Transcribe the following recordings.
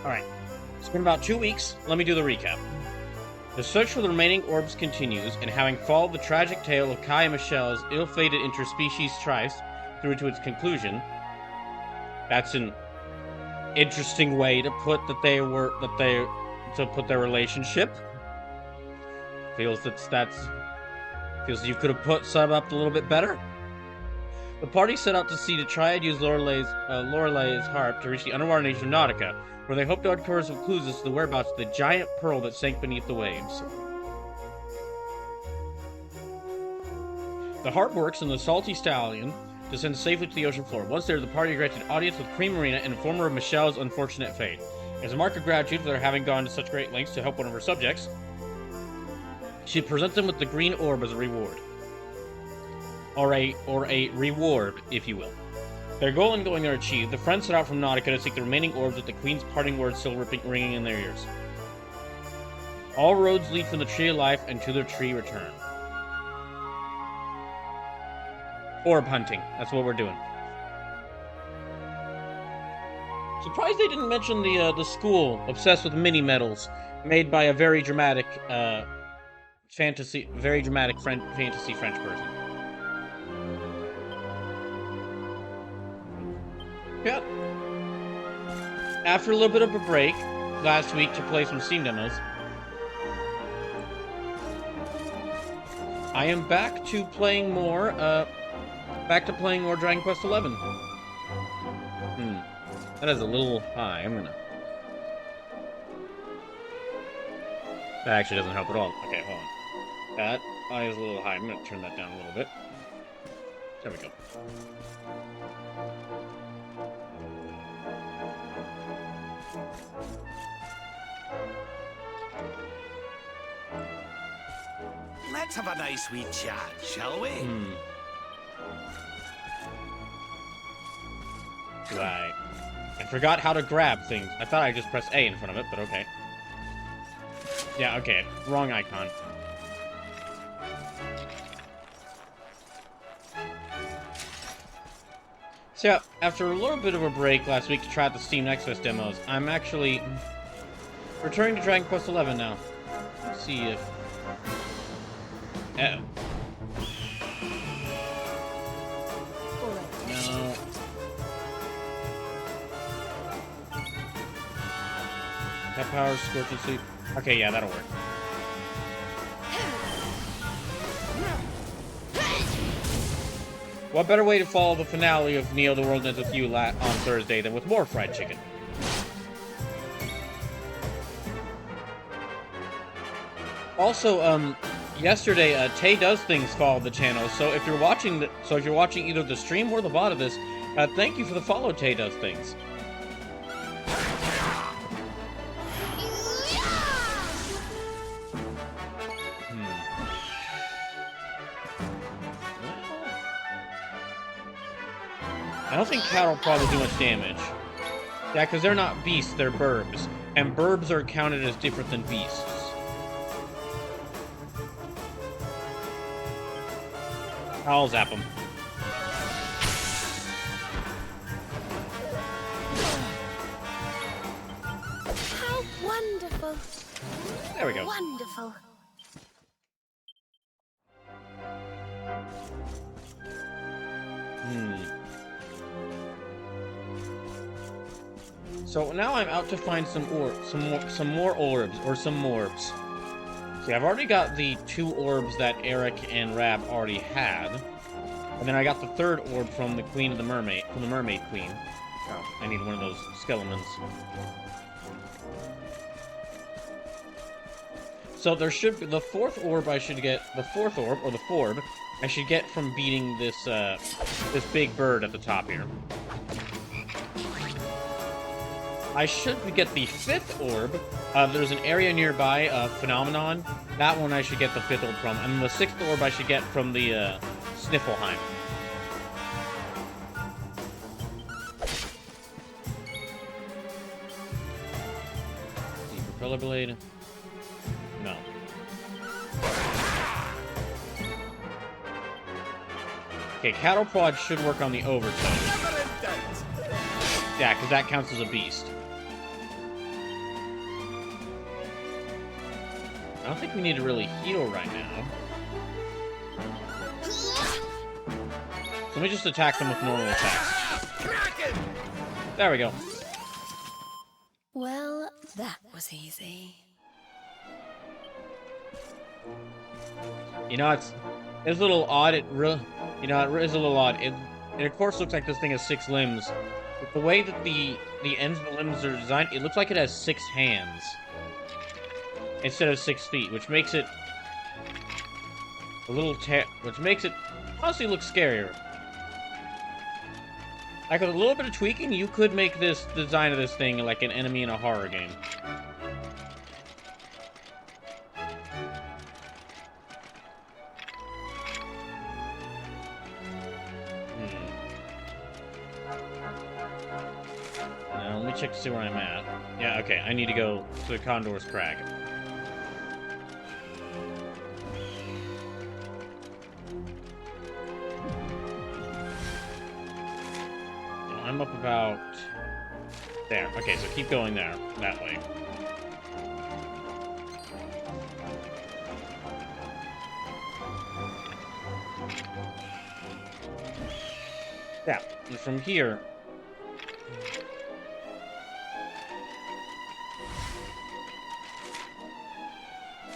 Alright. It's been about 2 weeks. Let me do the recap. The search for the remaining orbs continues, and having followed the tragic tale of Kai and Michelle's ill-fated interspecies tryst through to its conclusion, that's an interesting way to put their relationship. Feels you could have put sub up a little bit better. The party set out to sea to try and use Lorelei's harp to reach the underwater nation of Nautica, where they hope to uncover some clues as to the whereabouts of the giant pearl that sank beneath the waves. The harp works, and the salty stallion descends safely to the ocean floor. Once there, the party granted audience with Cream Marina, an informer of Michelle's unfortunate fate. As a mark of gratitude for their having gone to such great lengths to help one of her subjects, she presents them with the green orb as a reward. Or a reward, if you will. Their goal in going are achieved. The friends set out from Nautica to seek the remaining orbs with the Queen's parting words still ringing in their ears. All roads lead from the Tree of Life and to the Tree Return. Orb hunting. That's what we're doing. Surprised they didn't mention the school obsessed with mini medals made by a very dramatic fantasy French person. Yeah. After a little bit of a break last week to play some Steam demos, I am back to playing more Dragon Quest XI. That is a little high. That actually doesn't help at all. Okay, hold on. That is a little high. I'm gonna turn that down a little bit. There we go. Let's have a nice wee chat, shall we? Right. I forgot how to grab things. I thought I just pressed A in front of it, but okay. Yeah, okay. Wrong icon. So yeah, after a little bit of a break last week to try out the Steam Access demos, I'm actually returning to Dragon Quest XI now. Let's see if... Uh-oh. No. That power, Scorching Sleep. Okay, yeah, that'll work. What better way to follow the finale of Neo the World Ends With You on Thursday than with more fried chicken? Also, yesterday, Tay Does Things followed the channel, so if you're watching either the stream or the VOD of this, thank you for the follow, Tay Does Things. I don't think cattle probably do much damage. Yeah, because they're not beasts, they're burbs. And burbs are counted as different than beasts. I'll zap them. How wonderful. There we go. Wonderful. So now I'm out to find some more orbs, or some morbs. See, I've already got the 2 orbs that Eric and Rab already had. And then I got the 3rd orb from the Mermaid Queen. Oh, I need one of those skeletons. So there should be the 4th orb I should get, the 4th orb, or the Forb, I should get from beating this, this big bird at the top here. I should get the 5th orb. There's an area nearby, Phenomenon. That one I should get the 5th orb from. And the 6th orb I should get from the, Sniffleheim. The Propeller Blade. No. Okay, Cattle Prod should work on the Overtoad. Yeah, because that counts as a beast. I don't think we need to really heal right now. So let me just attack them with normal attacks. There we go. Well, that was easy. You know, it's a little odd. It is a little odd. It of course looks like this thing has 6 limbs, but the way that the ends of the limbs are designed, it looks like it has 6 hands instead of 6 feet, which makes it a little which makes it honestly look scarier. Like with a little bit of tweaking, you could make this design of this thing like an enemy in a horror game. Now, let me check to see where I'm at. Yeah, okay, I need to go to the Condor's Crag. I'm up about there. Okay, so keep going there. That way. Yeah, and from here...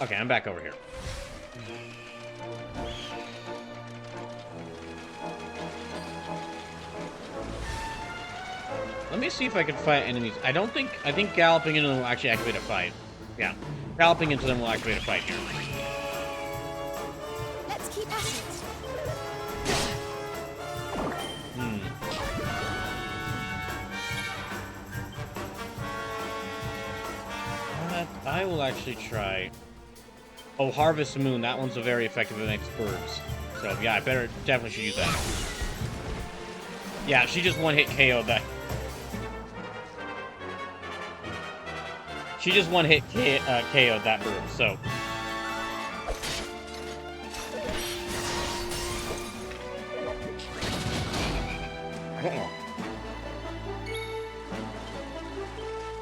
Okay, I'm back over here. Let me see if I can fight enemies. I think galloping into them will actually activate a fight. Yeah, galloping into them will activate a fight here. Let's keep at it. I will actually try... Oh, Harvest Moon. That one's a very effective against birds. So, yeah, I definitely should use that. Yeah, she just one-hit KO'd that. She just one-hit KO'd that bird, so...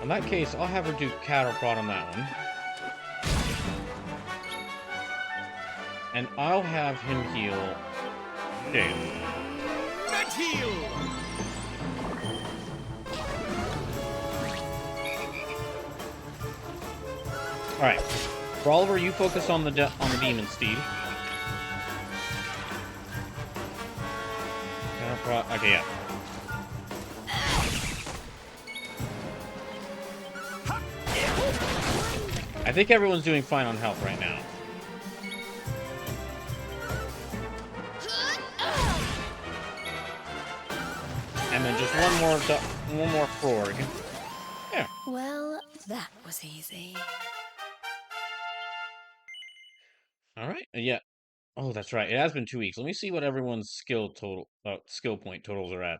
In that case, I'll have her do cattle prod on that one. And I'll have him heal Dave. Net heal! Alright. Brawler, you focus on the demon steed. Okay, yeah. I think everyone's doing fine on health right now. And then just one more frog. Yeah. Well, that was easy. All right. Yeah. Oh, that's right. It has been 2 weeks. Let me see what everyone's skill point totals are at.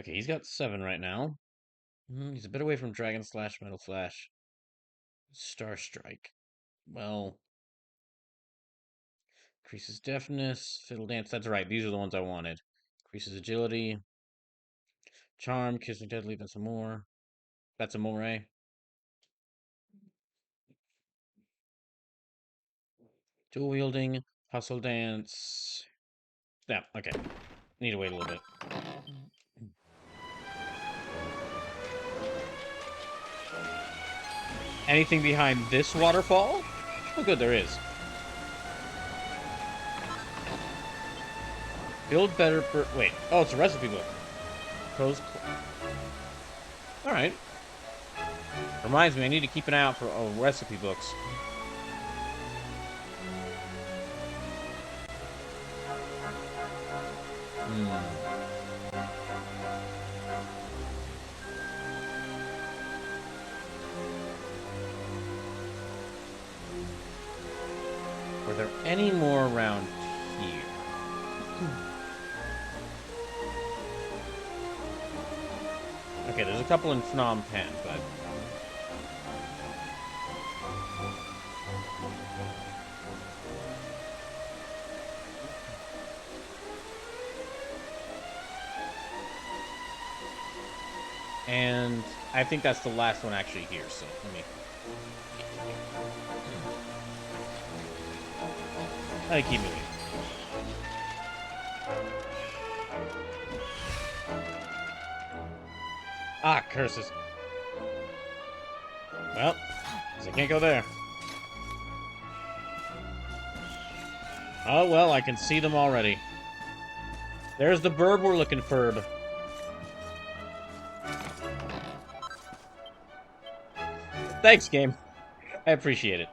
Okay, he's got 7 right now. He's a bit away from Dragon Slash, Metal Slash, Star Strike. Well, increases deafness, Fiddle Dance. That's right. These are the ones I wanted. Increases agility, Charm, Kissing Deadly. That's a more. That's a more. Dual wielding, Hustle Dance. Yeah. Okay. Need to wait a little bit. Anything behind this waterfall? Oh, good, there is. Build better for... Wait. Oh, it's a recipe book. Pros... Alright. Reminds me, I need to keep an eye out for recipe books. Were there any more around here? Okay, there's a couple in Phnom Penh, but... And I think that's the last one actually here, so let me... I keep moving. Ah, curses. Well, I can't go there. Oh, well, I can see them already. There's the bird we're looking for. Thanks, game. I appreciate it.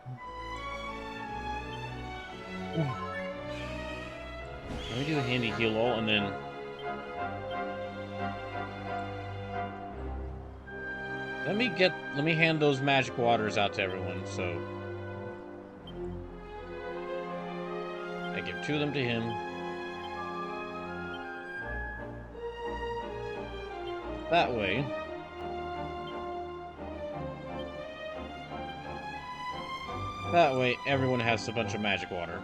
Let me do a handy heal all, and then... Let me hand those magic waters out to everyone, so... I give 2 of them to him. That way... That way, everyone has a bunch of magic water.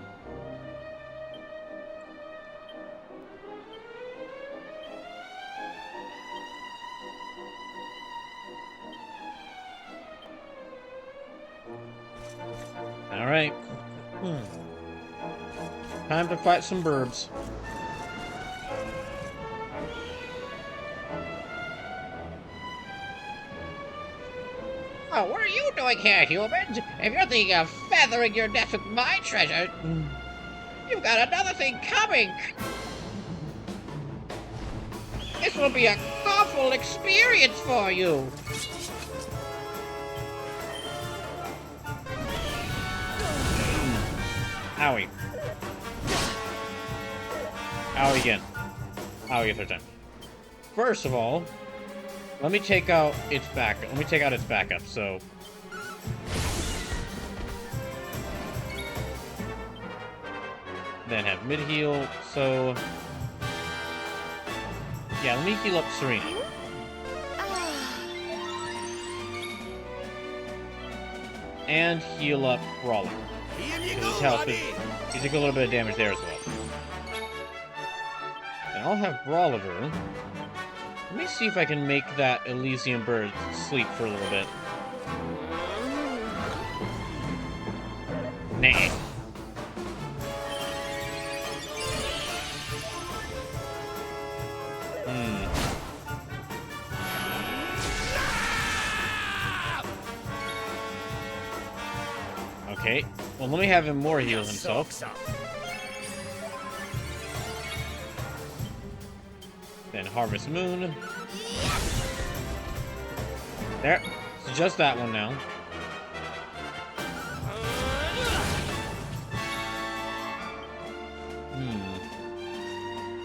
Alright. Time to fight some burbs. Oh, what are you doing here, humans? If you're thinking of feathering your nest with my treasure, you've got another thing coming. This will be a awful experience for you. Owie. Owie again. Owie a third time. First of all, let me take out its backup. Let me take out its backup, so... Then have mid-heal, so... Yeah, let me heal up Serena. And heal up Brawler. Here you His go, health buddy. he took a little bit of damage there as well. And I'll have Brawler. Let me see if I can make that Elysian bird sleep for a little bit. Nah. Okay. Well, let me have him more heal himself. Then Harvest Moon. There. It's just that one now.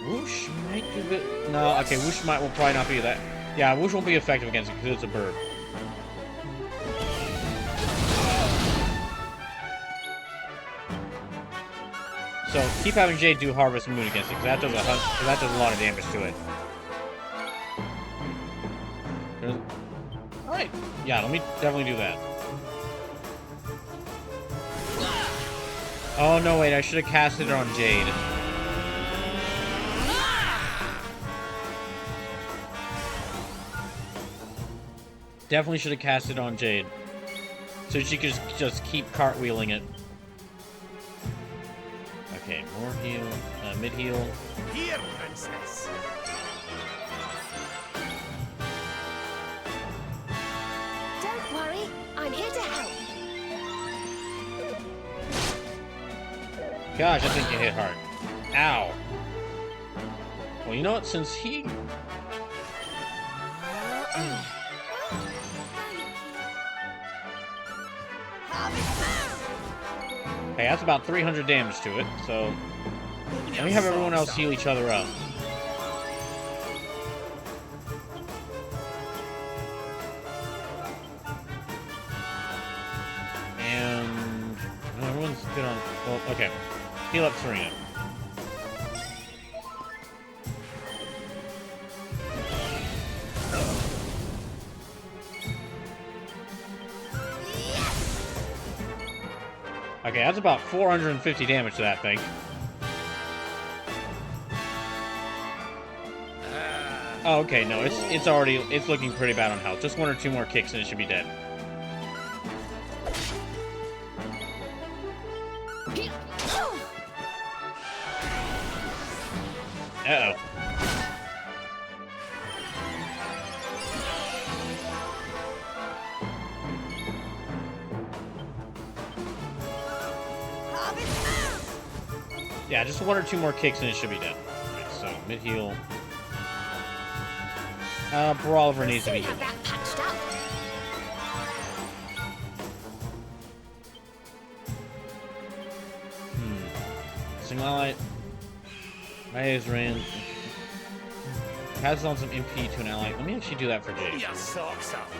Whoosh might do it. No, okay, Whoosh will probably not be that. Yeah, Whoosh won't be effective against it because it's a bird. So keep having Jade do Harvest Moon against it, because that does a lot of damage to it. Alright. Yeah, let me definitely do that. Oh no, wait, I should have casted it on Jade. Definitely should have cast it on Jade. So she could just keep cartwheeling it. Okay, more heal, mid-heal. Here, princess. Don't worry, I'm here to help. Gosh, I think you hit hard. Ow. Well, you know what? Since he... Hey, that's about 300 damage to it, so... Let me have everyone else heal each other up. And... No, everyone's good on... Well, okay. Heal up Serena. Okay, that's about 450 damage to that thing. Oh, okay, no, it's looking pretty bad on health. Just 1 or 2 more kicks and it should be dead. Yeah, just one or two more kicks and it should be done. Alright, so mid-heal. Brawler needs to be Soon healed. have that patched up. Single ally. Raise ran. Passes on some MP to an ally. Let me actually do that for Jade. Your socks up.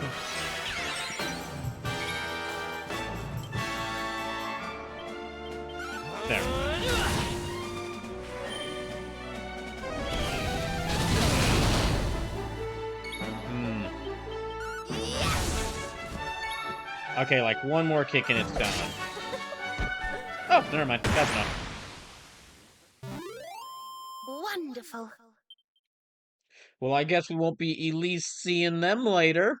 There. Okay, like one more kick and it's done. Oh, never mind. That's enough. Wonderful. Well, I guess we won't be at least seeing them later.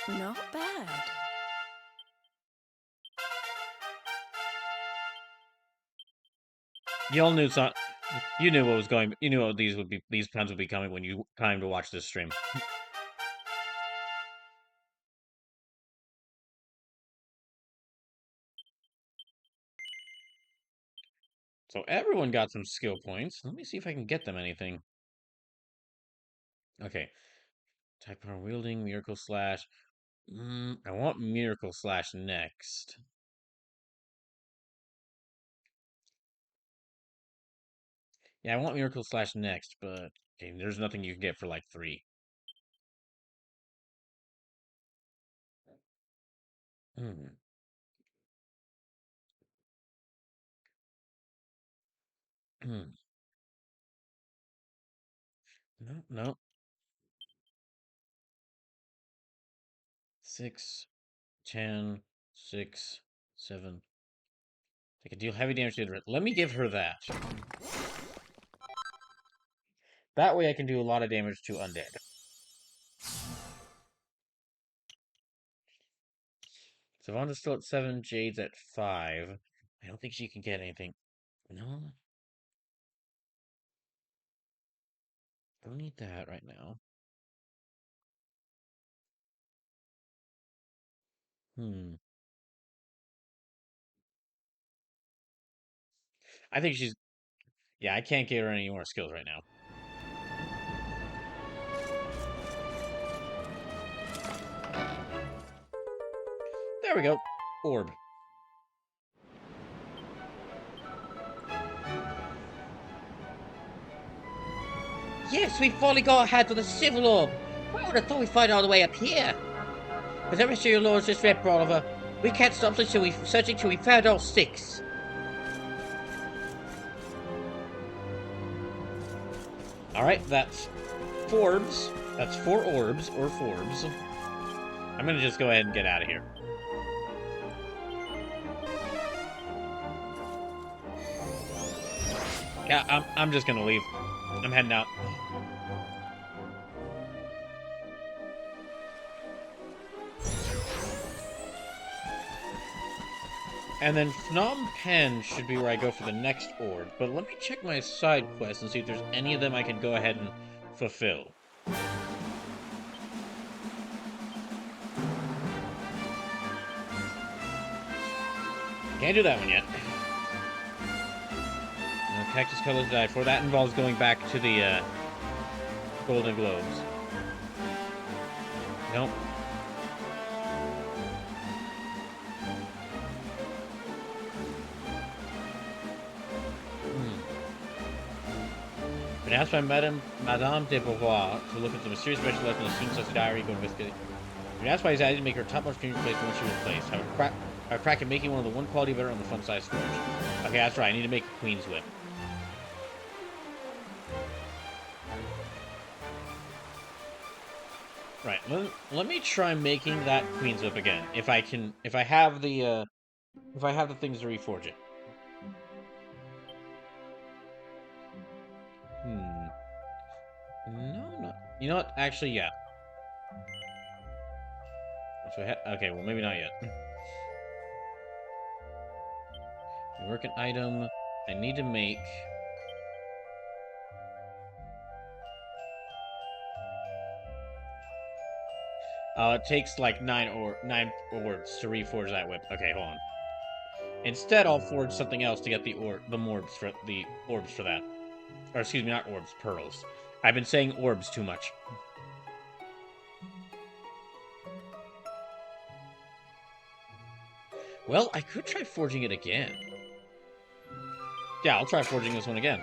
Not bad. Y'all knew some. You knew what was going. You knew what these would be. These puns would be coming when you time to watch this stream. So everyone got some skill points. Let me see if I can get them anything. Okay. Type power wielding, miracle slash. I want miracle slash next. Yeah, I want miracle slash next, but okay, there's nothing you can get for like 3. Hmm. Hmm. No, no. 6, 10, 6, 7. I can deal heavy damage to the. Let me give her that. That way I can do a lot of damage to undead. Savannah's still at 7, Jade's at 5. I don't think she can get anything. No? Don't need that right now. Hmm. I think she's... Yeah, I can't give her any more skills right now. There we go. Orb. Yes, we finally got ahead of the civil orb. I would have thought we'd find it all the way up here. But the rest of your lords just read, Broliver. We can't stop searching till we found all 6. Alright, that's Forbes. That's 4 orbs, or Forbes. I'm gonna just go ahead and get out of here. Yeah, I'm just gonna leave. I'm heading out. And then Phnom Penh should be where I go for the next orb. But let me check my side quests and see if there's any of them I can go ahead and fulfill. Can't do that one yet. No, Cactus Colors died for. That involves going back to the Golden Globes. Nope. Been asked by Madame de Beauvoir to look at the mysterious special left in the student's diary, go investigate. Been asked by his daddy to make her top-notch community place when she was placed. Have a crack at making one of the one quality better on the fun-size forge. Okay, that's right. I need to make a Queen's Whip. Right. Let me try making that Queen's Whip again. If I can, if I have the things to reforge it. No, not. You know what? Actually, yeah. So okay, well, maybe not yet. Work an item. I need to make. It takes like 9 orbs to reforge that whip. Okay, hold on. Instead, I'll forge something else to get the orbs for that. Or excuse me, not orbs, pearls. I've been saying orbs too much. Well, I could try forging it again. Yeah, I'll try forging this one again.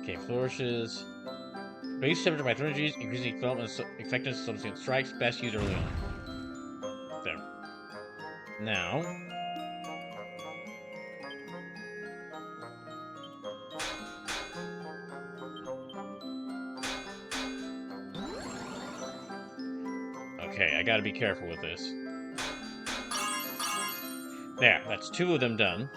Okay, flourishes. Base temperature by 300 Gs, increasing development effectiveness of subsequent strikes. Best used early on. There. Now. Okay, I gotta be careful with this. There, that's 2 of them done.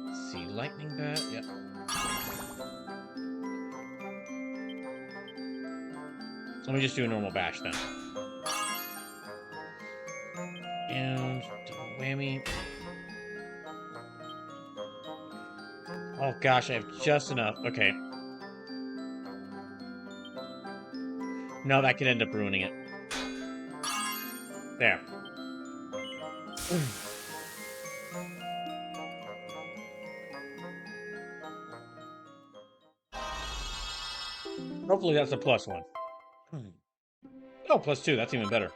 Let's see, lightning bat, yep. Let me just do a normal bash then. And whammy. Oh gosh, I have just enough. Okay. No, that could end up ruining it. There. Hopefully that's a +1. Oh, +2, that's even better.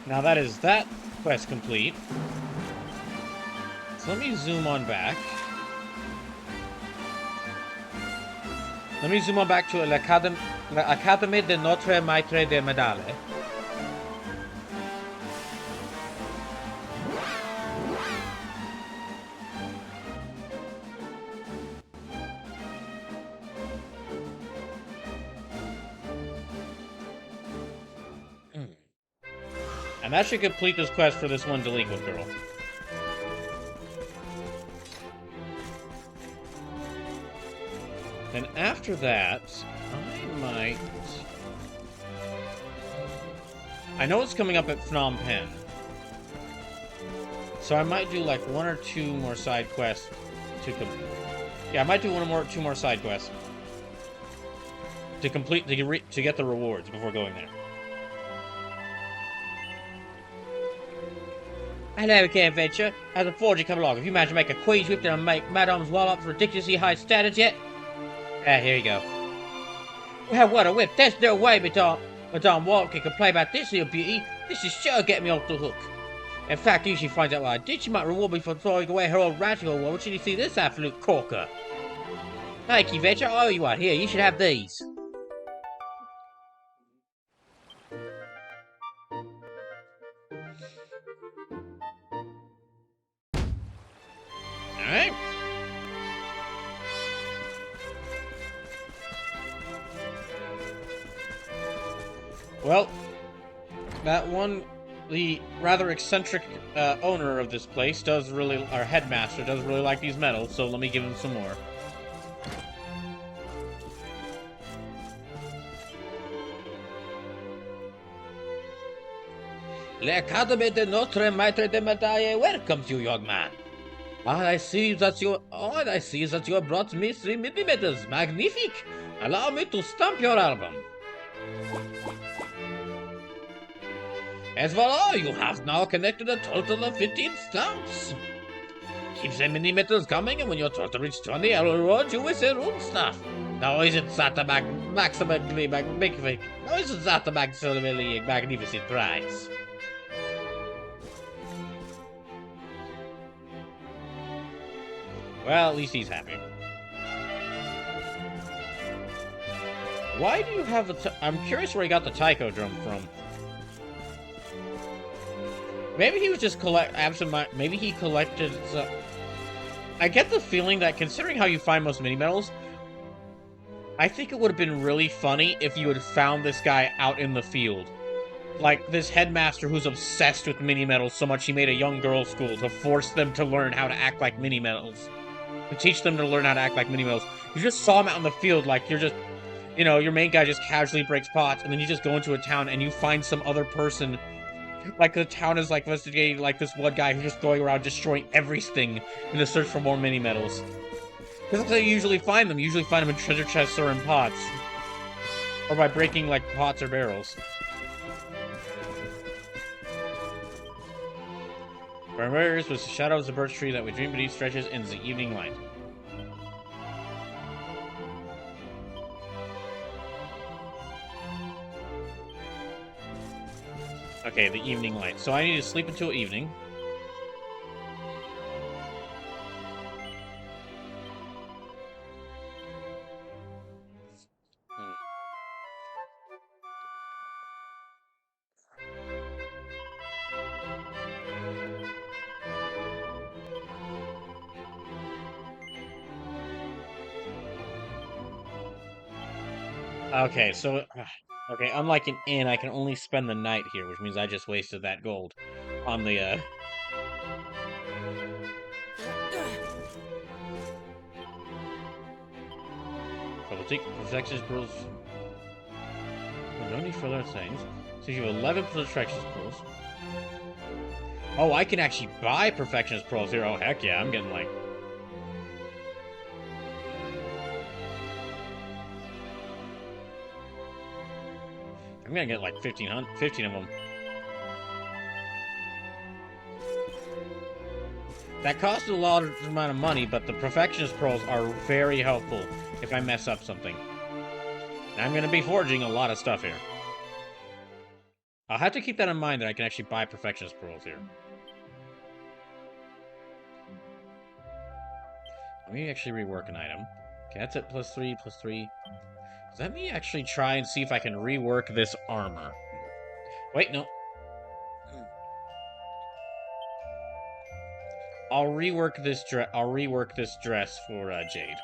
Now that is that quest complete. So let me zoom on back. Let me zoom on back to l'Académie de Notre Maître de Médaille. And that should complete this quest for this one delinquent girl. And after that, I might... I know it's coming up at Phnom Penh. So I might do like 1 or 2 more side quests to complete. Yeah, I might do 2 more side quests to complete, to get the rewards before going there. Hello again, Adventure. How's the forger come along? Have you managed to make a queen's whip and make Madame's Wallop's ridiculously high standards yet? Ah, here you go. Well, what a whip. There's no way Madame Wallop can complain about this little beauty. This is sure getting me off the hook. In fact, if she finds out what I did, she might reward me for throwing away her old ranching award when she see this absolute corker. Thank you, Venture. I owe you one. Here, you should have these. Alright. Well, that one, the rather eccentric owner of this place does really, our headmaster does really like these medals, so let me give him some more. L'Académie de Notre Maître de Médaille welcomes you, young man. All I see is that you have brought me 3 millimeters. Magnifique! Allow me to stamp your album. As voila, you have now connected a total of 15 stamps. Keep the millimeters coming, and when your total reaches 20, I will reward you with a room stuff. Now isn't that a maximally magnificent? Now isn't that a maximally magnificent prize? Well, at least he's happy. Why do you have I'm curious where he got the taiko drum from. Maybe he was just maybe he collected... I get the feeling that, considering how you find most mini-medals, I think it would have been really funny if you had found this guy out in the field. Like, this headmaster who's obsessed with mini-medals so much he made a young girls' school to force them to learn how to act like mini-medals. To teach them to learn how to act like mini-medals. You just saw him out in the field, like, you're just... You know, your main guy just casually breaks pots, and then you just go into a town and you find some other person Like, the town is, like, investigating, like, this one guy who's just going around destroying everything in the search for more mini-medals. Because that's how you usually find them. You usually find them in treasure chests or in pots. Or by breaking, like, pots or barrels. Barriers with the shadows of the birch tree that we dream beneath stretches into the evening light. Okay, the evening light. So I need to sleep until evening. Okay, so... Okay, unlike an inn, I can only spend the night here, which means I just wasted that gold on the, So we'll take Perfectionist Pearls. No need for other things. So you have 11 Perfectionist Pearls. Oh, I can actually buy Perfectionist Pearls here. Oh, heck yeah, I'm getting, like... I'm gonna get, like, 15 of them. That costs a lot of amount of money, but the Perfectionist Pearls are very helpful if I mess up something. And I'm gonna be forging a lot of stuff here. I'll have to keep that in mind that I can actually buy Perfectionist Pearls here. Let me actually rework an item. Okay, that's it, +3, +3. Let me actually try and see if I can rework this armor. Wait, no. I'll rework this dress for Jade.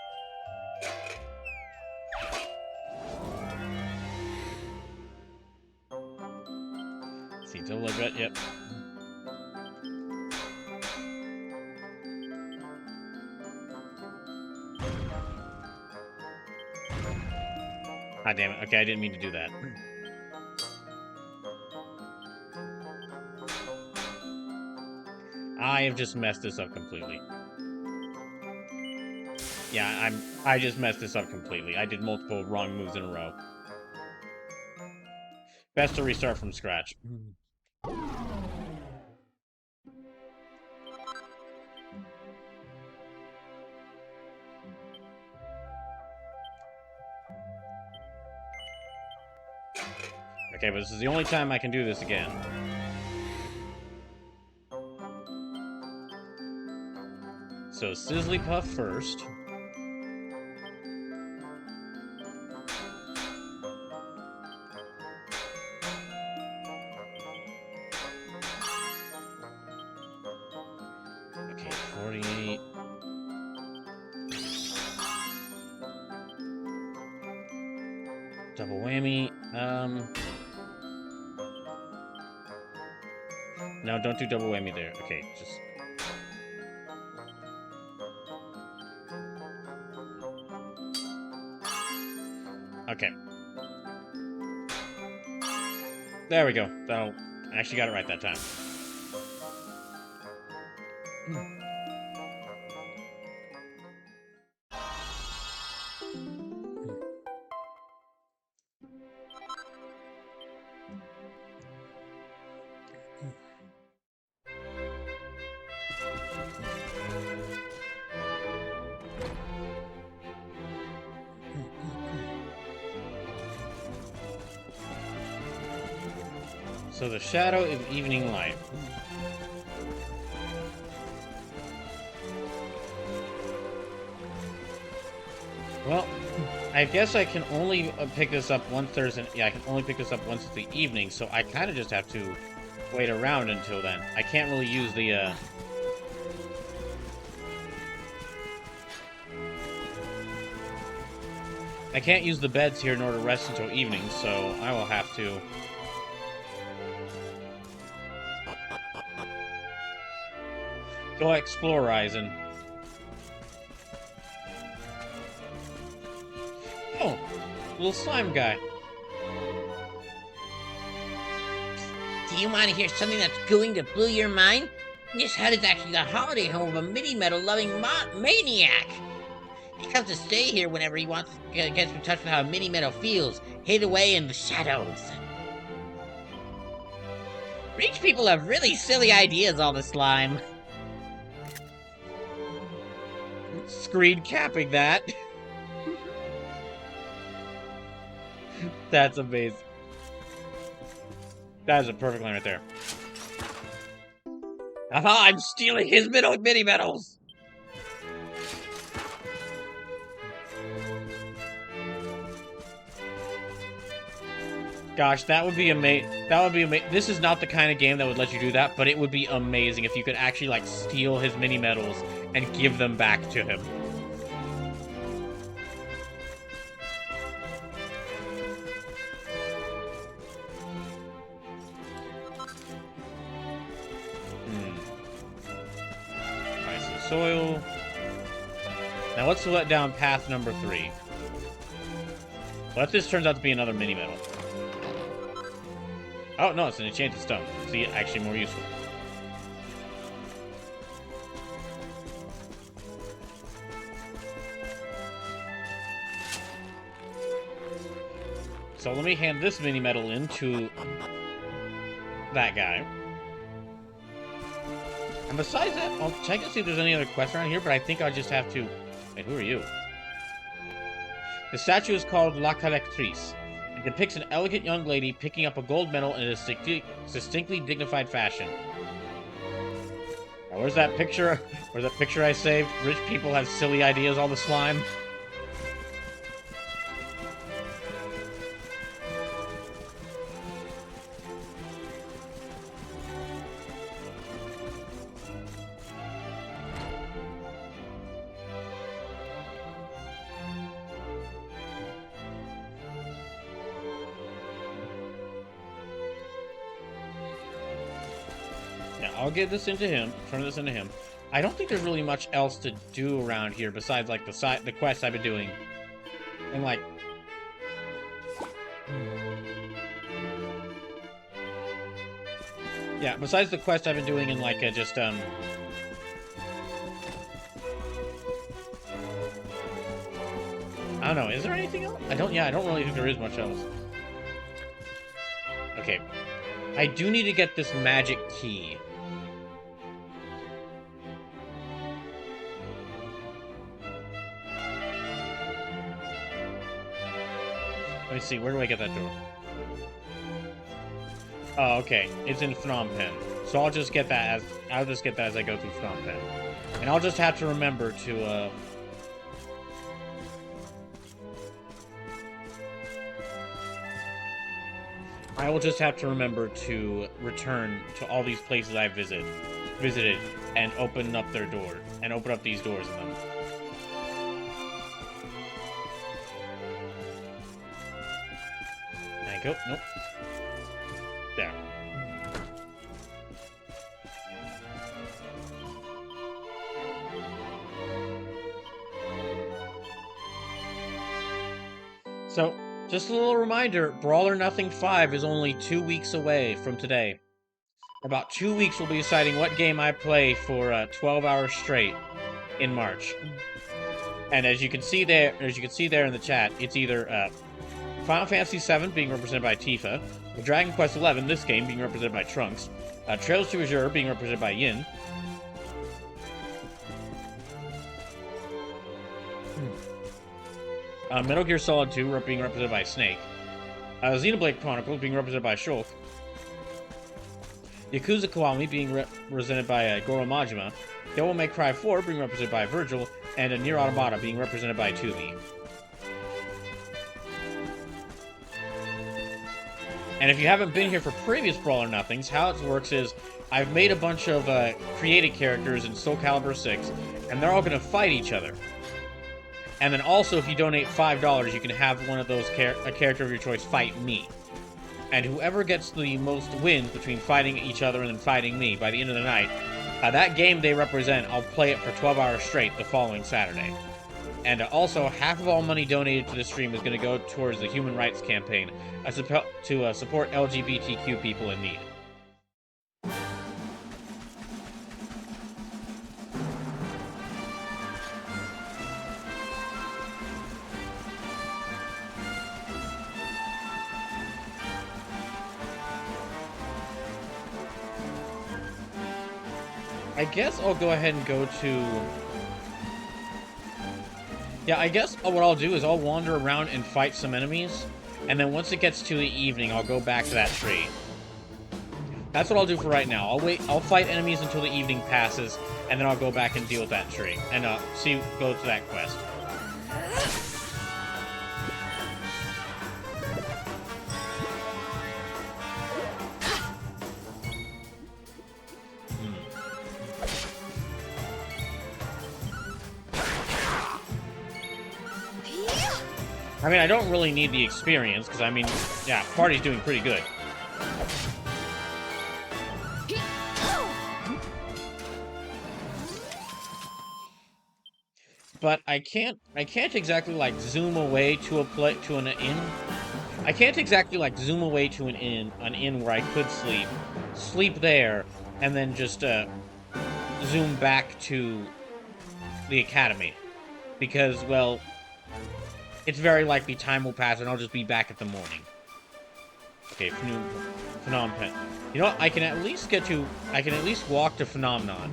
See, double like that. Yep. Ah, damn it. Okay, I didn't mean to do that. I have just messed this up completely. Yeah, I just messed this up completely. I did multiple wrong moves in a row. Best to restart from scratch. Okay, but this is the only time I can do this again. So, Sizzly Puff first. Okay, 48. Double whammy. No, don't do double whammy there. Okay, just... Okay. There we go. I actually got it right that time. So the shadow of evening light. Well, I guess I can only pick this up once there's an... Yeah, I can only pick this up once it's the evening, so I kind of just have to wait around until then. I can't really use the, I can't use the beds here in order to rest until evening, so I will have to... go explorizing. Oh, little slime guy. Do you want to hear something that's going to blow your mind? This hut is actually the holiday home of a mini-metal loving maniac. He comes to stay here whenever he wants to get in touch with how mini-metal feels, hid away in the shadows. Rich people have really silly ideas all the slime. Screen capping that. That's amazing. That is a perfect line right there. Aha, I'm stealing his mini medals. Gosh, that would be amazing. That would be amazing. This is not the kind of game that would let you do that, but it would be amazing if you could actually, like, steal his mini medals and give them back to him. Alright, so soil. Now let's let down path number 3. What if this turns out to be another mini medal? Oh, no, it's an enchanted stone. See, actually more useful. So let me hand this mini medal in to that guy. And besides that, I'll check and see if there's any other quests around here, but I think I'll just have to... Wait, who are you? The statue is called La Collectrice. It depicts an elegant young lady picking up a gold medal in a distinctly dignified fashion. Now, where's that picture? Where's that picture I saved? Rich people have silly ideas all the slime. I'll get this into him, turn this into him. I don't think there's really much else to do around here besides, like, the quests I've been doing. And, like... Yeah, besides the quest I've been doing and, like, just, I don't know, is there anything else? I don't really think there is much else. Okay. I do need to get this magic key. Let me see, where do I get that door? Oh, okay. It's in Phnom Penh. So I'll just get that as I go through Phnom Penh. And I'll just have to remember to I will just have to remember to return to all these places I visited and open up their door and open up these doors in them. Go. Nope. There. So, just a little reminder, Brawl or Nothing 5 is only 2 weeks away from today. In about 2 weeks, we'll be deciding what game I play for 12 hours straight in March. And as you can see there in the chat, it's either Final Fantasy VII being represented by Tifa, Dragon Quest XI, this game, being represented by Trunks, Trails to Azure being represented by Yin, Metal Gear Solid 2 being represented by Snake, Xenoblade Chronicles being represented by Shulk, Yakuza Kiwami being represented by Goro Majima, Devil May Cry 4 being represented by Virgil, and Nier Automata being represented by Tuvi. And if you haven't been here for previous Brawl or Nothings, how it works is I've made a bunch of created characters in Soul Calibur 6, and they're all going to fight each other. And then also, if you donate $5, you can have one of those a character of your choice fight me. And whoever gets the most wins between fighting each other and then fighting me by the end of the night, that game they represent, I'll play it for 12 hours straight the following Saturday. And also, half of all money donated to the stream is going to go towards the Human Rights Campaign to support LGBTQ people in need. I guess I'll go ahead and go to... Yeah, I guess what I'll do is I'll wander around and fight some enemies, and then once it gets to the evening, I'll go back to that tree. That's what I'll do for right now. I'll fight enemies until the evening passes, and then I'll go back and deal with that tree, and go to that quest. I mean, I don't really need the experience, because, I mean, yeah, party's doing pretty good. But I can't exactly, like, zoom away to an inn. I can't exactly, like, zoom away to an inn where I could sleep there, and then just, zoom back to the academy. Because, well... it's very likely time will pass and I'll just be back at the morning. Okay, Phnom Penh. You know what? I can at least walk to Phenomenon.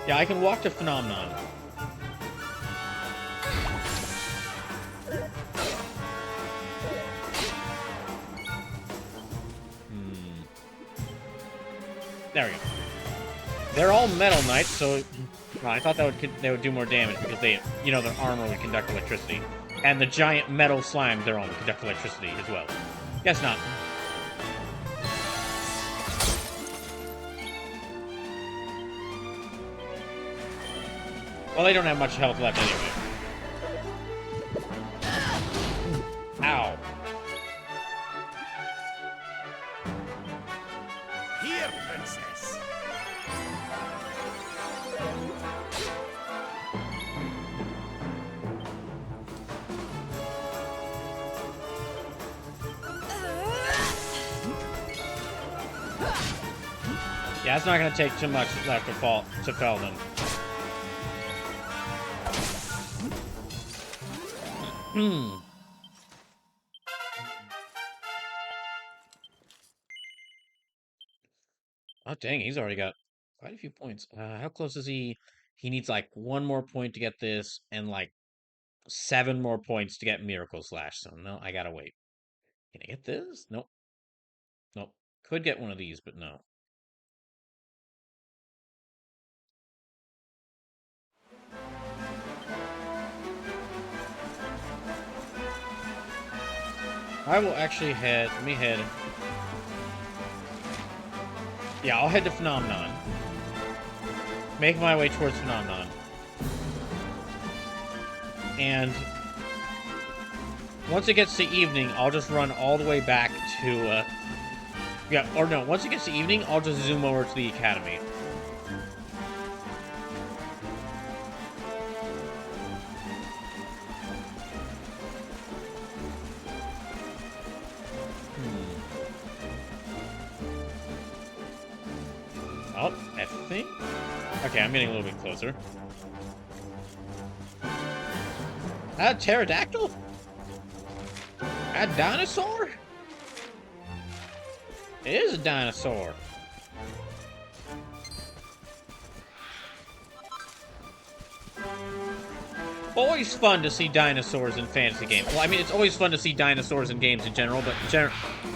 Yeah, I can walk to Phenomenon. There we go. They're all metal knights, so well, I thought they would do more damage because their armor would conduct electricity, and the giant metal slime their own would conduct electricity as well. Guess not. Well, they don't have much health left anyway. Ow. Here, princess. Yeah, it's not gonna take too much left to fell them. Oh, dang, he's already got quite a few points. How close is he? He needs, like, one more point to get this, and, like, 7 more points to get Miracle Slash. So, no, I gotta wait. Can I get this? Nope. Nope. Could get one of these, but no. I will actually let me head. Yeah, I'll head to Phenomenon. Make my way towards Phenomenon. And once it gets to evening, I'll just run all the way back to, once it gets to evening, I'll just zoom over to the academy. Oh, I think... okay, I'm getting a little bit closer. A pterodactyl? A dinosaur? It is a dinosaur. Always fun to see dinosaurs in fantasy games. Well, I mean, it's always fun to see dinosaurs in games in general,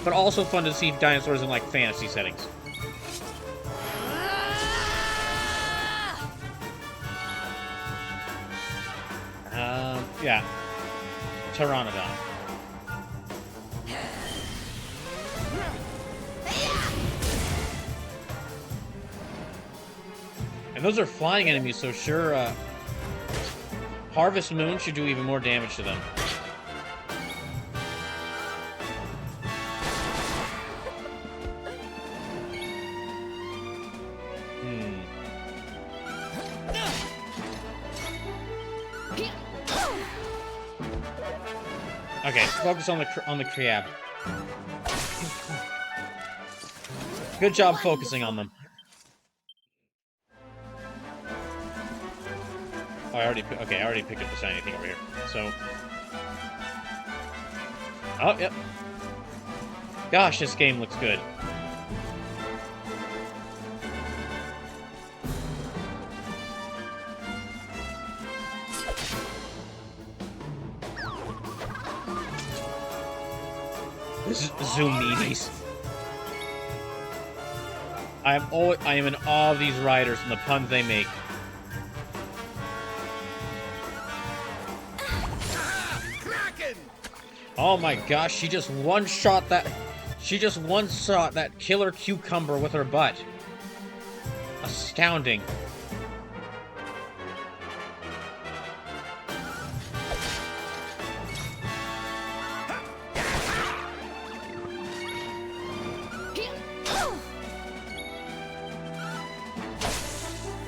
but also fun to see dinosaurs in, like, fantasy settings. Yeah. Pteranodon. And those are flying enemies, so sure, Harvest Moon should do even more damage to them. Okay, focus on the crab. Good job focusing on them. Oh, I already picked up the shiny thing over here. So, oh, yep. Gosh, this game looks good. Zoomies. I am in awe of these riders and the puns they make. Oh my gosh, she just one-shot that killer cucumber with her butt. Astounding.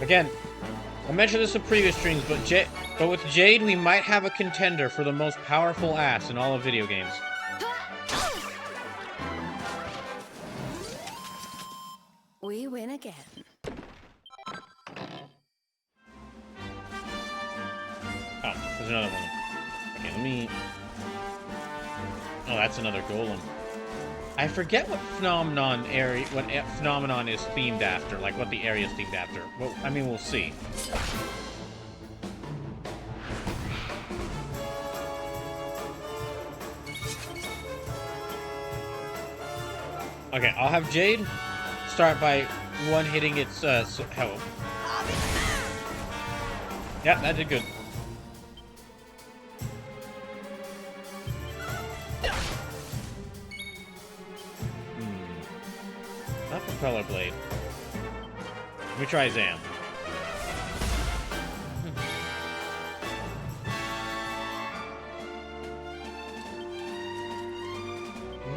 Again, I mentioned this in previous streams, but with Jade, we might have a contender for the most powerful ass in all of video games. We win again. Oh, there's another one. Okay, let me... Oh, that's another golem. I forget what phenomenon is themed after, like what the area is themed after. Well, I mean, we'll see. Okay, I'll have Jade start by one-hitting its health. Yep, that did good. Not propeller blade. Let me try Zam.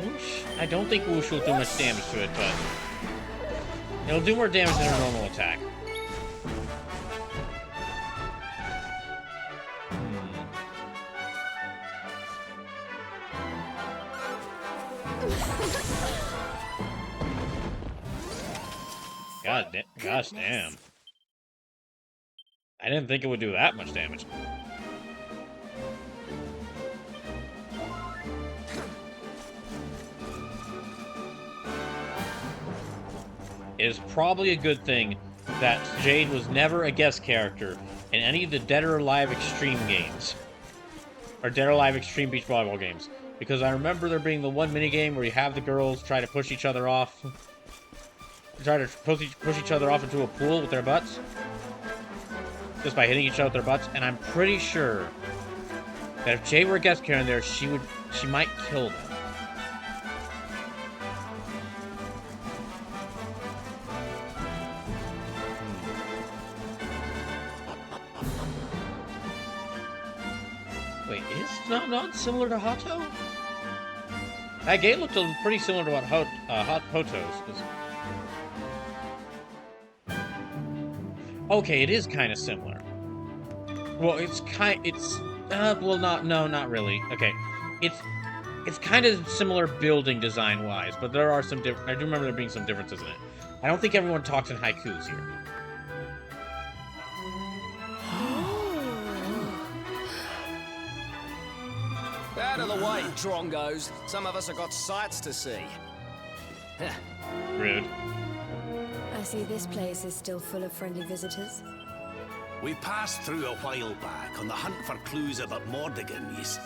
Whoosh. I don't think Whoosh will do much damage to it, but it'll do more damage than a normal attack. Gosh damn. I didn't think it would do that much damage. It is probably a good thing that Jade was never a guest character in any of the Dead or Alive Extreme games. Or Dead or Alive Extreme Beach Volleyball games. Because I remember there being the one minigame where you have the girls try to push each other off. Try to push each other off into a pool with their butts. Just by hitting each other with their butts. And I'm pretty sure that if Jade were a guest character in there, she might kill them. Wait, is not similar to Hato? That game looked pretty similar to what Hot Potos was. Okay, it is kind of similar. Well, not really. Okay, it's kind of similar building design-wise, but there are some I do remember there being some differences in it. I don't think everyone talks in haikus here. Out of the way, Drongos. Some of us have got sights to see. Rude. I see this place is still full of friendly visitors. We passed through a while back on the hunt for clues about Mordigans.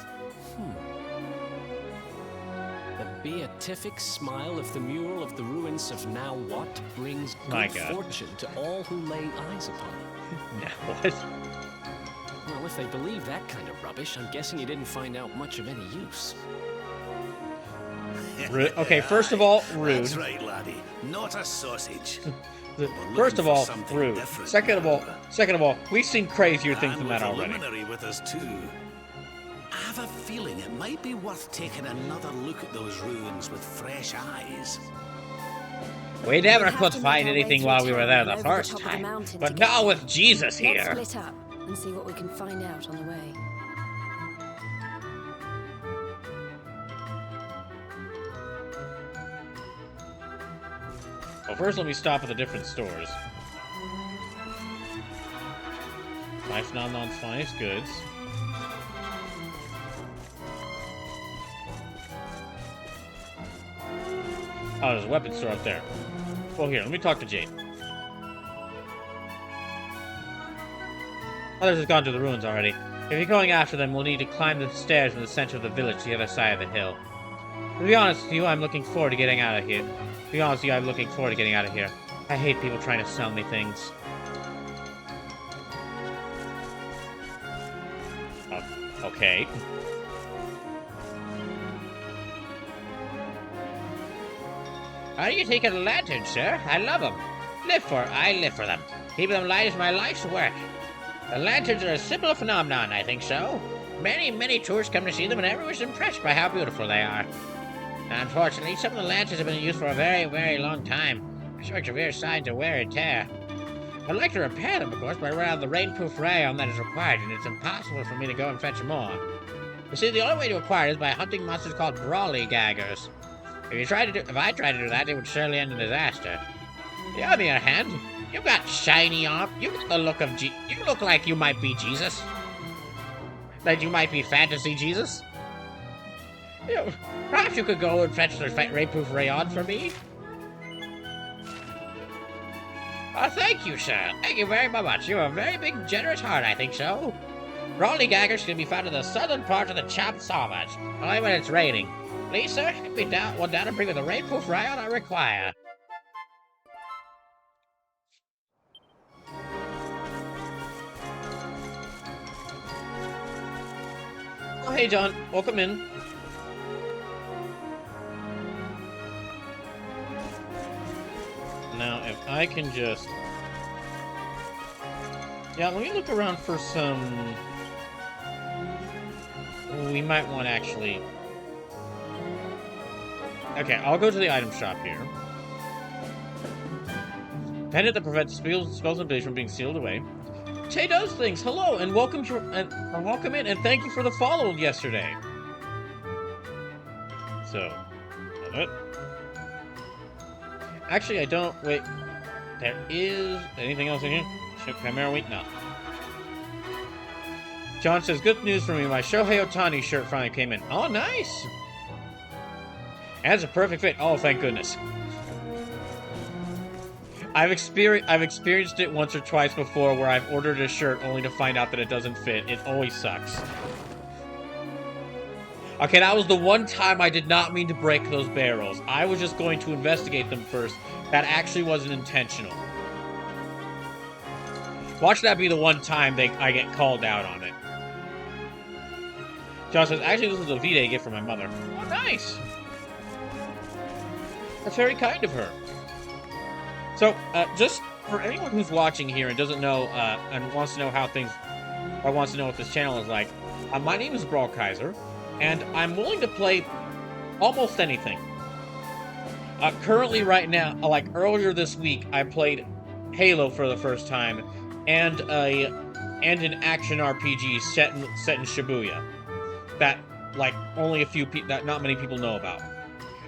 The beatific smile of the mural of the ruins of now what brings good fortune to all who lay eyes upon it. Now what? Well, if they believe that kind of rubbish, I'm guessing you didn't find out much of any use. Rude. Okay, first of all, rude. That's right, laddie. Not a sausage. First of all, rude. Second of all, we've seen crazier things than that already. With us too. I have a feeling it might be worth taking another look at those ruins with fresh eyes. We never could find anything while we were there the first time, but now with Jesus here. Let's split up and see what we can find out on the way. Well, first let me stop at the different stores. My Phenomenon's finest goods. Oh, there's a weapons store up there. Well, here, let me talk to Jade. Others have gone to the ruins already. If you're going after them, we'll need to climb the stairs in the center of the village to the other side of the hill. To be honest with you, I'm looking forward to getting out of here. I hate people trying to sell me things. Okay. How do you take a lantern, sir? I love them. I live for them. Keeping them light is my life's work. The lanterns are a simple phenomenon, I think so. Many tourists come to see them, and everyone's impressed by how beautiful they are. Unfortunately, some of the lanterns have been in use for a very long time, showing severe signs of wear and tear. I'd like to repair them, of course, but I run out of the rainproof rayon that is required, and it's impossible for me to go and fetch more. You see, the only way to acquire it is by hunting monsters called brawly gaggers. If I tried to do that, it would surely end in disaster. On the other hand, you've got shiny arm. You've got the look of you look like you might be Jesus. Like you might be fantasy Jesus. Perhaps you could go and fetch the rainproof rayon for me. Oh, thank you, sir. Thank you very much. You have a very big, generous heart, I think so. Brawly gaggers can be found in the southern part of the chopped sawdust, only when it's raining. Please, sir, get me down and bring me the rainproof rayon I require. Oh, hey, John. Welcome in. Now, if I can just... Yeah, let me look around for some... We might want to actually... Okay, I'll go to the item shop here. Pendant that prevents spells and abilities from being sealed away. Tay does things. Hello, and welcome in, and thank you for the follow yesterday. So, it. Actually, I don't. Wait, there is anything else in here? Chimera Week? No. John says, "Good news for me. My Shohei Ohtani shirt finally came in. Oh, nice. And it's a perfect fit. Oh, thank goodness." I've experienced it once or twice before where I've ordered a shirt only to find out that it doesn't fit. It always sucks. Okay, that was the one time I did not mean to break those barrels. I was just going to investigate them first. That actually wasn't intentional. Watch that be the one time I get called out on it. John says, actually, this is a V-Day gift from my mother. Oh, nice. That's very kind of her. So, just for anyone who's watching here and doesn't know, and wants to know how things, or wants to know what this channel is like, my name is Brawl Kaiser, and I'm willing to play almost anything. Currently, right now, like earlier this week, I played Halo for the first time, and an action RPG set in Shibuya that, like, that not many people know about.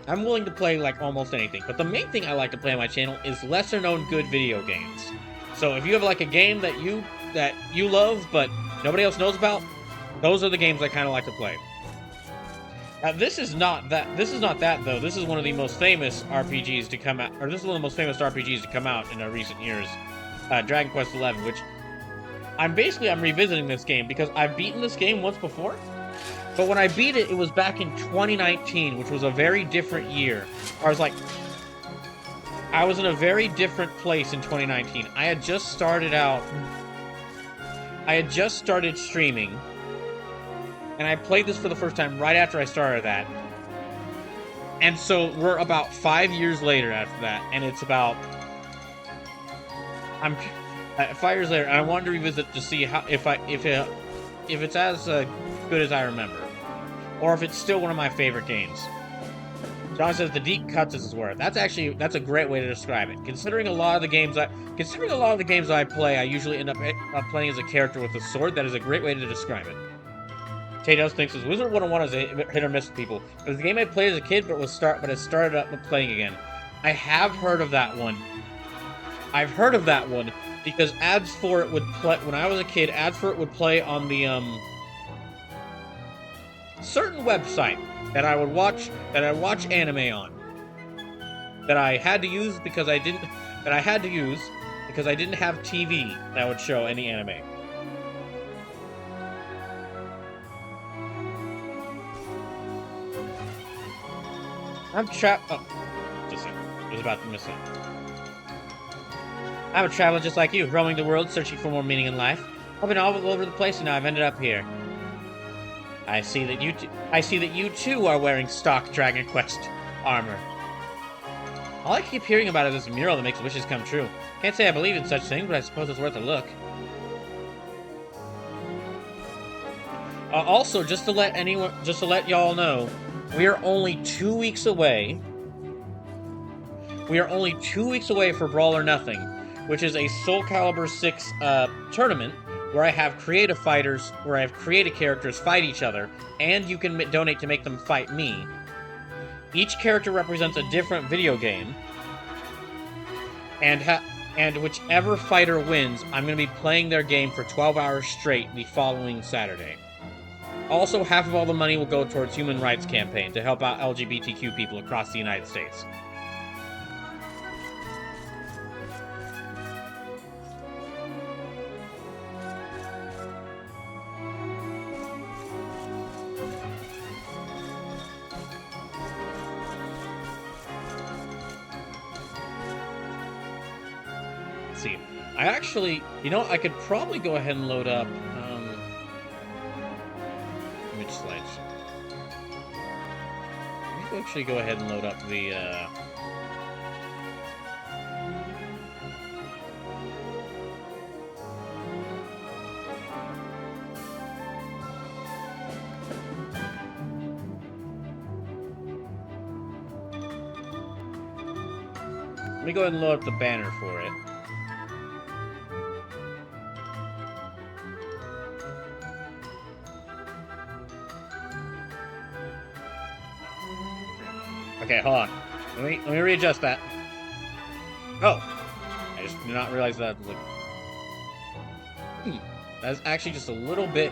I'm willing to play, like, almost anything. But the main thing I like to play on my channel is lesser-known good video games. So if you have, like, a game that you love but nobody else knows about, those are the games I kind of like to play. This is not that, though. This is one of the most famous RPGs to come out, or this is one of the most famous RPGs to come out in recent years. Dragon Quest XI, which I'm revisiting this game because I've beaten this game once before. But when I beat it, it was back in 2019, which was a very different year. I was in a very different place in 2019. I had just started streaming, and I played this for the first time right after I started that. And so we're about 5 years later after that, and it's about... 5 years later, and I wanted to revisit to see how if it's as good as I remember, or if it's still one of my favorite games. John says the deep cuts is his worth. That's a great way to describe it. Considering a lot of the games I play, I usually end up playing as a character with a sword. That is a great way to describe it. Tatos thinks his Wizard 101 is a hit or miss with people. It was a game I played as a kid, but it started up with playing again. I have heard of that one. I've heard of that one because ads for it would play when I was a kid. Ads for it would play on the certain website that I'd watch anime on. that I had to use because I didn't have TV that would show any anime. I'm trapped. Oh, just I was about to miss it. I'm a traveler just like you, roaming the world, searching for more meaning in life. I've been all over the place, and now I've ended up here. I see that you too are wearing stock Dragon Quest armor. All I keep hearing about is this mural that makes wishes come true. Can't say I believe in such things, but I suppose it's worth a look. Also, just to let y'all know, we are only 2 weeks away. We are only 2 weeks away for Brawl or Nothing, which is a Soul Calibur 6 tournament where I have creative fighters, where I have creative characters fight each other, and you can donate to make them fight me. Each character represents a different video game, and whichever fighter wins, I'm going to be playing their game for 12 hours straight the following Saturday. Also, half of all the money will go towards human rights campaign to help out LGBTQ people across the United States. See, I actually, I could probably go ahead and load up image slides. Let me actually go ahead and load up the let me go ahead and load up the banner for it. Okay, hold on. Let me readjust that. Oh! I just did not realize that. That's actually just a little bit...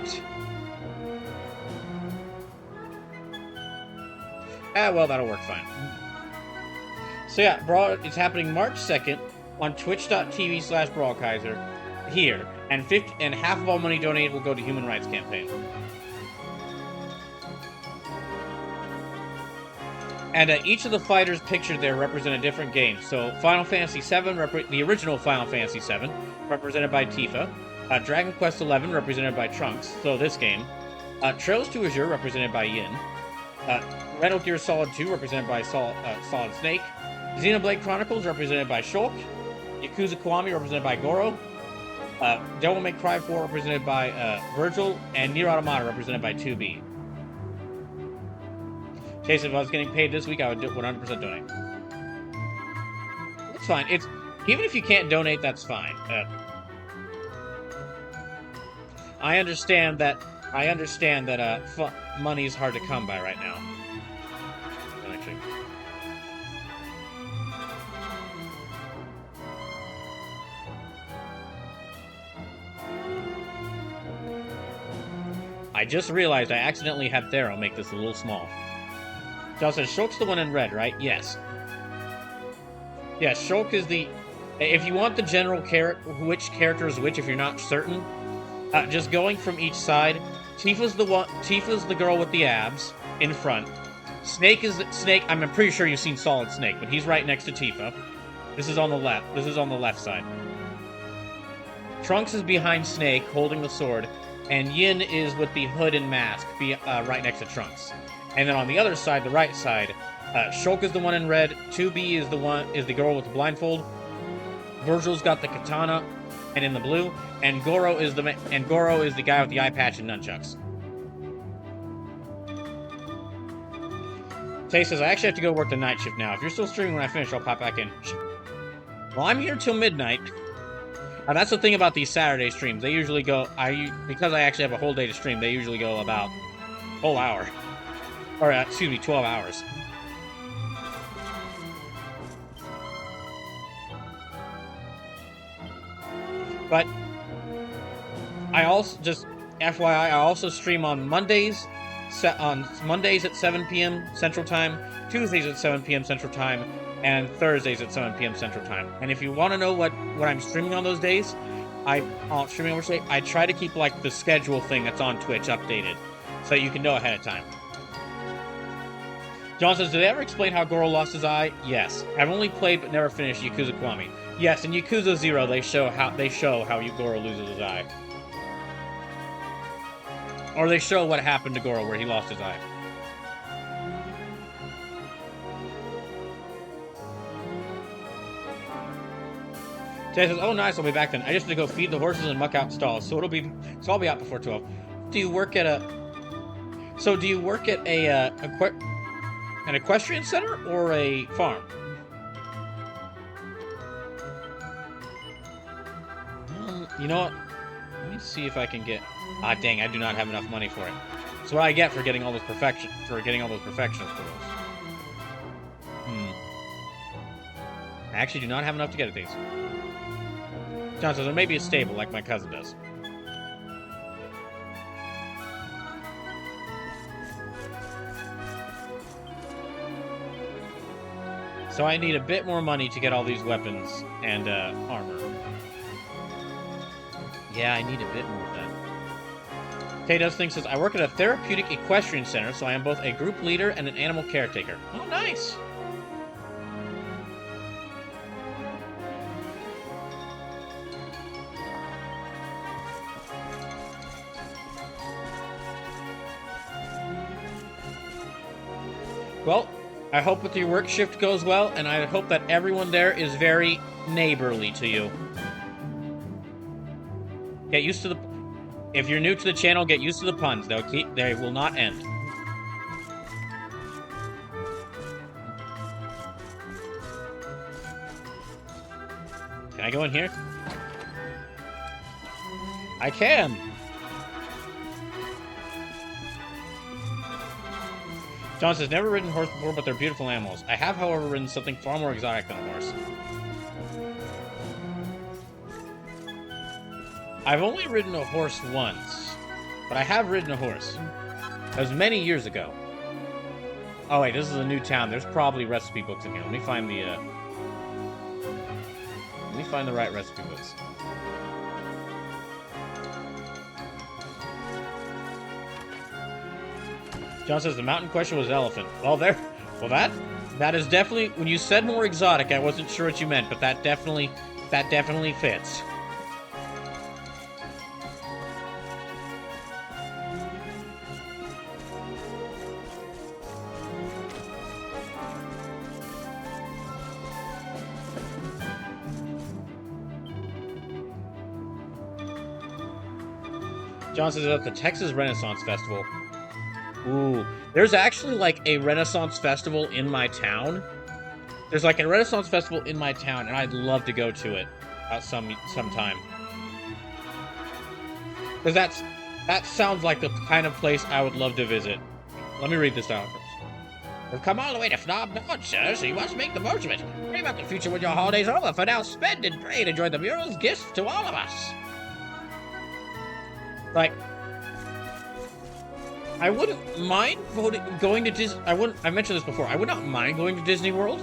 well, that'll work fine. So yeah, Brawl, it's happening March 2nd on twitch.tv/BrawlKaiser here. And half of all money donated will go to Human Rights Campaign. And each of the fighters pictured there represent a different game. So Final Fantasy VII, the original Final Fantasy VII, represented by Tifa. Dragon Quest XI, represented by Trunks, so this game. Trails to Azure, represented by Yin. Metal Gear Solid 2, represented by Solid Snake. Xenoblade Chronicles, represented by Shulk. Yakuza Kiwami, represented by Goro. Devil May Cry 4, represented by Virgil. And Nier Automata, represented by 2B. In case if I was getting paid this week, I would 100% donate. It's fine. Even if you can't donate, that's fine. I understand that money is hard to come by right now. Actually, I just realized I accidentally had Thero make this a little small. So says Shulk's the one in red, right? Yes. Yeah, Shulk is the... If you want the general which character is which, if you're not certain, just going from each side, Tifa's the girl with the abs in front. Snake, I'm pretty sure you've seen Solid Snake, but he's right next to Tifa. This is on the left. This is on the left side. Trunks is behind Snake, holding the sword, and Yin is with the hood and mask, right next to Trunks. And then on the other side, the right side, Shulk is the one in red. 2B is the girl with the blindfold. Virgil's got the katana, and in the blue. And Goro is the guy with the eye patch and nunchucks. Tay says, I actually have to go work the night shift now. If you're still streaming when I finish, I'll pop back in. Well, I'm here till midnight. That's the thing about these Saturday streams. They usually go, because I actually have a whole day to stream, they usually go about a whole hour. Or, 12 hours. But, I also, just FYI, I also stream on Mondays at 7 p.m. Central Time, Tuesdays at 7 p.m. Central Time, and Thursdays at 7 p.m. Central Time. And if you want to know what I'm streaming on those days, I try to keep like the schedule thing that's on Twitch updated, so you can know ahead of time. John says, did they ever explain how Goro lost his eye? Yes. I've only played but never finished Yakuza Kiwami. Yes, in Yakuza 0 they show how Goro loses his eye. Or they show what happened to Goro where he lost his eye. Ted says, oh nice, I'll be back then. I just need to go feed the horses and muck out stalls, so I'll be out before 12. Do you work at an equestrian center or a farm? You know what? Let me see if I can get. Ah, dang! I do not have enough money for it. So what I get for getting all those perfections for those. I actually do not have enough to get at these. John says, or maybe a stable like my cousin does. So I need a bit more money to get all these weapons and armor. Yeah, I need a bit more of that. Tay Does Thing says, I work at a therapeutic equestrian center, so I am both a group leader and an animal caretaker. Oh, nice! Well, I hope that your work shift goes well, and I hope that everyone there is very neighborly to you. Get used to the... If you're new to the channel, get used to the puns. They will not end. Can I go in here? I can! John says, never ridden a horse before, but they're beautiful animals. I have, however, ridden something far more exotic than a horse. I've only ridden a horse once, but I have ridden a horse. That was many years ago. Oh wait, this is a new town. There's probably recipe books in here. Let me find the right recipe books. John says the mountain question was elephant. Well, that is definitely, when you said more exotic, I wasn't sure what you meant, but that definitely fits. John says at the Texas Renaissance Festival. Ooh, there's actually like a Renaissance Festival in my town. There's like a Renaissance Festival in my town, and I'd love to go to it sometime. Because that sounds like the kind of place I would love to visit. Let me read this out first. We've come all the way to Phnom Penh, sir, so you must make the most of it. Worry about the future when your holiday's over. For now, spend and pray and enjoy the mural's gift to all of us. Like, I wouldn't mind going to Disney. I mentioned this before. I would not mind going to Disney World.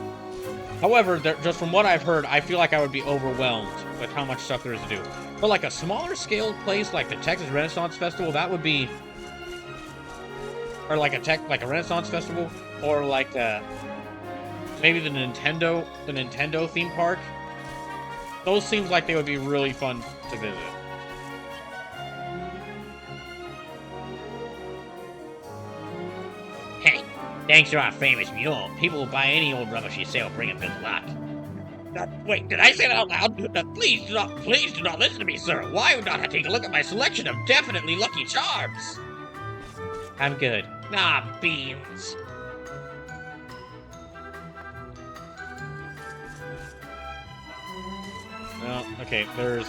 However, just from what I've heard, I feel like I would be overwhelmed with how much stuff there is to do. But like a smaller scale place like the Texas Renaissance Festival, that would be, or like a Renaissance Festival, or like maybe the Nintendo theme park. Those seems like they would be really fun to visit. Hey, thanks to our famous mule, people will buy any old rubbish you say will bring a good luck. Wait, did I say that out loud? Please do not listen to me, sir. Why would not I take a look at my selection of definitely lucky charms? I'm good. Ah, beans. No, okay, there's...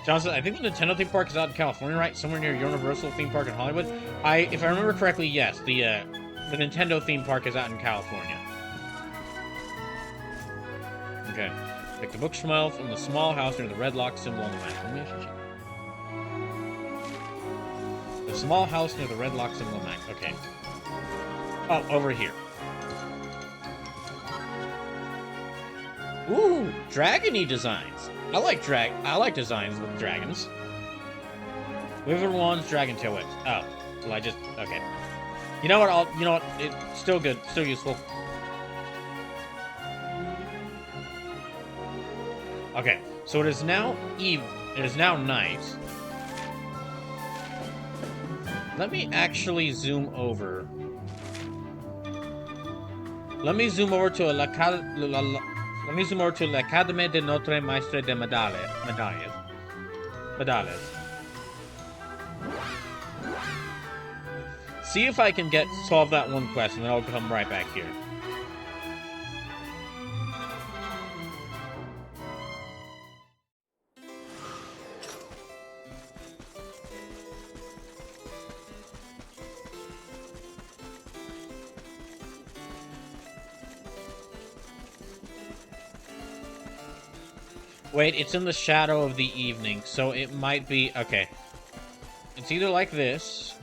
Johnson, I think the Nintendo theme park is out in California, right? Somewhere near Universal theme park in Hollywood. If I remember correctly, yes, the Nintendo theme park is out in California. Okay. Pick the bookshelf from the small house near the red lock symbol on the map. The small house near the red lock symbol mine. Okay. Oh, over here. Ooh, dragony designs. I like designs with dragons. Withered Wands, Dragon Tail Whips. Oh, well, I just okay. You know what? It's still good, still useful. Okay, so it is now eve. It is now night. Let me actually zoom over. Let me zoom over to l'Académie de Notre Maestre de Medalles. See if I can solve that one quest, and then I'll come right back here. Wait, it's in the shadow of the evening, so it might be... Okay. It's either like this...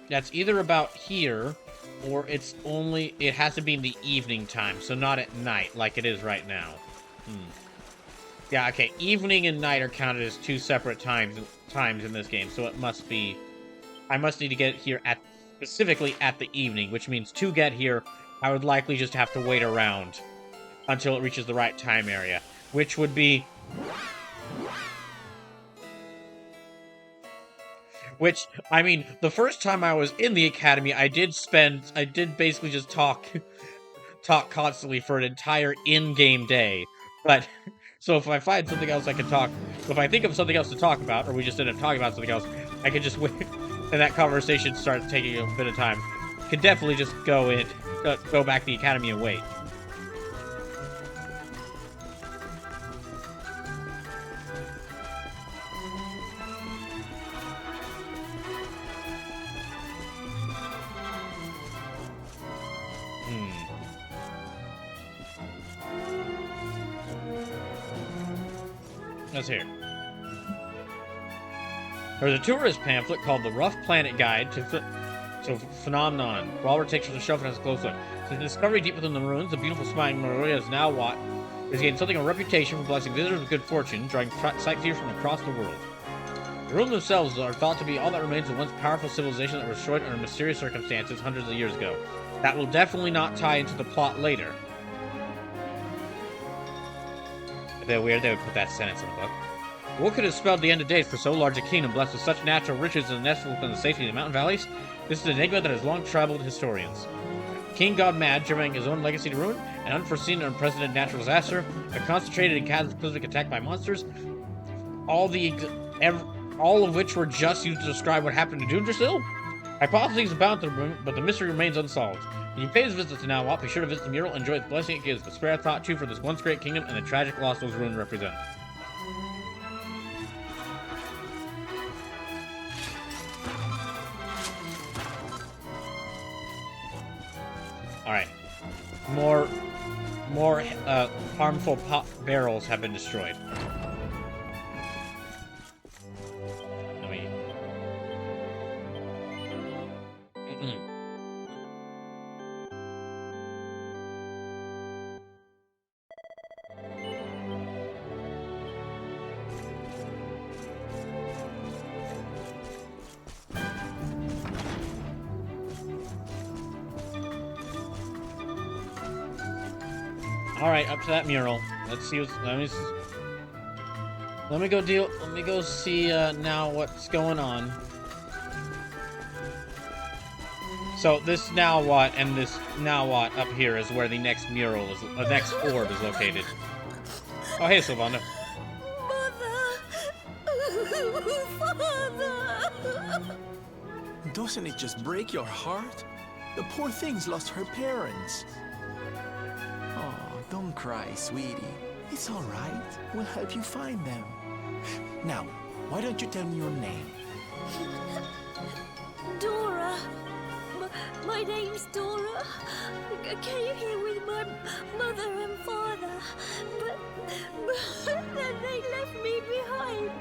That's either about here, or it has to be in the evening time, so not at night, like it is right now. Yeah, okay, evening and night are counted as two separate times in this game, so it must be... I must need to get here specifically at the evening, which means to get here, I would likely just have to wait around until it reaches the right time area, which would be... Which, I mean, the first time I was in the academy, I did basically just talk constantly for an entire in-game day. But, so if I find something else I can talk, if I think of something else to talk about, or we just end up talking about something else, I can just wait, and that conversation starts taking a bit of time. Could definitely just go back to the academy and wait. Let's hear. There's a tourist pamphlet called The Rough Planet Guide to Phenomenon. Robert takes from the shelf and has a close look. Since the discovery deep within the ruins, the beautiful smiling Maria is gained something of a reputation for blessing visitors with good fortune, drawing sightseers from across the world. The ruins themselves are thought to be all that remains of once powerful civilization that was destroyed under mysterious circumstances hundreds of years ago. That will definitely not tie into the plot later. It'd be weird they would put that sentence in the book. What could have spelled the end of days for so large a kingdom blessed with such natural riches and nestled within the safety of the mountain valleys? This is an enigma that has long troubled historians. King gone mad, germinating his own legacy to ruin, an unforeseen and unprecedented natural disaster, a concentrated and cataclysmic attack by monsters, all of which were just used to describe what happened to Dundrasil? Hypotheses abound, but the mystery remains unsolved. When you pay his visit to Nawat, be sure to visit the mural and enjoy the blessing it gives, but spare a thought too for this once great kingdom and the tragic loss those ruins represent. Alright. More harmful barrels have been destroyed. Alright, up to that mural. Let's see what's... Let me go see now what's going on. So this now what and this now what up here is where the next mural is, the next orb is located. Oh hey, Sylvanda. Father! Doesn't it just break your heart? The poor thing's lost her parents. Oh, don't cry, sweetie. It's all right. We'll help you find them. Now, why don't you tell me your name? Dora. My name's Dora. I came here with my mother and father, but then they left me behind.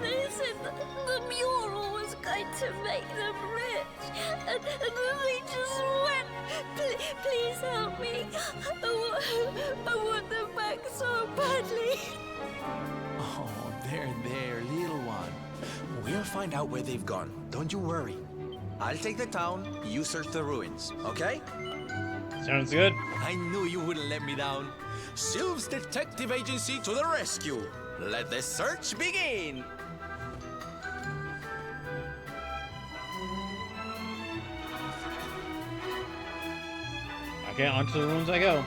They said that the mural was going to make them rich, and then they just went. Please help me. I want them back so badly. Oh, there, little one. We'll find out where they've gone. Don't you worry. I'll take the town, you search the ruins, okay? Sounds good. I knew you wouldn't let me down. Sylve's detective agency to the rescue. Let the search begin. Okay, on to the ruins I go.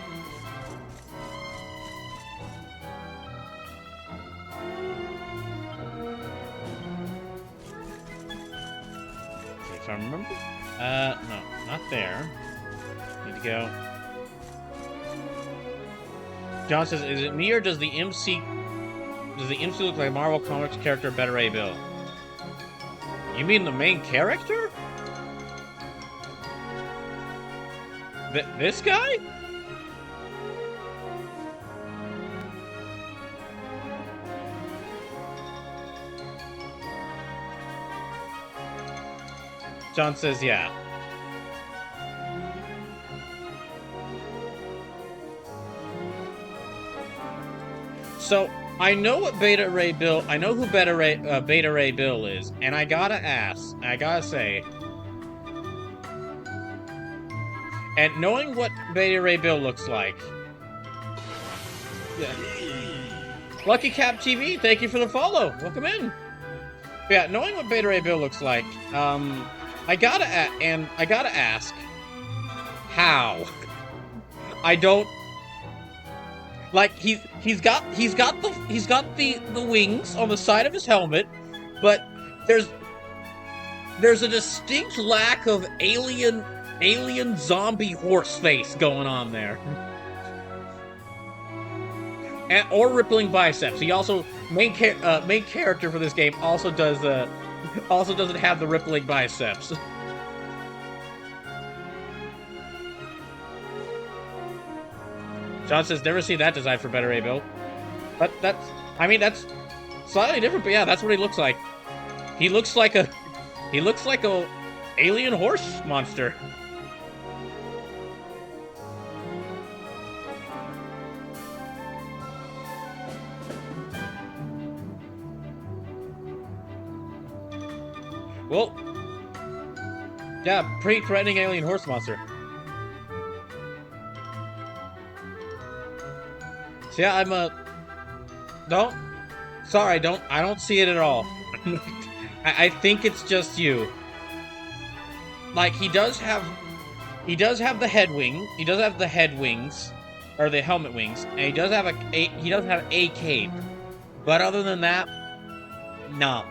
Okay, if I remember. No, not there. Need to go. John says, is it me or does the MC look like a Marvel Comics character Beta Ray Bill? You mean the main character? This guy? John says, yeah. So, I know what Beta Ray Bill... I know who Beta Ray Bill is, and I gotta ask, I gotta say... And knowing what Beta Ray Bill looks like... Yeah. Lucky Cap TV, thank you for the follow. Welcome in. Yeah, knowing what Beta Ray Bill looks like, I gotta ask, how? I don't like he's got the wings on the side of his helmet, but there's a distinct lack of alien zombie horse face going on there. Or rippling biceps. He also main character for this game also doesn't have the rippling biceps. John says never seen that design for Beta Ray Bill. But that's slightly different, but yeah, that's what he looks like. He looks like a alien horse monster. Well, yeah, pretty threatening alien horse monster. So yeah, I don't see it at all. I think it's just you. Like, he does have the head wing, he does have the head wings, or the helmet wings, and he does have a cape. But other than that, no.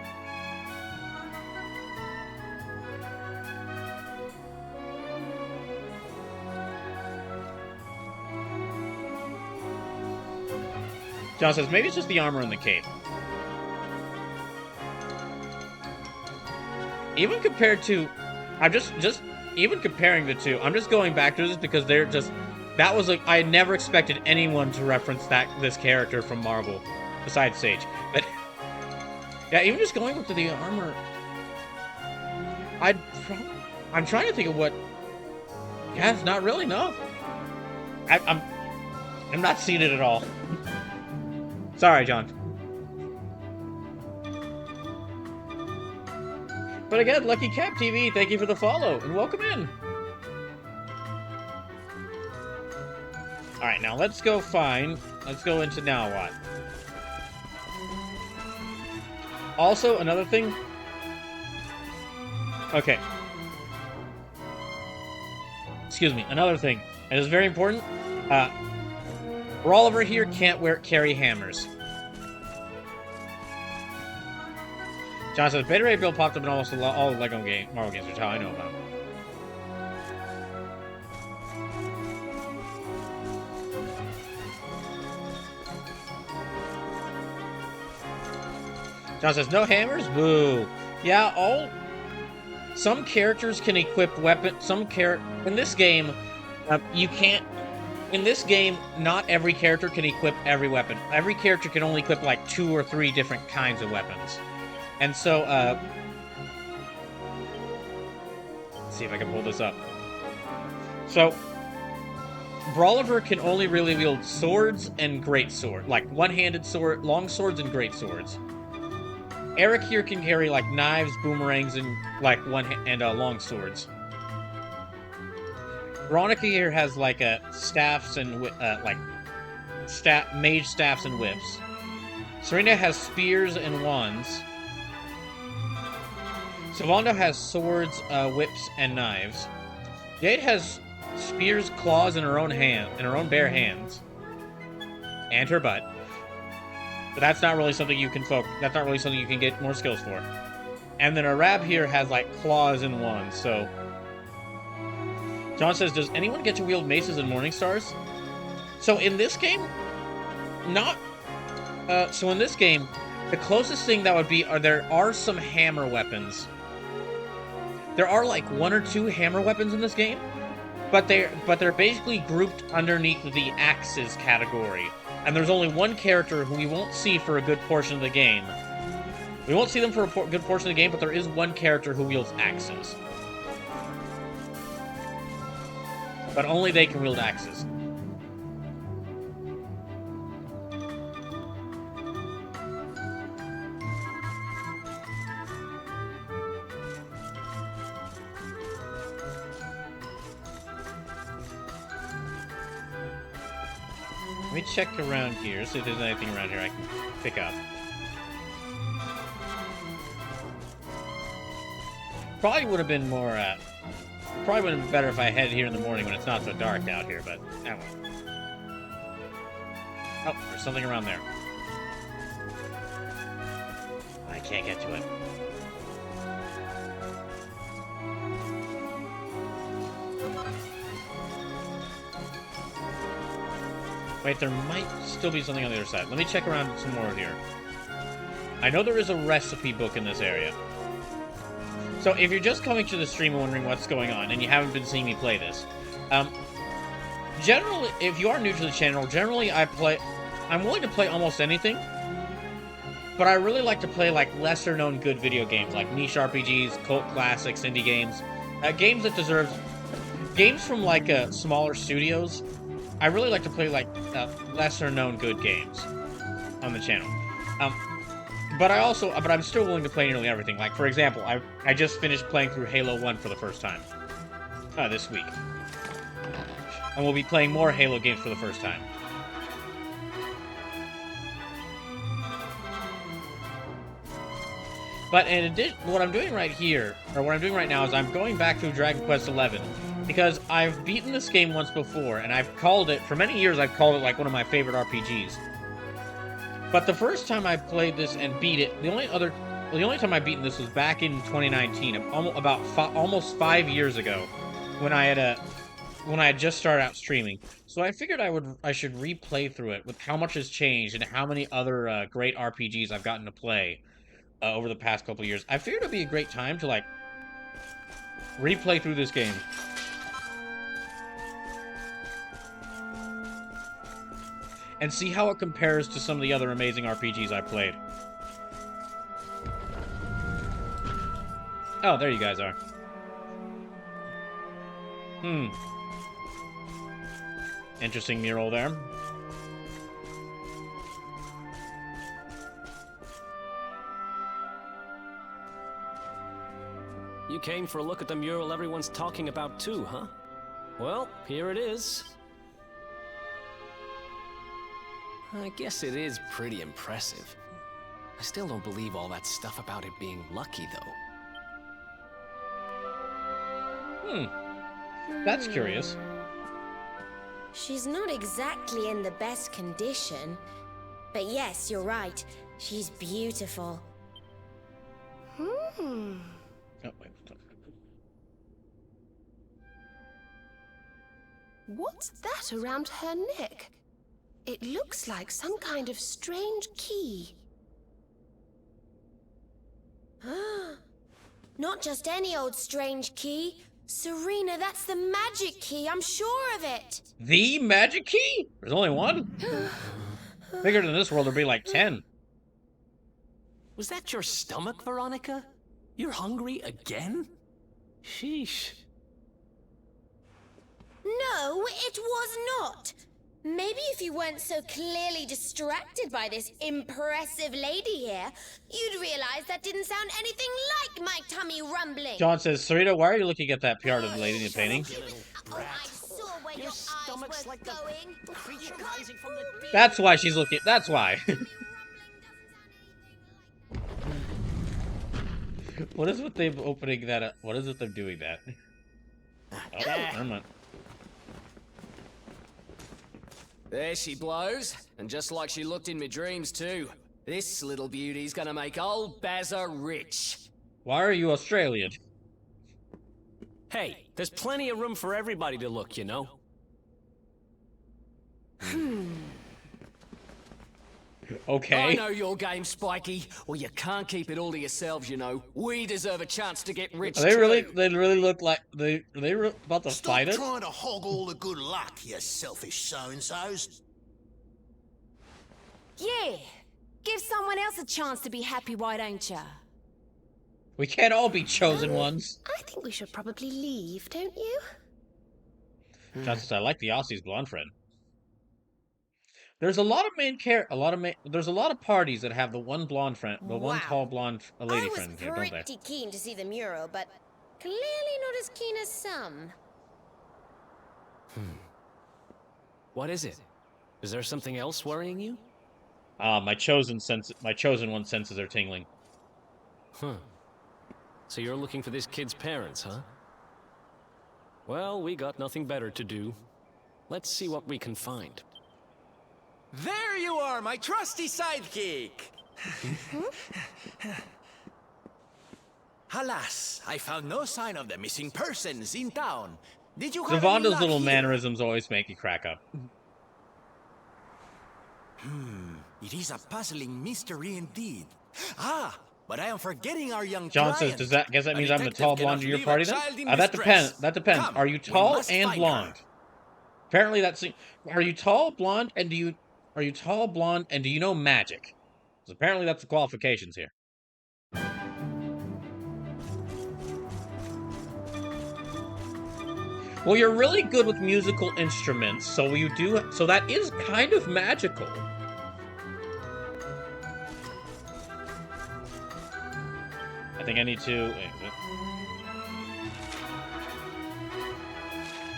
John says, maybe it's just the armor and the cape. Even compared to... I'm just even comparing the two, I'm just going back to this because they're just... That was like... I never expected anyone to reference this character from Marvel, besides Sage. But... Yeah, even just going up to the armor... I'm trying to think of what... Yeah, it's not really, no. I'm not seeing it at all. Sorry, John. But again, Lucky Cap TV, thank you for the follow, and welcome in. Alright, now let's go into now what? Also, another thing... Okay. Excuse me, another thing. And it's very important. Rolliver here can't carry hammers. John says, Beta Ray Bill popped up in almost all Marvel games, which is how I know about him. John says, no hammers? Boo. Yeah, some characters can equip weapons. In this game, you can't. In this game, not every character can equip every weapon. Every character can only equip like 2 or 3 different kinds of weapons. And so, let's see if I can pull this up. So, Brawliver can only really wield swords and great sword, like one-handed sword, long swords and great swords. Eric here can carry like knives, boomerangs, and like long swords. Veronica here has like staffs and mage staffs and whips. Serena has spears and wands. Sylvando has swords, whips, and knives. Jade has spears, claws in her own bare hands, and her butt. But that's not really something you can That's not really something you can get more skills for. And then Arab here has like claws and wands. So John says, "Does anyone get to wield maces and morning stars?" So in this game, not. So in this game, the closest thing that would be there are some hammer weapons. There are like 1 or 2 hammer weapons in this game. But they're basically grouped underneath the axes category. And there's only one character who we won't see for a good portion of the game. We won't see them for a good portion of the game, but there is one character who wields axes. But only they can wield axes. Let me check around here, see if there's anything around here I can pick up. Probably would have been more, probably would have been better if I headed here in the morning when it's not so dark out here, but I won't. Oh, there's something around there. I can't get to it. Wait, there might still be something on the other side. Let me check around some more here. I know there is a recipe book in this area. So if you're just coming to the stream and wondering what's going on, and you haven't been seeing me play this, generally, if you are new to the channel, generally I'm willing to play almost anything, but I really like to play like lesser-known good video games, like niche RPGs, cult classics, indie games, games that deserve, games from like smaller studios. I really like to play like lesser-known good games on the channel. But I'm still willing to play nearly everything. Like for example, I just finished playing through Halo 1 for the first time this week, and we'll be playing more Halo games for the first time. But in addition, what I'm doing right here, or what I'm doing right now, is I'm going back through Dragon Quest XI. Because I've beaten this game once before, and I've called it, for many years I've called it like one of my favorite RPGs. But the first time I played this and beat it, the only time I've beaten this was back in 2019, almost 5 years ago, when I had just started out streaming. So I figured I should replay through it with how much has changed and how many other great RPGs I've gotten to play over the past couple of years. I figured it'd be a great time to like replay through this game. And see how it compares to some of the other amazing RPGs I played. Oh, there you guys are. Interesting mural there. You came for a look at the mural everyone's talking about too, huh? Well, here it is. I guess it is pretty impressive. I still don't believe all that stuff about it being lucky, though. That's curious. She's not exactly in the best condition. But yes, you're right. She's beautiful. Oh, wait. What's that around her neck? It looks like some kind of strange key. Not just any old strange key. Serena, that's the magic key. I'm sure of it. The magic key? There's only one? Figured in this world there'd be like 10. Was that your stomach, Veronica? You're hungry again? Sheesh. No, it was not. Maybe if you weren't so clearly distracted by this impressive lady here, you'd realize that didn't sound anything like my tummy rumbling. John says, Sarita, why are you looking at that part of the lady in the painting? Oh, I saw where your eyes were going. Creature rising from the deep. That's why she's looking. That's why. What is with them opening that up? What is it them doing that? Oh, never mind. There she blows, and just like she looked in my dreams too. This little beauty's gonna make old Bazza rich. Why are you Australian? Hey, there's plenty of room for everybody to look, you know. Okay. I know your game, Spiky. Well, you can't keep it all to yourselves, you know. We deserve a chance to get rich. Are they really? too. They really look like they about to Stop fight us? trying to hog all the good luck, you selfish so-and-sos. Yeah. Give someone else a chance to be happy, why don't ya? We can't all be chosen ones. I think we should probably leave, don't you? John says, I like the Aussie's blonde friend. There's a lot of there's a lot of parties that have the one blonde friend, the one Wow. tall blonde lady I was friend here, don't they? pretty keen to see the mural, but clearly not as keen as some. What is it? Is there something else worrying you? My chosen one's senses are tingling. Huh. So you're looking for this kid's parents, huh? Well, we got nothing better to do. Let's see what we can find. There you are, my trusty sidekick! Alas, I found no sign of the missing persons in town. Did you have any Zavanda's luck little here? mannerisms always make you crack up. It is a puzzling mystery indeed. Ah, but I am forgetting our young John client. says, guess that A means I'm the detective tall blonde cannot in your leave party a then? child in That distress. depends. Come, Are you we tall must and find blonde? her. Apparently are you tall, blonde, and do you know magic? So apparently that's the qualifications here. Well, you're really good with musical instruments, so that is kind of magical. I think I need to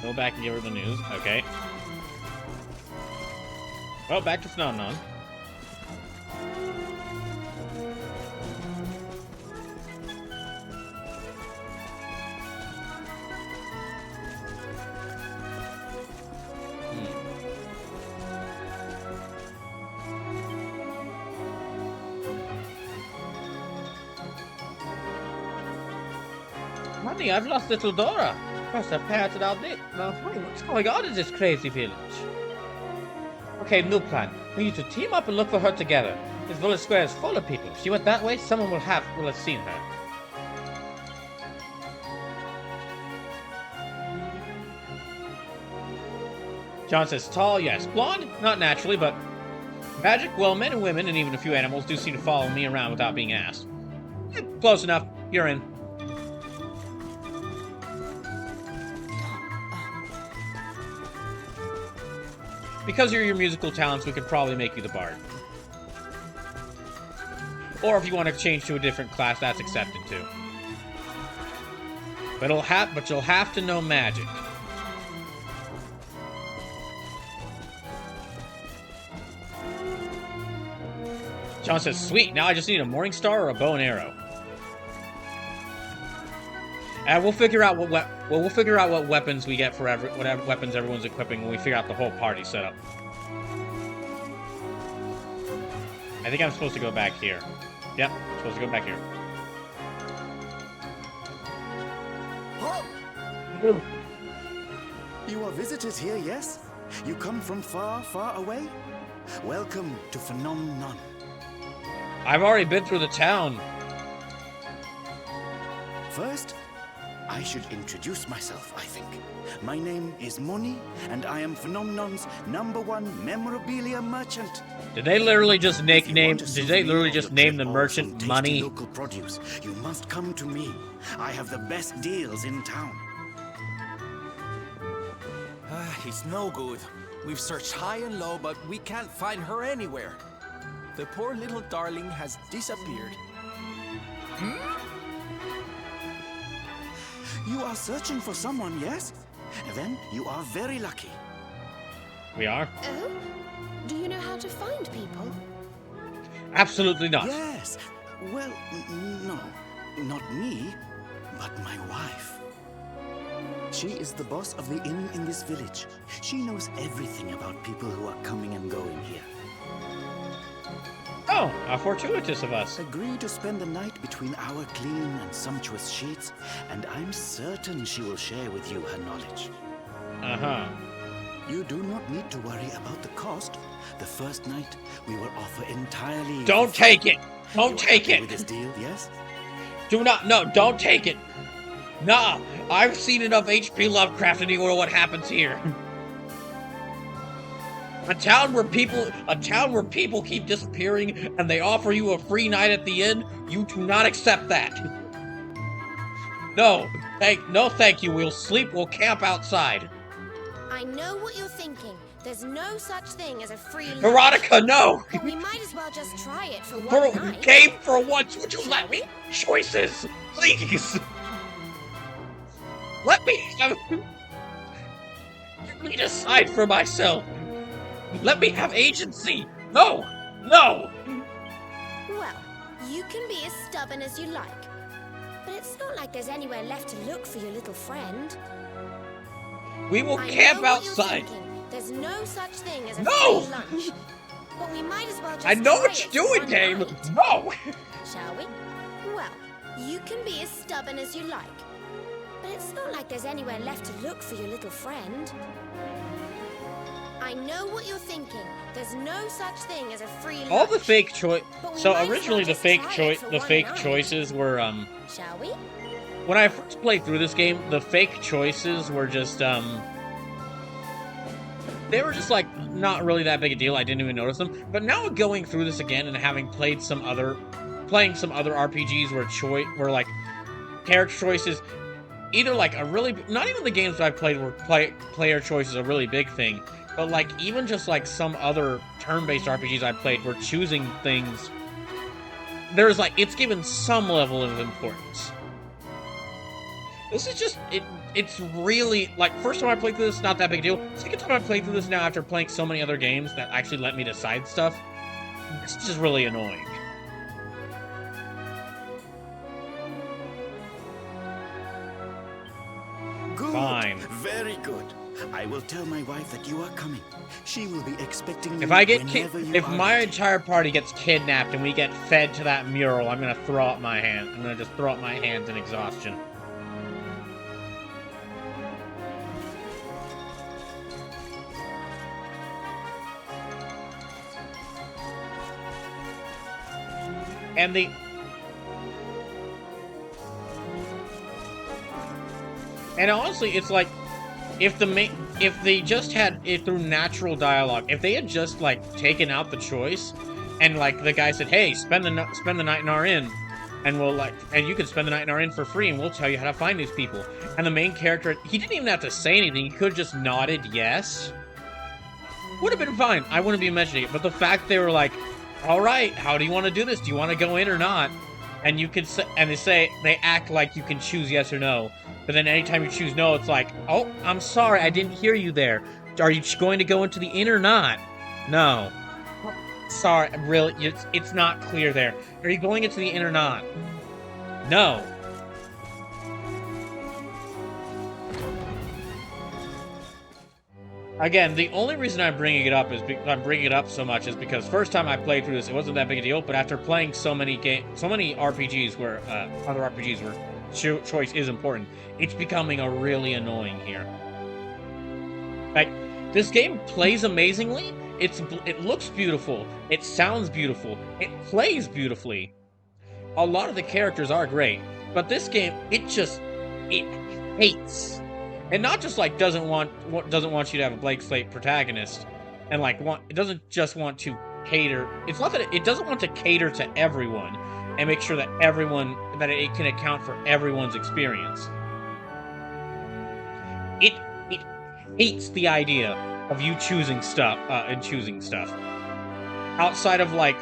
go back and give her the news. Okay. Well, back to Phenomenon. Honey, I've lost little Dora. Must have parted out there. Now, what's going on in this crazy village? Okay, new plan. We need to team up and look for her together. This village square is full of people. If she went that way, someone will have seen her. John says, tall, yes. Blonde? Not naturally, but magic? Well, men and women, and even a few animals, do seem to follow me around without being asked. Close enough. You're in. Because of your musical talents, we could probably make you the bard. Or if you want to change to a different class, that's accepted too. But you'll have to know magic. John says, "Sweet. Now I just need a morning star or a bow and arrow." And we'll figure out what weapons we get for whatever weapons everyone's equipping when we figure out the whole party setup. I think I'm supposed to go back here. Yep, I'm supposed to go back here. You are visitors here, yes? You come from far, far away? Welcome to Phenomenon. I've already been through the town. First, I should introduce myself, I think. My name is Money, and I am Phenomenon's #1 memorabilia merchant. Did they literally just nickname? Did Did they literally just name the merchant Money? Local produce, you must come to me. I have the best deals in town. He's no good. We've searched high and low, but we can't find her anywhere. The poor little darling has disappeared. You are searching for someone, yes? Then you are very lucky. We are? Oh? Do you know how to find people? Absolutely not. Yes. Well, no. Not me, but my wife. She is the boss of the inn in this village. She knows everything about people who are coming and going here. Oh, how fortuitous of us. Agree to spend the night between our clean and sumptuous sheets, and I'm certain she will share with you her knowledge. Uh-huh. You do not need to worry about the cost. The first night, we will offer entirely... Don't take it! Don't take it! With this deal, yes? Do not, no, don't take it! Nah, I've seen enough H.P. Lovecraft and you know what happens here. A town where people keep disappearing and they offer you a free night at the inn, you do not accept that. No, thank you. We'll camp outside. I know what you're thinking. There's no such thing as a free lunch. Veronica, no! But we might as well just try it for For one a night. game for once, would you let me? Choices, please. Let me decide for myself. Let me have agency. No, no. Well, you can be as stubborn as you like. But it's not like there's anywhere left to look for your little friend. We will I camp know what you're outside. thinking. There's no such thing as a No! free lunch. But we might as well just I know try what it you're for doing, one Dame. night. No. Shall we? Well, you can be as stubborn as you like. But it's not like there's anywhere left to look for your little friend. I know what you're thinking. There's no such thing as a free lunch. All the fake choice. But we So might as originally well the just fake try it choice, for the one fake night. choices were Shall we? When I first played through this game, the fake choices were just they were just like not really that big a deal. I didn't even notice them. But now going through this again and having played playing some other RPGs where like character choices, either like a really, not even the games that I've played where player choice is a really big thing, but like even just like some other turn-based RPGs I played where choosing things, there's like, it's given some level of importance. This is just, it's really, like, first time I played through this, not that big a deal. Second time I played through this now after playing so many other games that actually let me decide stuff, it's just really annoying. Good. Fine. Very good. I will tell my wife that you are coming. She will be expecting you If I get whenever you if are my ready. entire party gets kidnapped and we get fed to that mural, I'm gonna throw up my hand. I'm gonna just throw up my hands in exhaustion. And honestly, it's like if they just had it through natural dialogue, if they had just like taken out the choice, and like the guy said, "Hey, spend the night in our inn, and you can spend the night in our inn for free, and we'll tell you how to find these people." And the main character, he didn't even have to say anything; he could have just nodded yes. Would have been fine. I wouldn't be mentioning it, but the fact they were like, "All right, how do you want to do this? Do you want to go in or not?" And you can say, and they act like you can choose yes or no. But then anytime you choose no, it's like, "Oh, I'm sorry, I didn't hear you there. Are you going to go into the inn or not?" No. Sorry, really, it's not clear there. Are you going into the inn or not? No. Again, the only reason I'm bringing it up so much is because first time I played through this, it wasn't that big a deal. But after playing so many RPGs where other RPGs where choice is important, it's becoming a really annoying here. Like, this game plays amazingly. It looks beautiful. It sounds beautiful. It plays beautifully. A lot of the characters are great. But this game, it hates, and not just like doesn't want you to have a blank slate protagonist, and like it doesn't just want to cater. It's not that it doesn't want to cater to everyone and make sure that it can account for everyone's experience. It hates the idea of you choosing stuff outside of like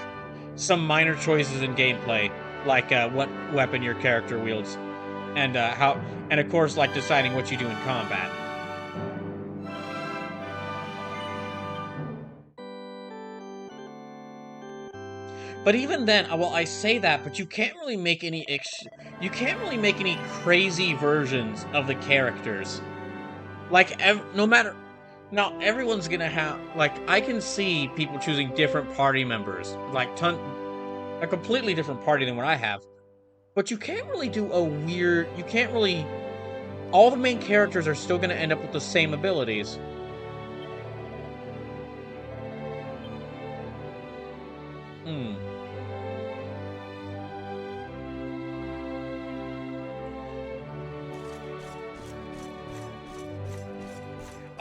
some minor choices in gameplay, like what weapon your character wields, and of course like deciding what you do in combat. But even then, well, I say that, but you can't really make any crazy versions of the characters. Like, now everyone's gonna have, like, I can see people choosing different party members, like a completely different party than what I have. But you can't really do all the main characters are still gonna end up with the same abilities.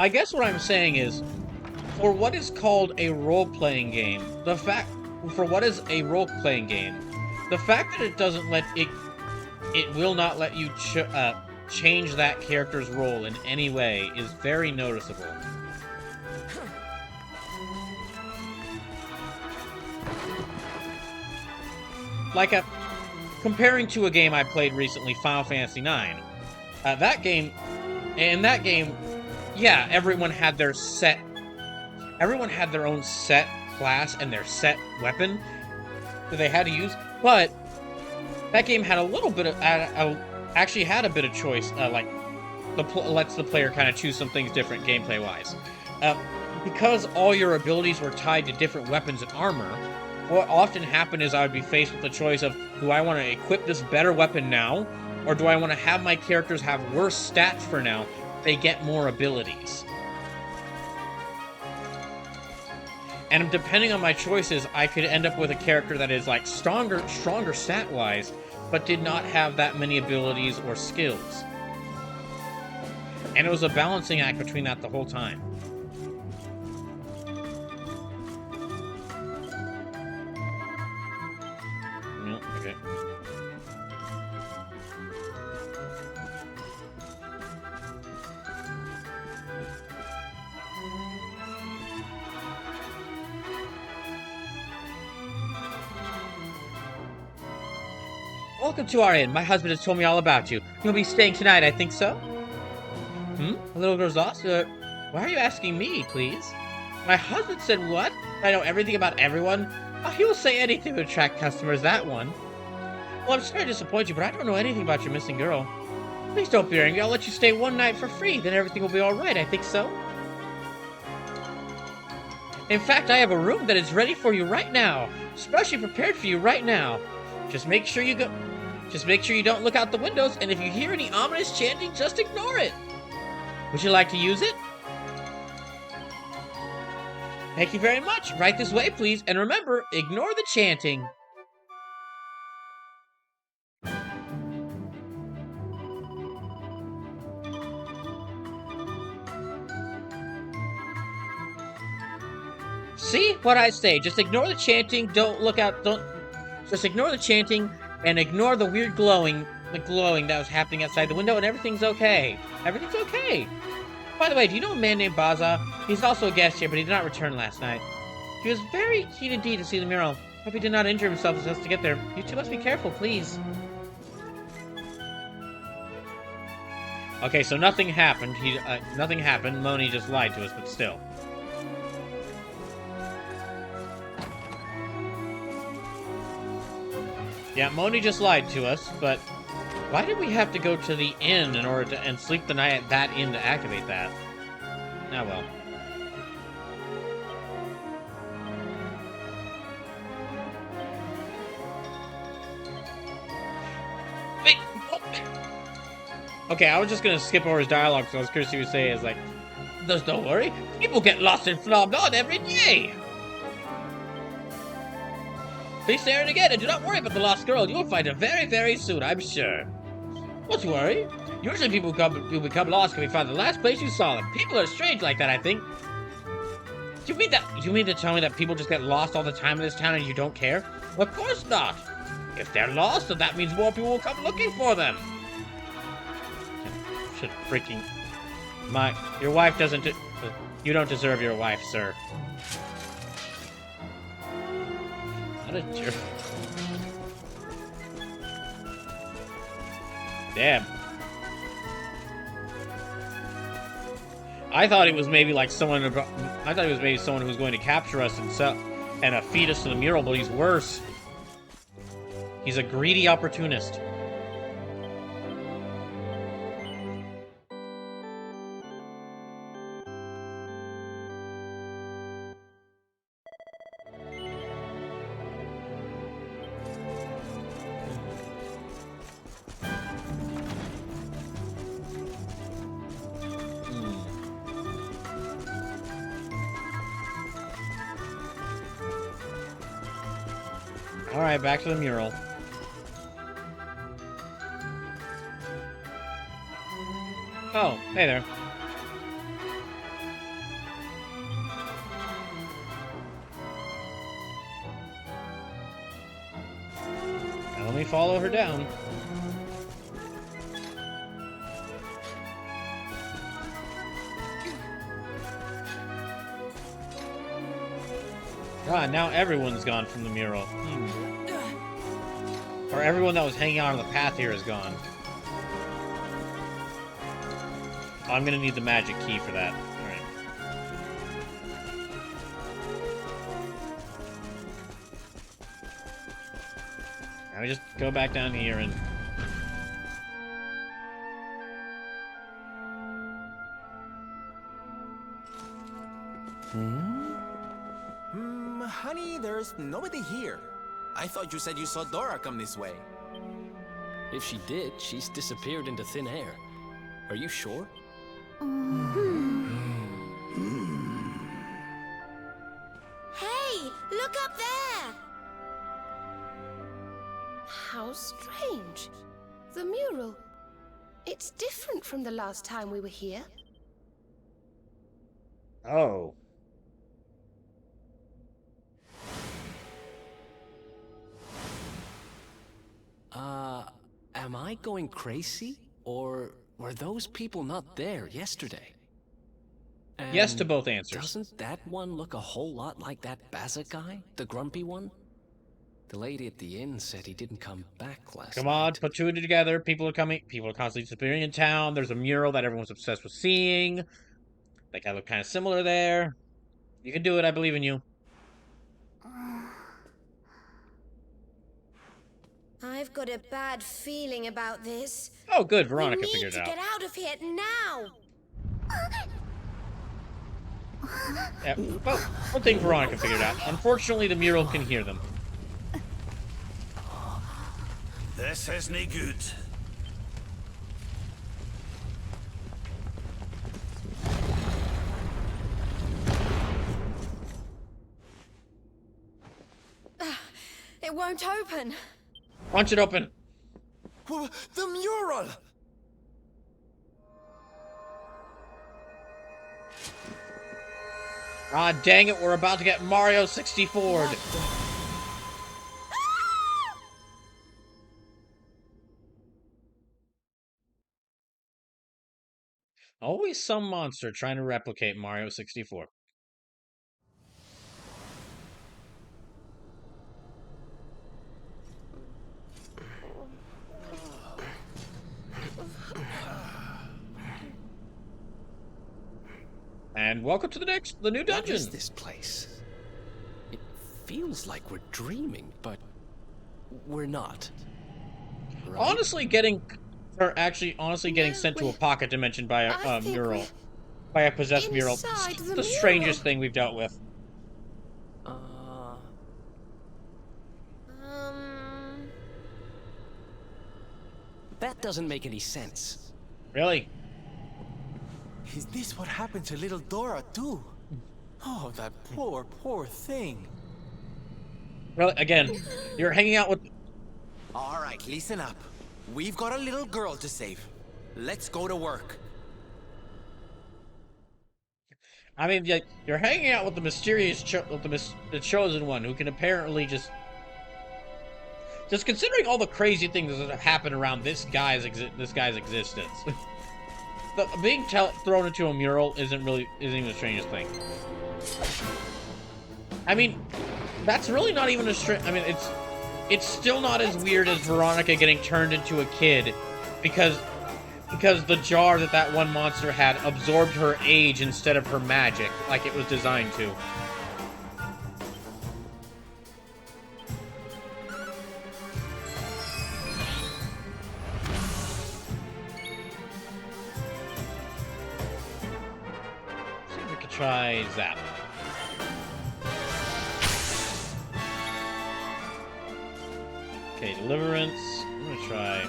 I guess what I'm saying is, for what is called a role-playing game, the fact that it doesn't let it will not let you change that character's role in any way is very noticeable. Like comparing to a game I played recently, Final Fantasy IX. In that game, yeah, everyone had their own set class and their set weapon that they had to use, but that game had a little bit of actually had a bit of choice, lets the player kind of choose some things different gameplay wise. Because all your abilities were tied to different weapons and armor, what often happened is I would be faced with the choice of, do I want to equip this better weapon now, or do I want to have my characters have worse stats for now? They get more abilities. And depending on my choices, I could end up with a character that is like stronger stat-wise, but did not have that many abilities or skills. And it was a balancing act between that the whole time. Okay. Welcome to our inn. My husband has told me all about you. You'll be staying tonight, I think so? The little girl's lost? Why are you asking me, please? My husband said what? I know everything about everyone? Oh, he will say anything to attract customers, that one. Well, I'm sorry to disappoint you, but I don't know anything about your missing girl. Please don't be angry. I'll let you stay one night for free. Then everything will be alright, I think so. In fact, I have a room that is ready for you right now. Especially prepared for you right now. Just make sure you don't look out the windows, and if you hear any ominous chanting, just ignore it. Would you like to use it? Thank you very much. Right this way, please. And remember, ignore the chanting. See what I say. Just ignore the chanting. Just ignore the chanting and ignore the weird glowing that was happening outside the window, and everything's okay. Everything's okay. By the way, do you know a man named Baza? He's also a guest here, but he did not return last night. He was very keen indeed to see the mural. Hope he did not injure himself just to get there. You two must be careful, please. Okay, so nothing happened. Nothing happened. Moni just lied to us, but still. Yeah, Moni just lied to us, but why did we have to go to the inn in order to and sleep the night at that inn to activate that? Ah, well. Wait! Okay, I was just gonna skip over his dialogue because I was curious what he would say. Is like, don't worry, people get lost and flogged on every day. Please stare it again, and do not worry about the lost girl. You'll find her very, very soon, I'm sure. Don't worry. Usually people who become lost can be found in the last place you saw them. People are strange like that, I think. Do you mean to tell me that people just get lost all the time in this town and you don't care? Of course not. If they're lost, then that means more people will come looking for them. Should freaking... Your wife doesn't... You don't deserve your wife, sir. What a jerk. Damn. I thought it was maybe like someone... I thought it was maybe someone who was going to capture us and feed us to the mural, but he's worse. He's a greedy opportunist. Alright, back to the mural. Oh, hey there. Now let me follow her down. God, now everyone's gone from the mural. Or everyone that was hanging out on the path here is gone. Oh, I'm gonna need the magic key for that. Alright. Now we just go back down here and... Honey, there's nobody here. I thought you said you saw Dora come this way. If she did, she's disappeared into thin air. Are you sure? Hey, look up there! How strange. The mural. It's different from the last time we were here. Oh. Am I going crazy? Or were those people not there yesterday? And yes to both answers. Doesn't that one look a whole lot like that Bazza guy? The grumpy one? The lady at the inn said he didn't come back last Come on, night. put two together. People are coming. People are constantly disappearing in town. There's a mural that everyone's obsessed with seeing. That guy look kind of similar there. You can do it. I believe in you. I've got a bad feeling about this. Oh, good. Veronica We figured need it to out. get out of here now. Yeah, well, one thing Veronica figured out. Unfortunately, the mural can hear them. This isn't good. It won't open. Punch it open. The mural! Ah, dang it. We're about to get Mario 64'd. Always some monster trying to replicate Mario 64. And welcome to the new dungeon. What is this place? It feels like we're dreaming, but we're not. Right? Honestly, getting sent to a pocket dimension by a mural, by a possessed mural, it's the strangest thing we've dealt with. That doesn't make any sense. Really? Is this what happened to little Dora, too? Oh, that poor, poor thing. Really? Again, you're hanging out with... All right, listen up. We've got a little girl to save. Let's go to work. I mean, you're hanging out with the mysterious, the chosen one, who can apparently just considering all the crazy things that have happened around this guy's existence. Being thrown into a mural isn't even the strangest thing. I mean, that's really not even I mean, it's still not as weird as Veronica getting turned into a kid, because the jar that one monster had absorbed her age instead of her magic, like it was designed to. See if we could try Zap. Okay, Deliverance. I'm gonna try.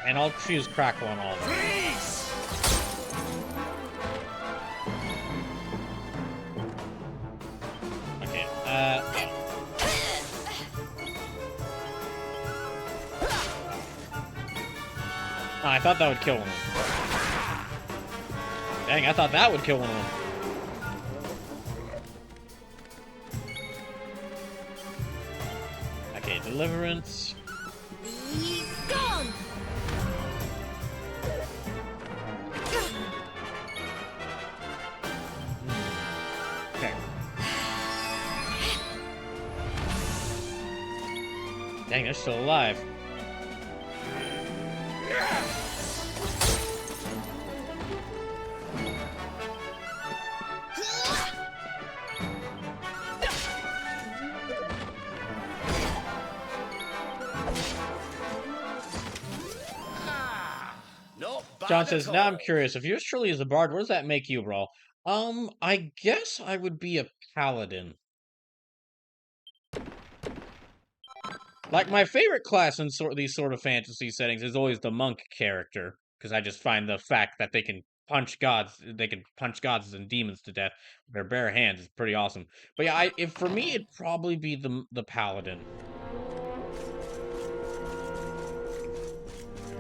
And I'll choose Crackle on all of them. Okay, Oh, I thought that would kill one of them. Dang, I thought that would kill one of them. Okay, Deliverance. Be gone! Okay. Dang, they're still alive. John says, now I'm curious, if yours truly is a bard, what does that make you, Brawl? I guess I would be a paladin. Like, my favorite class in these sort of fantasy settings is always the monk character, because I just find the fact that they can punch gods and demons to death with their bare hands is pretty awesome. But yeah, for me, it'd probably be the paladin.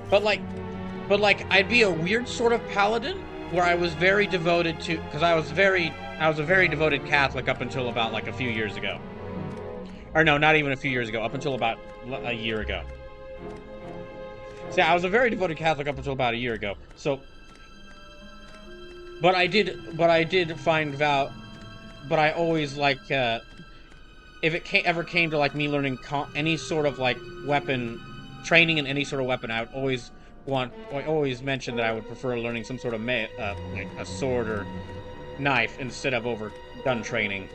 But like, I'd be a weird sort of paladin where I was very devoted to, because I was a very devoted Catholic up until about like a few years ago. Or no, not even a few years ago, up until about a year ago. See, I was a very devoted Catholic up until about a year ago. So, but I did find out, but I always like, if it ever came to like me learning any sort of like weapon, training in any sort of weapon, I always mention that I would prefer learning some sort of like a sword or knife instead of over gun training.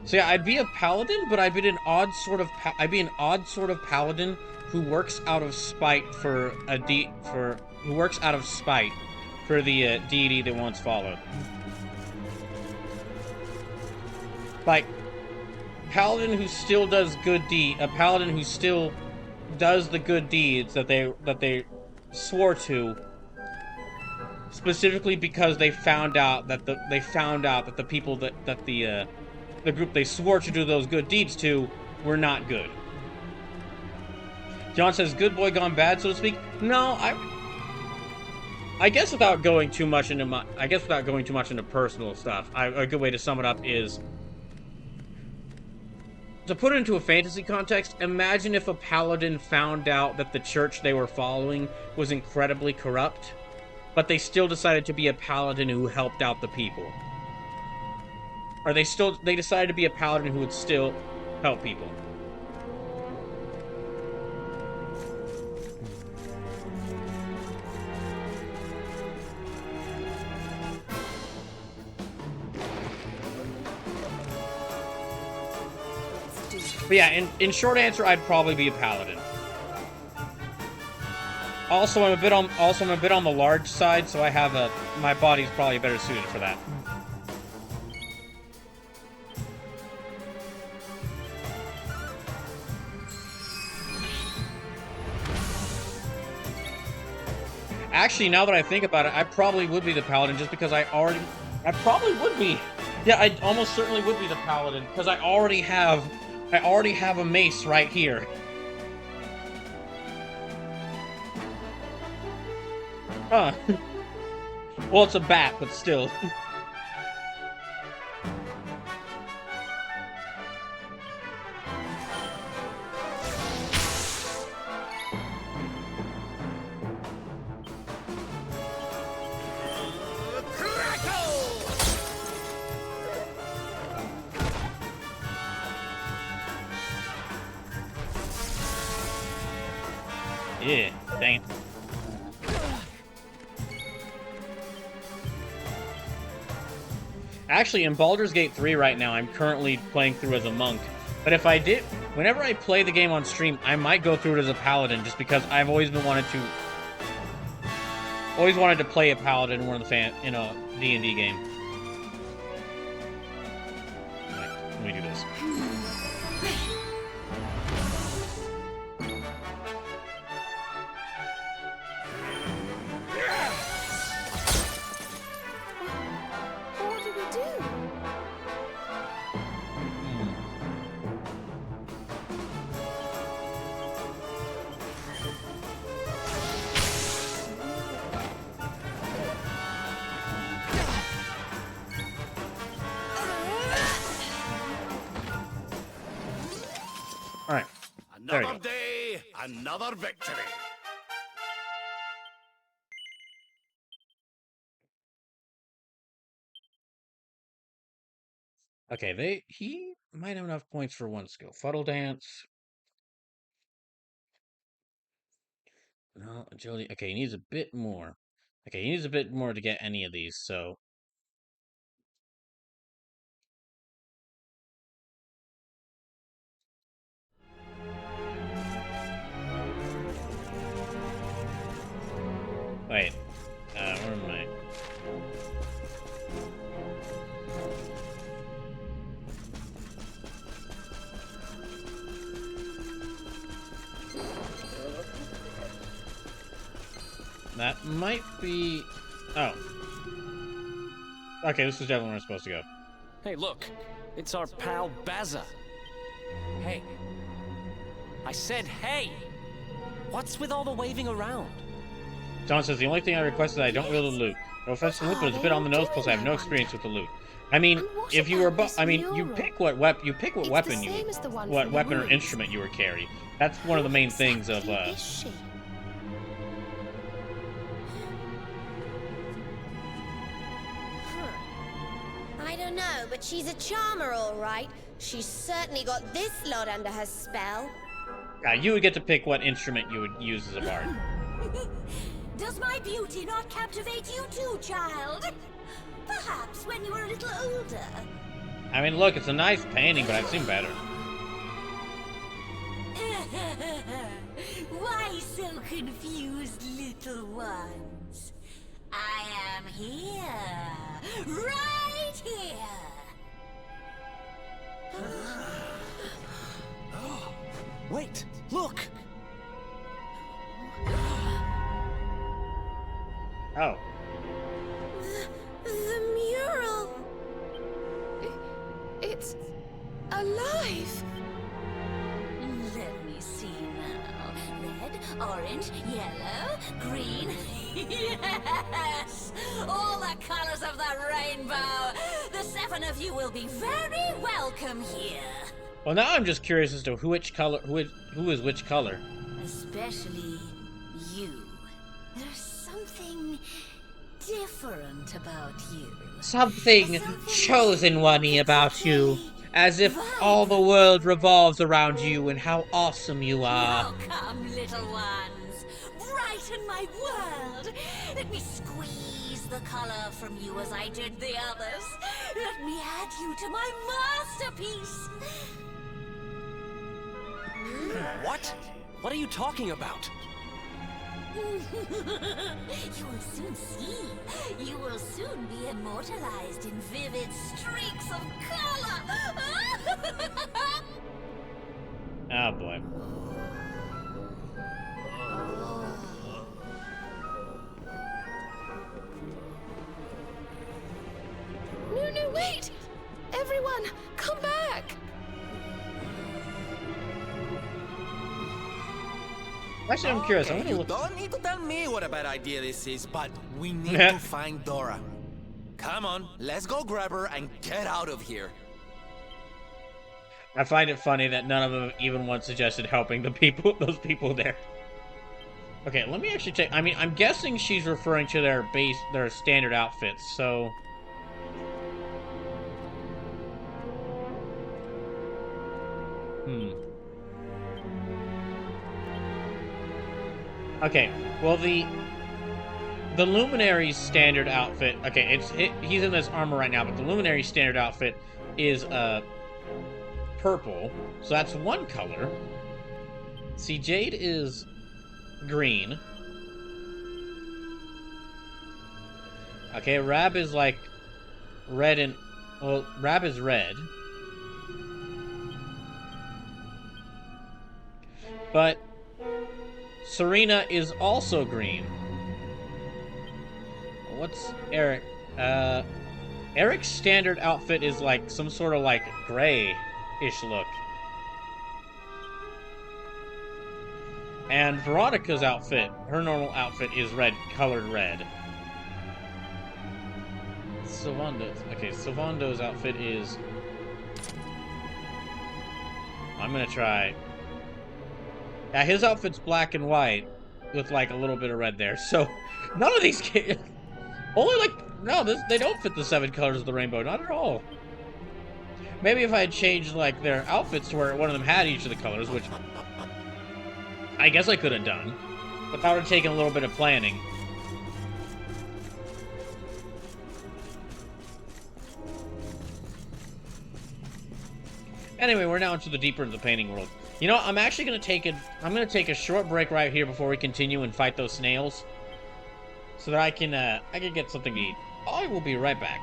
So yeah, I'd be a paladin, but I'd be an odd sort of paladin who works out of spite for the deity they once followed. Like, paladin who still does a paladin who still does the good deeds that they swore to, specifically because they found out that the people that the group they swore to do those good deeds to were not good. John says, good boy gone bad, so to speak. No, I guess without going too much into personal stuff, a good way to sum it up is, to put it into a fantasy context, imagine if a paladin found out that the church they were following was incredibly corrupt, but they still decided to be a paladin who helped out the people. Or they decided to be a paladin who would still help people. But yeah, in short answer, I'd probably be a paladin. Also, I'm a bit on the large side, so my body's probably better suited for that. Actually, now that I think about it, I probably would be the paladin just because I probably would be. Yeah, I almost certainly would be the paladin because I already have a mace right here. Huh. Well, it's a bat, but still. Yeah, dang it. Actually, in Baldur's Gate 3 right now, I'm currently playing through as a monk. But if I did, whenever I play the game on stream, I might go through it as a paladin, just because I've always wanted to play a paladin in one of the in a D&D game. Right, let me do this. Alright. Another day, another victory. Okay, he might have enough points for one skill. Fuddle Dance. No, agility. Okay, he needs a bit more. Okay, he needs a bit more to get any of these, so... Wait. Where am I? That might be... Oh. Okay, this is definitely where I'm supposed to go. Hey, look. It's our pal Bazza. Hey. I said hey! What's with all the waving around? John says, the only thing I request is that I don't wield the loot. No offense to the loot, but it's a bit on the nose, plus I have no experience with the loot. I mean, if you were... you pick what weapon what weapon or instrument you were carrying. That's one of the main things of, I don't know, but she's a charmer, all right. She's certainly got this lot under her spell. You would get to pick what instrument you would use as a bard. Does my beauty not captivate you too, child? Perhaps when you were a little older. I mean, look, it's a nice painting, but I've seen better. Why so confused, little ones? I am here. Right here. Wait, look! Oh. The mural. It's alive. Let me see now. Red, orange, yellow, green. Yes! All the colors of the rainbow. The 7 of you will be very welcome here. Well, now I'm just curious as to who is which color. Especially you. There's something different about you. Something chosen one-y about you. As if all the world revolves around you and how awesome you are. Welcome, little ones. Brighten my world. Let me squeeze the color from you as I did the others. Let me add you to my masterpiece. What? What are you talking about? You will soon see. You will soon be immortalized in vivid streaks of color. Oh boy. come back! Actually, I'm curious. I'm Okay, gonna you look. don't need to tell me what a bad idea this is, but we need to find Dora. Come on, let's go grab her and get out of here. I find it funny that none of them even once suggested helping the people, those people there. Okay, let me actually take. I mean, I'm guessing she's referring to their standard outfits. So, Okay, well the Luminary's standard outfit. Okay, he's in this armor right now, but the Luminary's standard outfit is purple, so that's one color. See, Jade is green. Okay, Rab is like red and well, Rab is red. But Serena is also green. What's Eric? Eric's standard outfit is like some sort of like gray-ish look. And Veronica's outfit, her normal outfit is colored red. Sylvando's outfit is... I'm gonna try... Yeah, his outfit's black and white with like a little bit of red there. So none of these kids... Only like... No, they don't fit the 7 colors of the rainbow. Not at all. Maybe if I had changed like their outfits to where one of them had each of the colors, which... I guess I could have done. But that would have taken a little bit of planning. Anyway, we're now into the deeper into the painting world. You know, I'm actually going to take a short break right here before we continue and fight those snails. So that I can get something to eat. I will be right back.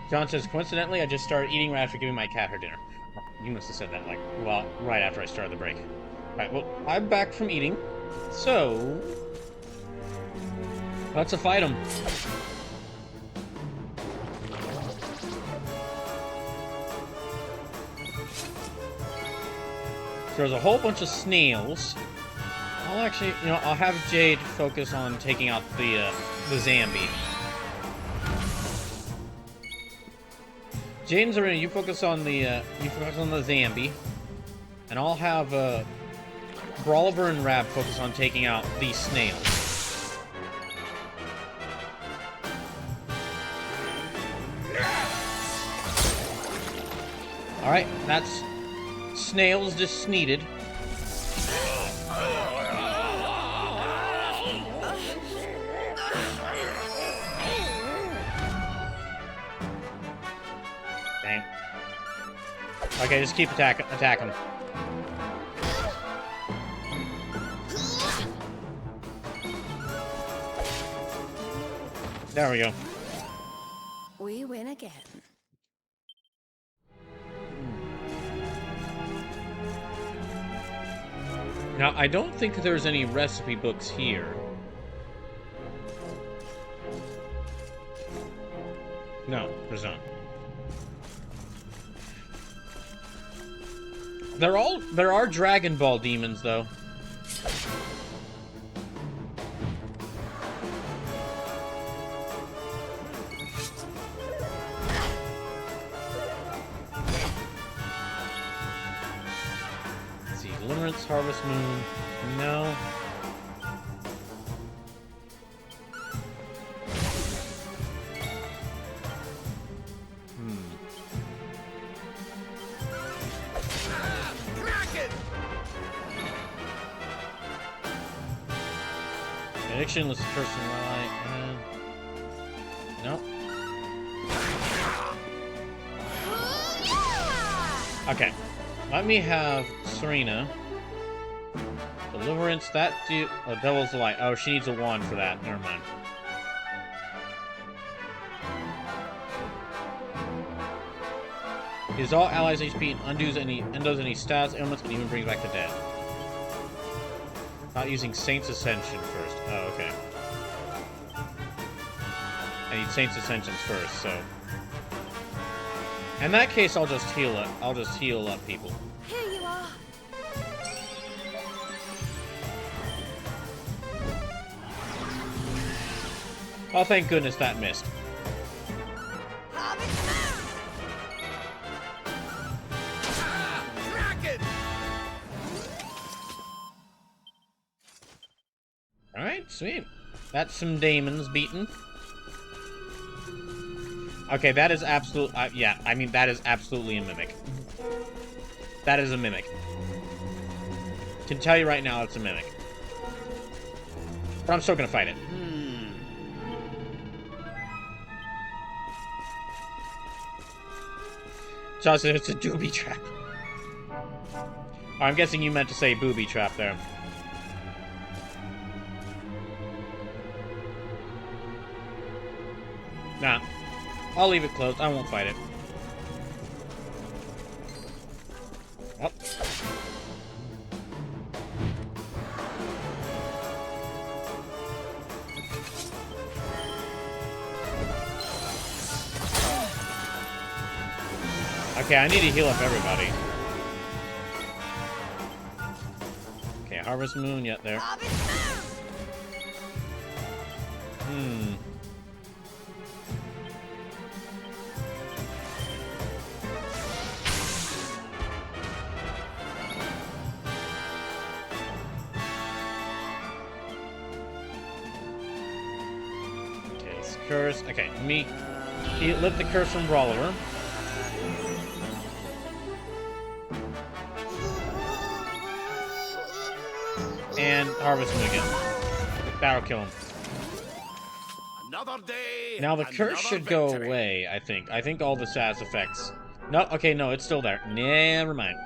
John says, coincidentally, I just started eating right after giving my cat her dinner. You must have said that, like, well, right after I started the break. Alright, well, I'm back from eating. So... let's fight him. So there's a whole bunch of snails. I'll actually, you know, I'll have Jade focus on taking out the zombie. Jade and Zarina, you focus on the zombie, and I'll have Brawliver and Rab focus on taking out these snails. All right, that's snails just sneeded. Okay, just keep attack him. There we go. We win again. Now, I don't think there's any recipe books here. No, there's not. There are Dragon Ball demons, though. Let's see, Deliverance, Harvest Moon, no. Addiction, let's curse and lie. No. Okay. Let me have Serena. Deliverance, that do. Oh, Devil's Light. Oh, she needs a wand for that. Never mind. Is all allies HP and undoes any stats, ailments, and even brings back the dead. Not using Saint's Ascension first. Oh, okay. I need Saint's Ascensions first, so... in that case, I'll just heal it. I'll just heal up people. Here you are. Oh, thank goodness that missed. Alright, sweet. That's some demons beaten. Okay, that is absolute... yeah, I mean, that is absolutely a mimic. That is a mimic. Can tell you right now it's a mimic. But I'm still gonna fight it. Josh said it's a doobie trap. Oh, I'm guessing you meant to say booby trap there. Nah. I'll leave it closed. I won't fight it. Oh. Okay, I need to heal up everybody. Okay, Harvest Moon, yet there. Curse. Okay, let me lift the curse from Brawler. And harvest him again. That'll kill him. Another day. Now the curse should go away, I think. I think all the SAS effects. No, okay, no, it's still there. Never mind.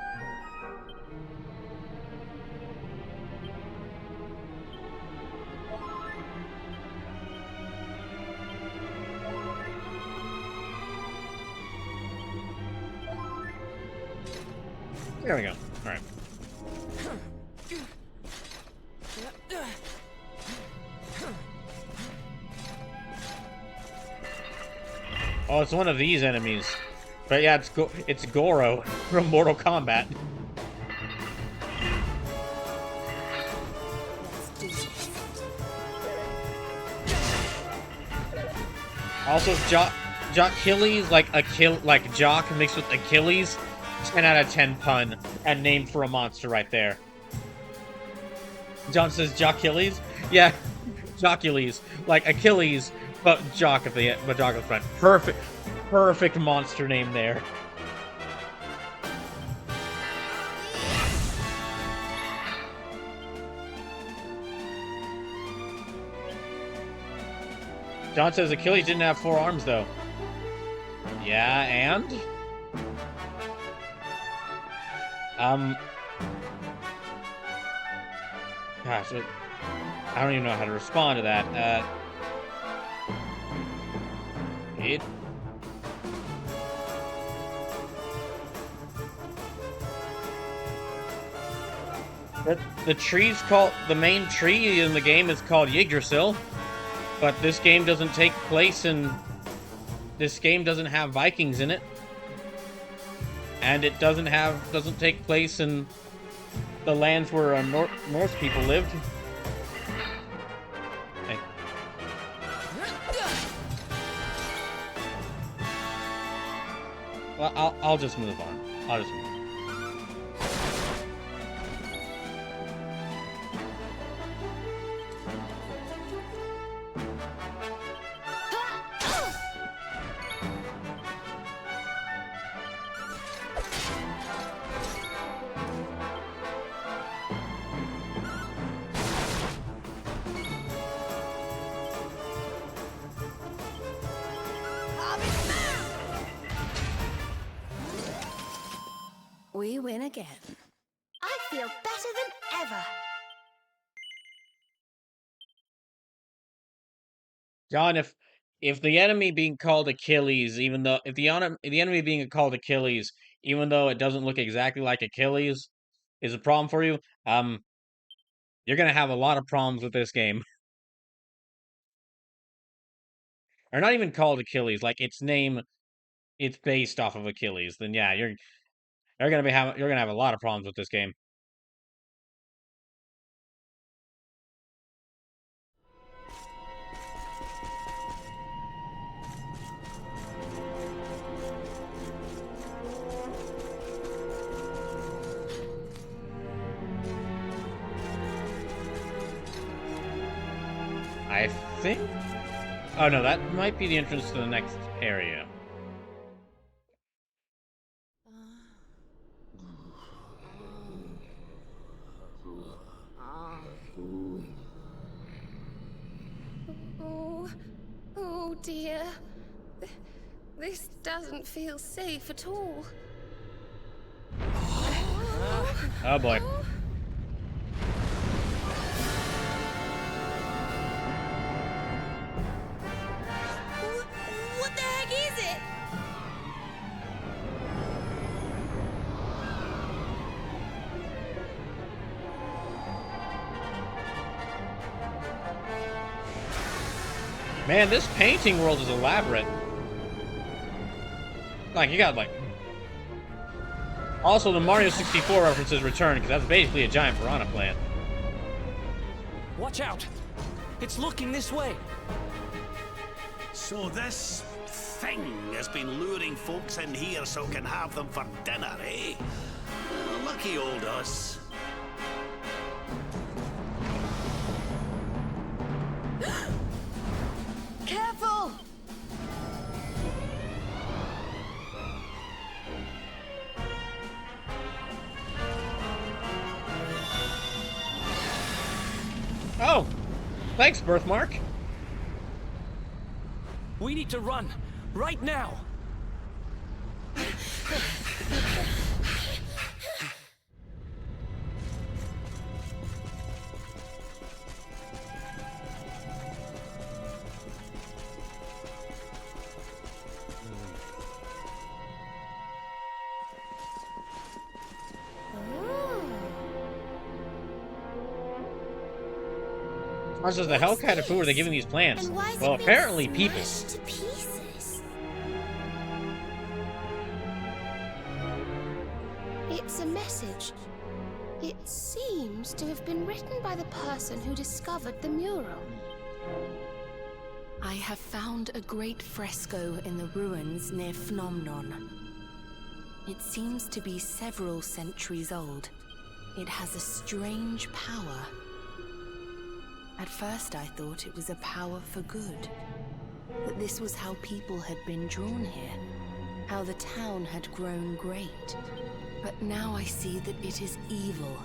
There we go. All right. Oh, it's one of these enemies. But yeah, it's Goro from Mortal Kombat. Also, Jockilles, like Jock mixed with Achilles, 10 out of 10 pun, and named for a monster right there. John says Jockilles? Yeah, Jockilles, like Achilles, but Jock at the front. Perfect monster name there. John says Achilles didn't have 4 arms, though. Yeah, and? Gosh, I don't even know how to respond to that. The tree's called, the main tree in the game is called Yggdrasil. But this game doesn't take place in... This game doesn't have Vikings in it. And it doesn't take place in the lands where Norse people lived. Hey. Well, I'll just move on. I'll just move on. We win again. I feel better than ever. John, if the enemy being called Achilles, even though if the enemy being called Achilles, even though it doesn't look exactly like Achilles, is a problem for you, you're gonna have a lot of problems with this game. Or not even called Achilles, like its name, it's based off of Achilles. Then yeah, you're gonna have a lot of problems with this game. I think... Oh no, that might be the entrance to the next area. Oh dear. This doesn't feel safe at all. Oh boy. What the heck is it? Man, this painting world is elaborate. Like, you got, like... Also, the Mario 64 references return, because that's basically a giant piranha plant. Watch out! It's looking this way! So this thing has been luring folks in here so can have them for dinner, eh? Lucky old us. Careful! Oh! Thanks, Birthmark. We need to run! Right now! Monsters the hell kind of food are they giving these plants? And why is Well, it being apparently people. smashed to pieces? It's a message. It seems to have been written by the person who discovered the mural. I have found a great fresco in the ruins near Phnomnon. It seems to be several centuries old. It has a strange power. At first I thought it was a power for good. That this was how people had been drawn here. How the town had grown great. But now I see that it is evil.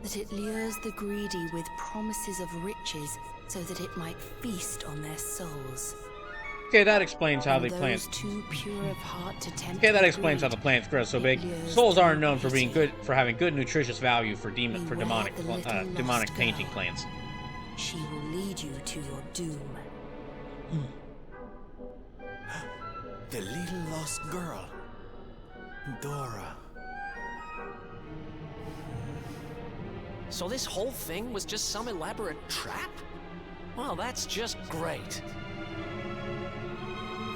That it lures the greedy with promises of riches so that it might feast on their souls. Okay, that explains how they Those plant. too pure of heart to tempt Okay, that with explains how greed, the plants grow so it big. lures Souls the aren't known for being greedy. good, for having good nutritious value for Beware demonic the little lost demonic painting girl. plants. She will lead you to your doom. The little lost girl. Dora. So this whole thing was just some elaborate trap? Well, that's just great.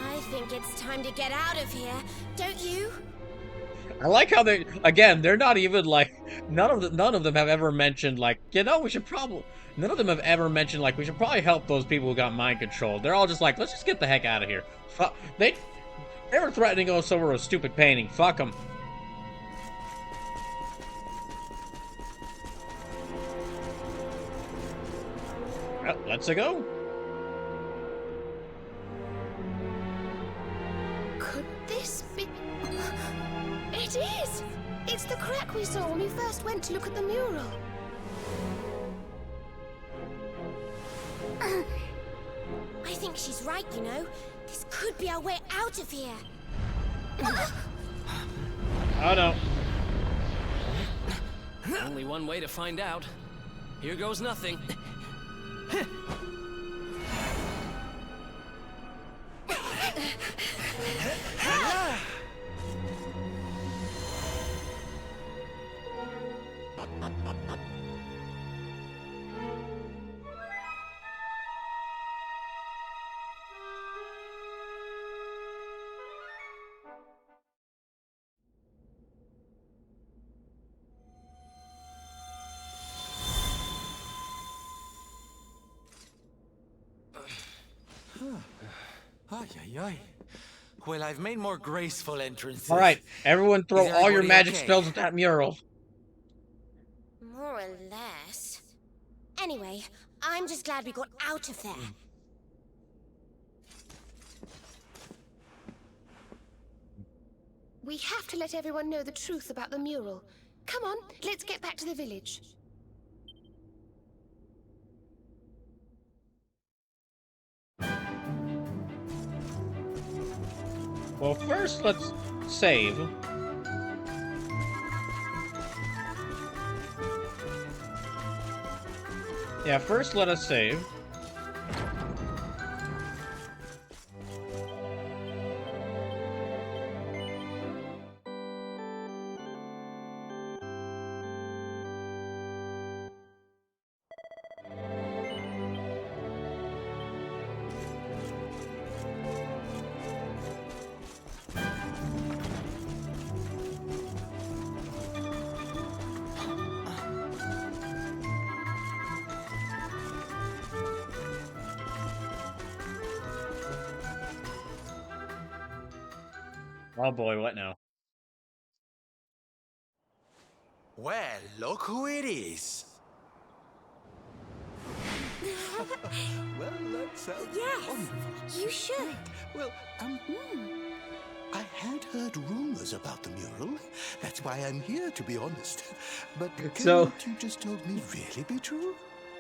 I think it's time to get out of here, don't you? I like how they're not even like, none of them have ever mentioned like, we should probably, none of them have ever mentioned like, we should probably help those people who got mind controlled. They're all just like, let's just get the heck out of here. They were threatening us over a stupid painting. Fuck them. Well, let's go. Could this be... It is! It's the crack we saw when we first went to look at the mural. I think she's right, you know. This could be our way out of here. Oh no. Only one way to find out. Here goes nothing. Ay, ay, ay. Well, I've made more graceful entrances. All right, everyone, throw Is all your everybody magic okay? spells at that mural. More or less. Anyway, I'm just glad we got out of there. We have to let everyone know the truth about the mural. Come on, let's get back to the village. Well, first let's save. Yeah, first let us save. Oh boy, what now? Well, look who it is. Well, that sounds Yes, wonderful. you should. Well, I had heard rumors about the mural. That's why I'm here, to be honest. But can So- what you just told me really be true?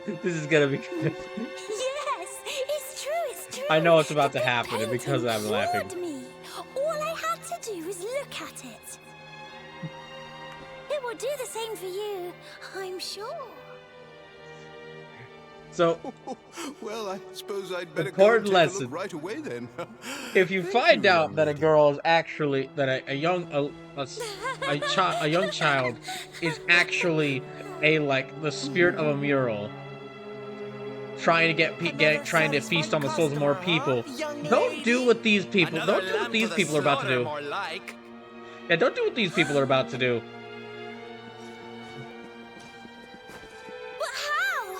This is gonna be. Yes, it's true, it's true. I know it's about The to big happen, and because painting I'm laughing. cured me. All I had to do was look at it. It will do the same for you, I'm sure. So, Well, I suppose I'd better Important go and take a lesson. look right away then. if you Thank find you, out young that a lady. girl is actually a young child is actually the spirit of a mural, trying to trying to feast on the souls of more people. Don't do what these people. Don't do what these people are about to do. Yeah, don't do what these people are about to do. But how?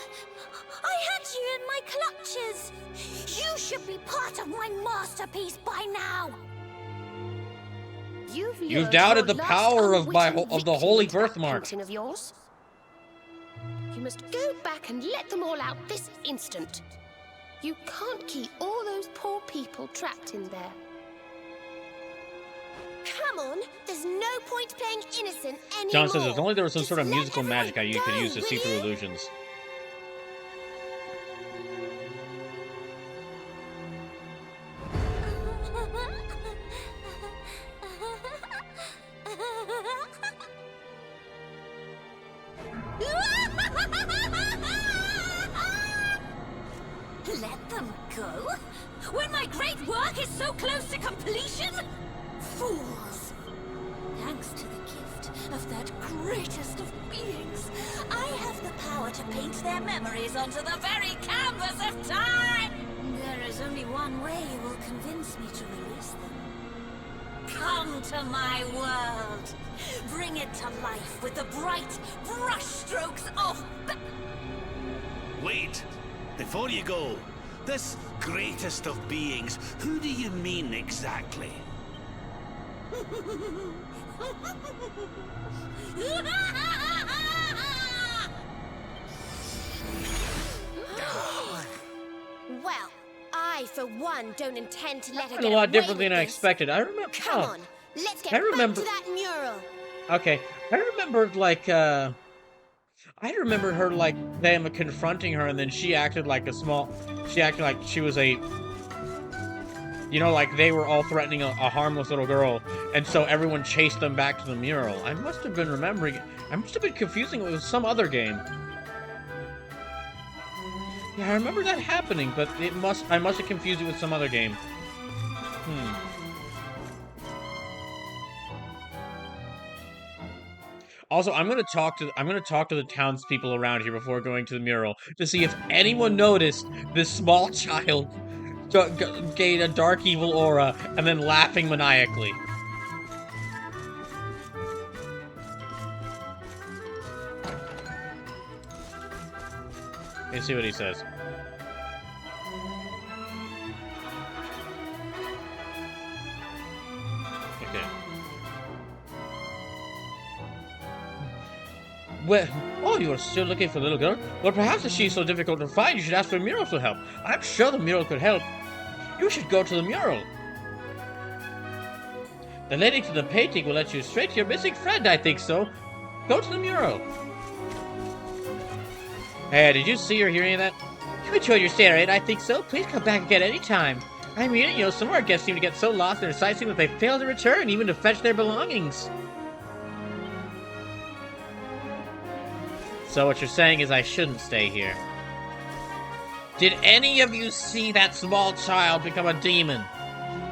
I had you in my clutches. You should be part of my masterpiece by now. You've doubted the power of the holy birthmark. Of yours. You must go back and let them all out this instant. You can't keep all those poor people trapped in there. Come on, there's no point playing innocent anymore. John says if only there was some sort of musical magic you could use to see through illusions. Let them go? When my great work is so close to completion? Fools! Thanks to the gift of that greatest of beings, I have the power to paint their memories onto the very canvas of time! There is only one way you will convince me to release them. Come to my world! Bring it to life with the bright brushstrokes of... Wait! Before you go, this greatest of beings, who do you mean exactly? Well, I, for one, don't intend to let her That's get a lot away different with than I this. expected. I remember. Come on, let's get I remember- back to that mural. Okay, I remembered like I remembered her like them confronting her, and then she acted like she acted like she was a, you know, like they were all threatening a harmless little girl, and so everyone chased them back to the mural. I must have been remembering. I must have been confusing it with some other game. Yeah, I remember that happening, but I must have confused it with some other game. Also, I'm gonna talk to the townspeople around here before going to the mural to see if anyone noticed this small child gain a dark evil aura and then laughing maniacally. Let's see what he says. Okay. Well, oh, you are still looking for the little girl? Well, perhaps if she's so difficult to find, you should ask for a mural to help. I'm sure the mural could help. You should go to the mural. The lady to the painting will let you straight to your missing friend, I think so. Go to the mural. Hey, did you see or hear any of that? You enjoyed your stay, right? I think so. Please come back again anytime. I mean, you know, some of our guests seem to get so lost in their sightseeing that they fail to return, even to fetch their belongings. So what you're saying is I shouldn't stay here. Did any of you see that small child become a demon?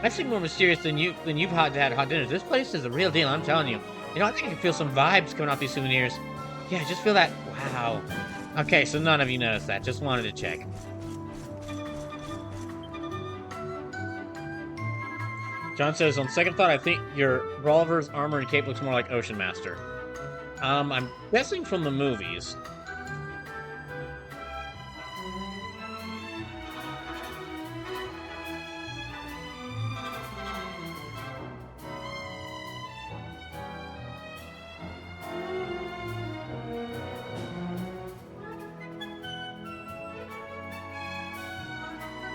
That seemed more mysterious than you've had hot dinners. This place is the real deal, I'm telling you. You know, I think I can feel some vibes coming off these souvenirs. Yeah, just feel that. Wow. Okay, so none of you noticed that. Just wanted to check. John says, on second thought, I think your Rolver's armor and cape looks more like Ocean Master. I'm guessing from the movies.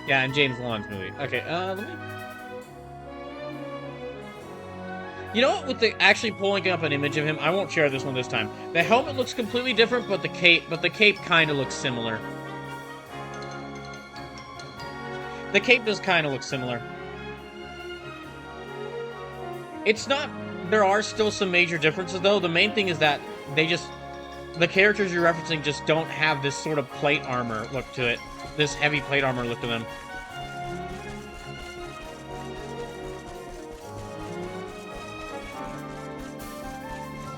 Yeah, in James Wan's movie. Okay, let me... You know what, with the actually pulling up an image of him, I won't share this one this time. The helmet looks completely different, but the cape kind of looks similar. The cape does kind of look similar. It's not... There are still some major differences, though. The main thing is that they just... The characters you're referencing just don't have this sort of plate armor look to it. This heavy plate armor look to them.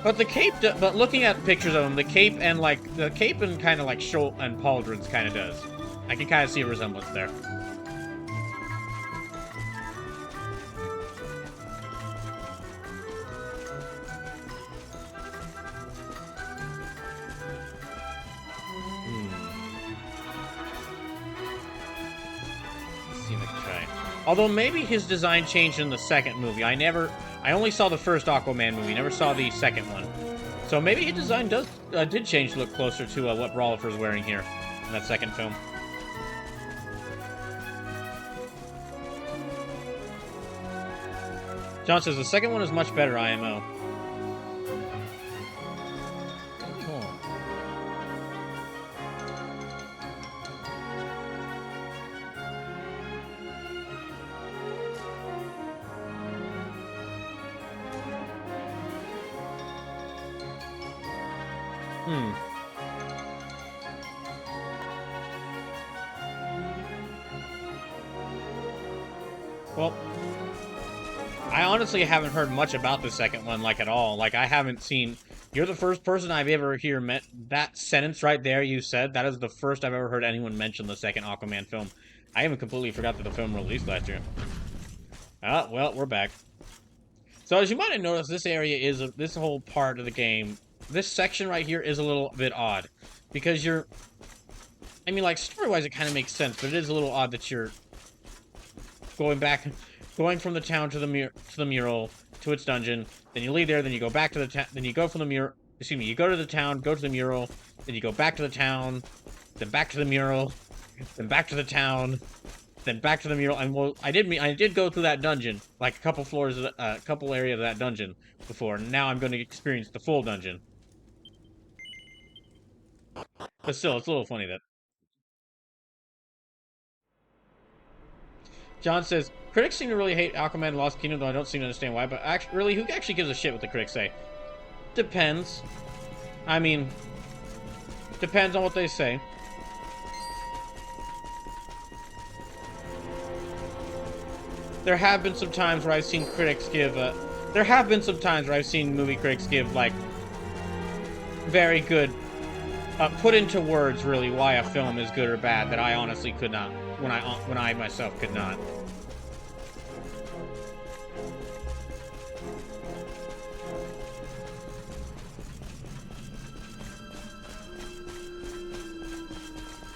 But the cape, but looking at pictures of them, the cape and kind of like Schultz and Pauldron's kind of does. I can kind of see a resemblance there. Let's see if I can try. Although maybe his design changed in the second movie. I only saw the first Aquaman movie, never saw the second one. So maybe his design did change to look closer to what Rollifer's wearing here in that second film. John says the second one is much better, IMO. Cool. Well, I honestly haven't heard much about the second one, like, at all. Like, I haven't seen... You're the first person I've ever met that sentence right there you said. That is the first I've ever heard anyone mention the second Aquaman film. I even completely forgot that the film released last year. Ah, well, we're back. So, as you might have noticed, this area is... this whole part of the game... This section right here is a little bit odd. Because you're... I mean, like, story-wise, it kind of makes sense, but it is a little odd that you're... going from the town to the mural to its dungeon, then you leave there, then you go back to the town, then you go from the mural. Excuse me, you go to the town, go to the mural, then you go back to the town, then back to the mural, then back to the town, then back to the mural. And well, I did go through that dungeon, like a couple floors, a couple areas of that dungeon before. And now I'm going to experience the full dungeon. But still, it's a little funny that. John says, critics seem to really hate Aquaman Lost Kingdom, though I don't seem to understand why. But really, who actually gives a shit what the critics say? Depends. I mean, depends on what they say. There have been some times where I've seen critics give, there have been some times where I've seen movie critics give, like, very good, put into words, really, why a film is good or bad that I honestly could not. When I myself could not.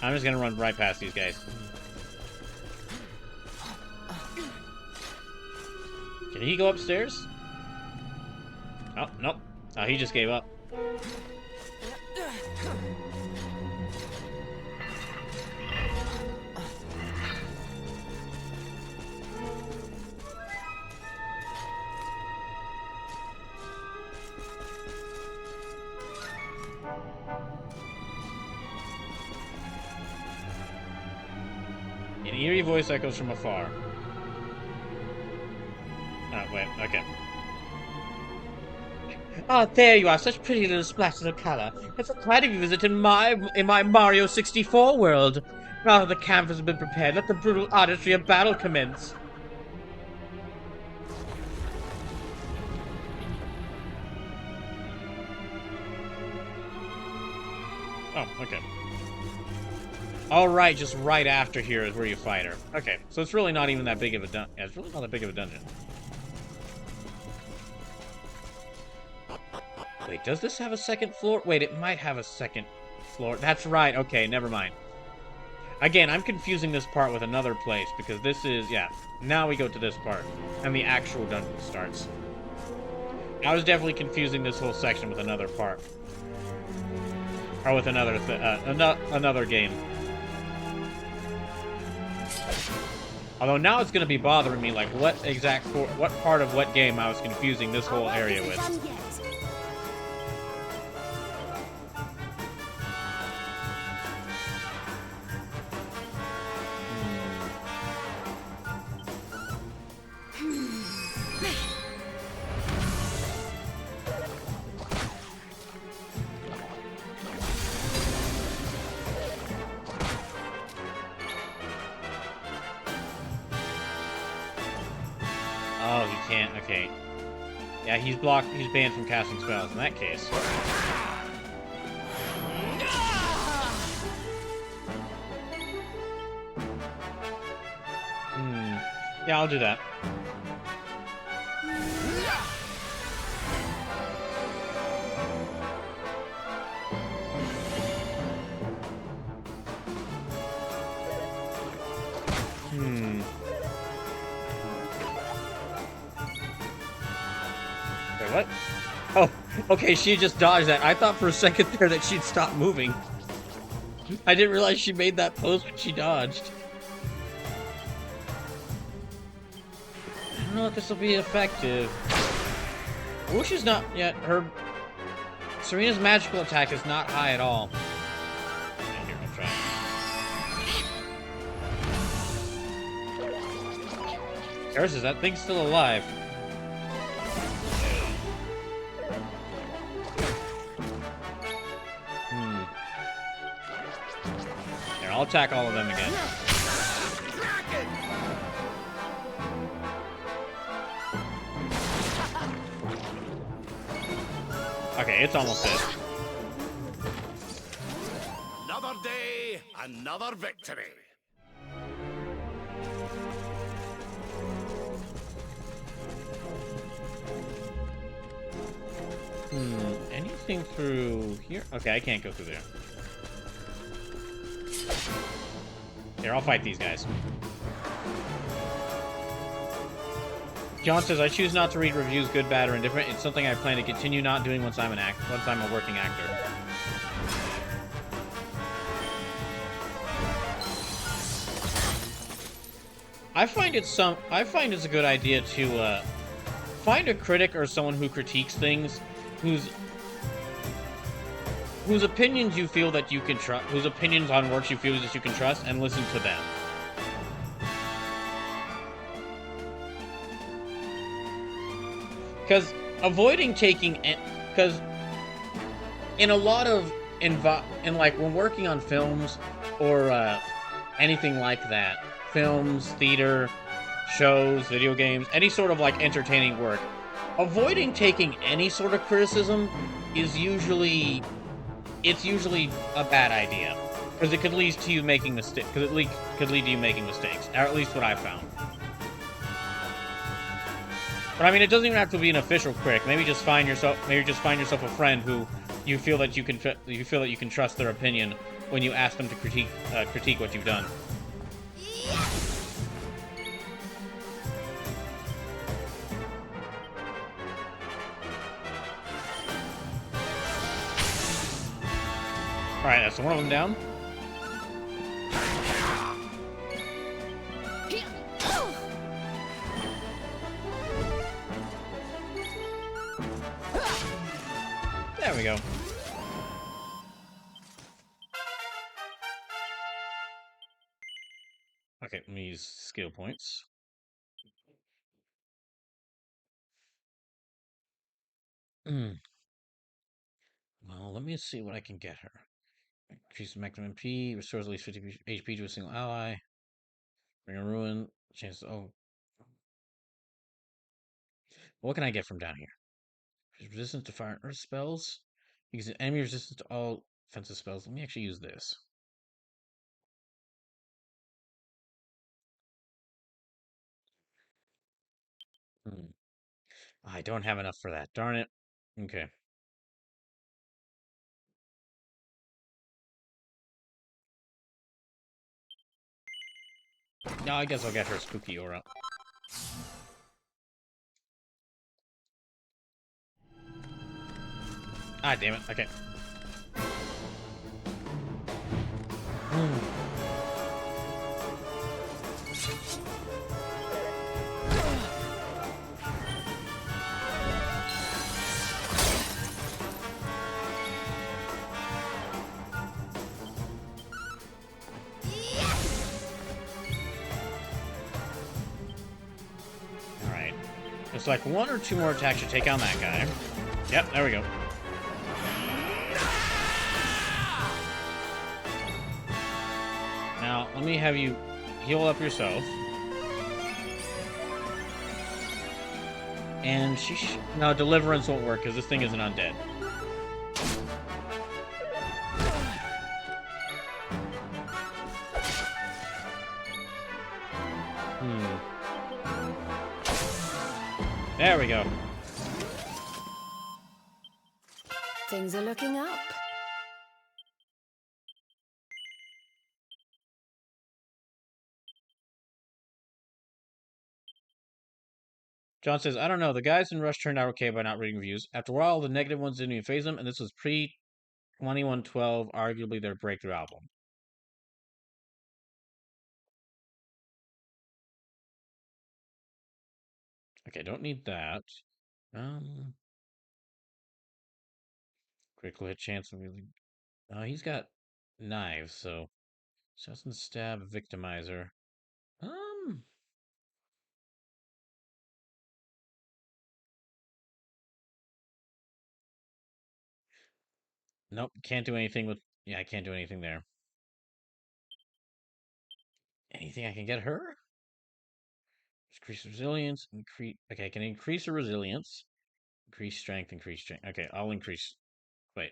I'm just gonna run right past these guys. Can he go upstairs? Oh, nope. Oh, he just gave up. An eerie voice echoes from afar. Oh, wait, okay. Ah, there you are, such pretty little splashes of color. It's so glad of you visit in my Mario 64 world. Now that the canvas has been prepared, let the brutal artistry of battle commence. Oh, okay. Alright, just right after here is where you fight her. Okay, so it's really not even that big of a dungeon. Yeah, it's really not that big of a dungeon. Wait, does this have a second floor? Wait, it might have a second floor. That's right, okay, never mind. Again, I'm confusing this part with another place, because this is, yeah, now we go to this part, and the actual dungeon starts. I was definitely confusing this whole section with another part. Or with another game. Although now it's going to be bothering me, like, what part of what game I was confusing this whole area with. Oh, he can't. Okay. Yeah, he's blocked. He's banned from casting spells in that case. Yeah, I'll do that. Wait, what? Oh, okay, she just dodged that. I thought for a second there that she'd stop moving. I didn't realize she made that pose when she dodged. I don't know if this will be effective. Whoosh is not yet. Her Serena's magical attack is not high at all. Here, I'll try. Karis, is that thing still alive? Here, I'll attack all of them again. Okay, it's almost dead. Another day, another victory. Anything through here? Okay, I can't go through there. Here, I'll fight these guys. John says, I choose not to read reviews, good, bad, or indifferent. It's something I plan to continue not doing once I'm a working actor. I find it's a good idea to find a critic or someone who critiques things whose opinions you feel that you can trust, whose opinions on works you feel that you can trust, and listen to them. Because avoiding taking, because in a lot of like when working on films or anything like that, films, theater, shows, video games, any sort of like entertaining work, avoiding taking any sort of criticism is usually a bad idea, because it could lead to you making mistakes. Because it could lead to you making mistakes, or at least what I found. But I mean, it doesn't even have to be an official critic. Maybe just find yourself a friend who you feel that you can trust their opinion when you ask them to critique what you've done. All right, that's one of them down. There we go. Okay, let me use skill points. Well, let me see what I can get her. Increase the maximum MP, restores at least 50 HP to a single ally. Bring a ruin. Chance. Oh. What can I get from down here? Resistance to fire and earth spells. Because enemy resistance to all offensive spells. Let me actually use this. I don't have enough for that. Darn it. Okay. No, I guess I'll get her spooky aura. Ah, damn it. Okay. Alright. It's like one or two more attacks to take on that guy. Yep, there we go. Now, let me have you heal up yourself. And no, Deliverance won't work because this thing isn't undead. There we go. Things are looking up. John says, I don't know. The guys in Rush turned out okay by not reading reviews. After a while, the negative ones didn't even phase them, and this was pre-2112, arguably their breakthrough album. Okay, don't need that. Critical hit chance. Really. He's got knives, so assassin stab, victimizer. Nope, can't do anything with. Yeah, I can't do anything there. Anything I can get her? Increase resilience. Increase. Okay, I can increase her resilience. Increase strength. Increase strength. Okay, I'll increase. Wait.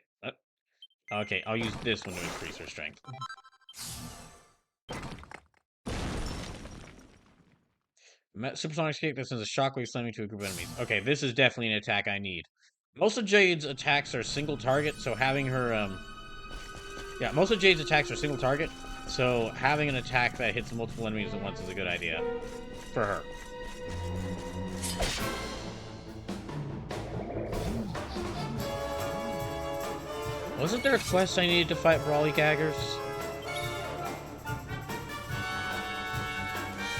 Okay, I'll use this one to increase her strength. Supersonic escape that sends a shockwave slamming to a group of enemies. Okay, this is definitely an attack I need. Most of Jade's attacks are single target, so having her, yeah, most of Jade's attacks are single target, so having an attack that hits multiple enemies at once is a good idea for her. Wasn't there a quest I needed to fight Brawly Gaggers?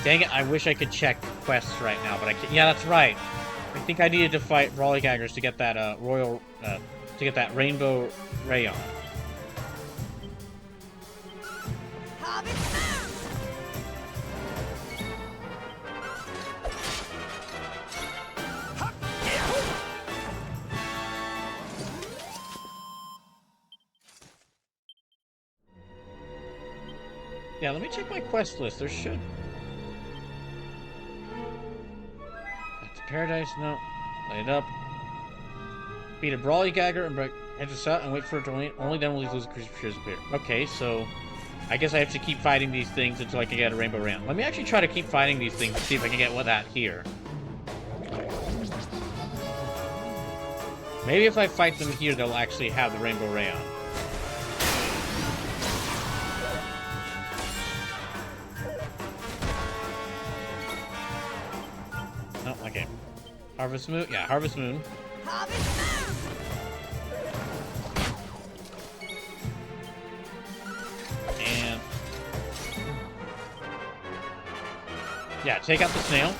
Dang it, I wish I could check quests right now, but I can't. Yeah, that's right. I think I needed to fight Brawly Gaggers to get that, to get that Rainbow Rayon. Yeah, let me check my quest list. There should... That's Paradise, no. Light it up. Beat a Brawly Gagger and break hedges out and wait for it to win. Only then will these lose creatures appear. Okay, so... I guess I have to keep fighting these things until I can get a Rainbow Rayon. Let me actually try to keep fighting these things to see if I can get that here. Maybe if I fight them here, they'll actually have the Rainbow Rayon. Oh, okay. Harvest Moon? Yeah, Harvest Moon. Harvest Moon! And... yeah, take out the snail.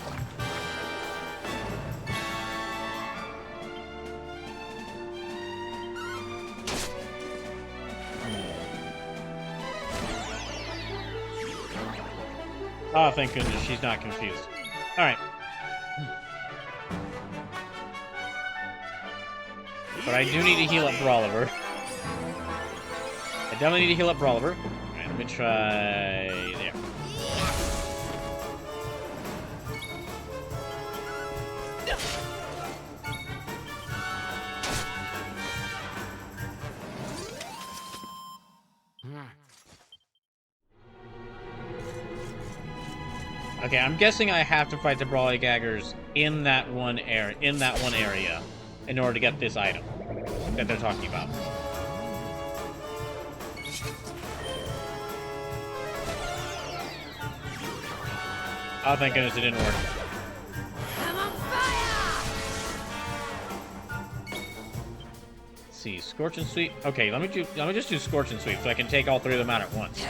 Oh, thank goodness, she's not confused. Alright. But I do need to heal up Brawliver. I definitely need to heal up Brawliver. Alright, let me try... there. Okay, I'm guessing I have to fight the Brawly Gaggers in that one area, in order to get this item that they're talking about. Oh, thank goodness it didn't work. I'm on fire! Let's see, Scorch and Sweep. Okay, let me just do Scorch and Sweep so I can take all three of them out at once.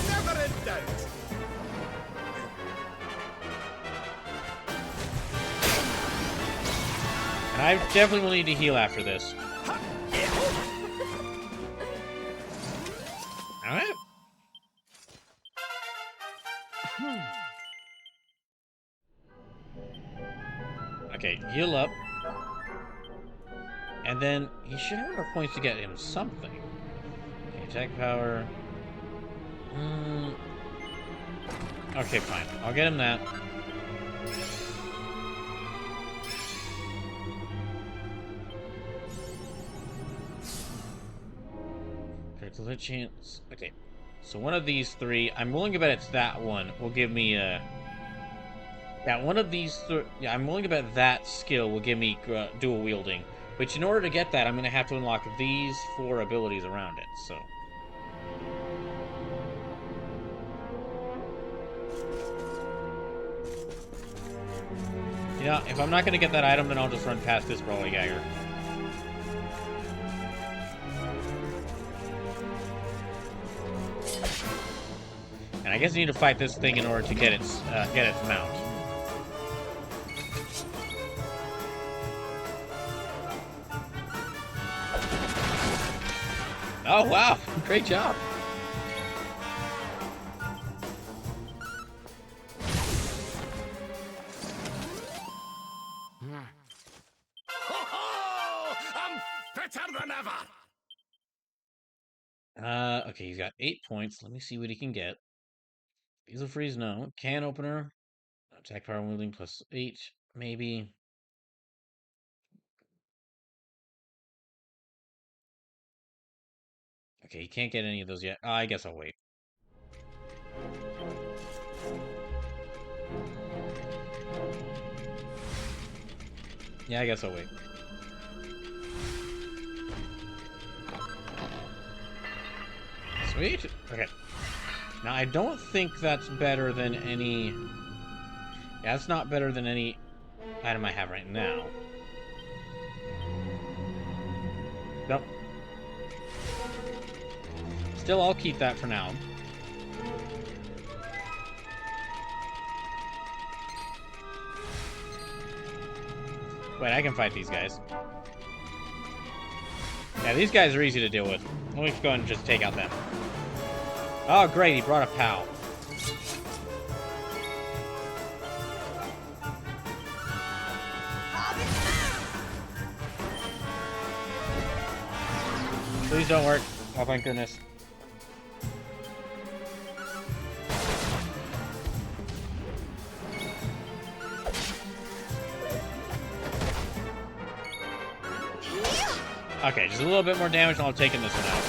Never in doubt. And I definitely will need to heal after this. Alright. Okay, heal up. And then he should have enough points to get him something. Okay, attack power. Okay, fine. I'll get him that. Critical hit chance. Okay. So one of these three, I'm willing to bet it's that one, will give me a Yeah, one of these... yeah, I'm willing to bet that skill will give me dual wielding. Which, in order to get that, I'm going to have to unlock these 4 abilities around it, so... Yeah, if I'm not going to get that item, then I'll just run past this Brawly Gagger. And I guess you need to fight this thing in order to get its mount. Oh, wow. Great job. I'm better than ever! Okay, he's got 8 points. Let me see what he can get. Diesel freeze, no. Can opener. Attack power wielding plus 8, maybe. Okay, he can't get any of those yet. I guess I'll wait. Yeah, I guess I'll wait. Sweet. Okay. Now, I don't think that's better than any... Yeah, that's not better than any item I have right now. Nope. Still, I'll keep that for now. Wait, I can fight these guys. Yeah, these guys are easy to deal with. Let me go ahead and just take out them. Oh, great, he brought a pal. Please don't work. Oh, thank goodness. Okay, just a little bit more damage and I'll take this one out.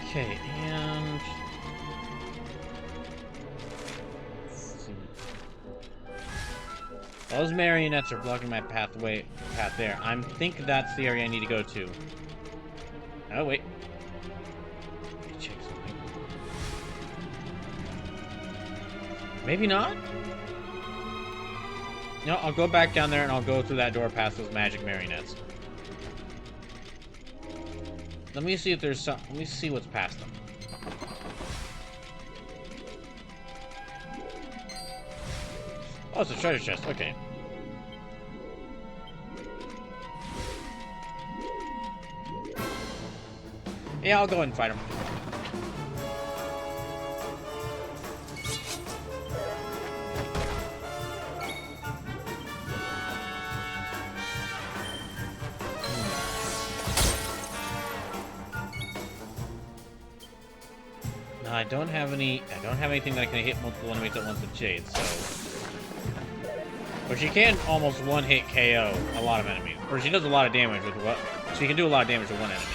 Okay, and... Those marionettes are blocking my path there. I think that's the area I need to go to. Oh, wait. Let me check something. Maybe not? No, I'll go back down there and I'll go through that door past those magic marionettes. Let me see if there's some... Let me see what's past them. Oh, it's a treasure chest. Okay. Yeah, I'll go ahead and fight him. No, I don't have anything that can hit multiple enemies at once with Jade, so... But she can almost one-hit KO a lot of enemies. Or she does a lot of damage with what... She can do a lot of damage with one enemy.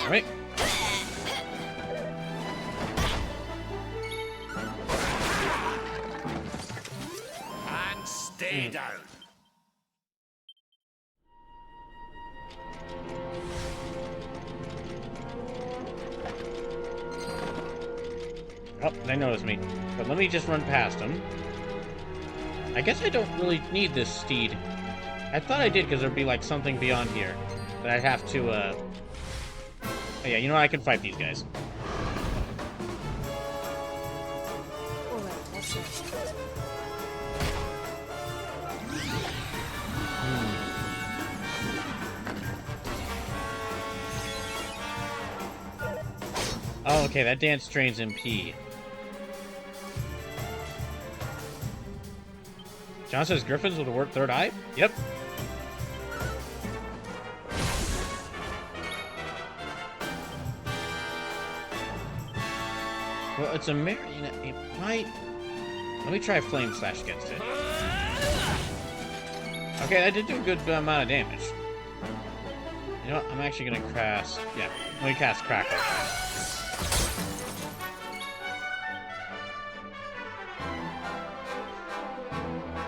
Alright. And stay down. Oh, they noticed me. But let me just run past them. I guess I don't really need this steed. I thought I did because there'd be like something beyond here that I'd have to, Oh yeah, you know what? I can fight these guys. Oh, okay, that dance drains MP. John says Griffins with a work third eye? Yep. Well, it's a marionette. It might... Let me try Flame Slash against it. Okay, that did do a good amount of damage. You know what? I'm actually gonna cast... Yeah, let me cast Crackle.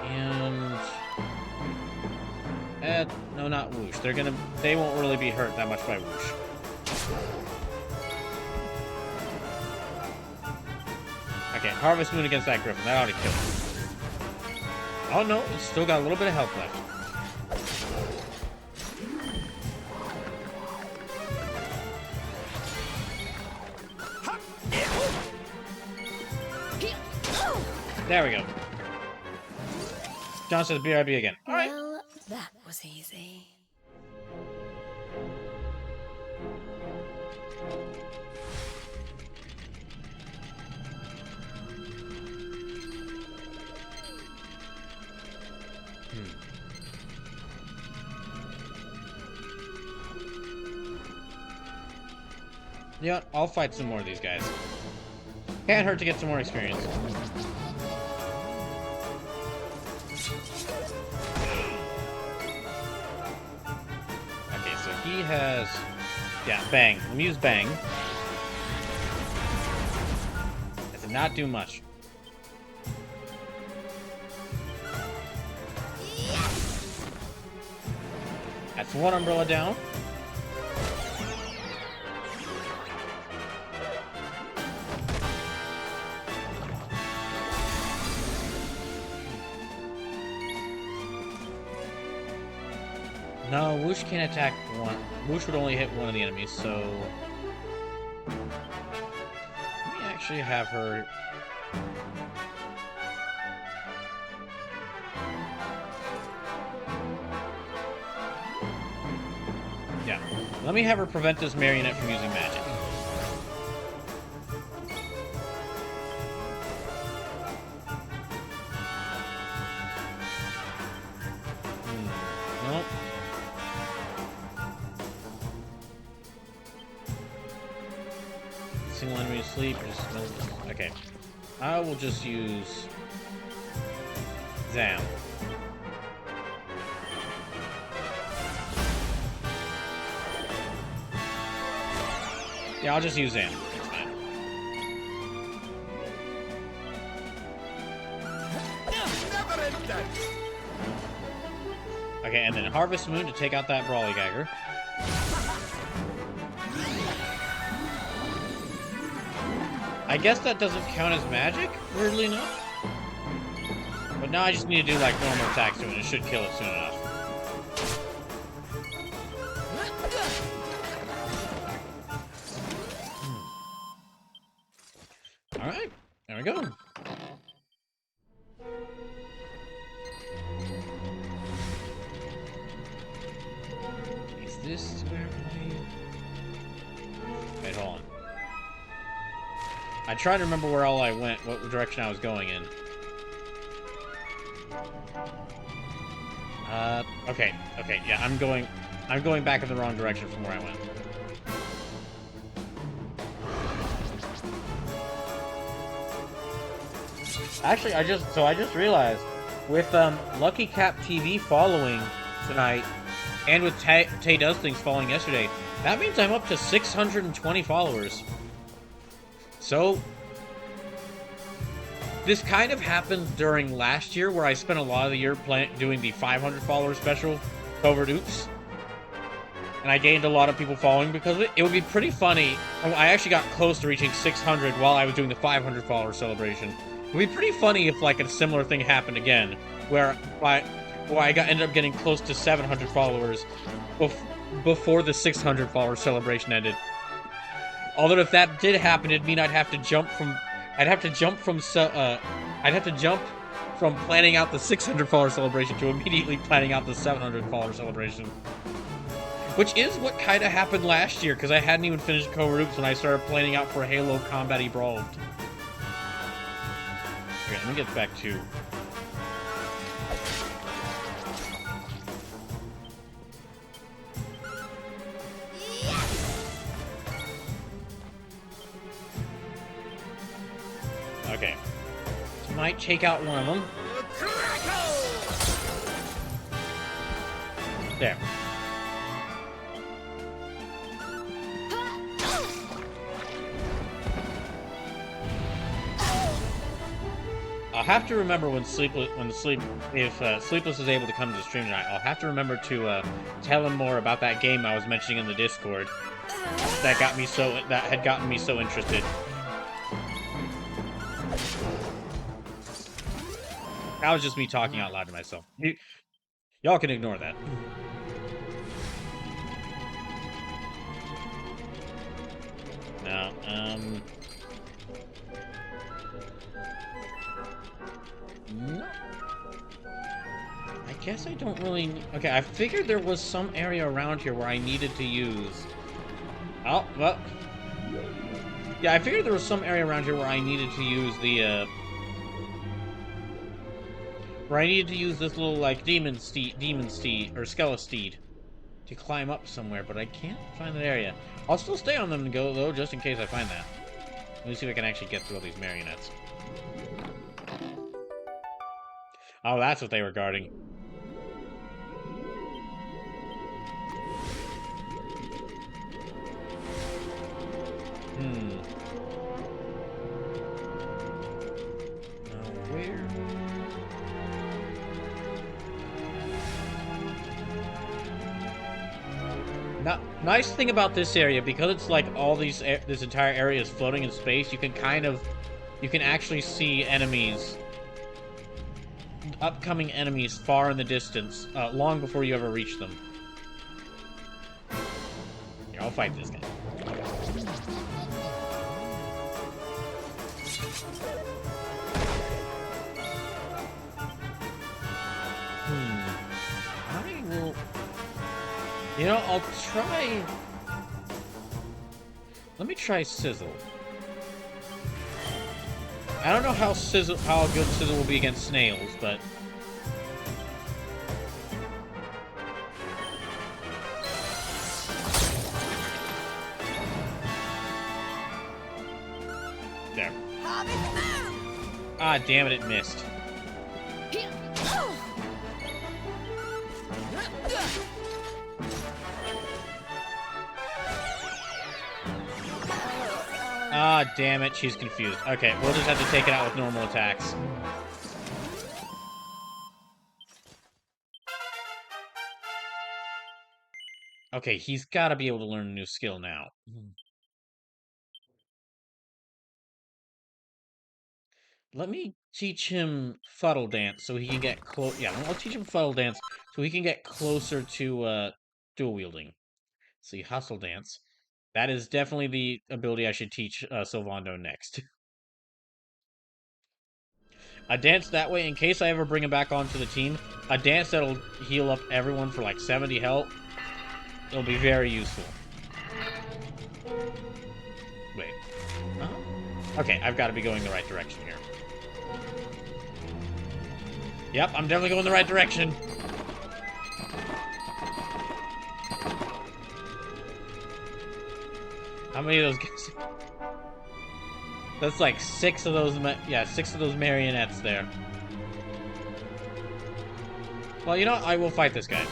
And... no, not Whoosh. They won't really be hurt that much by Whoosh. Okay, Harvest Moon against that Griffin. That ought to kill it. Oh no, it's still got a little bit of health left. There we go. John says BRB again. All right. Well, that was easy. Yeah, I'll fight some more of these guys. Can't hurt to get some more experience. Okay, so he has... Yeah, Bang. Let me use Bang. That did not do much. That's one umbrella down. No, Whoosh can't attack one. Whoosh would only hit one of the enemies, so... Let me actually have her... Yeah. Let me have her prevent this marionette from using magic. Nope. Single enemy asleep. Okay. I will just use Zam. Yeah, I'll just use Zam. It's fine. Okay, and then Harvest Moon to take out that Brawlygagger. I guess that doesn't count as magic, weirdly enough. But now I just need to do like normal attacks to it, and it should kill it soon enough. Alright, there we go. Is this where wait, hold on. I tried to remember where all I went, what direction I was going in. Okay, yeah, I'm going back in the wrong direction from where I went. Actually, I just realized, with Lucky Cap TV following tonight, and with Tay Does Things following yesterday, that means I'm up to 620 followers. So, this kind of happened during last year, where I spent a lot of the year doing the 500 follower special, Covert Oops. And I gained a lot of people following because of it. It would be pretty funny. I actually got close to reaching 600 while I was doing the 500 follower celebration. It would be pretty funny if like a similar thing happened again, where I ended up getting close to 700 followers before the 600 follower celebration ended. Although if that did happen, it'd mean I'd have to jump from planning out the 600 follower celebration to immediately planning out the 700 follower celebration. Which is what kind of happened last year, because I hadn't even finished Covert Oops when I started planning out for Halo Combat Evolved. Okay, let me get back to... Okay. Might take out one of them. There. I'll have to remember if Sleepless is able to come to the stream tonight, I'll have to remember to tell him more about that game I was mentioning in the Discord that had gotten me so interested. That was just me talking out loud to myself. Y'all can ignore that. No, no. I guess I don't really... Okay, I figured there was some area around here where I needed to use... Oh, well... Yeah, I figured there was some area around here where I needed to use the, where I needed to use this little, like, demon steed, or Skelesteed to climb up somewhere, but I can't find that area. I'll still stay on them and go, though, just in case I find that. Let me see if I can actually get through all these marionettes. Oh, that's what they were guarding. Now, where? Now, nice thing about this area, because it's like all these, this entire area is floating in space, you can actually see enemies, upcoming enemies far in the distance, long before you ever reach them. Here, I'll fight this guy. I will... You know, I'll try... Let me try Sizzle. I don't know how good Sizzle will be against snails, but... There. Ah, damn it, it missed. Ah, damn it, she's confused. Okay, we'll just have to take it out with normal attacks. Okay, he's got to be able to learn a new skill now. Let me teach him Fuddle Dance so he can get close. Yeah, I'll teach him Fuddle Dance so he can get closer to dual wielding. See, Hustle Dance. That is definitely the ability I should teach Sylvando next. A dance that way, in case I ever bring him back onto the team, a dance that'll heal up everyone for like 70 health. It'll be very useful. Wait. Okay, I've got to be going the right direction here. Yep, I'm definitely going the right direction. How many of those guys? That's like 6 of those, 6 of those marionettes there. Well, you know what? I will fight this guy.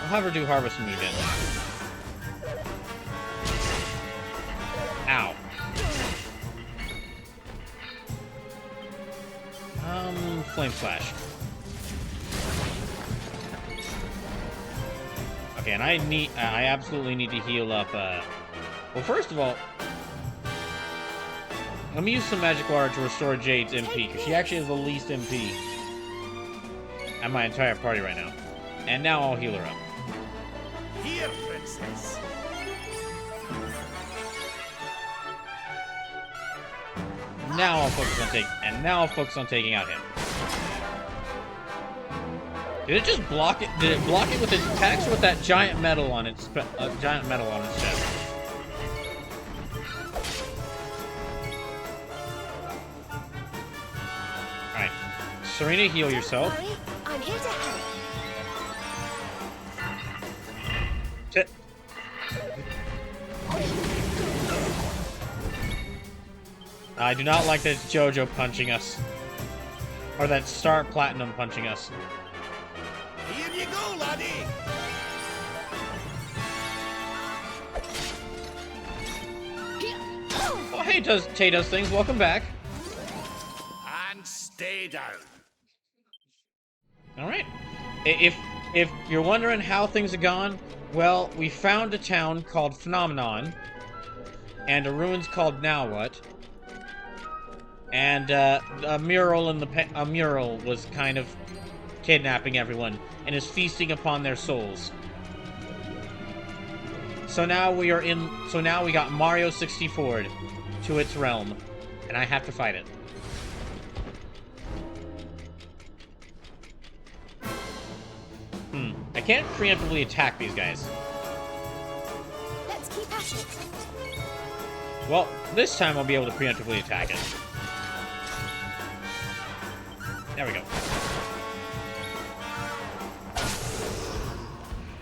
I'll have her do Harvest Moon again. Ow. Flame Slash. Okay, and I absolutely need to heal up, well, first of all, let me use some magic water to restore Jade's MP, because she actually has the least MP at my entire party right now. And now I'll heal her up. Here, princess. Now I'll focus on taking out him. Did it just block it? Did it block it with its attacks or with that giant metal on its chest? Alright. Serena, heal yourself. I'm here to help. I do not like that it's JoJo punching us. Or that Star Platinum punching us. Here you go, laddie! Oh, hey, Tay Does Things, welcome back. And stay down. Alright. If you're wondering how things have gone, well, we found a town called Phenomenon, and a ruins called Now What, and a mural was kind of kidnapping everyone and is feasting upon their souls. So now we got Mario 64 to its realm, and I have to fight it. I can't preemptively attack these guys. Let's keep at it. Well, this time I'll be able to preemptively attack it. There we go.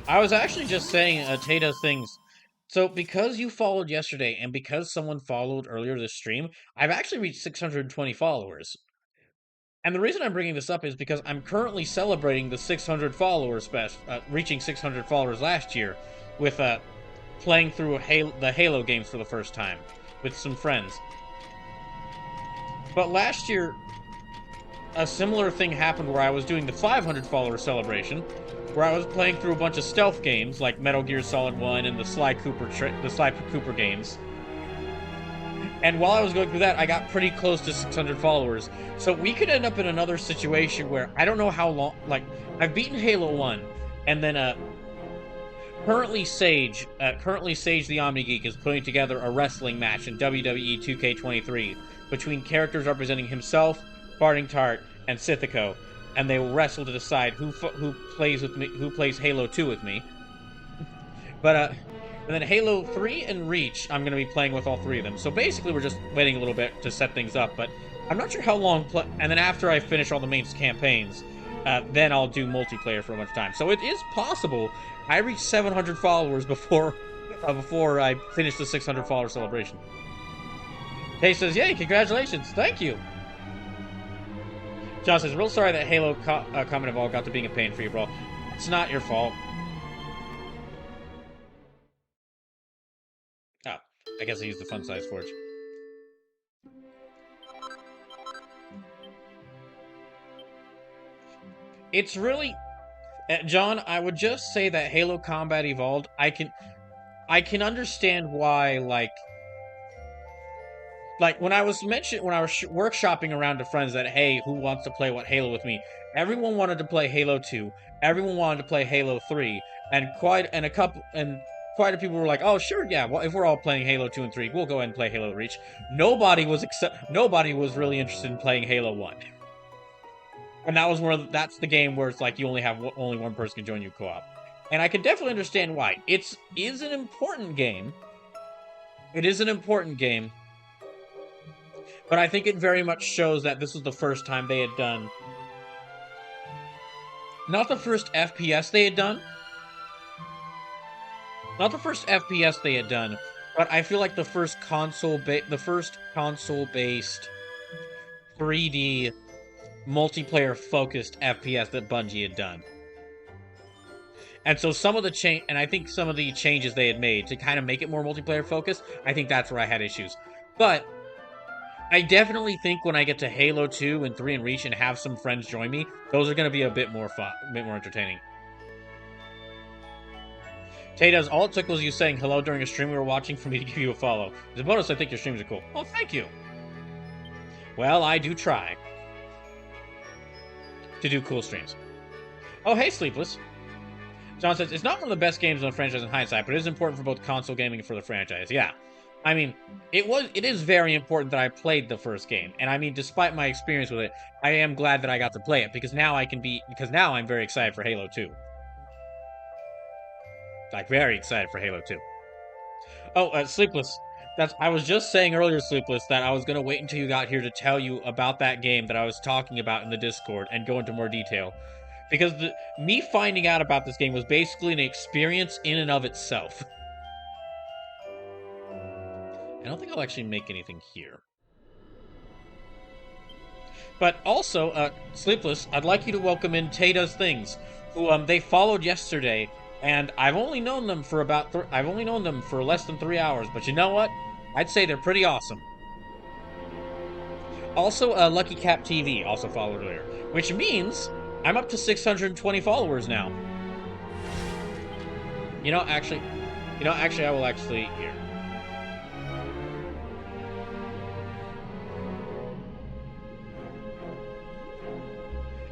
I was actually just saying, Tay Does Things. So, because you followed yesterday, and because someone followed earlier this stream, I've actually reached 620 followers. And the reason I'm bringing this up is because I'm currently celebrating the 600 followers reaching 600 followers last year with playing through the Halo games for the first time with some friends. But last year, a similar thing happened where I was doing the 500 follower celebration, where I was playing through a bunch of stealth games like Metal Gear Solid 1 and the Sly Cooper games. And while I was going through that, I got pretty close to 600 followers. So we could end up in another situation where I don't know how long... Like, I've beaten Halo 1, and then currently Sage the Omni Geek is putting together a wrestling match in WWE 2K23 between characters representing himself, Farting Tart, and Sithico, and they will wrestle to decide who plays Halo 2 with me. But and then Halo 3 and Reach, I'm going to be playing with all three of them. So basically, we're just waiting a little bit to set things up. But I'm not sure how long. And then after I finish all the main campaigns, then I'll do multiplayer for a bunch of time. So it is possible I reach 700 followers before I finish the 600 follower celebration. Tay says, "Yay! Congratulations! Thank you." John says, "Real sorry that Halo Comment of all got to being a pain for you, bro. It's not your fault." Oh, I guess I used the fun size forge. It's really... John, I would just say that Halo Combat Evolved, I can understand why, like when I was workshopping around to friends that, hey, who wants to play what Halo with me? Everyone wanted to play Halo 2. Everyone wanted to play Halo 3, and quite a few people were like, "Oh, sure, yeah. Well, if we're all playing Halo 2 and 3, we'll go ahead and play Halo Reach." Nobody was really interested in playing Halo 1. And that's the game where it's like you only one person can join you co-op. And I can definitely understand why. It is an important game. It is an important game. But I think it very much shows that this was the first time they had done... Not the first FPS they had done. Not the first FPS they had done, but I feel like the first console-based 3D multiplayer-focused FPS that Bungie had done. And so I think some of the changes they had made to kind of make it more multiplayer-focused, I think that's where I had issues. But I definitely think when I get to Halo 2 and 3 and Reach and have some friends join me, those are going to be a bit more fun, a bit more entertaining. Tay does, all it took was you saying hello during a stream we were watching for me to give you a follow. As a bonus, I think your streams are cool. Oh, thank you. Well, I do try to do cool streams. Oh, hey, Sleepless. John says, it's not one of the best games in the franchise in hindsight, but it is important for both console gaming and for the franchise. Yeah. I mean, it is very important that I played the first game. And I mean, despite my experience with it, I am glad that I got to play it, because now I'm very excited for Halo 2. Like, very excited for Halo 2. Oh, Sleepless. I was just saying earlier, Sleepless, that I was going to wait until you got here to tell you about that game that I was talking about in the Discord and go into more detail. Because me finding out about this game was basically an experience in and of itself. I don't think I'll actually make anything here. But also, Sleepless, I'd like you to welcome in Tay Does Things, who they followed yesterday, and I've only known them for less than 3 hours. But you know what? I'd say they're pretty awesome. Also, Lucky Cap TV also followed earlier, which means I'm up to 620 followers now. Actually, I will actually here.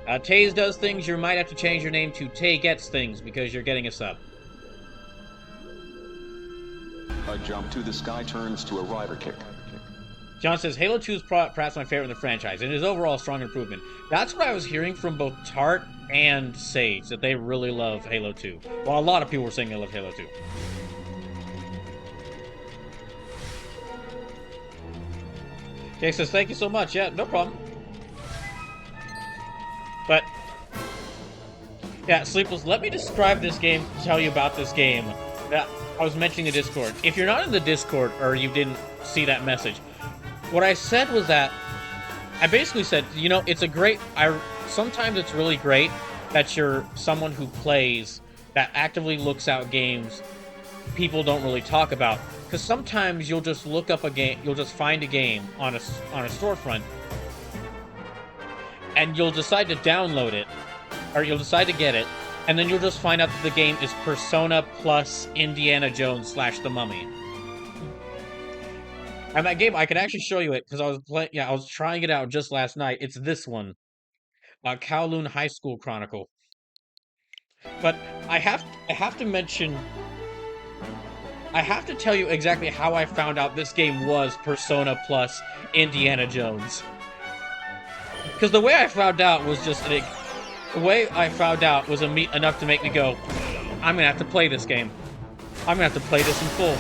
Taze Does Things, you might have to change your name to Tay Gets Things because you're getting a sub. A jump to the sky turns to a rider kick. John says, Halo 2 is perhaps my favorite in the franchise, and is overall a strong improvement. That's what I was hearing from both Tart and Sage, that they really love Halo 2. Well, a lot of people were saying they love Halo 2. Jay says, thank you so much. Yeah, no problem. But, yeah, Sleepless, let me describe this game, tell you about this game. That I was mentioning the Discord. If you're not in the Discord, or you didn't see that message, what I said was that, I basically said, it's a great, sometimes it's really great that you're someone who plays, that actively looks out games people don't really talk about. Because sometimes you'll just look up a game, you'll just find a game on a storefront, and you'll decide to download it, or you'll decide to get it, and then you'll just find out that the game is Persona plus Indiana Jones / The Mummy. And that game, I can actually show you it, because I was trying it out just last night. It's this one. Kowloon High School Chronicle. But I have to tell you exactly how I found out this game was Persona plus Indiana Jones. Because the way I found out was enough to make me go, I'm gonna have to play this game. I'm gonna have to play this in full.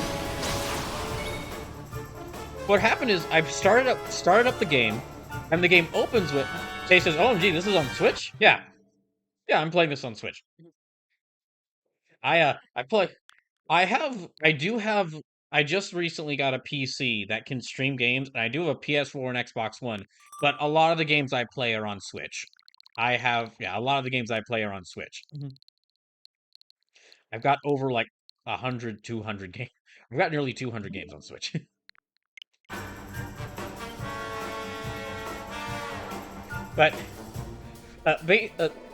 What happened is I started up the game, and the game opens with, Jay says, "OMG, this is on Switch?" Yeah, I'm playing this on Switch. I just recently got a PC that can stream games, and I do have a PS4 and Xbox One, but a lot of the games I play are on Switch. A lot of the games I play are on Switch. I've got over like 100, 200 games. I've got nearly 200 games on Switch. But,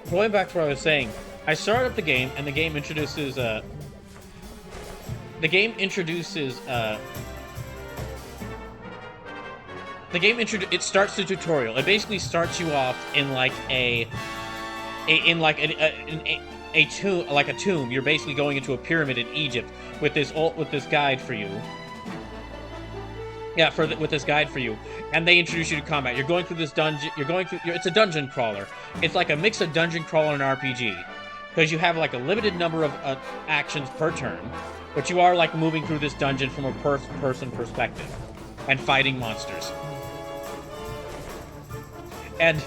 going back to what I was saying, I started up the game, and the game introduces, it starts the tutorial. It basically starts you off in like a tomb. You're basically going into a pyramid in Egypt with this guide for you. Yeah, with this guide for you, and they introduce you to combat. You're going through this dungeon. It's a dungeon crawler. It's like a mix of dungeon crawler and RPG, because you have like a limited number of actions per turn, but you are like moving through this dungeon from a first-person perspective and fighting monsters. And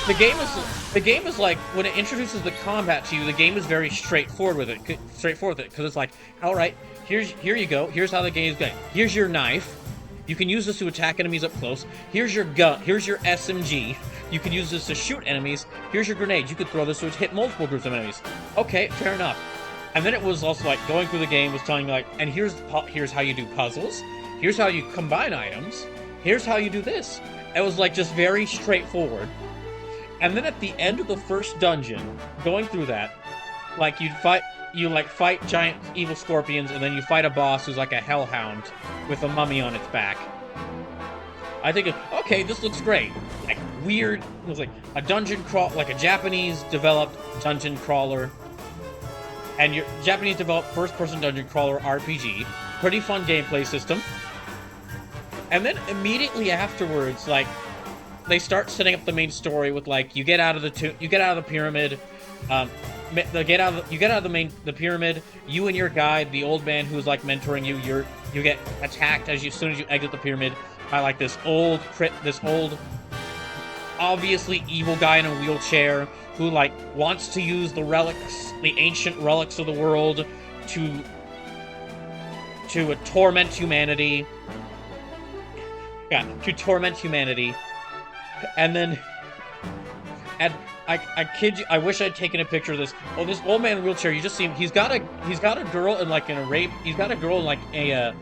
the game is like, when it introduces the combat to you, the game is very straightforward with it, because it's like, all right, here you go. Here's how the game is going. Here's your knife. You can use this to attack enemies up close. Here's your gun. Here's your SMG. You can use this to shoot enemies. Here's your grenade. You could throw this to hit multiple groups of enemies. Okay, fair enough. And then it was also like, going through the game was telling me like, and here's how you do puzzles. Here's how you combine items. Here's how you do this. It was like just very straightforward. And then at the end of the first dungeon, going through that, like you fight giant evil scorpions, and then you fight a boss who's like a hellhound with a mummy on its back. I think, okay, this looks great. Like weird, it was like a dungeon crawl, like a Japanese developed dungeon crawler, and your Japanese developed first-person dungeon crawler RPG. Pretty fun gameplay system. And then immediately afterwards, like, they start setting up the main story with like, you get out of the pyramid, you get out of the pyramid. You and your guide, the old man who's like mentoring you, you get attacked as soon as you exit the pyramid by like this old obviously evil guy in a wheelchair who like wants to use the ancient relics of the world to to torment humanity. Yeah, to torment humanity. And then, and I kid you, I wish I'd taken a picture of this. Oh, this old man in a wheelchair, you just see him. He's got a girl in like he's got a girl in like a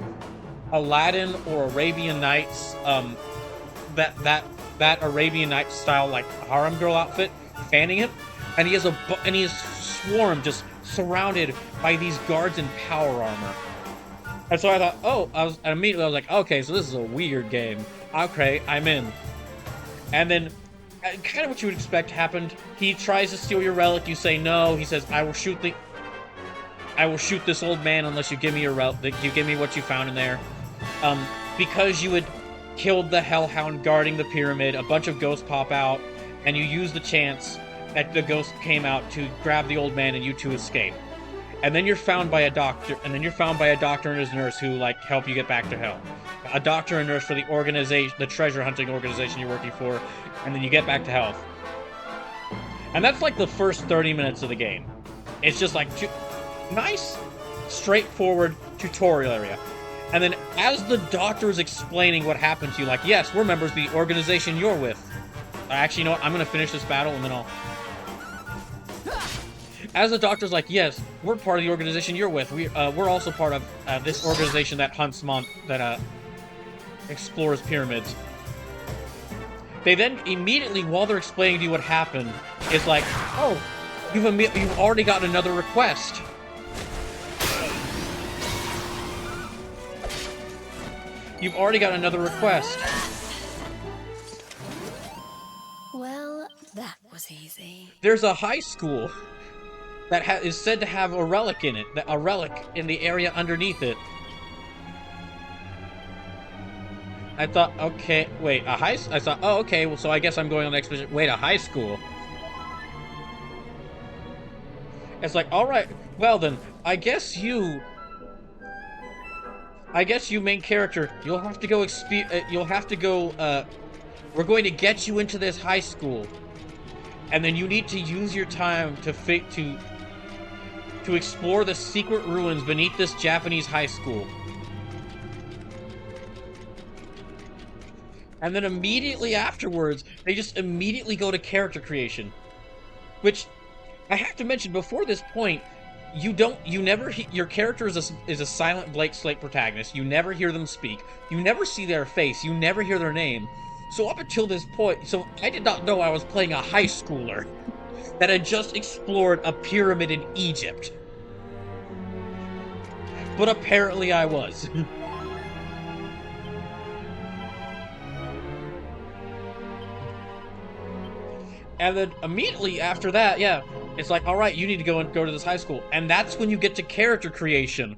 Aladdin or Arabian Nights, that Arabian Nights style like harem girl outfit, fanning him, and he is swarmed, just surrounded by these guards in power armor. And so I thought, immediately I was like, okay, so this is a weird game. Okay, I'm in. And then, kind of what you would expect happened. He tries to steal your relic. You say no. He says, I will shoot this old man unless you give me your relic. You give me what you found in there. Because you had killed the hellhound guarding the pyramid, a bunch of ghosts pop out, and you use the chance that the ghost came out to grab the old man and you two escape. And then you're found by a doctor, and his nurse who, like, help you get back to hell. A doctor and nurse for the organization, the treasure hunting organization you're working for, and then you get back to health. And that's like the first 30 minutes of the game. It's just like, nice, straightforward tutorial area. And then as the doctor is explaining what happened to you, like, yes, we're members of the organization you're with. Actually, you know what, I'm gonna finish this battle and then I'll... As the doctor's like, yes, we're part of the organization you're with. We're also part of this organization that hunts that explores pyramids. They then immediately, while they're explaining to you what happened, is like, oh, you've already gotten another request. You've already got another request. Well, that was easy. There's a high school that is said to have a relic in it, a relic in the area underneath it. I thought, okay, wait, I thought, oh, okay, well, so I guess I'm going on an expedition. Wait, a high school? It's like, all right, well then, I guess you, main character, you'll have to go we're going to get you into this high school. And then you need to use your time to explore the secret ruins beneath this Japanese high school. And then immediately afterwards, they just immediately go to character creation. Which, I have to mention, before this point, your character is a silent blank slate protagonist. You never hear them speak. You never see their face. You never hear their name. So up until this point, I did not know I was playing a high schooler that had just explored a pyramid in Egypt. But apparently I was. And then immediately after that, yeah, it's like, all right, you need to go to this high school. And that's when you get to character creation.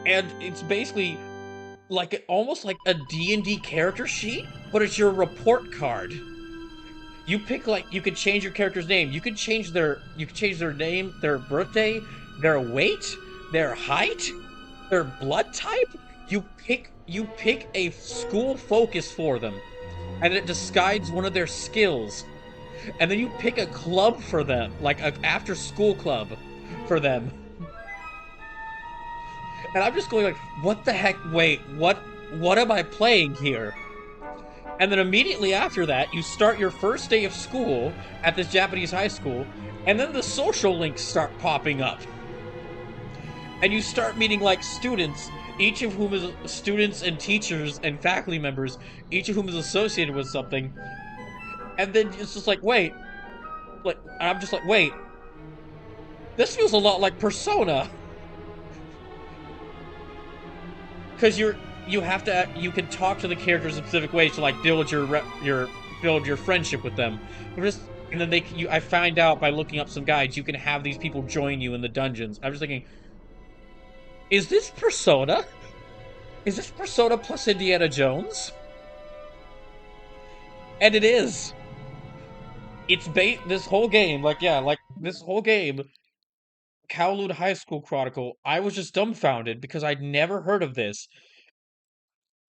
And it's basically like almost like a D&D character sheet, but it's your report card. You pick, like, you could change your character's name. You could change their name, their birthday, their weight, their height, their blood type. You pick a school focus for them, and it disguises one of their skills. And then you pick a club for them, like an after-school club for them. And I'm just going like, what the heck? Wait, what am I playing here? And then immediately after that, you start your first day of school at this Japanese high school, and then the social links start popping up. And you start meeting, like, students, each of whom is students and teachers and faculty members, each of whom is associated with something. And then it's just like, wait. And I'm just like, wait. This feels a lot like Persona. Because you can talk to the characters in specific ways to, like, build your friendship with them. And then I find out by looking up some guides, you can have these people join you in the dungeons. I'm just thinking, is this Persona? Is this Persona plus Indiana Jones? And it is. It's this whole game, this whole game, Kowloon High School Chronicle, I was just dumbfounded because I'd never heard of this.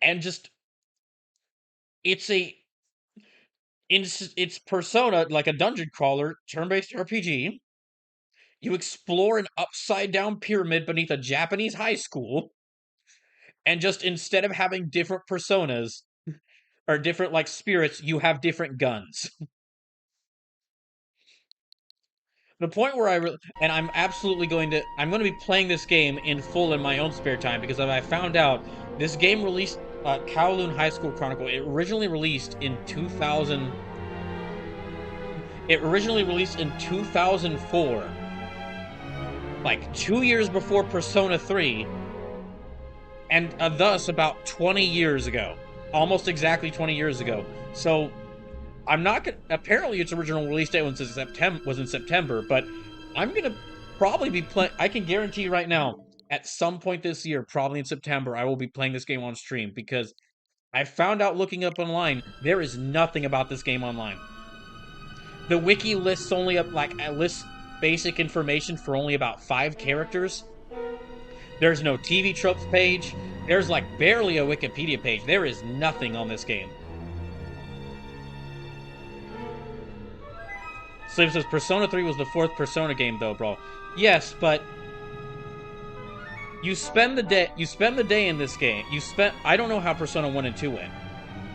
And just, it's Persona, like a dungeon crawler, turn-based RPG. You explore an upside-down pyramid beneath a Japanese high school, and just instead of having different personas, or different, like, spirits, you have different guns. The point where and I'm absolutely I'm going to be playing this game in full in my own spare time, because as I found out, this game released, Kowloon High School Chronicle, it originally released in 2004, like 2 years before Persona 3, and thus about 20 years ago, almost exactly 20 years ago. So I'm not gonna. Apparently, its original release date was in September, but I'm gonna probably be playing. I can guarantee you right now, at some point this year, probably in September, I will be playing this game on stream, because I found out looking up online there is nothing about this game online. The wiki lists only up lists basic information for only about 5 characters. There's no TV tropes page. There's like barely a Wikipedia page. There is nothing on this game. Sleep says Persona 3 was the 4th Persona game though, bro. Yes, but you spend the day in this game. I don't know how Persona 1 and 2 went.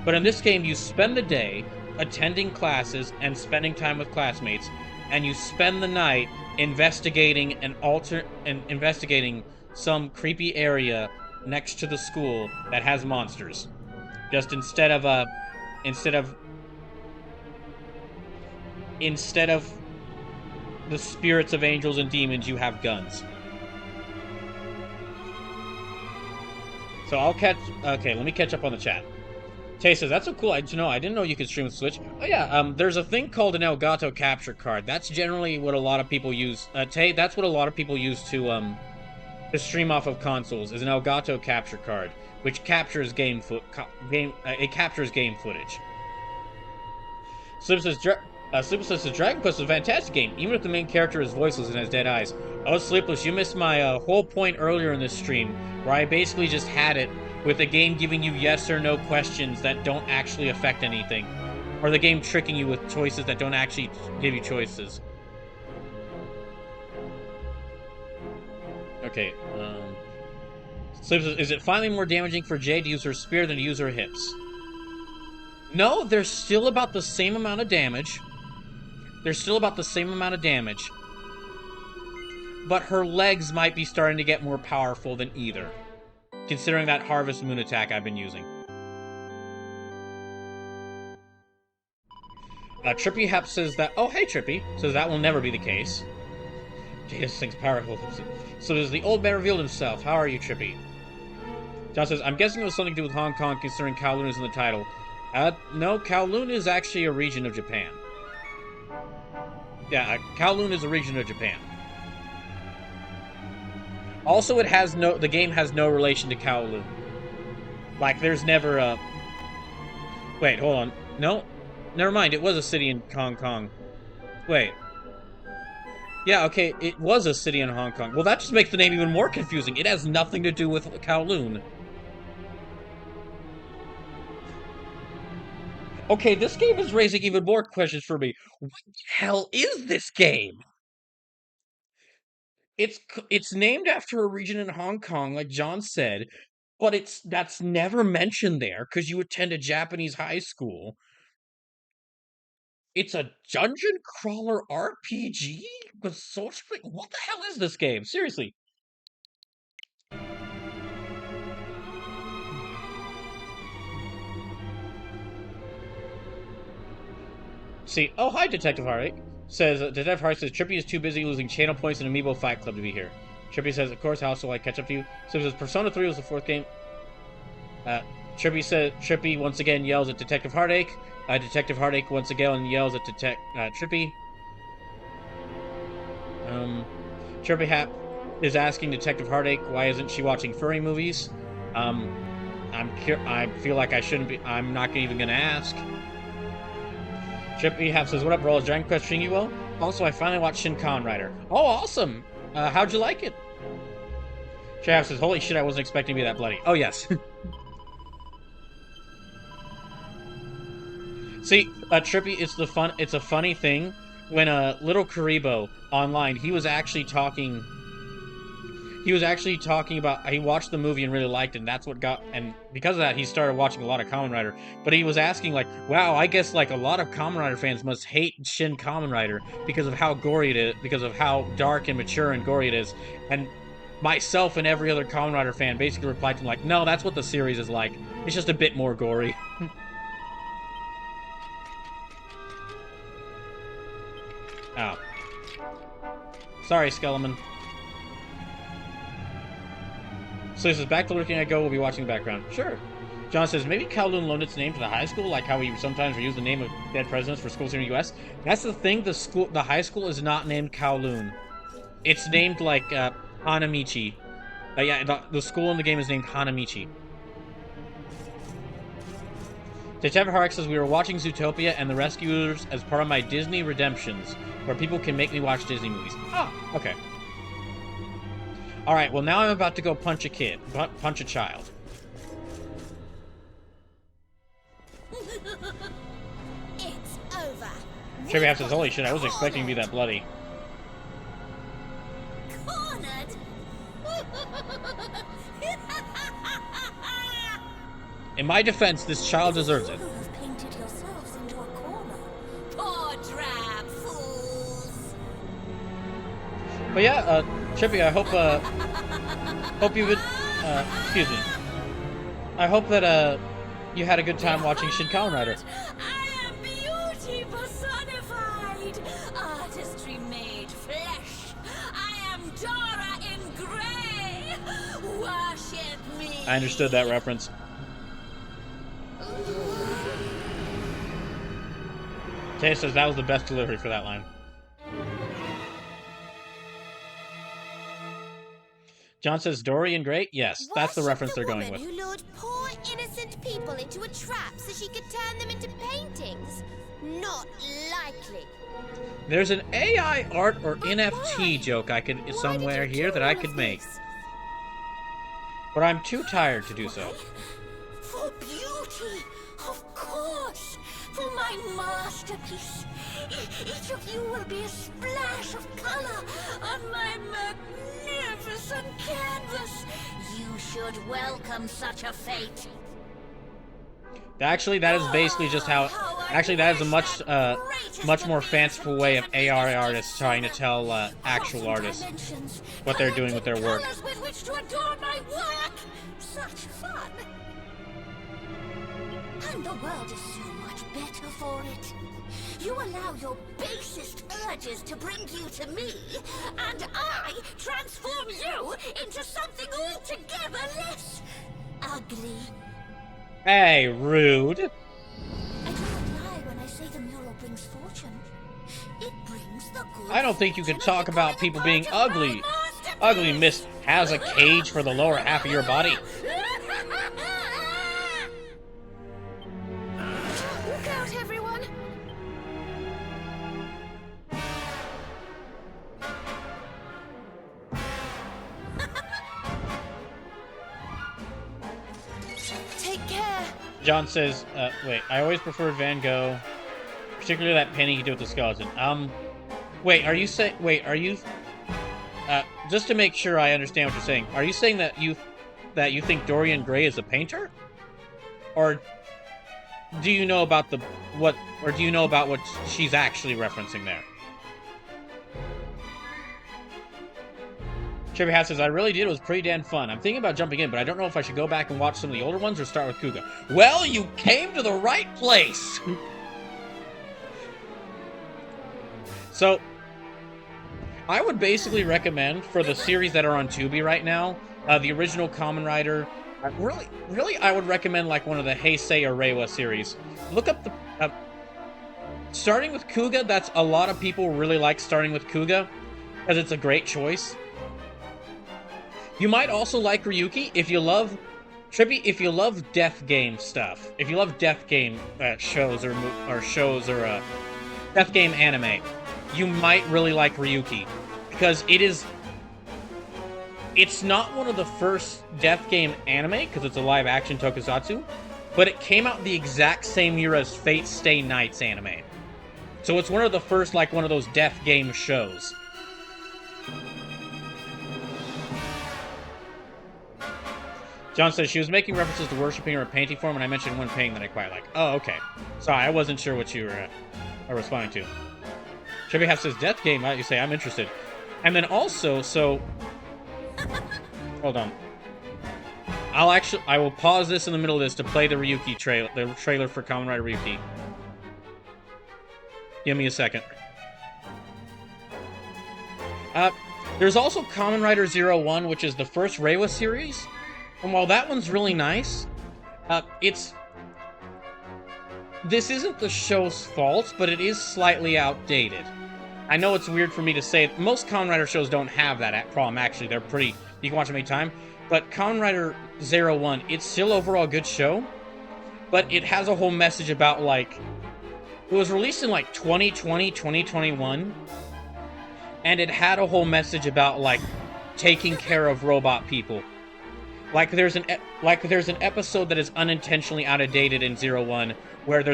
But in this game you spend the day attending classes and spending time with classmates, and you spend the night investigating investigating some creepy area next to the school that has monsters. Just instead of the spirits of angels and demons, you have guns. So okay, let me catch up on the chat. Tay says, that's so cool. I didn't know you could stream with Switch. Oh yeah, there's a thing called an Elgato capture card. That's generally what a lot of people use. Tay, that's what a lot of people use to stream off of consoles, is an Elgato capture card, which captures game footage. Slip says, Dragon Quest is a fantastic game, even if the main character is voiceless and has dead eyes. Oh, Sleepless, you missed my whole point earlier in this stream, where I basically just had it with the game giving you yes or no questions that don't actually affect anything, or the game tricking you with choices that don't actually give you choices. Okay, Sleepless, is it finally more damaging for Jade to use her spear than to use her hips? No, they're still about the same amount of damage. But her legs might be starting to get more powerful than either, considering that Harvest Moon attack I've been using. Trippy Hep says that... Oh, hey, Trippy. Says that will never be the case. Gee, this thing's powerful. So does the old man revealed himself. How are you, Trippy? John says, I'm guessing it was something to do with Hong Kong, considering Kowloon is in the title. No, Kowloon is actually a region of Japan. Yeah, Kowloon is a region of Japan. Also, the game has no relation to Kowloon. Like, there's never a... Wait, hold on. No, never mind, it was a city in Hong Kong. Wait. Yeah, okay, it was a city in Hong Kong. Well, that just makes the name even more confusing. It has nothing to do with Kowloon. Okay, this game is raising even more questions for me. What the hell is this game? It's named after a region in Hong Kong, like John said, but that's never mentioned there because you attend a Japanese high school. It's a dungeon crawler RPG with social. What the hell is this game? Seriously. See, oh hi, Detective Heartache. Detective Heartache says Trippy is too busy losing channel points in Amiibo Fight Club to be here. Trippy says, of course, how else will I catch up to you? So says Persona 3 was the 4th game. Trippy once again yells at Detective Heartache. Detective Heartache once again yells at Trippy. Trippy Hap is asking Detective Heartache why isn't she watching furry movies. I feel like I shouldn't be. I'm not even gonna ask. Trippy Hap says, what up, bro? Is Dragon Quest treating you well? Also, I finally watched Shin Kamen Rider. Oh, awesome! How'd you like it? Trav says, holy shit, I wasn't expecting to be that bloody. Oh, yes. See, Trippy, it's a funny thing. when Little Karibo online, he was actually talking about, he watched the movie and really liked it, and that's what got, and because of that, he started watching a lot of Kamen Rider. But he was asking, like, wow, I guess, like, a lot of Kamen Rider fans must hate Shin Kamen Rider because of how gory it is, because of how dark and mature and gory it is. And myself and every other Kamen Rider fan basically replied to him, like, no, that's what the series is like. It's just a bit more gory. Oh. Sorry, Skeleman. So he says, back to looking at Go, we'll be watching the background. Sure. John says, maybe Kowloon loaned its name to the high school, like how we sometimes reuse the name of dead presidents for schools here in the US. That's the thing, the high school is not named Kowloon. It's named, like, Hanamichi. Yeah, the school in the game is named Hanamichi. Detective Hark says, we were watching Zootopia and The Rescuers as part of my Disney Redemptions, where people can make me watch Disney movies. Ah, okay. Alright, well now I'm about to go punch a kid. Punch a child. It's over. Chevy says, holy shit, I wasn't expecting to be that bloody. Cornered. In my defense, this child deserves it. You've painted yourselves into a corner. Poor drab fools. But yeah, Chippy, I hope you would, excuse me. I hope that, you had a good time watching Shin Kamen Rider. I am beauty personified, artistry made flesh. I am Dora in gray. Worship me. I understood that reference. Tay says that was the best delivery for that line. John says Dory and Gray? Yes, that's the reference they're going with. Who lured poor innocent people into a trap so she could turn them into paintings? Not likely. There's an AI art or NFT joke I could somewhere here that I could make. But I'm too tired to do so. For beauty, of course. For my masterpiece. Each of you will be a splash of color on my magnificent canvas. You should welcome such a fate. Actually, that is basically just how... Actually, that is a much more fanciful way of AI artists trying to tell actual artists what they're doing with their work. With which to adorn my work. Such fun. And the world is so much better for it. You allow your basest urges to bring you to me, and I transform you into something altogether less ugly. Hey, rude. I do not lie when I say the mural brings fortune. It brings the good. I don't think you can talk about people being ugly. Ugly Miss has a cage for the lower half of your body. Look out, everyone! Take care. John says, wait, I always preferred Van Gogh, particularly that painting he did with the skeleton. Just to make sure I understand what you're saying, are you saying that you think Dorian Gray is a painter? Or do you know about what she's actually referencing there? Chevy Hat says, I really did. It was pretty damn fun. I'm thinking about jumping in, but I don't know if I should go back and watch some of the older ones or start with Kuga. Well, you came to the right place! So, I would basically recommend, for the series that are on Tubi right now, the original Kamen Rider, really, I would recommend like one of the Heisei or Reiwa series. Look up the... starting with Kuga, that's a lot of people really like starting with Kuga, because it's a great choice. You might also like Ryuki if you love if you love death game stuff. If you love death game shows or death game anime, you might really like Ryuki because it's not one of the first death game anime because it's a live action tokusatsu, but it came out the exact same year as Fate Stay Night's anime. So it's one of the first, like, one of those death game shows. John says she was making references to worshipping or a painting form, and I mentioned one painting that I quite like. Oh, okay. Sorry, I wasn't sure what you were responding to. Chevy Half says, death game, you say, I'm interested. And then also, so... Hold on. I will pause this in the middle of this to play the Ryuki trailer, the trailer for Kamen Rider Ryuki. Give me a second. There's also Kamen Rider 01, which is the first Reiwa series. And while that one's really nice, this isn't the show's fault, but it is slightly outdated. I know it's weird for me to say it. Most Kamen Rider shows don't have that problem, actually. They're pretty... You can watch them anytime. But Kamen Rider 01, it's still overall a good show, but it has a whole message about, like... It was released in, like, 2020, 2021, and it had a whole message about, like, taking care of robot people. Like there's an episode that is unintentionally outdated in 01, where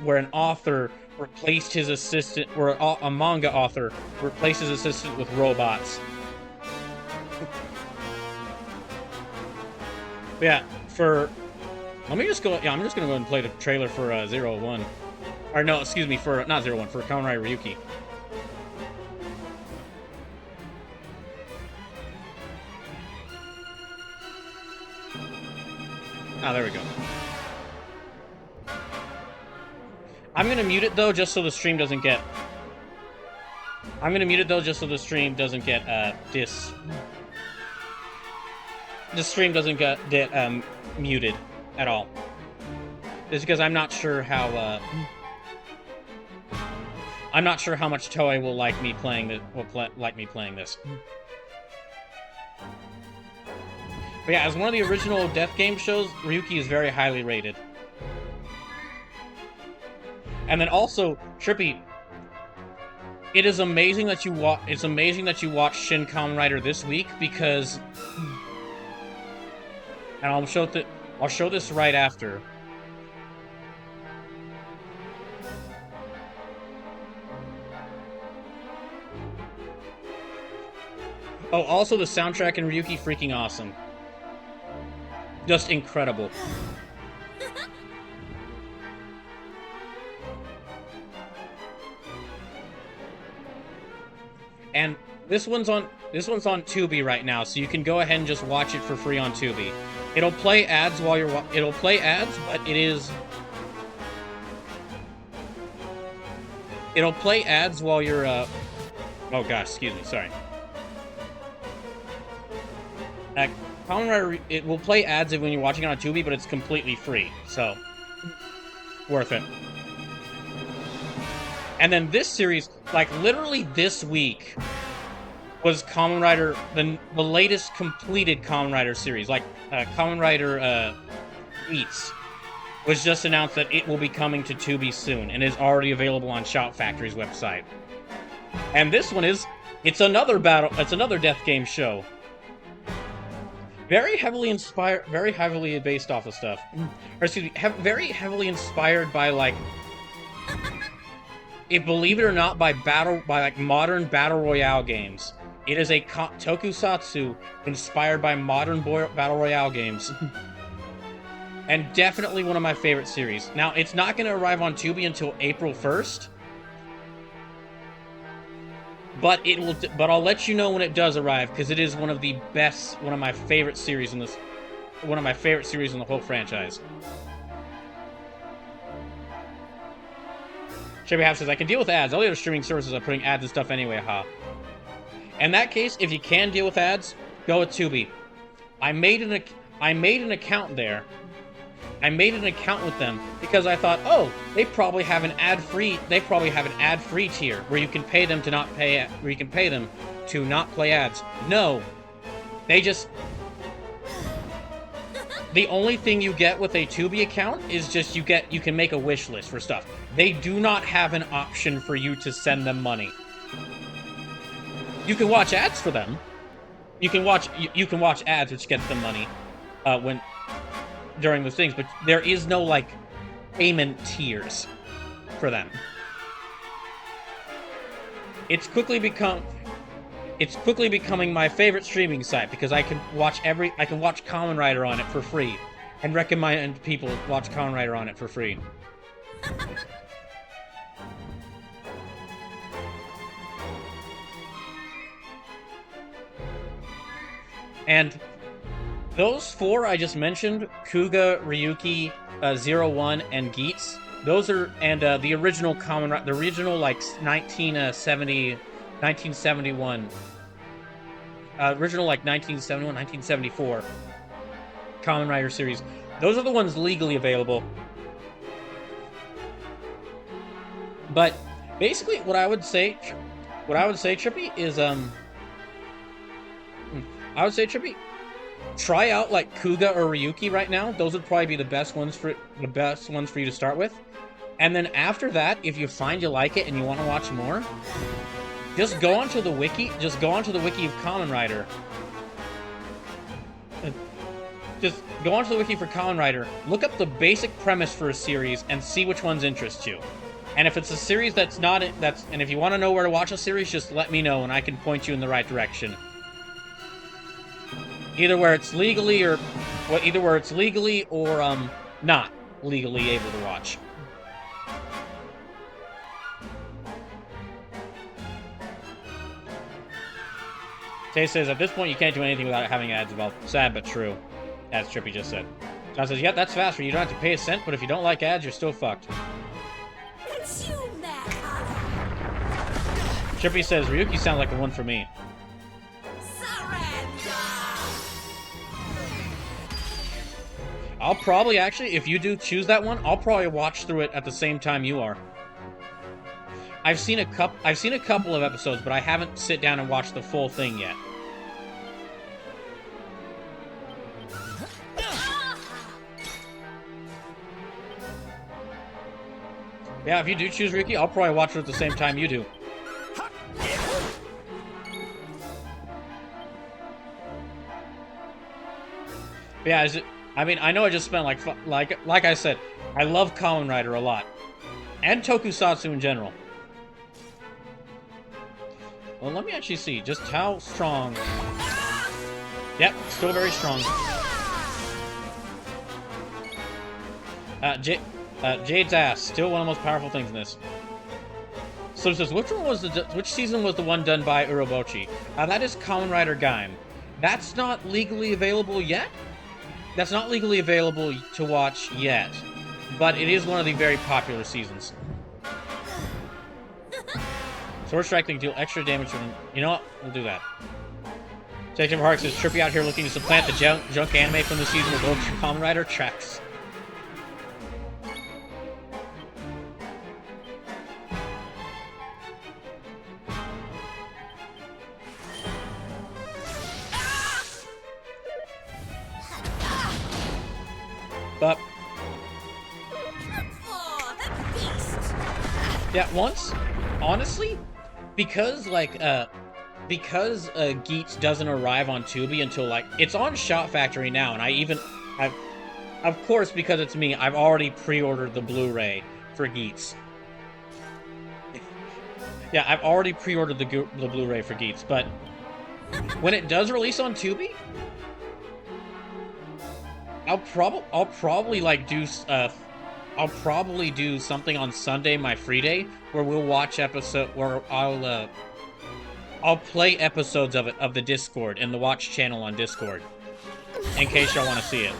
where an author replaced his assistant, or a manga author replaced his assistant with robots. Yeah, let me just go. Yeah, I'm just gonna go and play the trailer for 01. Or no, excuse me, for not 01, for Kamen Rider Ryuki. Ah, there we go. I'm gonna mute it though, just so the stream doesn't get. I'm gonna mute it though, just so the stream doesn't get the stream doesn't get muted at all. Just because I'm not sure how I'm not sure how much Toei will like me playing this. But yeah, as one of the original Death Game shows, Ryuki is very highly rated. And then also, Trippy, it is amazing that you watch. It's amazing that you watch Shin Kamen Rider this week because, and I'll show this right after. Oh, also the soundtrack in Ryuki freaking awesome. Just incredible. And this one's on Tubi right now, so you can go ahead and just watch it for free on Tubi. It'll play ads while you're but it'll play ads while you're oh gosh, excuse me, sorry. Kamen Rider, it will play ads when you're watching it on Tubi, but it's completely free, so worth it. And then this series, like literally this week, was Kamen Rider, the latest completed Kamen Rider series. Like Kamen Rider Beats was just announced that it will be coming to Tubi soon, and is already available on Shout Factory's website. And this one it's another Death Game show. Very heavily inspired, very heavily based off of stuff. Or excuse me, very heavily inspired by like, believe it or not, by like modern battle royale games. It is a tokusatsu inspired by modern battle royale games. And definitely one of my favorite series. Now, it's not going to arrive on Tubi until April 1st. But I'll let you know when it does arrive, because it is one of my favorite series in the whole franchise. Shabby Half says, I can deal with ads. All the other streaming services are putting ads and stuff anyway, ha. In that case, if you can deal with ads, go with Tubi. I made an account there. I made an account with them because I thought, oh, they probably have an ad-free tier where you can pay them to not play ads. No. The only thing you get with a Tubi account is just you can make a wish list for stuff. They do not have an option for you to send them money. You can watch ads for them. You can watch ads, which gets them money during those things, but there is no like payment tiers for them. it's quickly becoming my favorite streaming site because I can watch Kamen Rider on it for free, and recommend people watch Kamen Rider on it for free. And those four I just mentioned, Kuga, Ryuki, 01, and Geats, those are, and the original Kamen Rider, the original, like, 1971, original, like, 1971, 1974 Kamen Rider series, those are the ones legally available. But basically, what I would say, Trippy, is, I would say, Trippy, try out like Kuga or Ryuki right now. Those would probably be the best ones for you to start with. And then after that, if you find you like it and you want to watch more, just go onto the wiki. Just go onto the wiki of Kamen Rider. Just go onto the wiki for Kamen Rider. Look up the basic premise for a series and see which ones interest you. And if it's a series and if you want to know where to watch a series, just let me know and I can point you in the right direction. Either where it's legally or not legally able to watch. Tay says, at this point you can't do anything without having ads involved. Sad but true. As Trippy just said. John says, yeah, that's faster. You don't have to pay a cent, but if you don't like ads, you're still fucked. Trippy says, Ryuki sounds like the one for me. I'll probably actually, if you do choose that one, I'll probably watch through it at the same time you are. I've seen a couple of episodes, but I haven't sit down and watched the full thing yet. Yeah, if you do choose Ryuki, I'll probably watch it at the same time you do. But yeah, I mean, I know I just spent like I said, I love Kamen Rider a lot. And Tokusatsu in general. Well, let me actually see just how strong. Yep, still very strong. Jade's ass, still one of the most powerful things in this. So it says, which season was the one done by Urobuchi? That is Kamen Rider Gaim. That's not legally available yet? That's not legally available to watch yet, but it is one of the very popular seasons. Sword Strike can deal extra damage from... You know what? We'll do that. Detective Hark says, Trippy out here looking to supplant the junk anime from the season with old Kamen Rider tracks. But yeah, once, honestly, because Geats doesn't arrive on Tubi until like it's on Shot Factory now, and I've of course, because it's me, I've already pre-ordered the Blu-ray for Geats. Yeah, I've already pre-ordered the Blu-ray for Geats, but when it does release on Tubi, I'll probably do something on Sunday, my free day, where we'll watch I'll play episodes of the Discord in the Watch channel on Discord, in case y'all want to see it.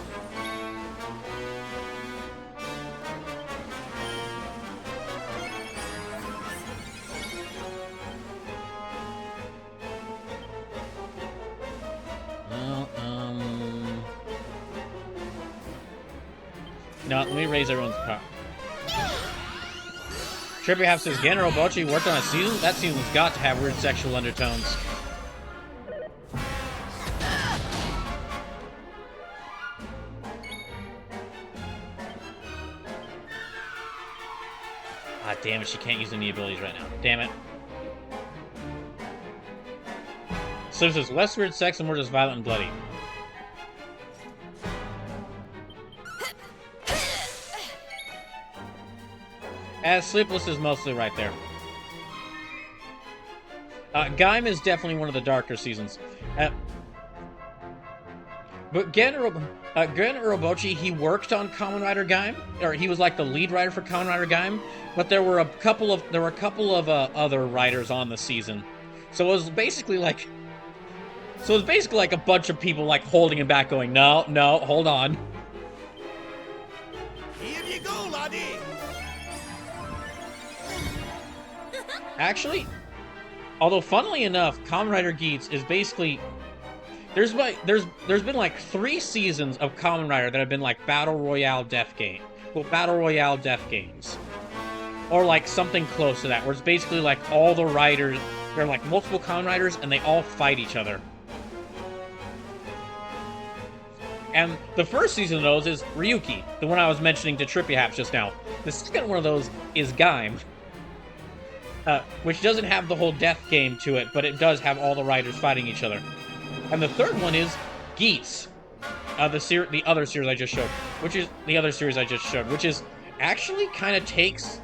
No, let me raise everyone's power. Trippy Half says, Gen Urobuchi worked on a season? That season's got to have weird sexual undertones. Ah, damn it, she can't use any abilities right now. Damn it. So it says, less weird sex and more just violent and bloody. As Sleepless is mostly right there. Gaim is definitely one of the darker seasons. But Gen Urobuchi, he worked on Kamen Rider Gaim, or he was like the lead writer for Kamen Rider Gaim. But there were a couple of other writers on the season, so it was basically like a bunch of people like holding him back, going, no, hold on. Here you go, laddie. Actually, although funnily enough, Kamen Rider Geats is basically there's been like 3 seasons of Kamen Rider that have been like battle royale death games, or like something close to that, where it's basically like all the riders, there are like multiple Kamen Riders and they all fight each other. And the first season of those is Ryuki, the one I was mentioning to Trippy Haps just now. The second one of those is Gaim, which doesn't have the whole death game to it, but it does have all the riders fighting each other. And the third one is Geats, the other series I just showed, which is actually kind of takes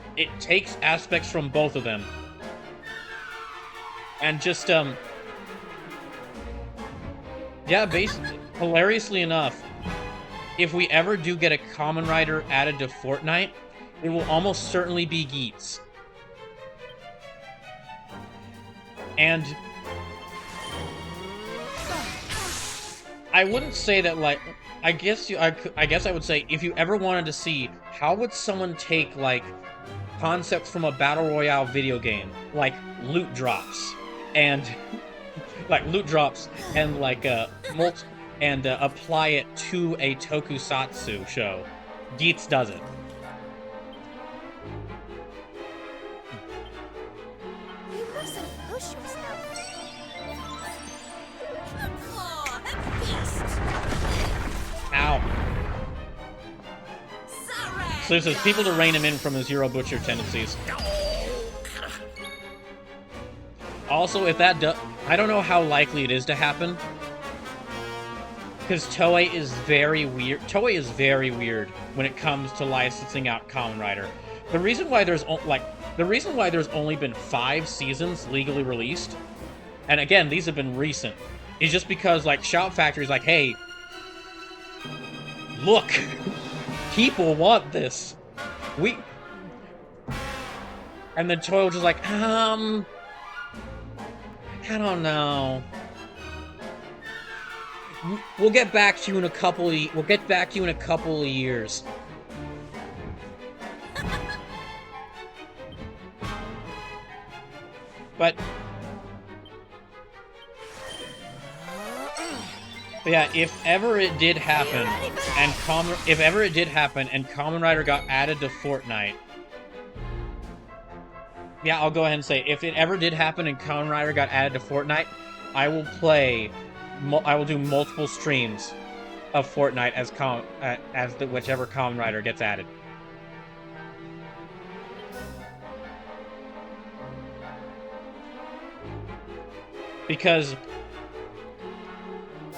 aspects from both of them, and just yeah, basically, hilariously enough, if we ever do get a Kamen Rider added to Fortnite, it will almost certainly be Geats. And I wouldn't say that, like, I guess I would say, if you ever wanted to see how would someone take like concepts from a battle royale video game, like loot drops and apply it to a tokusatsu show, Geats does it. You mustn't push yourself. Ow. So this is people to rein him in from his Hero Butcher tendencies. Also, if that does, I don't know how likely it is to happen, because Toei is very weird. Toei is very weird when it comes to licensing out Kamen Rider. The reason why there's only been 5 seasons legally released, and again, these have been recent, is just because like Shout Factory's like, hey, look, people want this. And then Toei was just like, I don't know. We'll get back to you in a couple of years. But yeah, if ever it did happen and Kamen Rider got added to Fortnite, yeah, I'll go ahead and say, if it ever did happen and Kamen Rider got added to Fortnite, I will do multiple streams of Fortnite as whichever Kamen Rider gets added. Because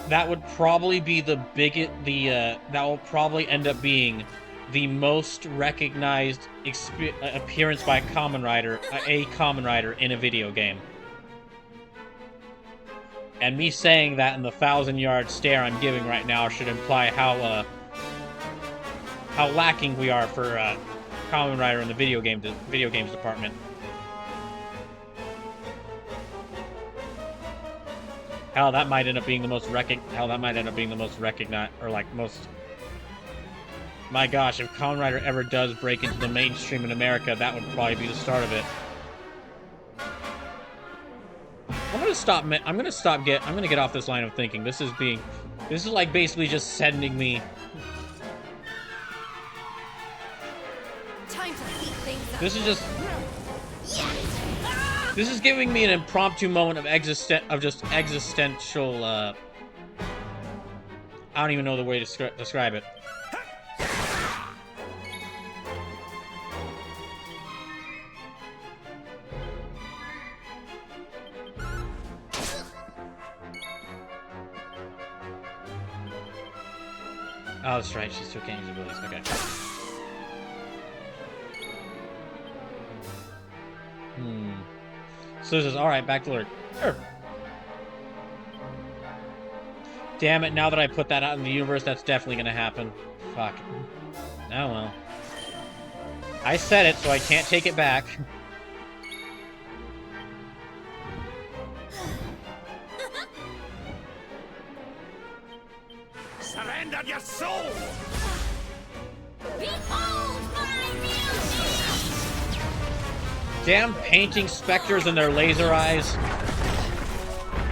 that would probably be that will probably end up being the most recognized appearance by a Kamen Rider in a video game. And me saying that in the 1,000-yard stare I'm giving right now should imply how lacking we are for Kamen Rider in the video games department. Hell, that might end up being the most recognized, or like most. My gosh, if Kamen Rider ever does break into the mainstream in America, that would probably be the start of it. I'm gonna get off this line of thinking. This is like basically just sending me. Time to heat things up. This is giving me an impromptu moment of existential. I don't even know the way to describe it. Oh, that's right. She still can't use abilities. Okay. So this is alright. Back to work. Sure. Damn it, now that I put that out in the universe, that's definitely gonna happen. Fuck. Oh well. I said it, so I can't take it back. Surrender your soul! Behold my beauty! Damn painting specters and their laser eyes.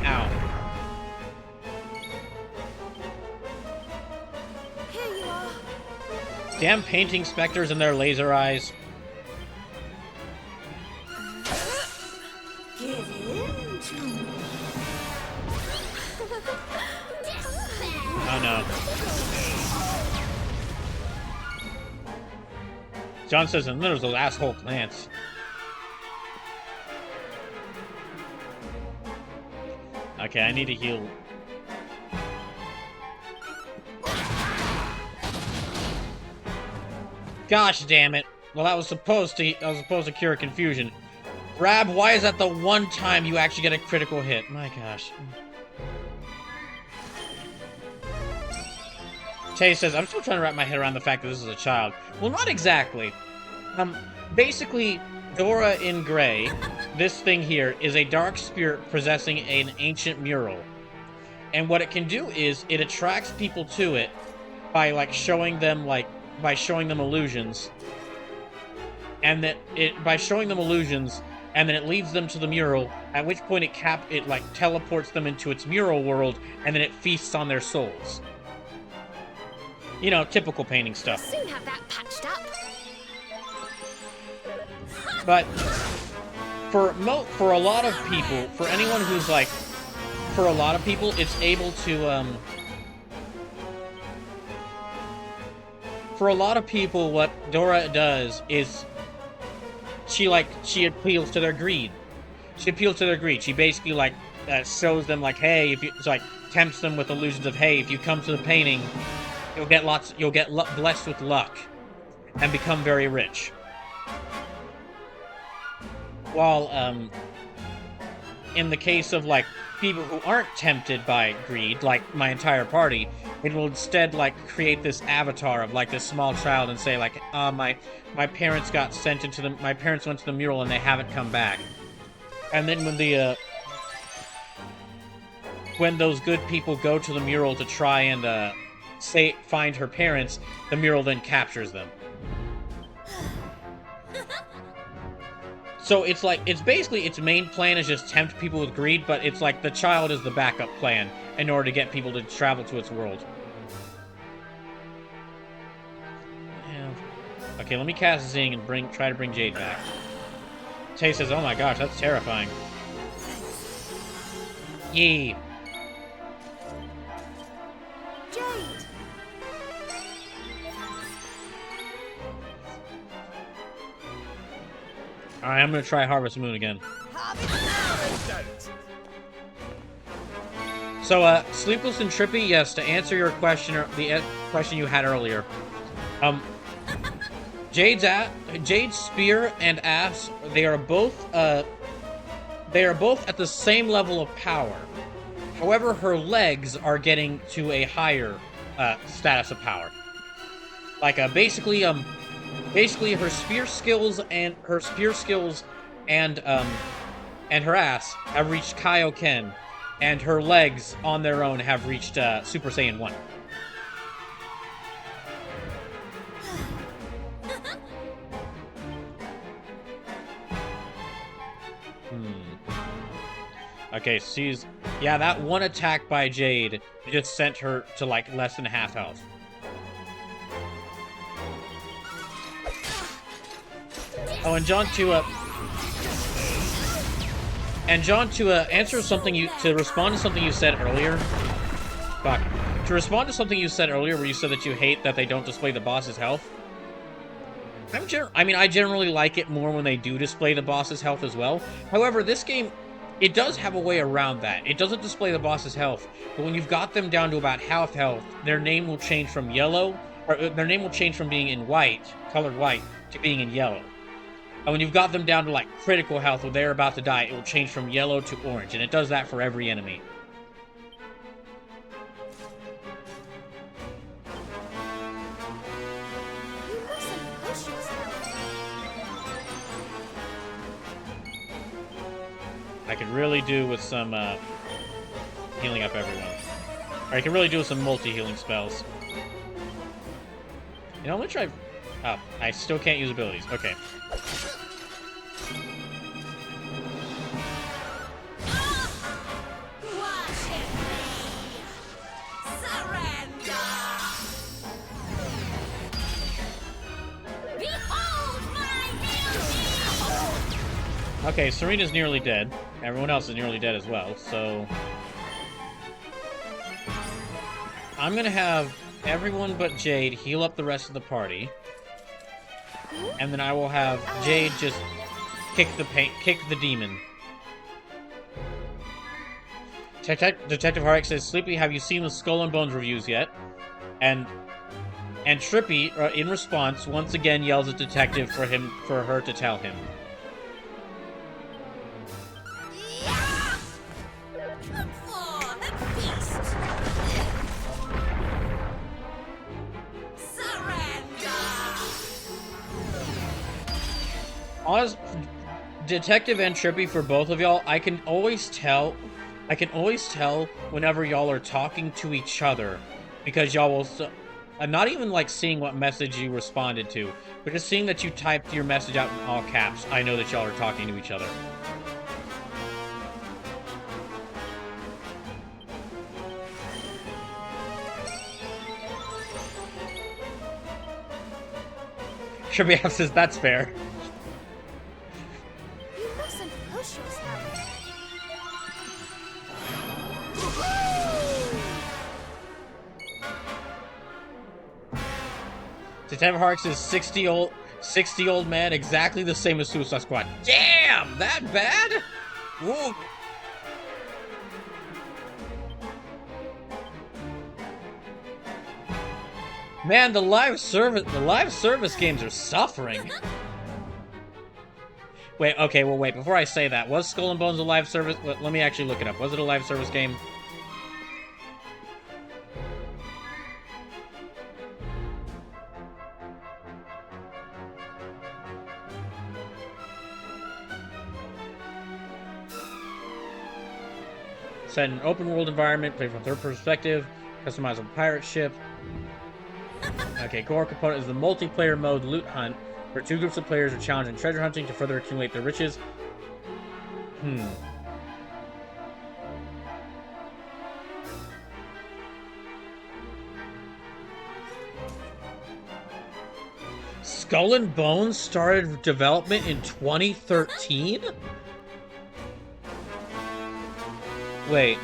Ow. Here you are. Damn painting specters and their laser eyes. Give in to me. Oh no. John says, and there's those asshole plants. Okay, I need to heal. Gosh damn it. Well, I was supposed to cure confusion. Rab, why is that the one time you actually get a critical hit? My gosh. Tay says, I'm still trying to wrap my head around the fact that this is a child. Well, not exactly. Basically, Dora in Gray, this thing here, is a dark spirit possessing an ancient mural. And what it can do is, it attracts people to it by, like, showing them illusions. And by showing them illusions, and then it leads them to the mural, at which point it teleports them into its mural world, and then it feasts on their souls. You know, typical painting stuff. We'll soon have that patched up. But for a lot of people, for anyone who's like, for a lot of people, it's able to for a lot of people, what Dora does is she appeals to their greed. She appeals to their greed. She basically shows them like, hey, tempts them with illusions of, hey, if you come to the painting, you'll get blessed with luck and become very rich. While in the case of like people who aren't tempted by greed, like my entire party, it will instead like create this avatar of like this small child and say like, my parents got sent into my parents went to the mural and they haven't come back. And then when those good people go to the mural to try and find her parents, the mural then captures them. So it's basically its main plan is just tempt people with greed, but it's like the child is the backup plan in order to get people to travel to its world. Yeah. Okay, let me cast Zing and try to bring Jade back. Tay says, oh my gosh, that's terrifying. Yee. Jade. Alright, I'm gonna try Harvest Moon again. So, Sleepless and Trippy, yes, to answer your question, the question you had earlier. Jade's spear and axe, they are both at the same level of power. However, her legs are getting to a higher status of power. Like, basically her spear skills and her ass have reached Kaioken, and her legs on their own have reached Super Saiyan 1. Okay, that one attack by Jade just sent her to like less than half health. Oh, and John, to answer something to respond to something you said earlier. Fuck. To respond to something you said earlier, where you said that you hate that they don't display the boss's health. I generally like it more when they do display the boss's health as well. However, this game, it does have a way around that. It doesn't display the boss's health, but when you've got them down to about half health, their name will change from yellow, or their name will change from being in white, colored white, to being in yellow. And when you've got them down to like critical health or they're about to die, it will change from yellow to orange, and it does that for every enemy. You mustn't push yourself. I could really do with some healing up everyone. Or I can really do with some multi-healing spells. You know, I'm gonna try... Oh, I still can't use abilities. Okay. Okay, Serena's nearly dead. Everyone else is nearly dead as well, so... I'm gonna have everyone but Jade heal up the rest of the party. And then I will have Jade just kick the demon. Detective Harrick says, Sleepy, have you seen the Skull and Bones reviews yet? And Trippy, in response, once again yells at Detective for her to tell him. Honest, Detective and Trippy, for both of y'all, I can always tell whenever y'all are talking to each other, because y'all will, not even like seeing what message you responded to, but just seeing that you typed your message out in all caps, I know that y'all are talking to each other. Trippy says, that's fair. Detective Harks is 60 old man, exactly the same as Suicide Squad. Damn, that bad? Whoa. Man, the live service games are suffering. Wait, okay, well wait, before I say that, was Skull and Bones a live service? Let me actually look it up. Was it a live service game? Set in an open world environment, play from third perspective, customizable pirate ship. Okay, core component is the multiplayer mode loot hunt, where two groups of players are challenged in treasure hunting to further accumulate their riches. Skull and Bones started development in 2013? Wait.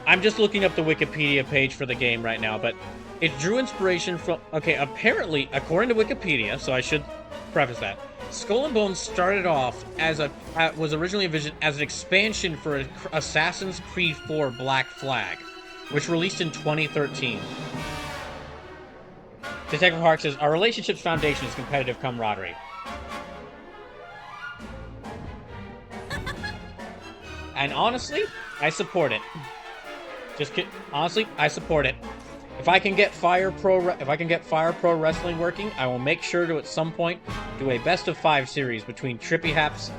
I'm just looking up the Wikipedia page for the game right now, but it drew inspiration from... Okay, apparently, according to Wikipedia, so I should preface that, Skull and Bones started off as was originally envisioned as an expansion for Assassin's Creed 4 Black Flag, which released in 2013. Detective Hart says, our relationship's foundation is competitive camaraderie. And honestly, I support it. Honestly, I support it. If I can get Fire Pro Wrestling working, I will make sure to at some point do a best of 5 series between Trippy Haps,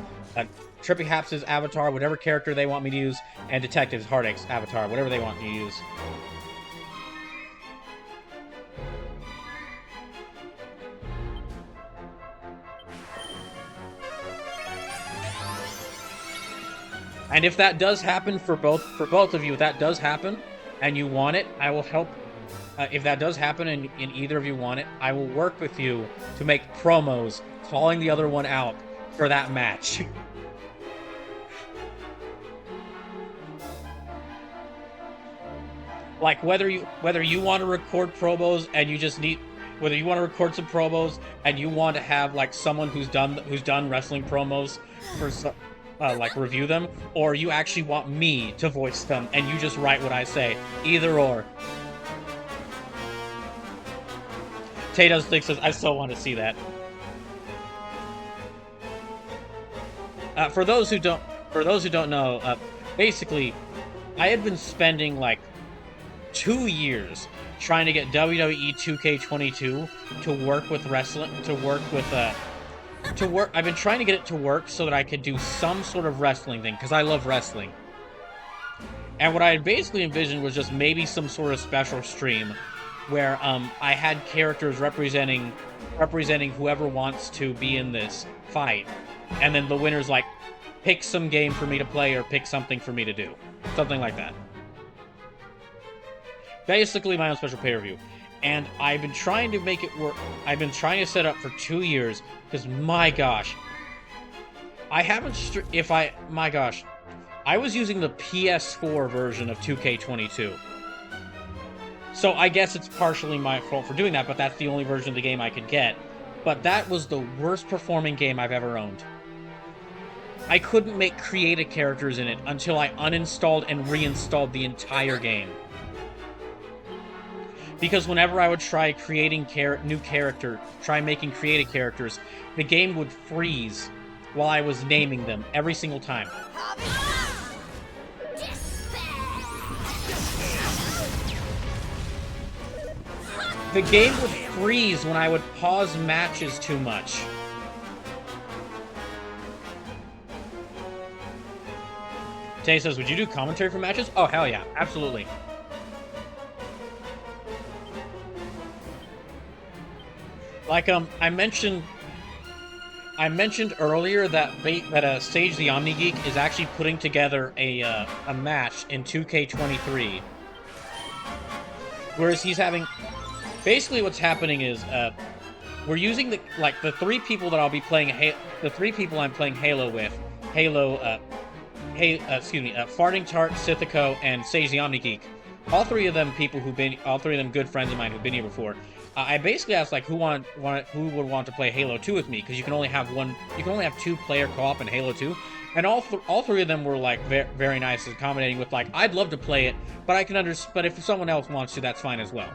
Trippy Haps' avatar, whatever character they want me to use, and Detective Heartache's avatar, whatever they want me to use. And if that does happen for both of you, if that does happen, and you want it, I will help. If that does happen and either of you want it, I will work with you to make promos calling the other one out for that match. Like whether you want to record promos and you just need, whether you want to record some promos and you want to have like someone who's done wrestling promos for like review them, or you actually want me to voice them and you just write what I say. Either or. Tay does think says, I still want to see that. For those who don't know, basically, I had been spending like 2 years trying to get WWE 2K22 to work with wrestling, I've been trying to get it to work so that I could do some sort of wrestling thing, because I love wrestling. And what I had basically envisioned was just maybe some sort of special stream where I had characters representing whoever wants to be in this fight. And then the winner's like, pick some game for me to play or pick something for me to do. Something like that. Basically my own special pay-per-view. And I've been trying to make it work. I've been trying to set up for 2 years, because my gosh. I was using the PS4 version of 2K22. So I guess it's partially my fault for doing that, but that's the only version of the game I could get. But that was the worst performing game I've ever owned. I couldn't make creative characters in it until I uninstalled and reinstalled the entire game. Because whenever I would try creating making creative characters, the game would freeze while I was naming them every single time. The game would freeze when I would pause matches too much. Tay says, would you do commentary for matches? Oh, hell yeah. Absolutely. Like, I mentioned earlier that Sage the Omni Geek is actually putting together a match in 2K23. Whereas he's having... Basically what's happening is, we're using the 3 people that I'll be playing the 3 people I'm playing Halo with. Farting Tart, Sithico, and Sage the Omni Geek. All three of them good friends of mine who've been here before. I basically asked like who would want to play Halo 2 with me, because you can only have 2 player co-op in Halo 2, and all 3 of them were like very nice and accommodating with like, I'd love to play it, but but if someone else wants to, that's fine as well.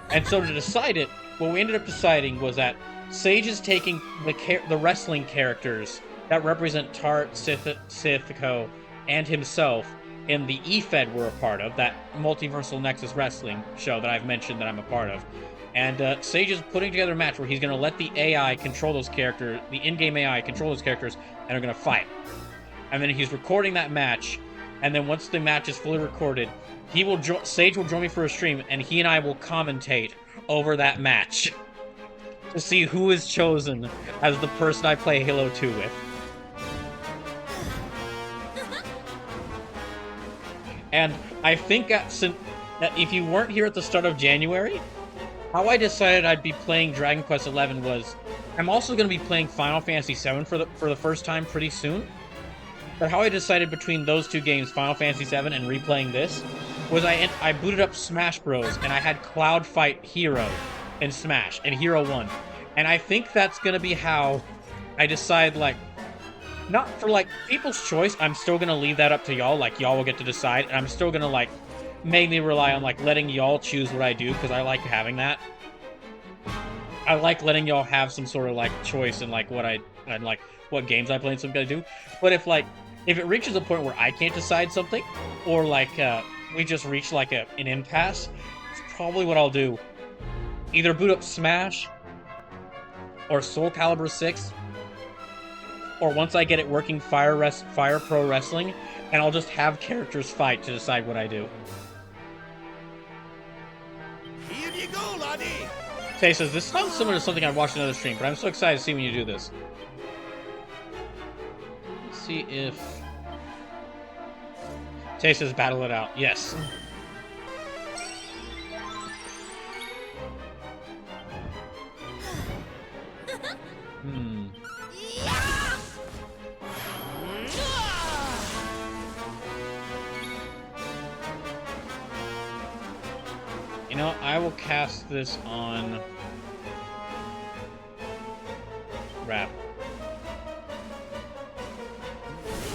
And so to decide it, what we ended up deciding was that Sage is taking the wrestling characters that represent Tart, Sithico, and himself in the EFED we're a part of, that Multiversal Nexus Wrestling show that I've mentioned that I'm a part of. And Sage is putting together a match where he's going to let the AI control those characters, the in-game AI control those characters, and are going to fight. And then he's recording that match, and then once the match is fully recorded, Sage will join me for a stream, and he and I will commentate over that match to see who is chosen as the person I play Halo 2 with. And I think that if you weren't here at the start of January, how I decided I'd be playing Dragon Quest XI was, I'm also going to be playing Final Fantasy VII for the first time pretty soon. But how I decided between those 2 games, Final Fantasy VII and replaying this, was I booted up Smash Bros. And I had Cloud fight Hero in Smash, and Hero won. And I think that's going to be how I decide, like, not for, like, people's choice, I'm still going to leave that up to y'all, like, y'all will get to decide, and I'm still going to, like, mainly rely on, like, letting y'all choose what I do, because I like having that. I like letting y'all have some sort of, like, choice in, like, what games I play and something I do. But if it reaches a point where I can't decide something, or, like, we just reach, like, an impasse, it's probably what I'll do. Either boot up Smash, or Soul Calibur 6, or once I get it working, Fire Pro Wrestling, and I'll just have characters fight to decide what I do. Here you go, laddie! Tay says, this sounds similar to something I watched in another stream, but I'm so excited to see when you do this. Let's see if... Tay says, battle it out. Yes. You know, I will cast this on Rap.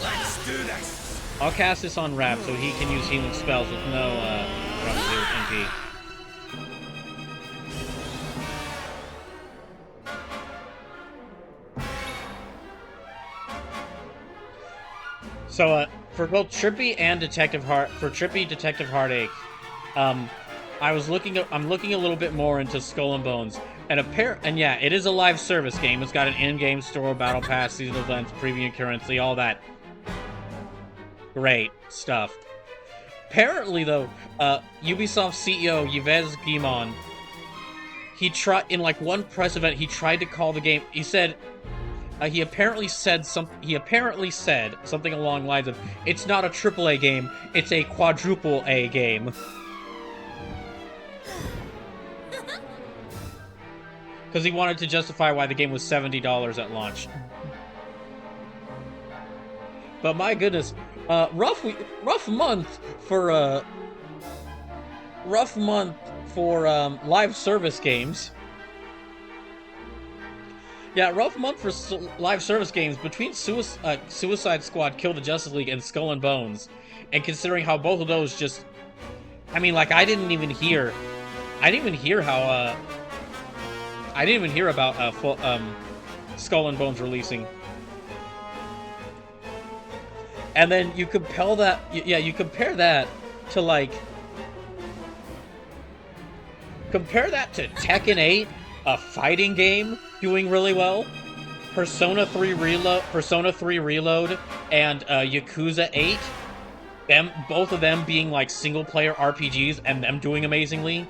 Let's do this! I'll cast this on Rap so he can use healing spells with no what I'm gonna do with MP. So, for both Trippy and Detective Heartache, I'm looking a little bit more into Skull and Bones, and yeah, it is a live service game. It's got an in-game store, battle pass, seasonal events, premium currency, all that great stuff. Apparently, though, Ubisoft CEO Yves Guillemot, in like one press event, he tried to call the game. He said. He apparently said something along the lines of, "It's not a AAA game, it's a quadruple A game." Because he wanted to justify why the game was $70 at launch. But my goodness, rough month for live service games. Yeah, rough month for live service games between Suicide Squad, Kill the Justice League, and Skull and Bones. And considering how both of those just... I mean, like, I didn't even hear about Skull and Bones releasing. And then you compare that to, like... Compare that to Tekken 8, a fighting game doing really well, Persona 3 Reload, and Yakuza 8, both of them being like single-player RPGs and them doing amazingly.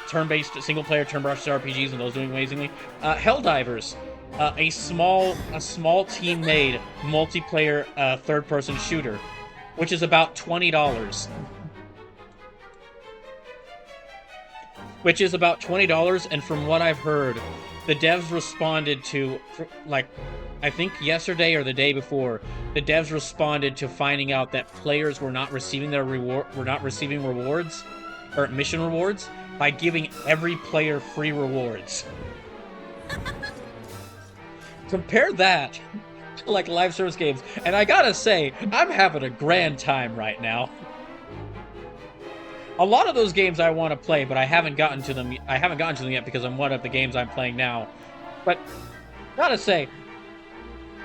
Turn-based single-player turn-based RPGs and those doing amazingly. Helldivers, a small team-made multiplayer third-person shooter, which is about $20. Which is about $20, and from what I've heard, the devs responded to, like, I think yesterday or the day before, the devs responded to finding out that players were not receiving rewards, or mission rewards, by giving every player free rewards. Compare that to, like, live service games, and I gotta say, I'm having a grand time right now. A lot of those games I want to play, but I haven't gotten to them yet because I'm one of the games I'm playing now. But gotta say,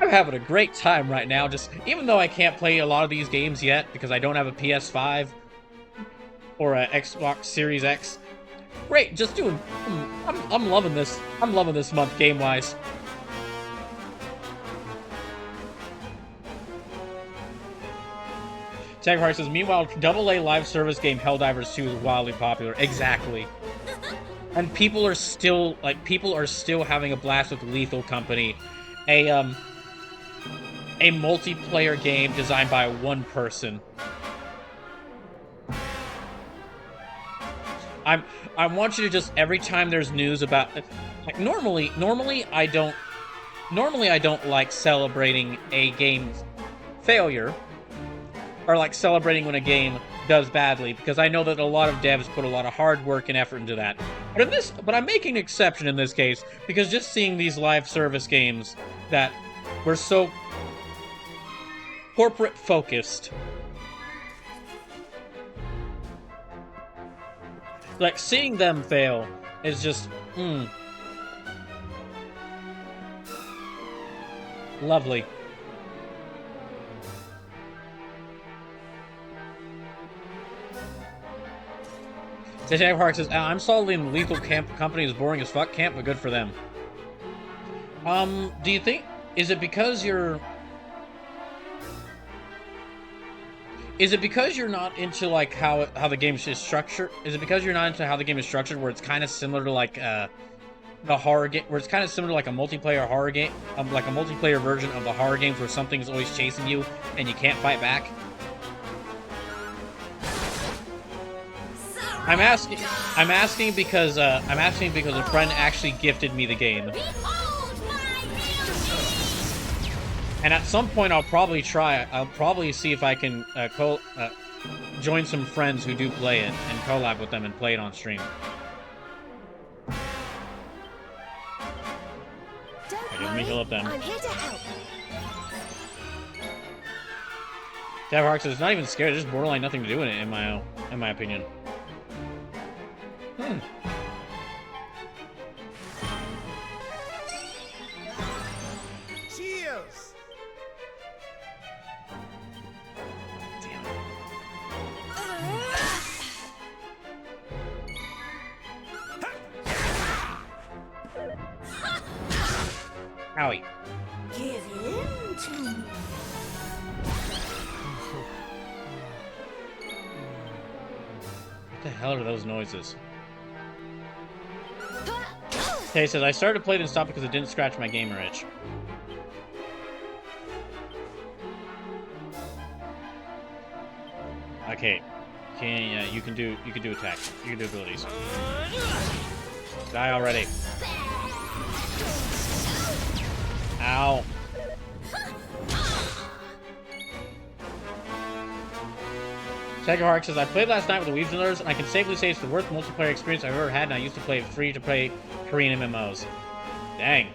I'm having a great time right now. Just even though I can't play a lot of these games yet because I don't have a PS5 or a Xbox Series X. Great, just doing. I'm loving this. I'm loving this month game-wise. Tag Heart says, meanwhile, AA live service game Helldivers 2 is wildly popular. Exactly. And people are still having a blast with Lethal Company, a multiplayer game designed by one person. I want you to just, every time there's news about, like, normally I don't like celebrating a game's failure, or like celebrating when a game does badly, because I know that a lot of devs put a lot of hard work and effort into that. But I'm making an exception in this case, because just seeing these live service games that were so corporate focused, like seeing them fail is just lovely. Detective Park says, I'm solidly in the Lethal Company is boring as fuck camp, but good for them. Do you think, is it because you're not into, like, how the game is structured? Is it because you're not into how the game is structured, where it's kind of similar to, like, the horror game, where it's kind of similar to, like, a multiplayer horror game, like a multiplayer version of the horror games where something's always chasing you and you can't fight back? I'm asking because a friend actually gifted me the game. And at some point I'll probably see if I can join some friends who do play it and collab with them and play it on stream. Let me heal up them. I'm here to help. Davark says, it's not even scary, there's just borderline nothing to do in it, in my opinion. Cheers! Owie. Give in to me. What the hell are those noises? Okay, says I started to play then stopped because it didn't scratch my gamer itch. Okay. Yeah, you can do attacks. You can do abilities. Die already. Ow. Heart says, I played last night with the Weaves and Others, and I can safely say it's the worst multiplayer experience I've ever had, and I used to play free-to-play Korean MMOs. Dang.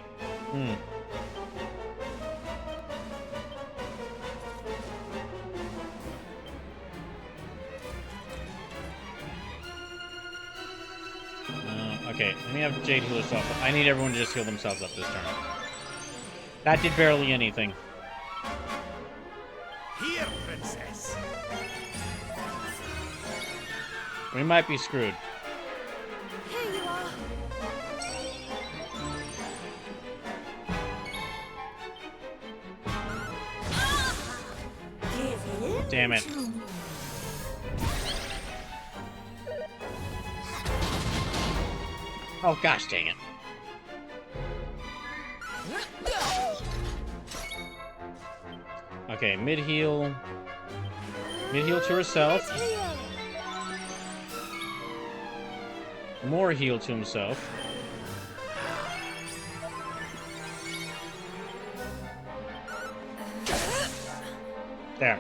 Okay, let me have Jade heal herself. I need everyone to just heal themselves up this turn. That did barely anything. Here, princess. We might be screwed. Here you are. Give in. Damn it. Oh gosh dang it. Okay, mid heal. Mid heal to herself. More heal to himself. There.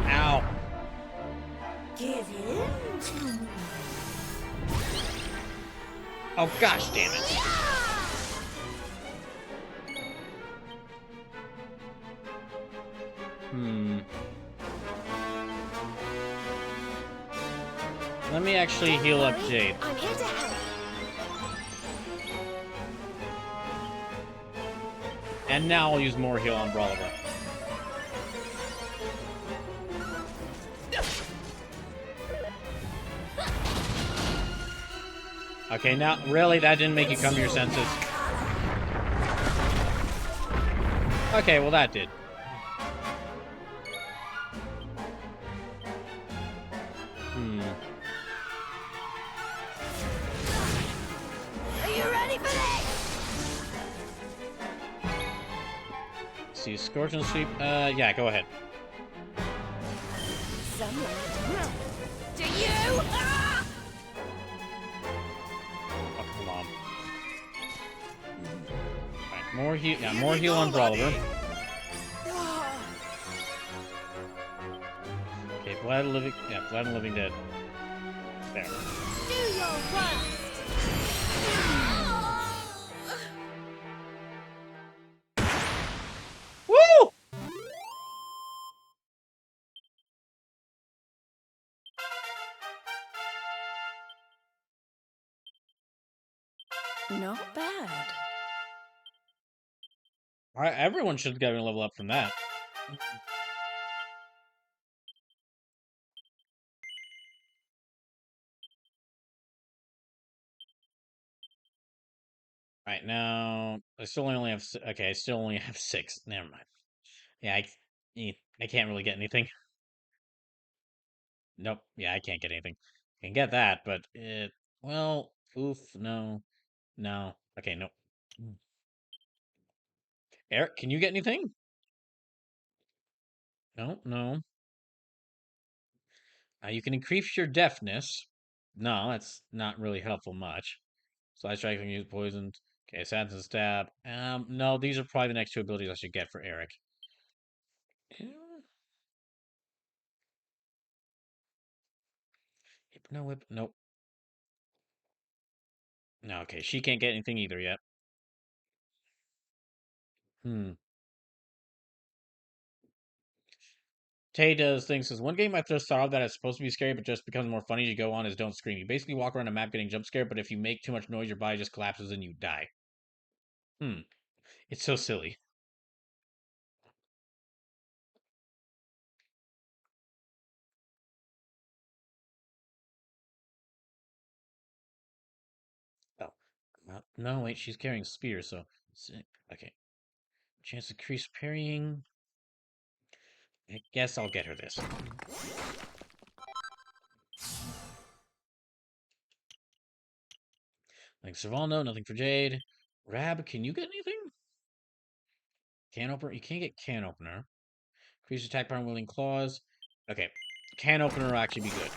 Ow. Give in to me. Oh gosh damn it. Let me actually heal up Jade. I'm here to help. And now I'll use more heal on Brawler. Okay, now, really? That didn't make you come to your senses? Okay, well that did. Are you ready for this? See, Scorch and Sweep. Yeah, go ahead. Do you? Ah! Oh, come on. Alright, more heal. Yeah, more heal on Brawler. Okay, Blood of Living. Yeah, Blood of Living Dead. There. Do your worst. Woo! Not bad. Alright, everyone should get a level up from that. Alright, now I still only have okay, I still only have 6. Never mind. Yeah, I can't really get anything. Nope. Yeah, I can't get anything. I can get that, but it well, oof, no. No. Okay, no. Eric, can you get anything? No, no. You can increase your deafness. No, that's not really helpful much. Slice strike and use poisoned. Okay, assassin stab. No, these are probably the next 2 abilities I should get for Eric. No whip. Nope. No, okay, she can't get anything either yet. Tay does things says one game I just thought of that is supposed to be scary but just becomes more funny as you go on is Don't Scream. You basically walk around a map getting jump scared, but if you make too much noise, your body just collapses and you die. It's so silly. No, wait, she's carrying spear, so... Okay. Chance to increase parrying... I guess I'll get her this. Like Servalno, nothing for Jade. Rab, can you get anything? Can opener? You can't get can opener. Increase attack power and wielding claws. Okay. Can opener will actually be good.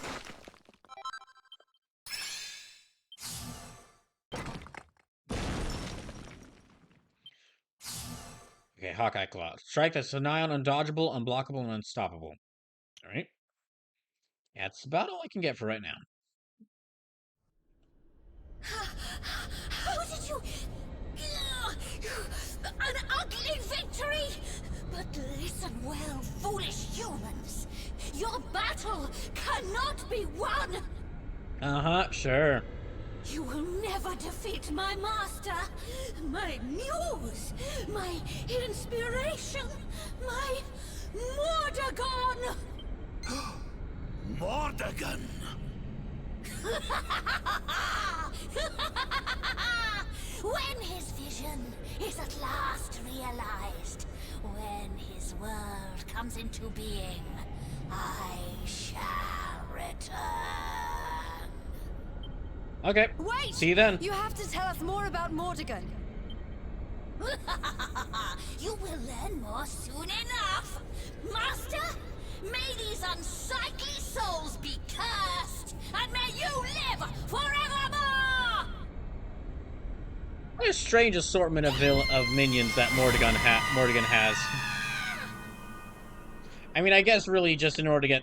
Okay, Hawkeye Claw. Strike that's nigh on undodgeable, unblockable, and unstoppable. Alright. That's about all I can get for right now. How did you... An ugly victory! But listen well, foolish humans. Your battle cannot be won! Uh-huh, sure. You will never defeat my master, my muse, my inspiration, my Mordegon! Mordegon! When his vision is at last realized, when his world comes into being, I shall return. Okay. Wait! See you then. You have to tell us more about Mordegon. You will learn more soon enough. Master, may these unsightly souls be cursed, and may you live forevermore! What a strange assortment of minions that Mordegon has. I mean, I guess really just in order to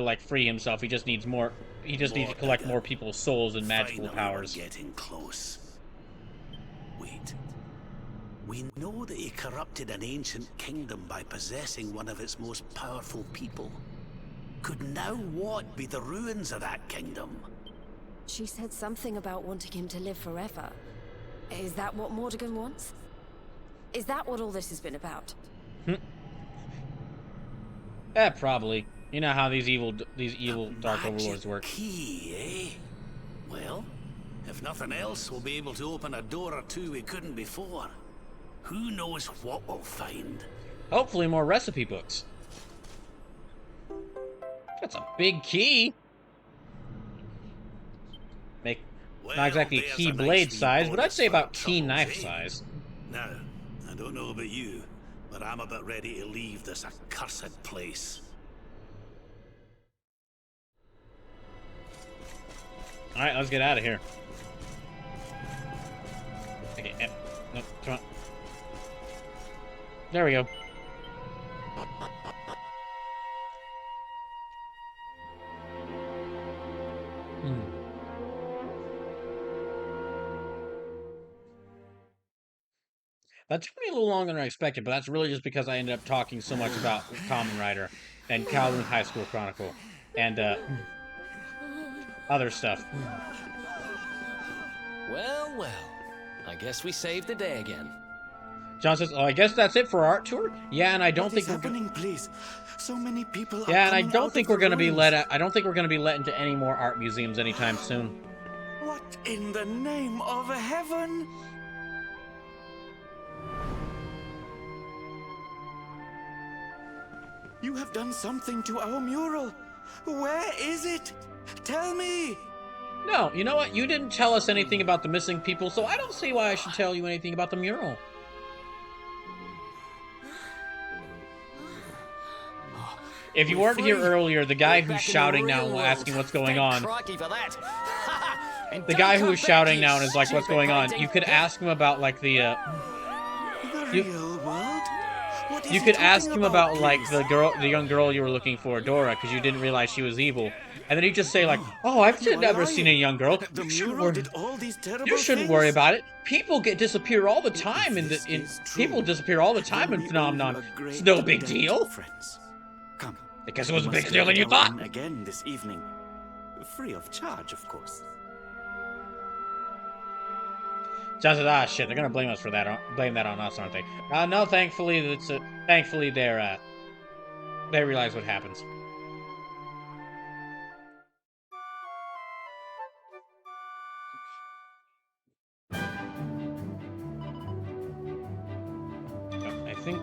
like free himself, he just needs more. He just needs to collect more people's souls and magical powers. Getting close. Wait. We know that he corrupted an ancient kingdom by possessing one of its most powerful people. Could now what be the ruins of that kingdom? She said something about wanting him to live forever. Is that what Mordegon wants? Is that what all this has been about? Probably. You know how these evil dark overlords work. Key, eh? Well, if nothing else, we'll be able to open a door or two we couldn't before. Who knows what we'll find? Hopefully more recipe books. That's a big key. Not exactly a key blade size, but I'd say about key knife size. Now, I don't know about you, but I'm about ready to leave this accursed place. Alright, let's get out of here. Okay, no, come on. There we go. That took me a little longer than I expected, but that's really just because I ended up talking so much about Kamen Rider and Calvin High School Chronicle and other stuff. Well, well. I guess we saved the day again. John says, "Oh, I guess that's it for our art tour." Yeah, and I don't think happening, please. So many people. Yeah, and I don't think we're going to be let. I don't think we're going to be let into any more art museums anytime soon. What in the name of heaven? You have done something to our mural. Where is it? Tell me. No, you know what? You didn't tell us anything about the missing people, so I don't see why I should tell you anything about the mural. If you weren't here earlier, the guy who's shouting now and asking what's going on... The guy who is shouting now and is like, what's going on? You could ask him about, like, the real world? You could ask him about, like, the young girl you were looking for, Dora, because you didn't realize she was evil. And then he'd just say, like, oh, I've never seen a young girl. The mural did all these terrible You shouldn't worry about it. People disappear all the time people disappear all the time in Phenomenon. It's no big deal. Come. I guess it was a bigger deal than you thought. Again this evening. Free of charge, of course. John says, ah, shit, they're gonna blame us for that. Blame that on us, aren't they? No, thankfully, thankfully they realize what happens. think...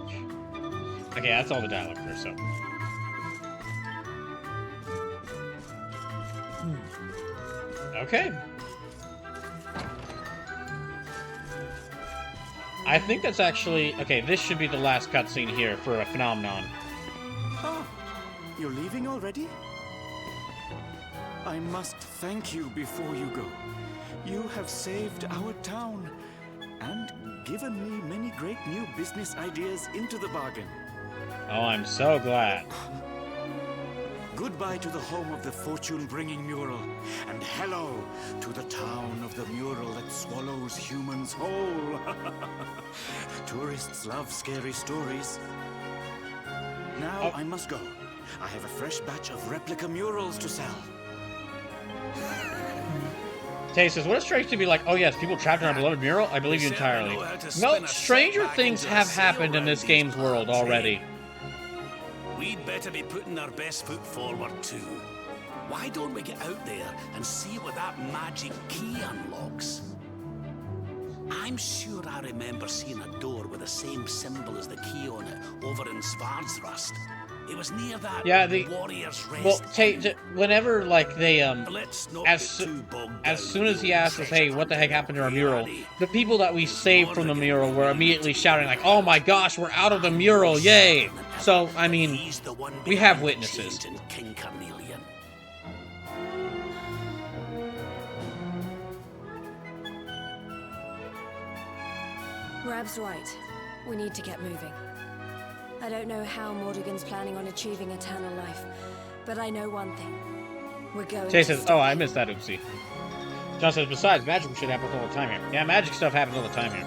Okay, that's all the dialogue first, so... Okay. I think that's actually... Okay, this should be the last cutscene here for a phenomenon. Ah, you're leaving already? I must thank you before you go. You have saved our town and given me many great new business ideas into the bargain. Oh, I'm so glad. Goodbye to the home of the fortune-bringing mural, and hello to the town of the mural that swallows humans whole. Tourists love scary stories. Now I must go. I have a fresh batch of replica murals to sell. Tay says, what a strange to be like, oh yes, people trapped in our beloved mural? I believe you entirely. No, stranger things have happened in this game's world already. We'd better be putting our best foot forward too. Why don't we get out there and see what that magic key unlocks? I'm sure I remember seeing a door with the same symbol as the key on it over in Svardsrust. It was near that warrior's rest. Well, whenever, like, they, as soon as he asked us, hey, what the heck happened to our mural, the people that we saved from the mural were immediately shouting, like, oh my gosh, we're out of the mural, yay! So, I mean, we have witnesses. King Carnelian. Rab's right. We need to get moving. I don't know how Mordegon's planning on achieving eternal life, but I know one thing. We're going Jay says, oh, I missed that, oopsie. John says, besides, magic shit happens all the time here. Yeah, magic stuff happens all the time here.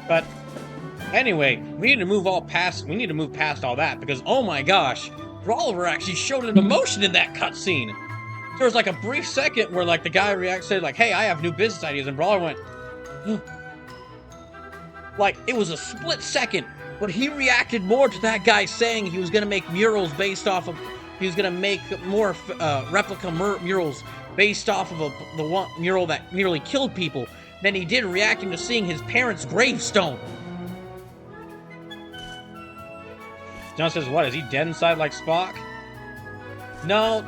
But anyway, we need to move past all that because oh my gosh, Brawler actually showed an emotion in that cutscene. There was like a brief second where like the guy said like, "Hey, I have new business ideas," and Brawler went, like it was a split second, but he reacted more to that guy saying he was gonna make murals based off of, he was gonna make more replica murals based off of the one mural that nearly killed people than he did reacting to seeing his parents' gravestone. John says, what, is he dead inside like Spock? No,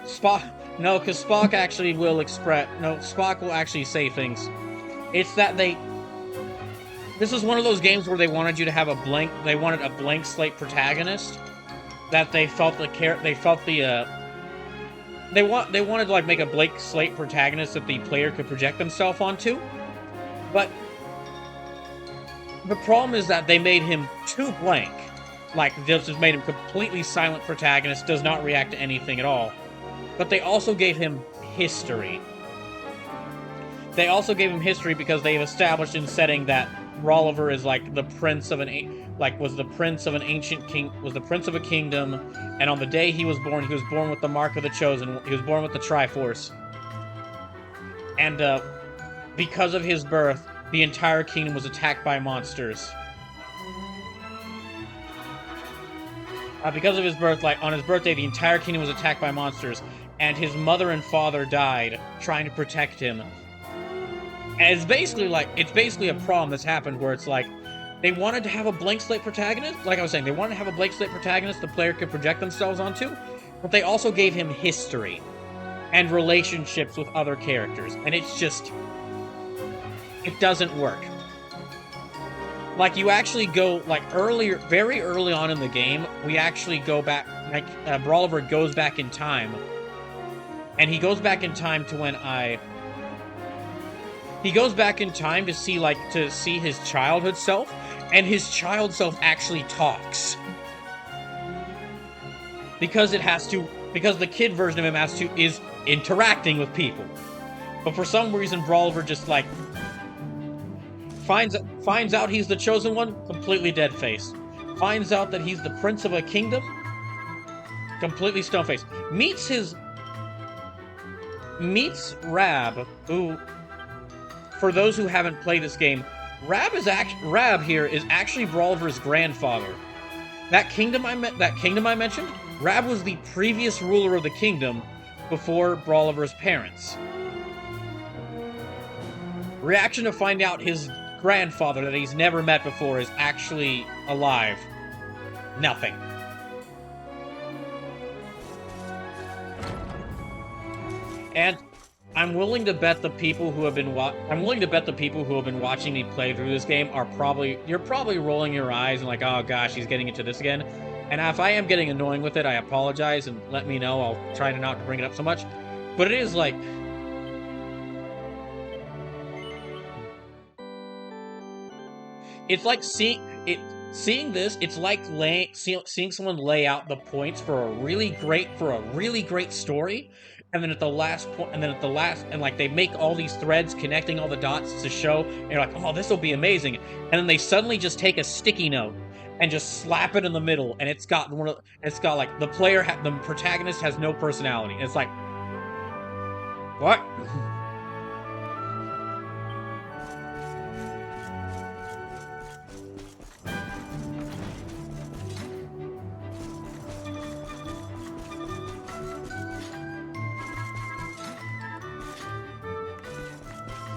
Spock, no, because Spock actually will Spock will actually say things. It's that this is one of those games where they wanted you to have they wanted a blank slate protagonist, that they wanted to like make a blank slate protagonist that the player could project themselves onto. But the problem is that they made him too blank. Like, this just made him completely silent protagonist, does not react to anything at all. But they also gave him history. They also gave him history because they've established in setting that Rolliver is like the prince of was the prince of a kingdom, and on the day he was born with the mark of the chosen. He was born with the Triforce. And because of his birth, the entire kingdom was attacked by monsters. Because of his birth, like, on his birthday, the entire kingdom was attacked by monsters, and his mother and father died trying to protect him. And it's basically a problem that's happened where it's like, they wanted to have a blank slate protagonist, like I was saying, they wanted to have a blank slate protagonist the player could project themselves onto, but they also gave him history and relationships with other characters, and it's just, it doesn't work. Like, you actually go, like, very early on in the game, we actually go back, like, Brawliver goes back in time, and he goes back in time to when he goes back in time to see his childhood self, and his child self actually talks. Because the kid version of him is interacting with people. But for some reason, Brawliver just, like, finds out he's the chosen one, completely dead-faced. Finds out that he's the prince of a kingdom, completely stone-faced. Meets meets Rab, who, for those who haven't played this game, Rab here is actually Brawliver's grandfather. That kingdom I mentioned, Rab was the previous ruler of the kingdom before Brawliver's parents. Reaction to find out his grandfather that he's never met before is actually alive. Nothing. And I'm willing to bet the people who have been watching me play through this game you're probably rolling your eyes and like, oh gosh, he's getting into this again. And if I am getting annoying with it, I apologize and let me know. I'll try to not bring it up so much. But it is like, it's like seeing this. It's like seeing someone lay out the points for a really great story, and then at the last point, and like they make all these threads connecting all the dots to show, and you're like, oh, this will be amazing, and then they suddenly just take a sticky note and just slap it in the middle, and it's got like the protagonist has no personality. And it's like, what?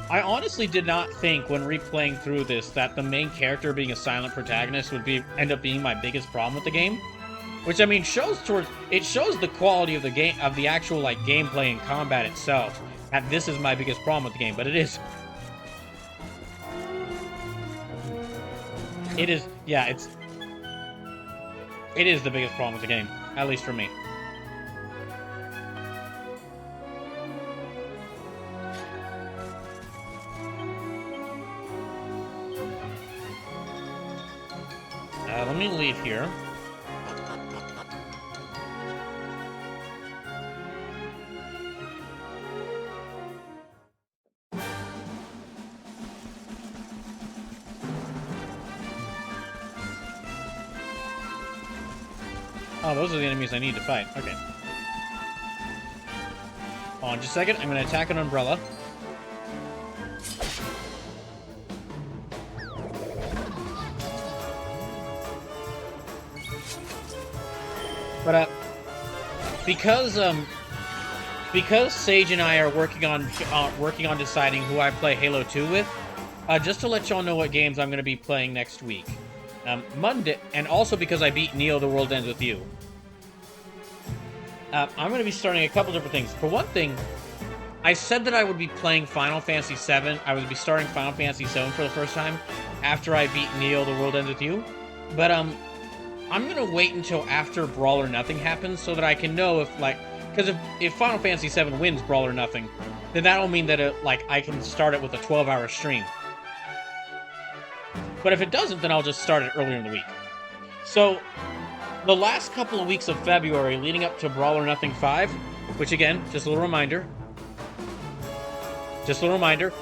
I honestly did not think when replaying through this that the main character being a silent protagonist would end up being my biggest problem with the game. Which, I mean, shows the quality of the game, of the actual like gameplay and combat itself. That this is my biggest problem with the game, but it is. It is the biggest problem with the game, at least for me. Let me leave here. Oh, those are the enemies I need to fight. Okay. Hold on just a second. I'm going to attack an umbrella. But because Sage and I are working on deciding who I play Halo 2 with, just to let y'all know what games I'm going to be playing next week. Monday, and also because I beat Neo: The World Ends With You. I'm going to be starting a couple different things. For one thing, I said that I would be playing Final Fantasy VII. I would be starting Final Fantasy VII for the first time after I beat Neo: The World Ends With You. But I'm gonna wait until after Brawl or Nothing happens so that I can know if, like, because if Final Fantasy VII wins Brawl or Nothing, then that'll mean that I can start it with a 12-hour stream. But if it doesn't, then I'll just start it earlier in the week. So, the last couple of weeks of February leading up to Brawl or Nothing 5, which again, just a little reminder,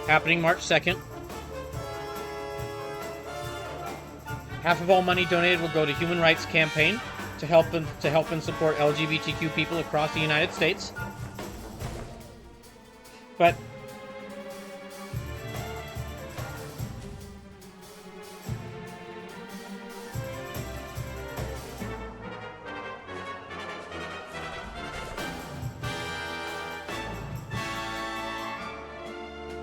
happening March 2nd. Half of all money donated will go to Human Rights Campaign to help and support LGBTQ people across the United States. But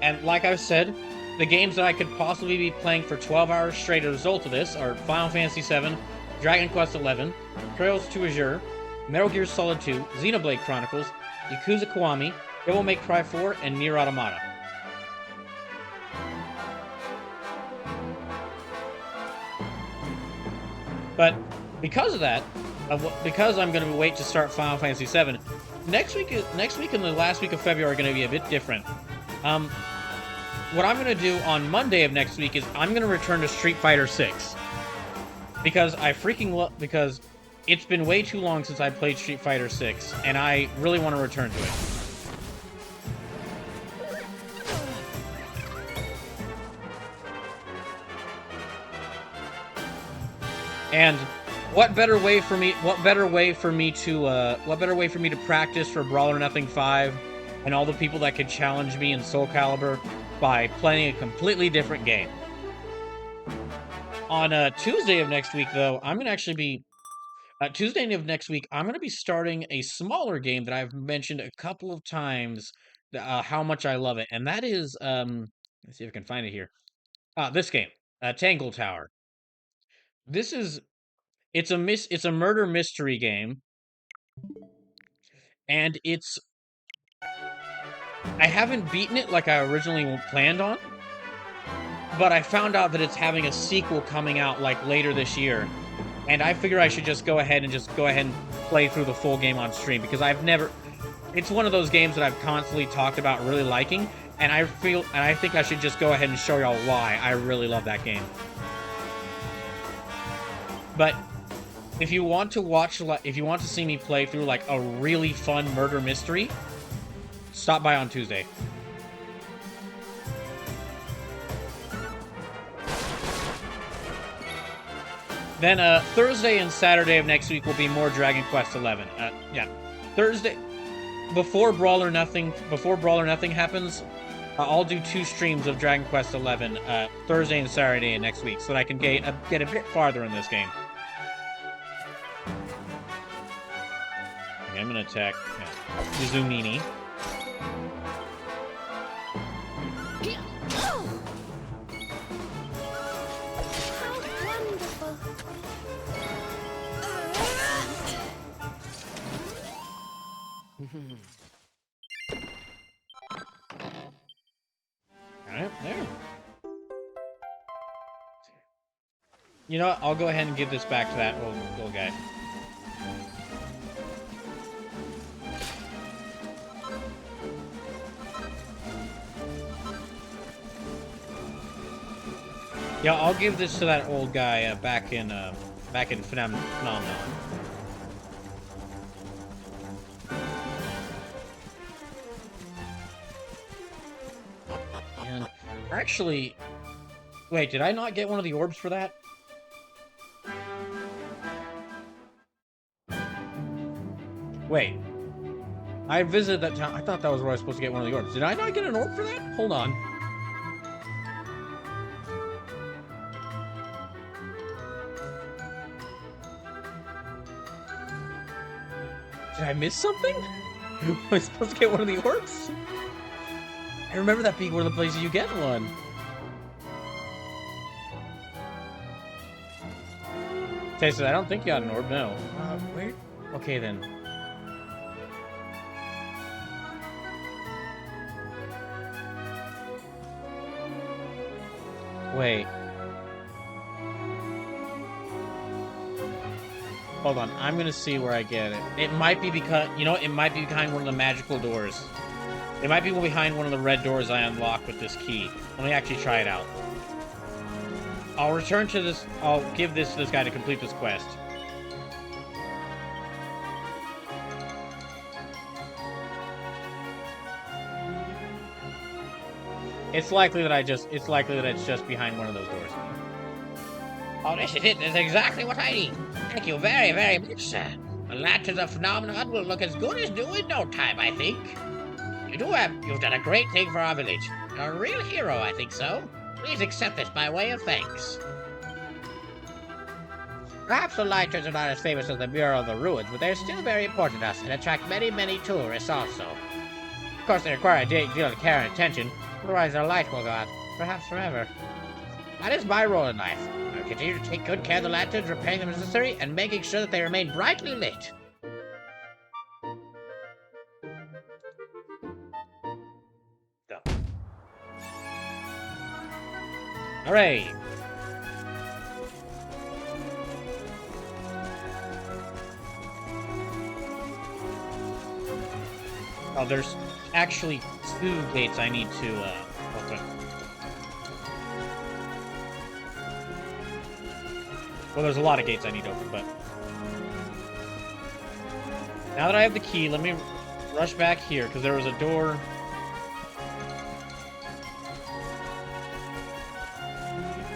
and like I've said, the games that I could possibly be playing for 12 hours straight as a result of this are Final Fantasy VII, Dragon Quest XI, Trails to Azure, Metal Gear Solid 2, Xenoblade Chronicles, Yakuza Kiwami, Devil May Cry 4, and Nier Automata. But because of that, because I'm going to wait to start Final Fantasy VII, next week and the last week of February are going to be a bit different. What I'm going to do on Monday of next week is I'm going to return to Street Fighter 6. Because because it's been way too long since I played Street Fighter 6, and I really want to return to it. And what better way for me to practice for Brawl or Nothing 5 and all the people that could challenge me in Soul Calibur by playing a completely different game. On Tuesday of next week, though, I'm going to actually be... Tuesday of next week, I'm going to be starting a smaller game that I've mentioned a couple of times, how much I love it. And that is, let's see if I can find it here. This game, Tangle Tower. This is, it's a murder mystery game. And I haven't beaten it like I originally planned on. But I found out that it's having a sequel coming out like later this year. And I figure I should just go ahead and play through the full game on stream, because it's one of those games that I've constantly talked about really liking, and I think I should just go ahead and show y'all why I really love that game. But if you want to see me play through like a really fun murder mystery, stop by on Tuesday. Then Thursday and Saturday of next week will be more Dragon Quest XI. Yeah, Thursday before Brawl or Nothing happens, I'll do 2 streams of Dragon Quest XI Thursday and Saturday next week, so that I can get a bit farther in this game. Okay, I'm gonna attack Izumini. Alright, there. You know what? I'll go ahead and give this back to that old guy. Yeah, I'll give this to that old guy back in Phenomenon. And actually, wait, did I not get one of the orbs for that? Wait. I visited that town. I thought that was where I was supposed to get one of the orbs. Did I not get an orb for that? Hold on. Did I miss something? Was I supposed to get one of the orbs? I remember that being one of the places you get one. Okay, so I don't think you got an orb, no. Where? Okay, then. Wait. Hold on, I'm gonna see where I get it. It might be because, you know, it might be behind one of the magical doors. It might be behind one of the red doors I unlocked with this key. Let me actually try it out. I'll return to this, I'll give this to this guy to complete this quest. It's likely that it's just behind one of those doors. Oh, this is it. This is exactly what I need. Thank you very, very much, sir. The Lanterns of Phenomenon will look as good as new in no time, I think. You've done a great thing for our village. You're a real hero, I think so. Please accept this by way of thanks. Perhaps the Lanterns are not as famous as the Bureau of the Ruins, but they're still very important to us and attract many, many tourists also. Of course, they require a great deal of care and attention, otherwise their light will go out, perhaps forever. That is my role in life. I'll continue to take good care of the lanterns, repairing them as necessary, and making sure that they remain brightly lit. Hooray! Oh, there's actually 2 gates I need to, open. Well, there's a lot of gates I need to open, but... Now that I have the key, let me rush back here, because there was a door...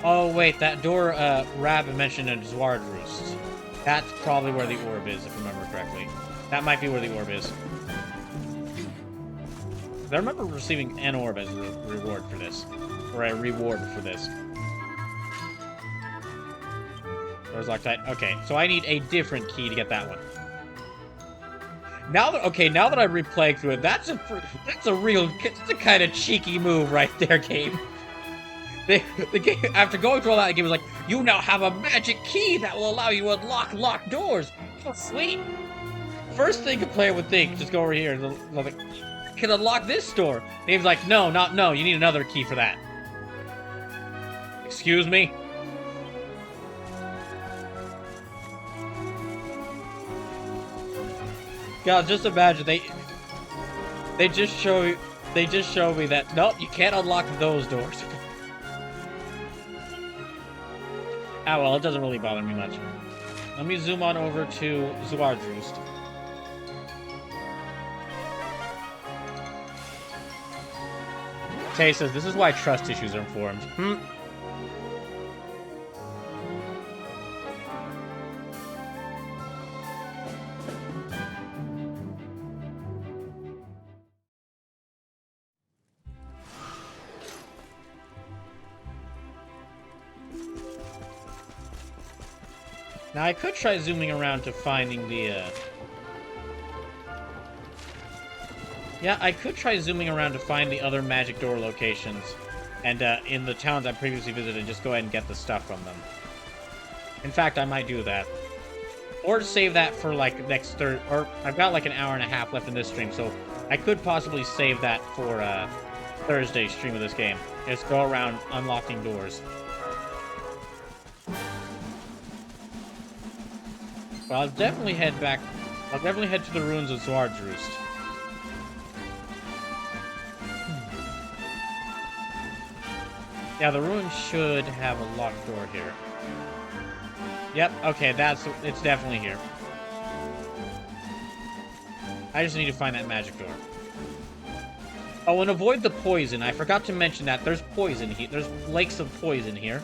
Oh, wait, that door, Rav mentioned in Zward Roost. That's probably where the orb is, if I remember correctly. That might be where the orb is. I remember receiving an orb as a reward for this. Or a reward for this. Doors Loctite. Okay, so I need a different key to get that one. Now that I replayed through it, that's a kind of cheeky move right there, game. The game, after going through all that, the game was like, you now have a magic key that will allow you to unlock locked doors. Oh, sweet. First thing a player would think, just go over here and like, can unlock this door. The game's like, no, you need another key for that. Excuse me? God, just imagine they just show me that nope, you can't unlock those doors. Ah well, it doesn't really bother me much. Let me zoom on over to Zwardrust. Tay says this is why trust issues are formed. Now, I could try zooming around to finding the, Yeah, I could try zooming around to find the other magic door locations. And, in the towns I previously visited, just go ahead and get the stuff from them. In fact, I might do that. Or save that for, like, next Thursday. Or, I've got, like, an hour and a half left in this stream, so I could possibly save that for, Thursday's stream of this game. Just go around unlocking doors. Well, I'll definitely head back. I'll definitely head to the ruins of Zwardrust. Yeah, the ruins should have a locked door here. Yep, okay, it's definitely here. I just need to find that magic door. Oh, and avoid the poison. I forgot to mention that. There's poison here. There's lakes of poison here.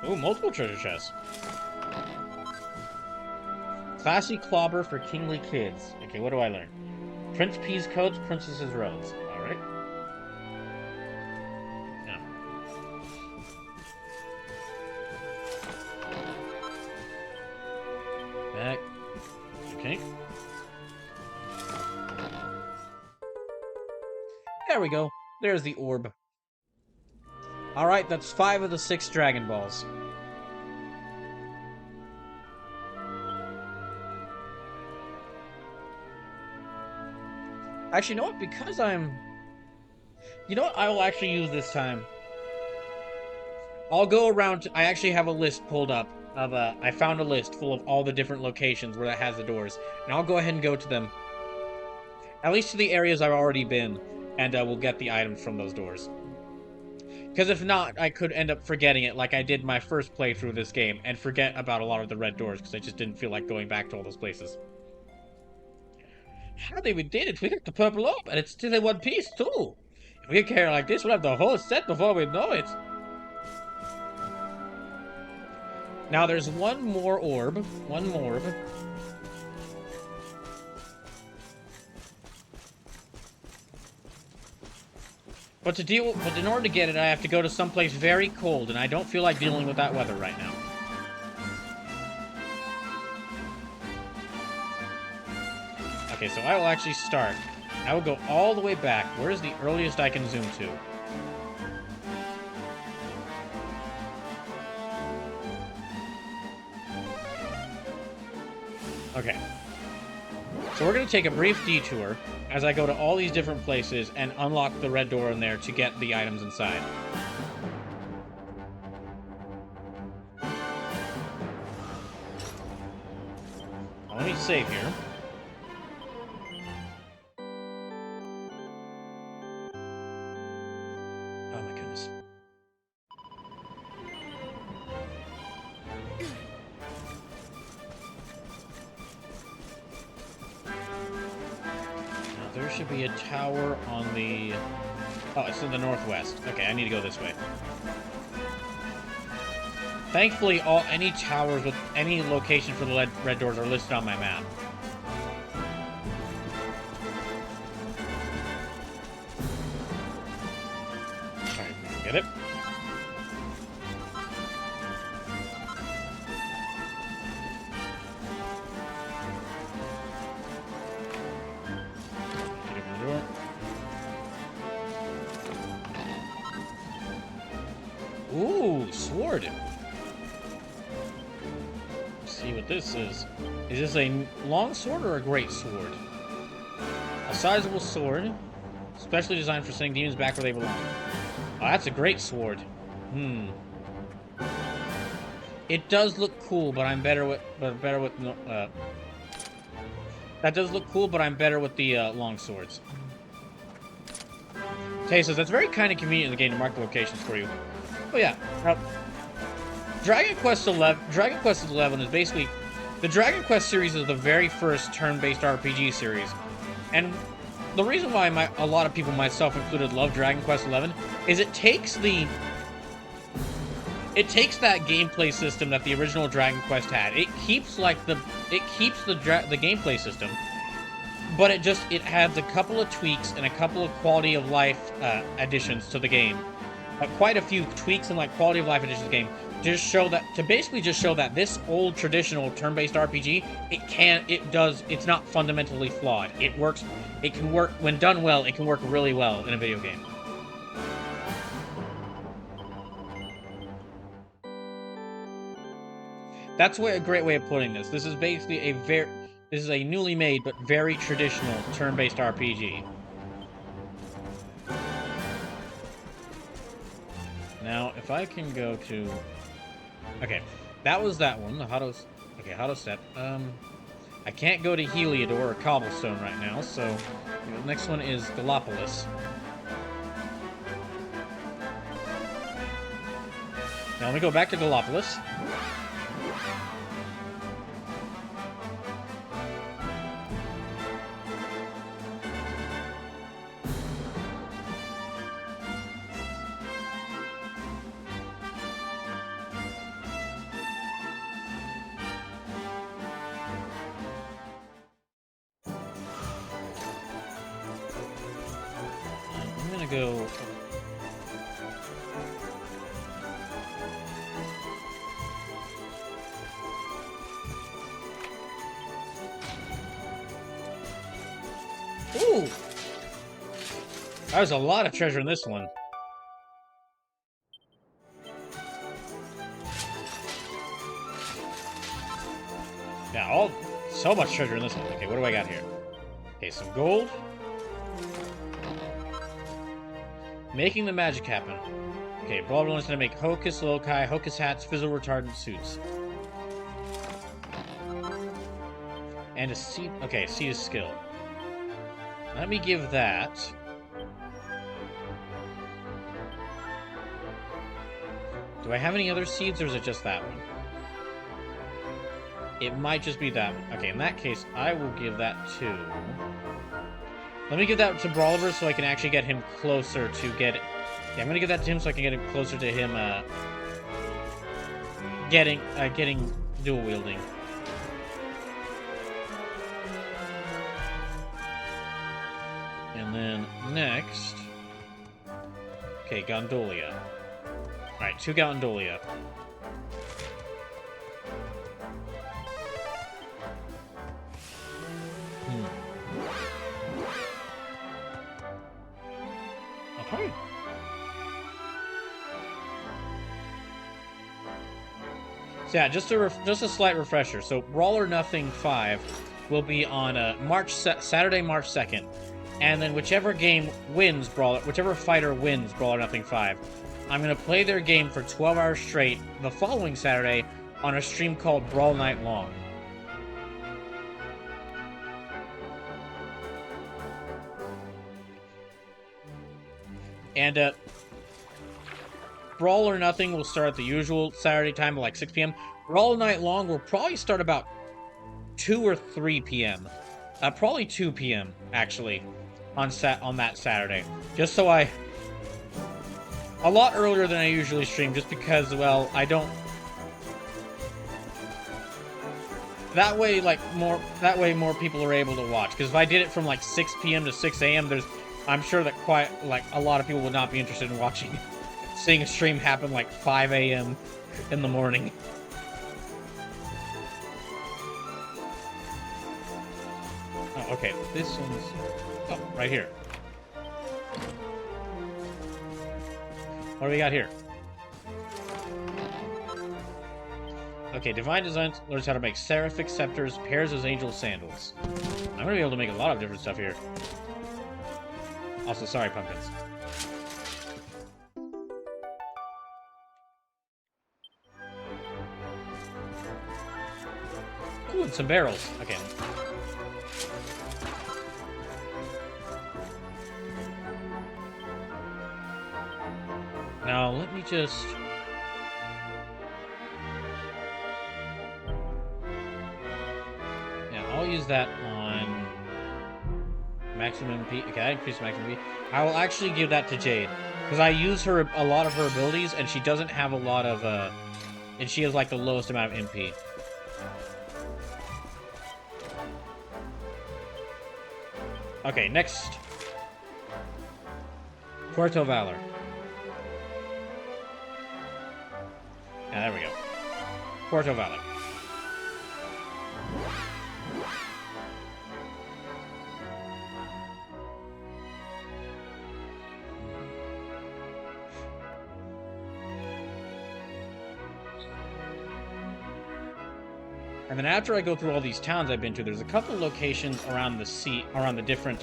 Ooh, multiple treasure chests. Classy clobber for kingly kids. Okay, what do I learn? Prince P's coats, princess's robes. Alright. Now. Back. Okay. There we go. There's the orb. Alright, that's 5 of the 6 Dragon Balls. Actually, you know what? Because I'm... You know what I will actually use this time? I'll go around... I actually have a list pulled up of... I found a list full of all the different locations where that has the doors. And I'll go ahead and go to them. At least to the areas I've already been. And we'll get the items from those doors. Because if not, I could end up forgetting it like I did my first playthrough of this game, and forget about a lot of the red doors, because I just didn't feel like going back to all those places. How they even did it? We got the purple orb, and it's still in one piece, too! If we carry like this, we'll have the whole set before we know it! Now, there's one more orb. One more orb. But in order to get it, I have to go to someplace very cold, and I don't feel like dealing with that weather right now. Okay, so I will actually start. I will go all the way back. Where is the earliest I can zoom to? Okay. So we're going to take a brief detour as I go to all these different places and unlock the red door in there to get the items inside. Now, let me save here. Oh my goodness. There should be a tower on the Oh, it's in the northwest. Okay, I need to go this way. Thankfully, any towers with any location for the red doors are listed on my map. Alright, get it? Ooh, sword. Let's see what this is. Is this a long sword or a great sword? A sizable sword, specially designed for sending demons back where they belong. Oh, that's a great sword. It does look cool, but I'm better with that does look cool, but I'm better with the long swords. Tay says that's very kind of convenient in the game to mark the locations for you. Oh yeah. Dragon Quest XI is basically the Dragon Quest series is the very first turn-based RPG series, and the reason why a lot of people, myself included, love Dragon Quest XI is it takes that gameplay system that the original Dragon Quest had. It keeps the gameplay system, but it adds a couple of tweaks and a couple of quality of life additions to the game. Quite a few tweaks and quality of life additions to the game to basically show that this old traditional turn-based RPG it's not fundamentally flawed. It works. It can work when done well. It can work really well in a video game. That's a great way of putting this. This is basically this is a newly made but very traditional turn-based RPG. Now, if I can go to... Okay, that was that one, the Hado Step. I can't go to Heliodor or Cobblestone right now, so the next one is Gallopolis. Now let me go back to Gallopolis. Go. Ooh! There's a lot of treasure in this one. Yeah, so much treasure in this one. Okay, what do I got here? Okay, some gold. Making the magic happen. Okay, Brawler wants to make Hocus Loci, Hocus hats, fizzle retardant suits. And a seed. Okay, seed of skill. Let me give that. Do I have any other seeds, or is it just that one? It might just be that one. Okay, in that case, I will give that to... Let me give that to Brawler so I can actually get him closer to get it. Yeah, I'm gonna give that to him so I can get him closer to him, getting dual wielding. And then next, okay, Gondolia. All right, 2 Gondolia. Okay. So yeah, just a slight refresher. So Brawl or Nothing 5 will be on Saturday, March 2nd, and then whichever fighter wins Brawl or Nothing 5, I'm gonna play their game for 12 hours straight the following Saturday on a stream called Brawl Night Long. And Brawl or Nothing will start at the usual Saturday time at 6 p.m. Brawl Night Long will probably start about 2 or 3 p.m. Probably 2 p.m. actually on that Saturday. Just so I a lot earlier than I usually stream, just because, well, I don't... That way, like, more people are able to watch. Because if I did it from, like, 6 p.m. to 6 a.m., I'm sure that a lot of people would not be interested in watching, seeing a stream happen, like, 5 a.m. in the morning. Oh, okay, this one's... Oh, right here. What do we got here? Okay, Divine Design learns how to make seraphic scepters, pairs as angel sandals. I'm gonna be able to make a lot of different stuff here. Also, sorry, pumpkins. Ooh, and some barrels. Okay. Now, let me just... I'll use that on maximum MP. Okay, I increase maximum MP. I will actually give that to Jade, because I use her a lot of her abilities, and she doesn't have a lot of and she has like the lowest amount of MP. Okay, next, Puerto Valor. Yeah, there we go. Puerto Valor. And then after I go through all these towns I've been to, there's a couple locations around the sea, around the different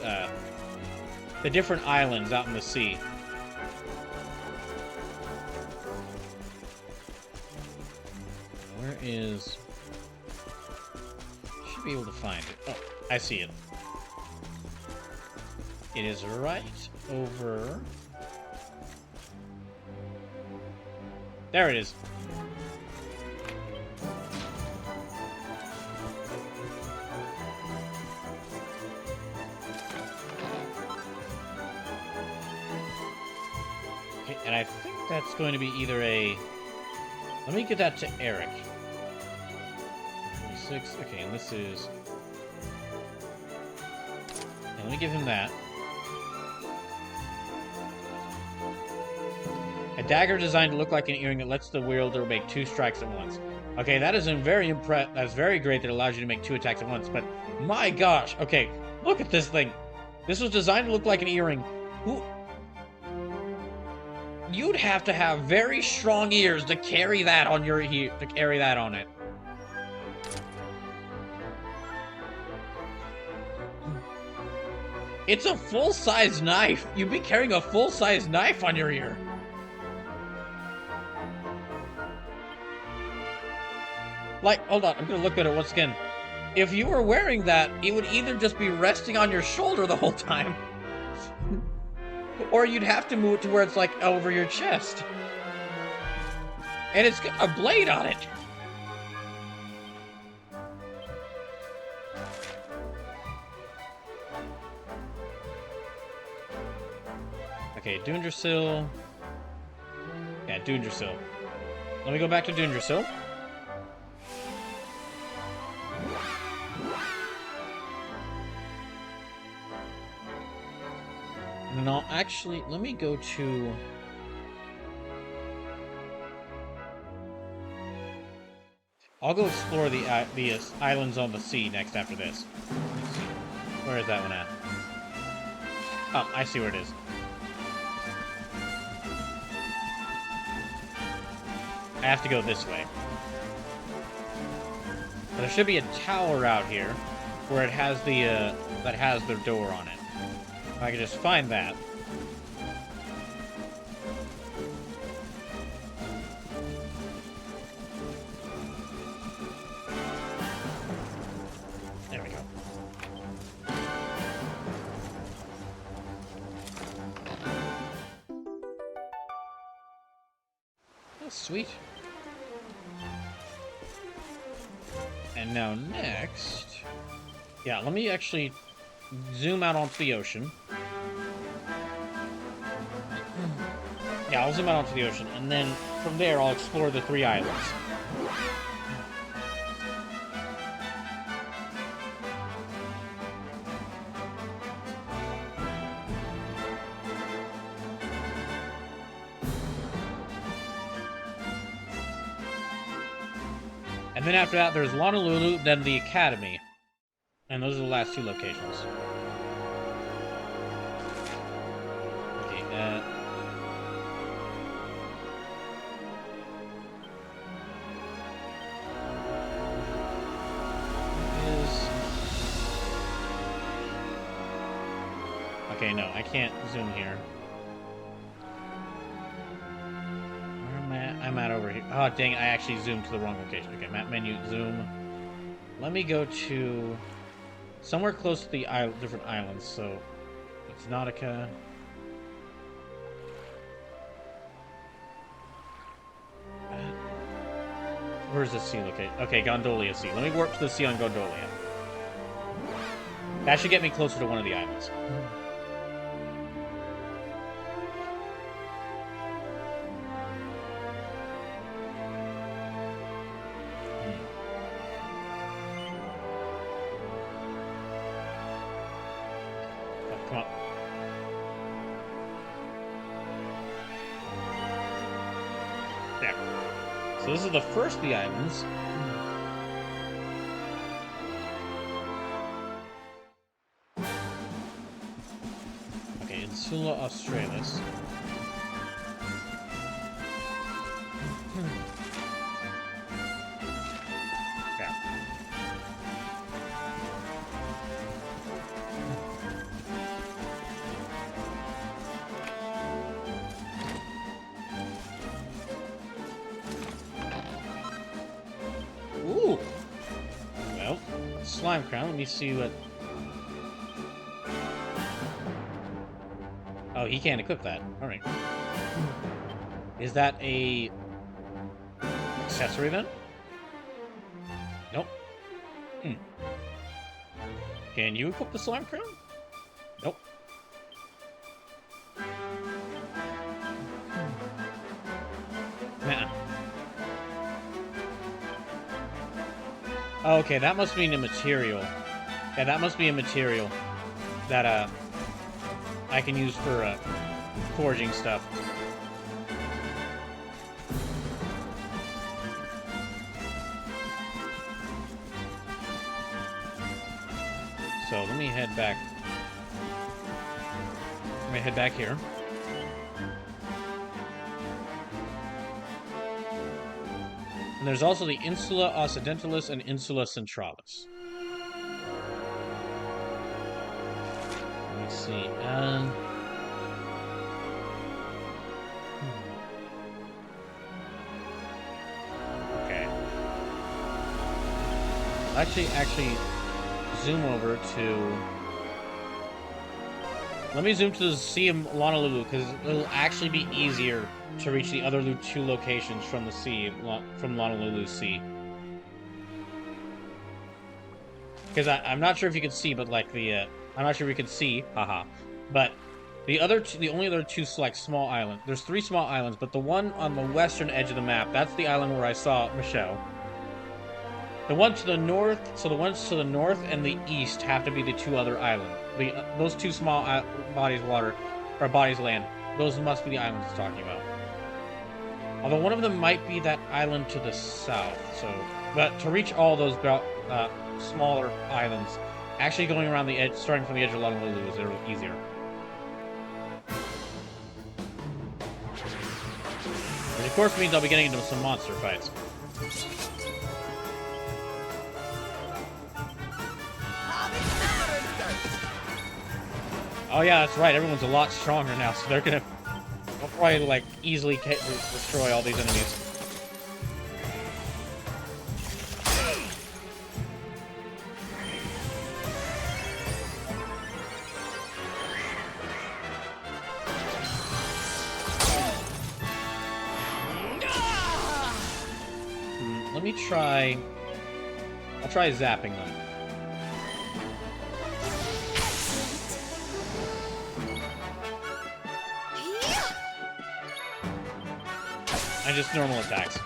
islands out in the sea. Where is... Should be able to find it. Oh, I see it. It is right over... There it is. Okay, and I think that's going to be either a... Let me get that to Eric. 26. Okay, and this is... And let me give him that. A dagger designed to look like an earring that lets the wielder make 2 strikes at once. Okay, that is that's very great that it allows you to make 2 attacks at once, but my gosh, okay, look at this thing. This was designed to look like an earring. You'd have to have very strong ears to carry that on your on it. It's a full-size knife. You'd be carrying a full-size knife on your ear. Like, hold on, I'm gonna look at it once again. If you were wearing that, it would either just be resting on your shoulder the whole time, or you'd have to move it to where it's like over your chest. And it's got a blade on it. Okay, Dundrasil. Yeah, Dundrasil. Let me go back to Dundrasil. And I'll actually, let me go to... I'll go explore the islands on the sea next after this. Let's see. Where is that one at? Oh, I see where it is. I have to go this way. But there should be a tower out here where it has the, that has the door on it. If I could just find that. There we go. Oh, sweet. And now next... Yeah, let me actually zoom out onto the ocean. Yeah, I'll zoom out onto the ocean, and then from there I'll explore the 3 islands. And then after that, there's Honolulu, then the Academy. And those are the last 2 locations. Okay, Okay, no, I can't zoom here. Where am I at? I'm at over here. Oh, dang it, I actually zoomed to the wrong location. Okay, map menu, zoom. Let me go to somewhere close to the different islands, so it's Nautica. Where's the sea located? Okay, Gondolia Sea. Let me warp to the sea on Gondolia. That should get me closer to one of the islands. Come on. There. So this is the first of the islands. Okay, Insula Australis. Ooh! Well, slime crown. Let me see what... Oh, he can't equip that. Alright. Is that a... accessory then? Nope. Can you equip the slime crown? Nope. Nah. Oh, okay, that must mean a material. Yeah, that must be a material that, I can use for, forging stuff. So, let me head back. Let me head back here. And there's also the Insula Occidentalis and Insula Centralis. Let me see. Okay. I'll actually zoom over to... Let me zoom to the Sea of Honolulu, because it'll actually be easier to reach the other 2 locations from the sea, from Honolulu Sea. Because I'm not sure if you can see, but like I'm not sure if you can see, haha. But the only other 2 like small islands. There's 3 small islands, but the one on the western edge of the map, that's the island where I saw Michelle. The one to the north, so the ones to the north and the east have to be the 2 other islands. Those 2 small bodies of water, or bodies of land, those must be the islands it's talking about. Although one of them might be that island to the south, so... But to reach all those smaller islands, actually going around the edge, starting from the edge of Honolulu is a little easier. Which of course means I'll be getting into some monster fights. Oh yeah, that's right, everyone's a lot stronger now, so they're gonna... I'll probably, like, easily destroy all these enemies. Let me try... I'll try zapping them. And just normal attacks.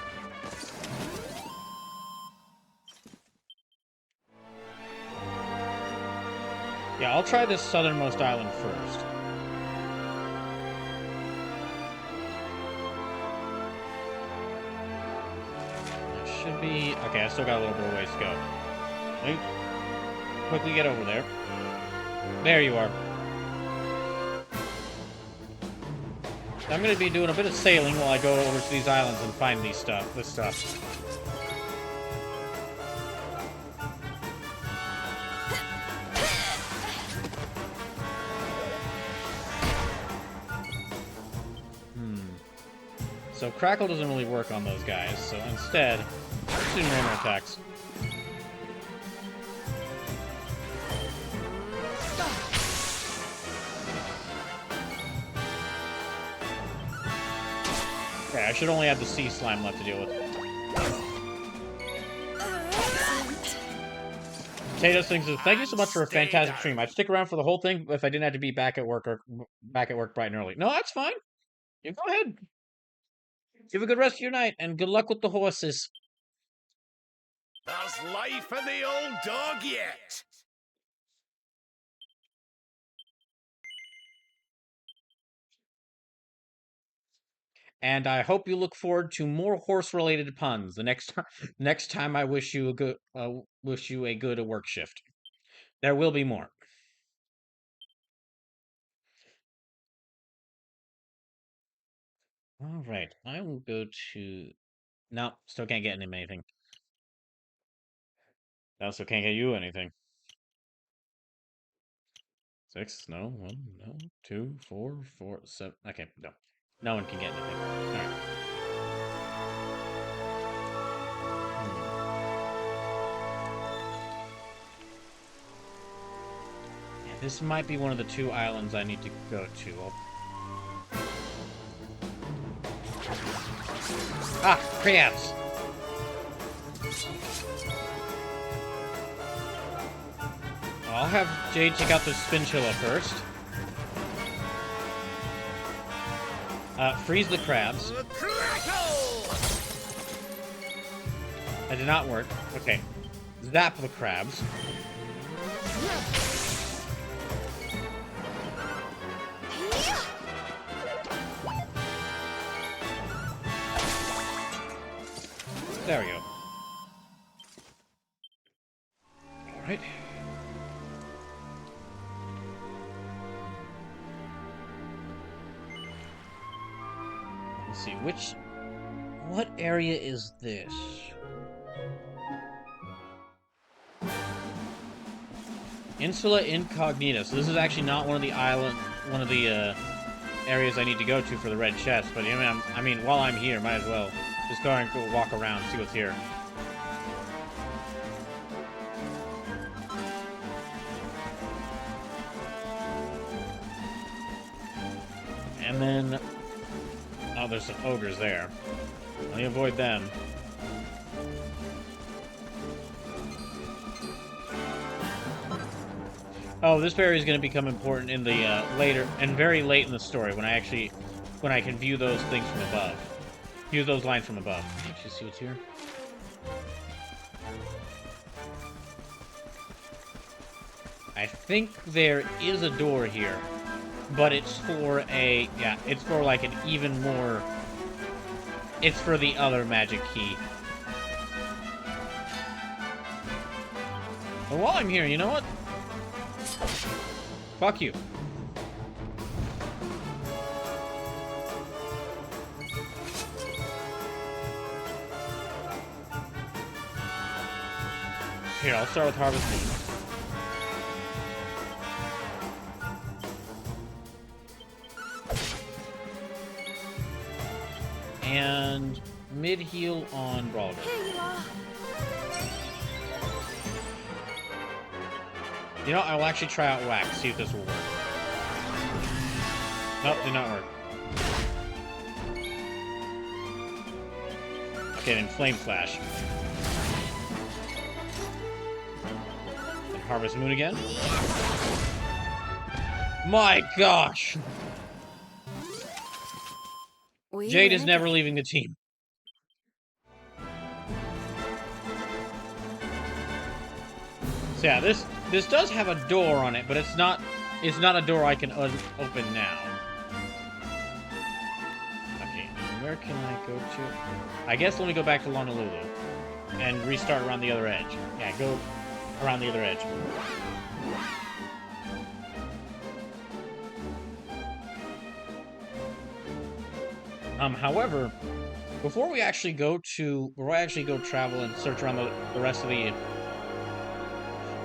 Yeah, I'll try this southernmost island first. It should be... Okay, I still got a little bit of ways to go. Let me quickly get over there. There you are. I'm gonna be doing a bit of sailing while I go over to these islands and find this stuff. So Crackle doesn't really work on those guys, so instead, let's do normal attacks. Okay, I should only have the sea slime left to deal with. Tatos thinks, thank you so much for a fantastic stream. I'd stick around for the whole thing if I didn't have to be back at work bright and early. No, that's fine. You go ahead. You have a good rest of your night, and good luck with the horses. There's life in the old dog yet. And I hope you look forward to more horse-related puns the next time I wish you a good work shift. There will be more. All right, I will go to. No, still can't get him anything. I also can't get you anything. 6, no, 1, no, 2, 4, 4, 7. Okay, no. No one can get anything. Alright. Yeah, this might be one of the 2 islands I need to go to. Ah, crabs! I'll have Jade take out the Spinchilla first. Freeze the crabs. That did not work. Okay. Zap the crabs. There we go. Alright. Let's see, what area is this? Insula Incognita. So this is actually not one of the areas I need to go to for the red chest, but I mean, while I'm here, might as well just go and go walk around, see what's here. And then, oh, there's some ogres there. Let me avoid them. Oh, this area is going to become important in the later and very late in the story when I can view those things from above. View those lines from above. Let me actually see what's here. I think there is a door here, but it's for it's for like an even more. It's for the other magic key. But while I'm here, you know what? Fuck you. Here, I'll start with Harvest Moon. And mid-heal on Brawler. You know, I'll actually try out Wax, see if this will work. Nope, did not work. Okay, then Flame Flash. And Harvest Moon again. My gosh! Jade is never leaving the team. So yeah, this does have a door on it, but it's not a door I can open now. Okay, where can I go to? I guess let me go back to Honolulu and restart around the other edge. Yeah, go around the other edge. However, before I actually go travel and search around the rest of the,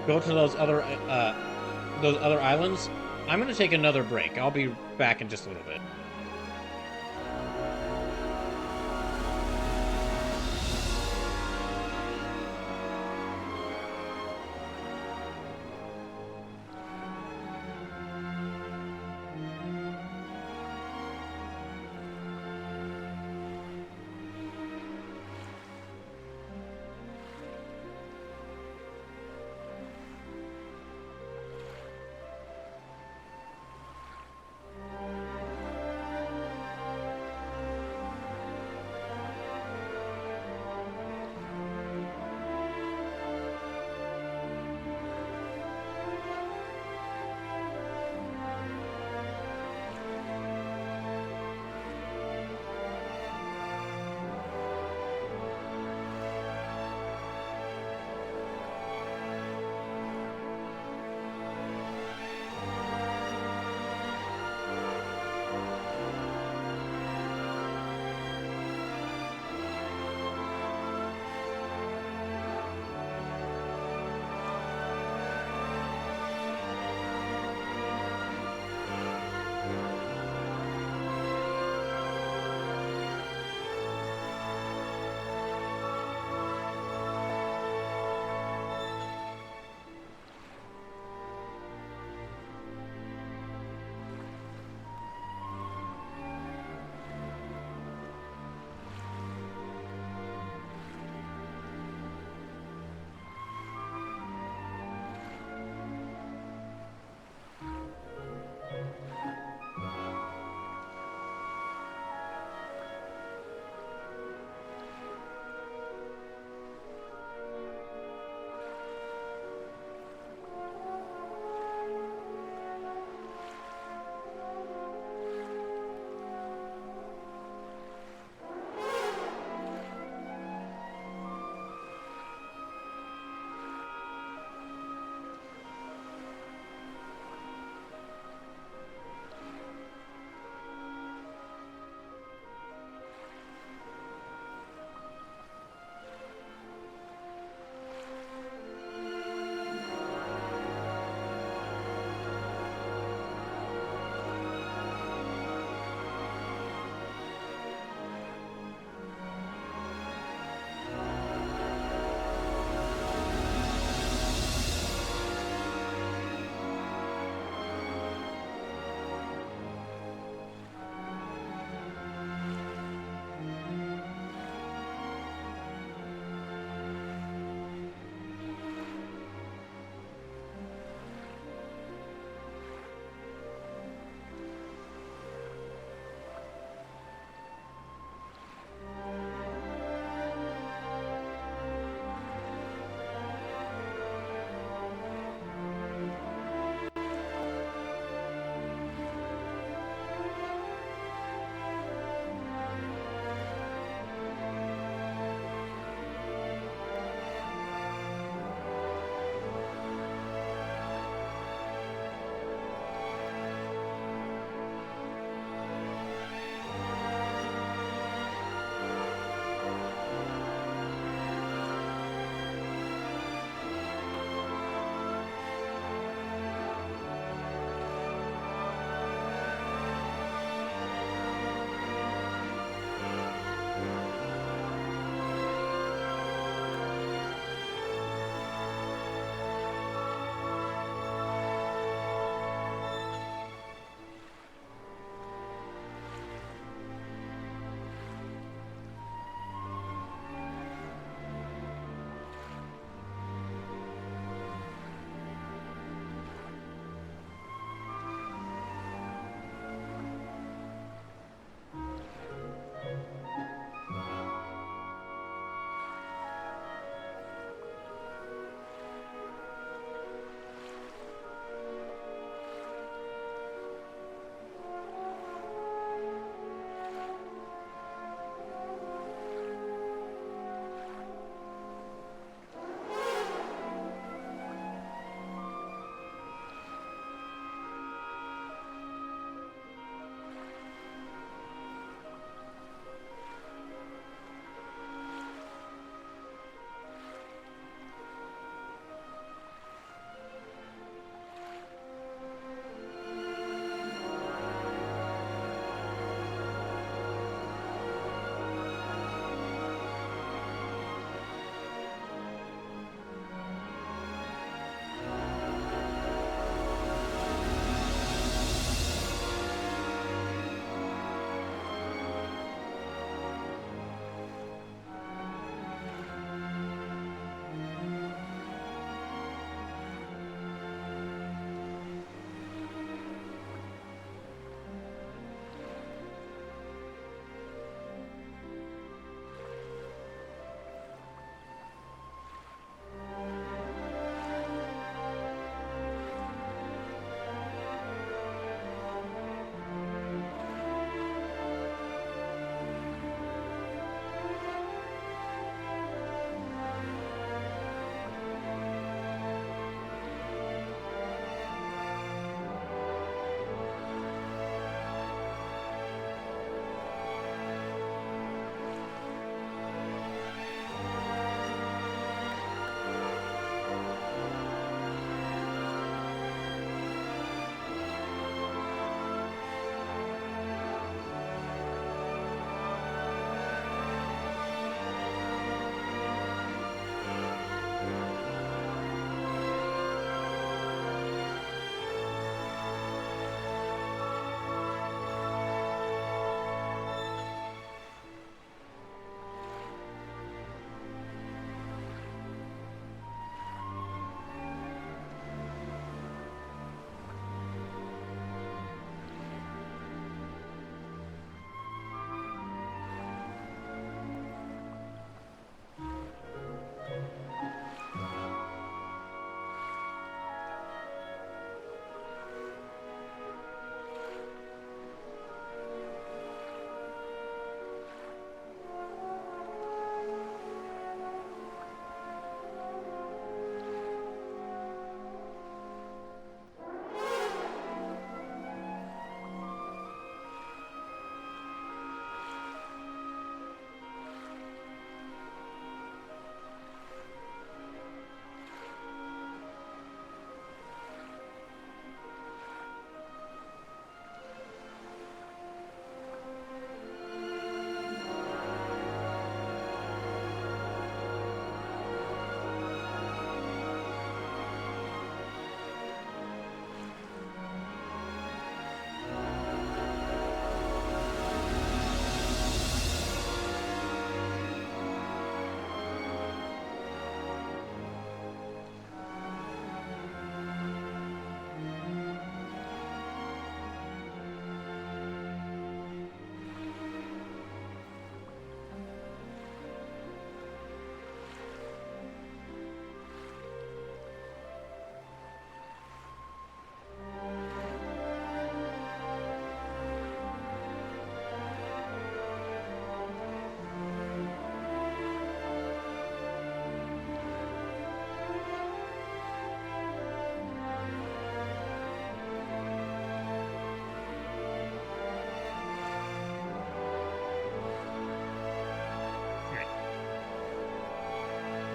go to those other islands, I'm gonna take another break. I'll be back in just a little bit.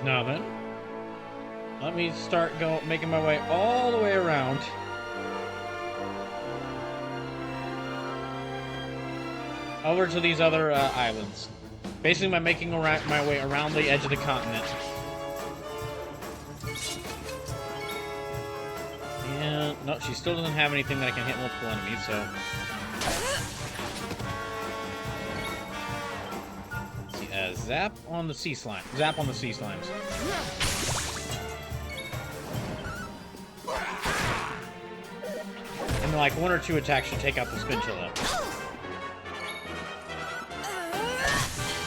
Now then, let me start making my way all the way around. Over to these other islands. Basically, I'm making my way around the edge of the continent. And no, she still doesn't have anything that I can hit multiple enemies, so. Let's see, zap on the sea slime. Zap on the sea slimes. And then, like, one or two attacks should take out the Spinchilla.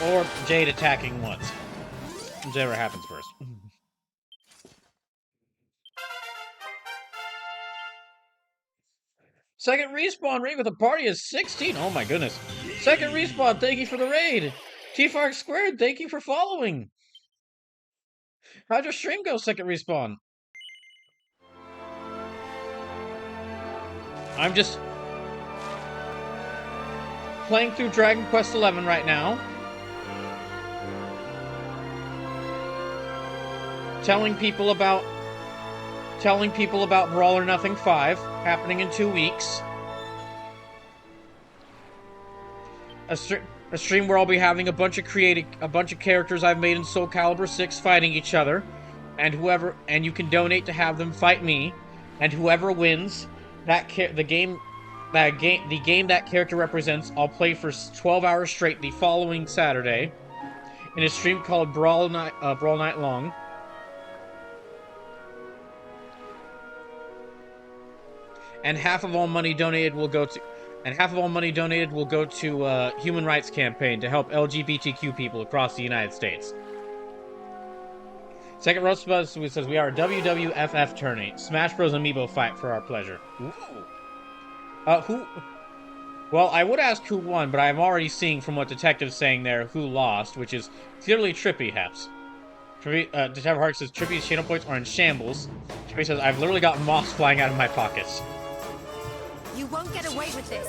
Or Jade attacking once. Whichever happens first. Second respawn raid with a party of 16. Oh my goodness. Second respawn, thank you for the raid. T-Fark Squared, thank you for following. How'd your stream go, second respawn? I'm just playing through Dragon Quest XI right now. Telling people about Brawl or Nothing 5 happening in 2 weeks. A stream where I'll be having a bunch of characters I've made in Soul Calibur 6 fighting each other, and you can donate to have them fight me, and whoever wins the game that character represents, I'll play for 12 hours straight the following Saturday in a stream called Brawl Night Long. And half of all money donated will go to human rights campaign to help LGBTQ people across the United States. Second Roast Buzz says we are a WWFF tourney. Smash Bros. Amiibo fight for our pleasure. Ooh. Who? Well, I would ask who won, but I'm already seeing from what Detective's saying there who lost, which is clearly Trippy, Haps. Detective Hark says Trippy's channel points are in shambles. Trippy says I've literally got moss flying out of my pockets. You won't get away with this.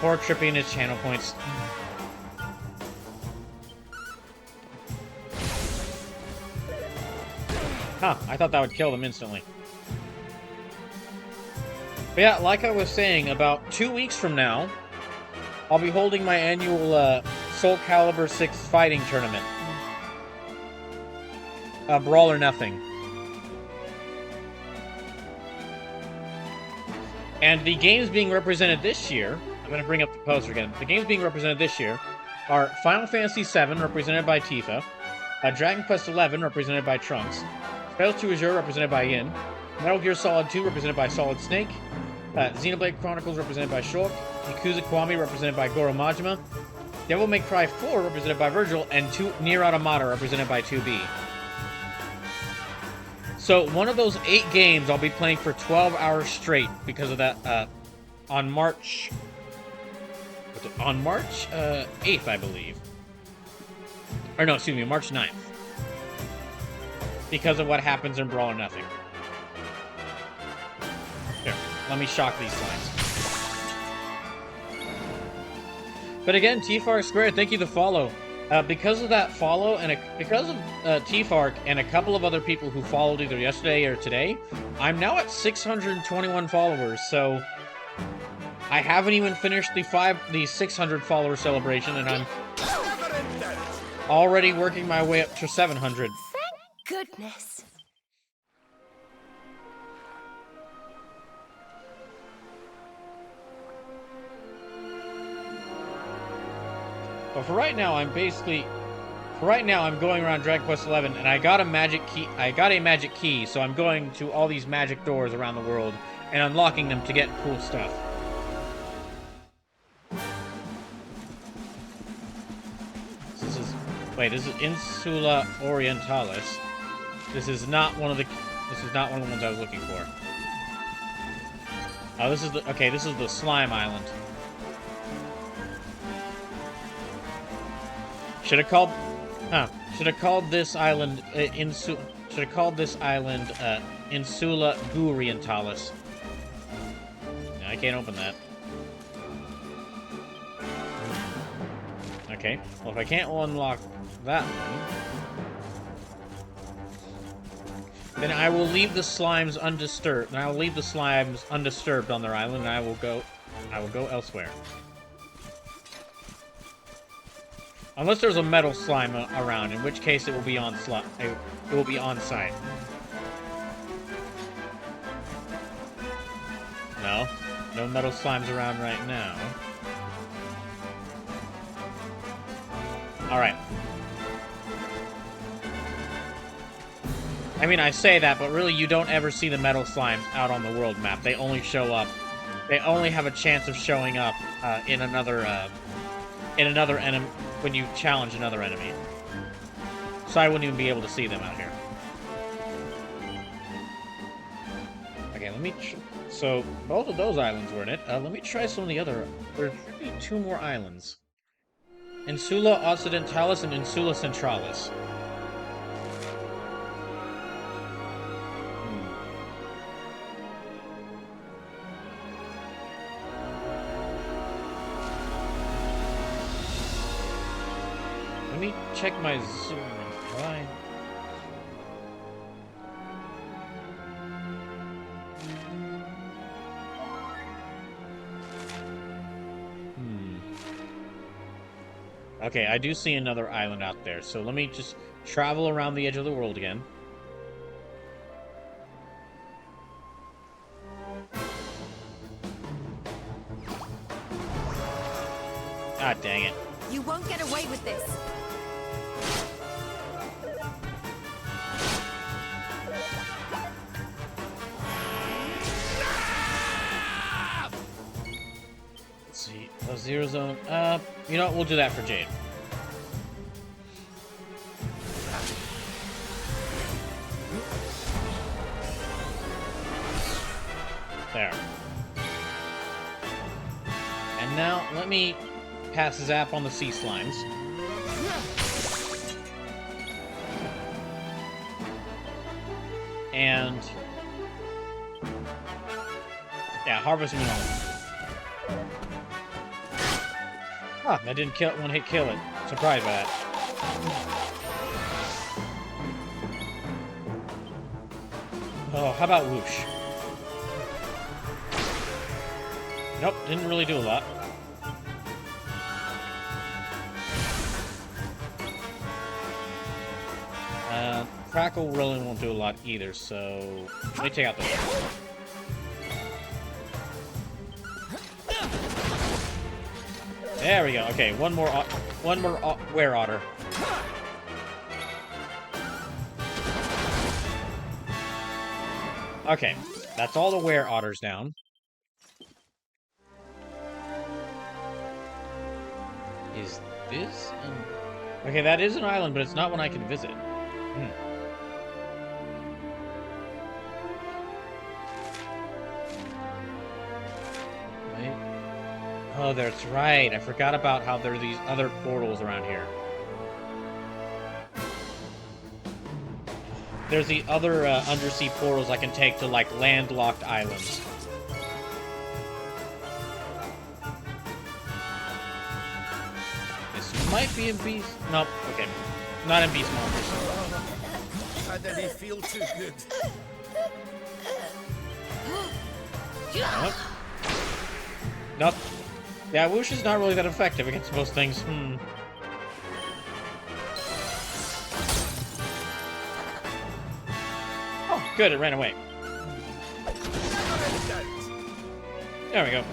Poor Trippy and his channel points. Huh, I thought that would kill them instantly. But yeah, like I was saying, about 2 weeks from now, I'll be holding my annual Soul Calibur 6 fighting tournament. Brawl or Nothing. And the games being represented this year, I'm going to bring up the poster again. The games being represented this year are Final Fantasy VII, represented by Tifa, Dragon Quest XI, represented by Trunks, Spells to Azure, represented by Yin, Metal Gear Solid 2, represented by Solid Snake, Xenoblade Chronicles, represented by Shulk, Yakuza Kiwami, represented by Goro Majima, Devil May Cry 4, represented by Virgil, and Nier Automata, represented by 2B. So, one of those 8 games I'll be playing for 12 hours straight because of that, on March 8th, I believe. Or no, excuse me, March 9th. Because of what happens in Brawl or Nothing. Here, let me shock these slimes. But again, T-Fark Squared, thank you to follow. Because of that follow, and because of T-Fark and a couple of other people who followed either yesterday or today, I'm now at 621 followers, so I haven't even finished the 600 follower celebration, and I'm already working my way up to 700. Thank goodness. But for right now, I'm going around Dragon Quest XI, and I got a magic key, so I'm going to all these magic doors around the world and unlocking them to get cool stuff. This is Insula Orientalis. This is not one of the ones I was looking for. Oh, this is the Slime Island. Should have called this island Insula Gurientalis. No, I can't open that. Okay, well if I can't unlock that one, then I will leave the slimes undisturbed. And I will leave the slimes undisturbed on their island, and I will go elsewhere. Unless there's a metal slime around, in which case it will be on it will be on site. No, no metal slimes around right now. All right. I mean, I say that, but really you don't ever see the metal slimes out on the world map. They only show up. They only have a chance of showing up in another enemy when you challenge another enemy. So I wouldn't even be able to see them out here. Okay, let me. So both of those islands were in it. Let me try some of the other. There should be 2 more islands. Insula Occidentalis and Insula Centralis. Let me check my zoom. Why? Okay, I do see another island out there, so let me just travel around the edge of the world again. Ah, dang it. You won't get away with this. Let's see. A 0 zone. You know what? We'll do that for Jade. There. And now, let me pass Zap on the sea slimes. And... yeah, harvest me on it. Huh, that didn't kill it, one hit kill it. Surprised by that. Oh, how about whoosh? Nope, didn't really do a lot. Crackle really won't do a lot either, so let me take out the... There we go. Okay, one more were otter. Okay, that's all the were otters down. Is this okay, that is an island, but it's not one I can visit. Oh, that's right. I forgot about how there are these other portals around here. There's the other undersea portals I can take to, like, landlocked islands. This might be in Beast... Nope. Okay. Not in Beast Monsters. How did he feel too good? Nope. Nope. Yeah, whoosh is not really that effective against most things. Oh, good, it ran away. There we go.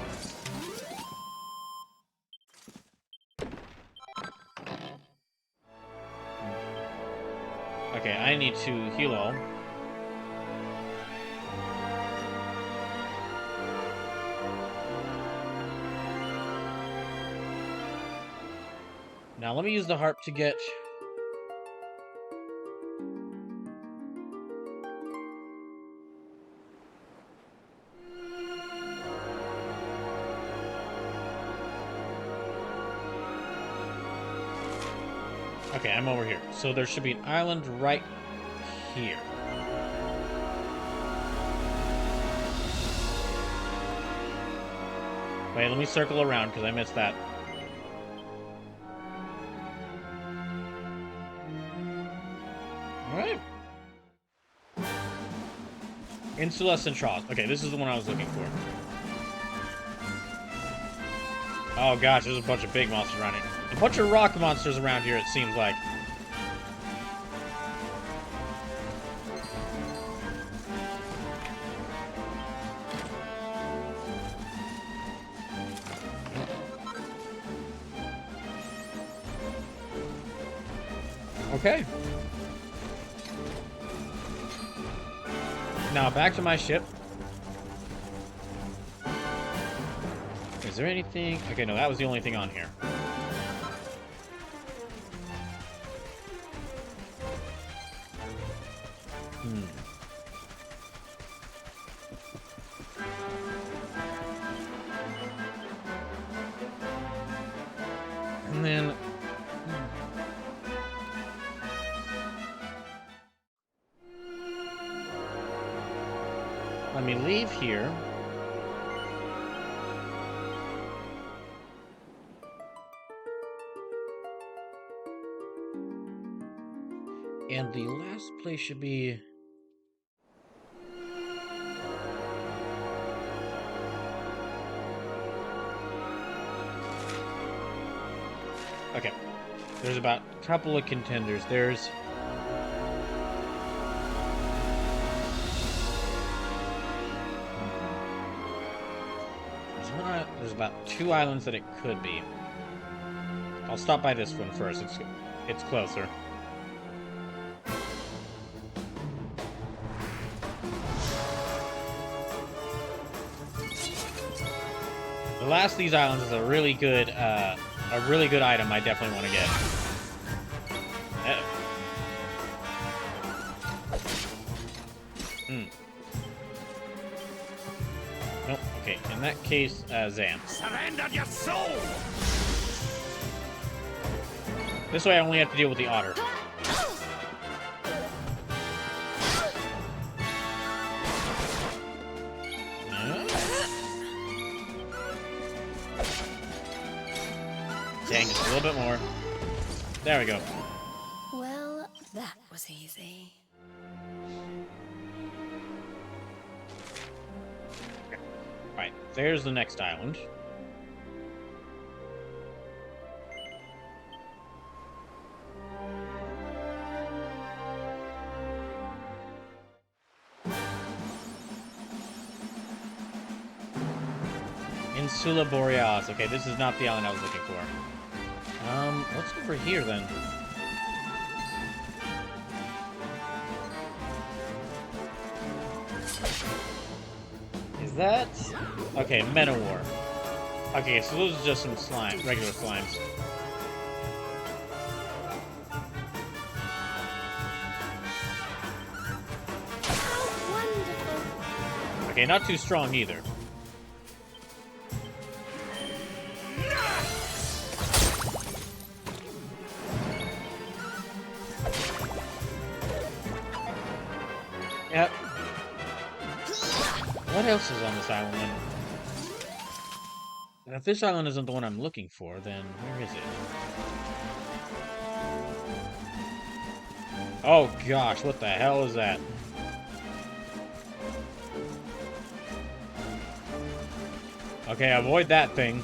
Okay, I need to heal all. Now let me use the harp to get... Okay, I'm over here. So there should be an island right here. Wait, let me circle around because I missed that. Alright. Insula Centralis. Okay, this is the one I was looking for. Oh gosh, there's a bunch of big monsters around here. A bunch of rock monsters around here, it seems like. Okay. Now back to my ship. Is there anything? Okay, no, that was the only thing on here. And then... let me leave here. And the last place should be... okay. There's about a couple of contenders. There's there's about 2 islands that it could be. I'll stop by this one first. It's closer. The last of these islands is a really good item I definitely want to get. Nope. Okay, in that case, Zan. Surrender your soul! This way I only have to deal with the otter. Dang, just a little bit more. There we go. Well, that was easy. Right, there's the next island. Insula Borealis. Okay, this is not the island I was looking for. What's over here then? Is that... okay, Menowar. Okay, so those are just some slime, regular slimes. How wonderful. Okay, not too strong either. Yep. What else is on this island then? And if this island isn't the one I'm looking for, then where is it? Oh gosh, what the hell is that? Okay, avoid that thing.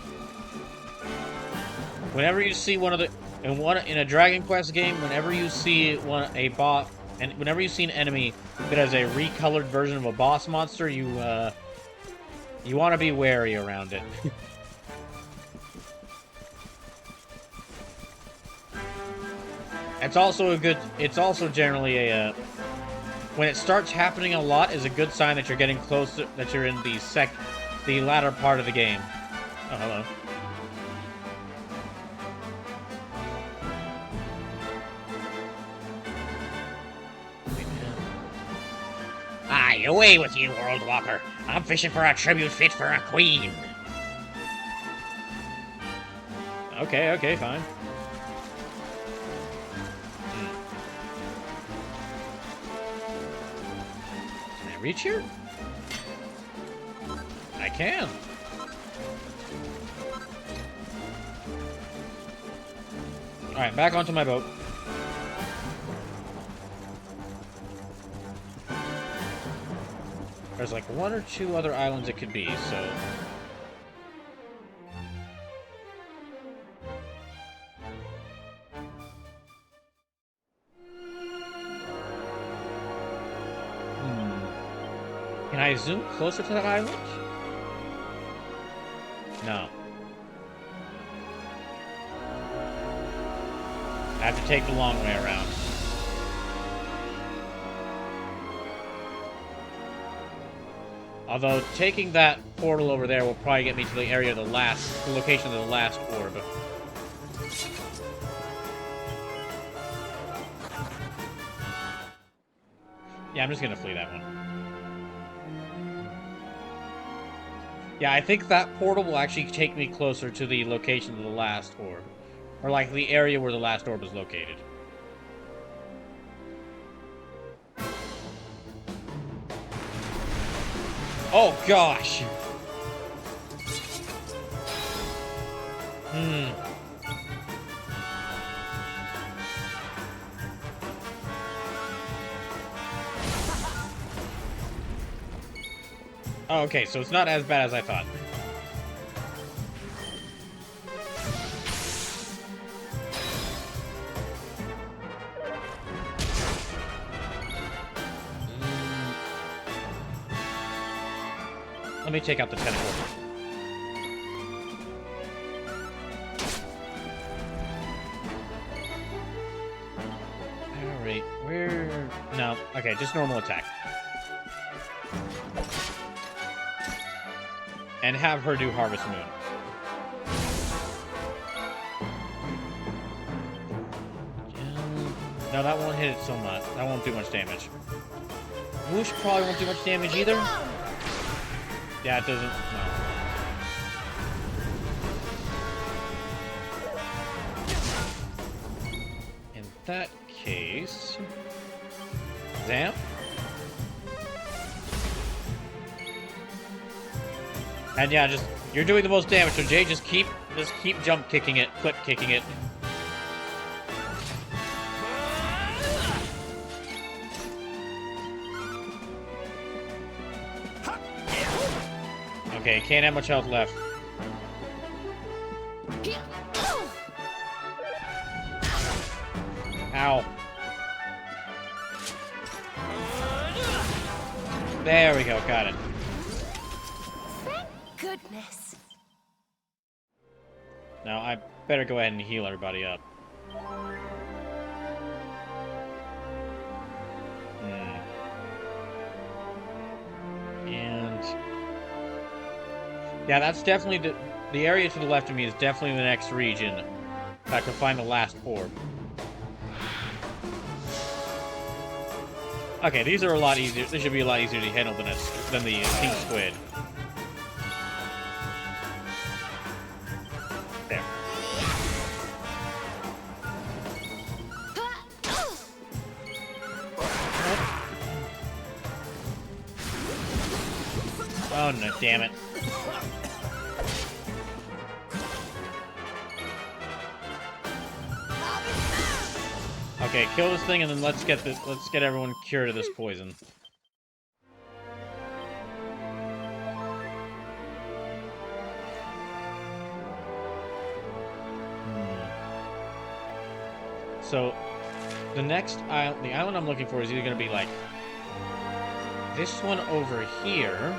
Whenever you see one of the in a Dragon Quest game, whenever you see a bot and whenever you see an enemy that has a recolored version of a boss monster, you want to be wary around it. It's also generally a when it starts happening a lot is a good sign that you're getting closer, that you're in the latter part of the game. Oh, hello. Aye, away with you, World Walker. I'm fishing for a tribute fit for a queen. Okay, fine. Can I reach here? I can. Alright, back onto my boat. There's like one or two other islands it could be, so... Can I zoom closer to that island? No. I have to take the long way around. Although, taking that portal over there will probably get me to the area of the location of the last orb. Yeah, I'm just gonna flee that one. Yeah, I think that portal will actually take me closer to the location of the last orb. Or, like, the area where the last orb is located. Oh, gosh! Oh, okay, so it's not as bad as I thought. Let me take out the tentacle. Alright, where... No, okay, just normal attack. And have her do Harvest Moon. No, that won't hit it so much. That won't do much damage. Whoosh probably won't do much damage either. Yeah, it doesn't. No. In that case... Zam? And yeah, just... You're doing the most damage, so Jay, just keep jump kicking it, flip kicking it. Okay, can't have much health left. Ow. There we go, got it. Thank goodness. Now, I better go ahead and heal everybody up. And... yeah, that's definitely the area to the left of me is definitely the next region. If I can find the last orb. Okay, these are a lot easier. This should be a lot easier to handle than the pink squid. There. Oh no, damn it. Okay, kill this thing and then let's get everyone cured of this poison. So the the island I'm looking for is either gonna be like this one over here,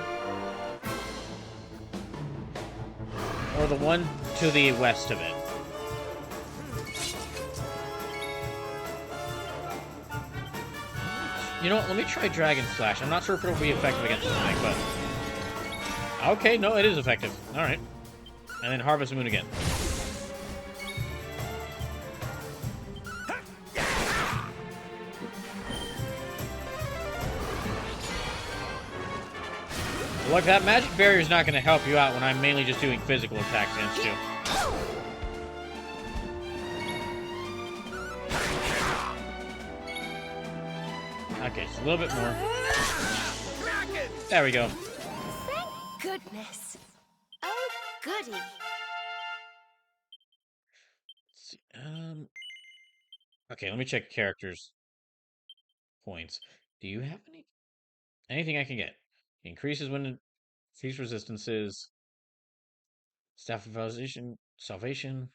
or the one to the west of it. You know what, let me try Dragon Slash. I'm not sure if it'll be effective against this thing, but... okay, no, it is effective. Alright. And then Harvest Moon again. Look, that magic barrier is not going to help you out when I'm mainly just doing physical attacks against you. Okay, just a little bit more. There we go. Thank goodness. Oh, goody. Let's see. Okay, let me check characters' points. Do you have anything I can get? Increases when increased resistances. Staff of salvation.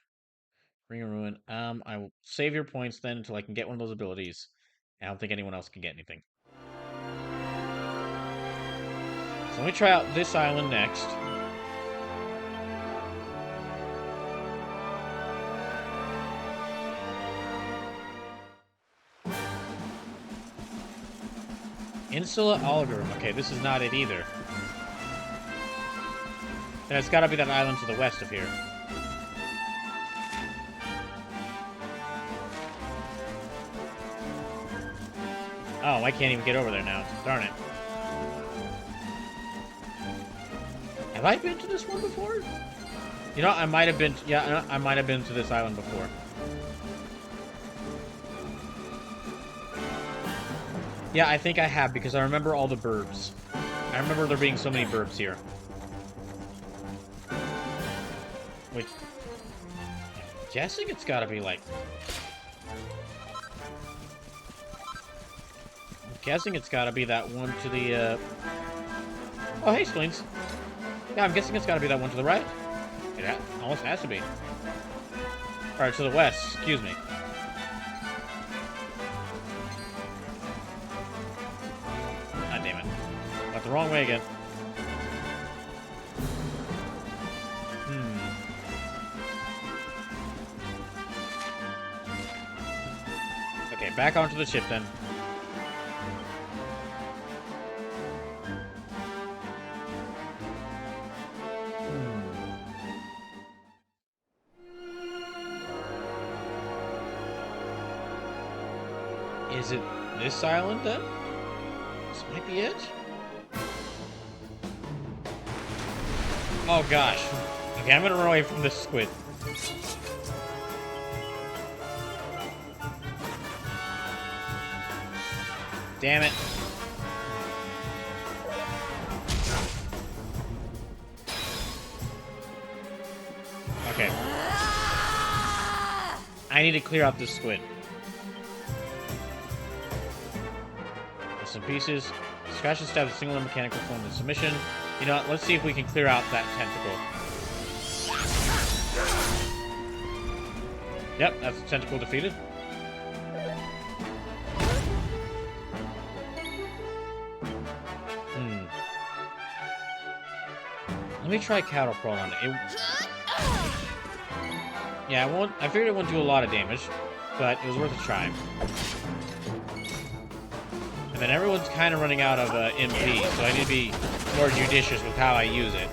Ring of ruin. I will save your points then until I can get one of those abilities. I don't think anyone else can get anything. So let me try out this island next. Insula Algarum. Okay, this is not it either. And it's gotta be that island to the west of here. Oh, I can't even get over there now. Darn it. Have I been to this one before? You know, I might have been... Yeah, I might have been to this island before. Yeah, I think I have, because I remember all the burbs. I remember there being so many burbs here. Which... I'm guessing it's gotta be, like... I'm guessing it's gotta be that one to the, Oh, hey, Spleens. Yeah, I'm guessing it's gotta be that one to the right. It almost has to be. Alright, to the west. Excuse me. God damn it. Went the wrong way again. Okay, back onto the ship then. Is it this island then? This might be it? Oh gosh. Okay, I'm gonna run away from this squid. Damn it. Okay. I need to clear out this squid. Some pieces. Scratch and stab a single mechanical form in submission. You know what? Let's see if we can clear out that tentacle. Yep, that's the tentacle defeated. Let me try cattle prod on it. Yeah, I figured it wouldn't do a lot of damage, but it was worth a try. And then everyone's kind of running out of MP, so I need to be more judicious with how I use it.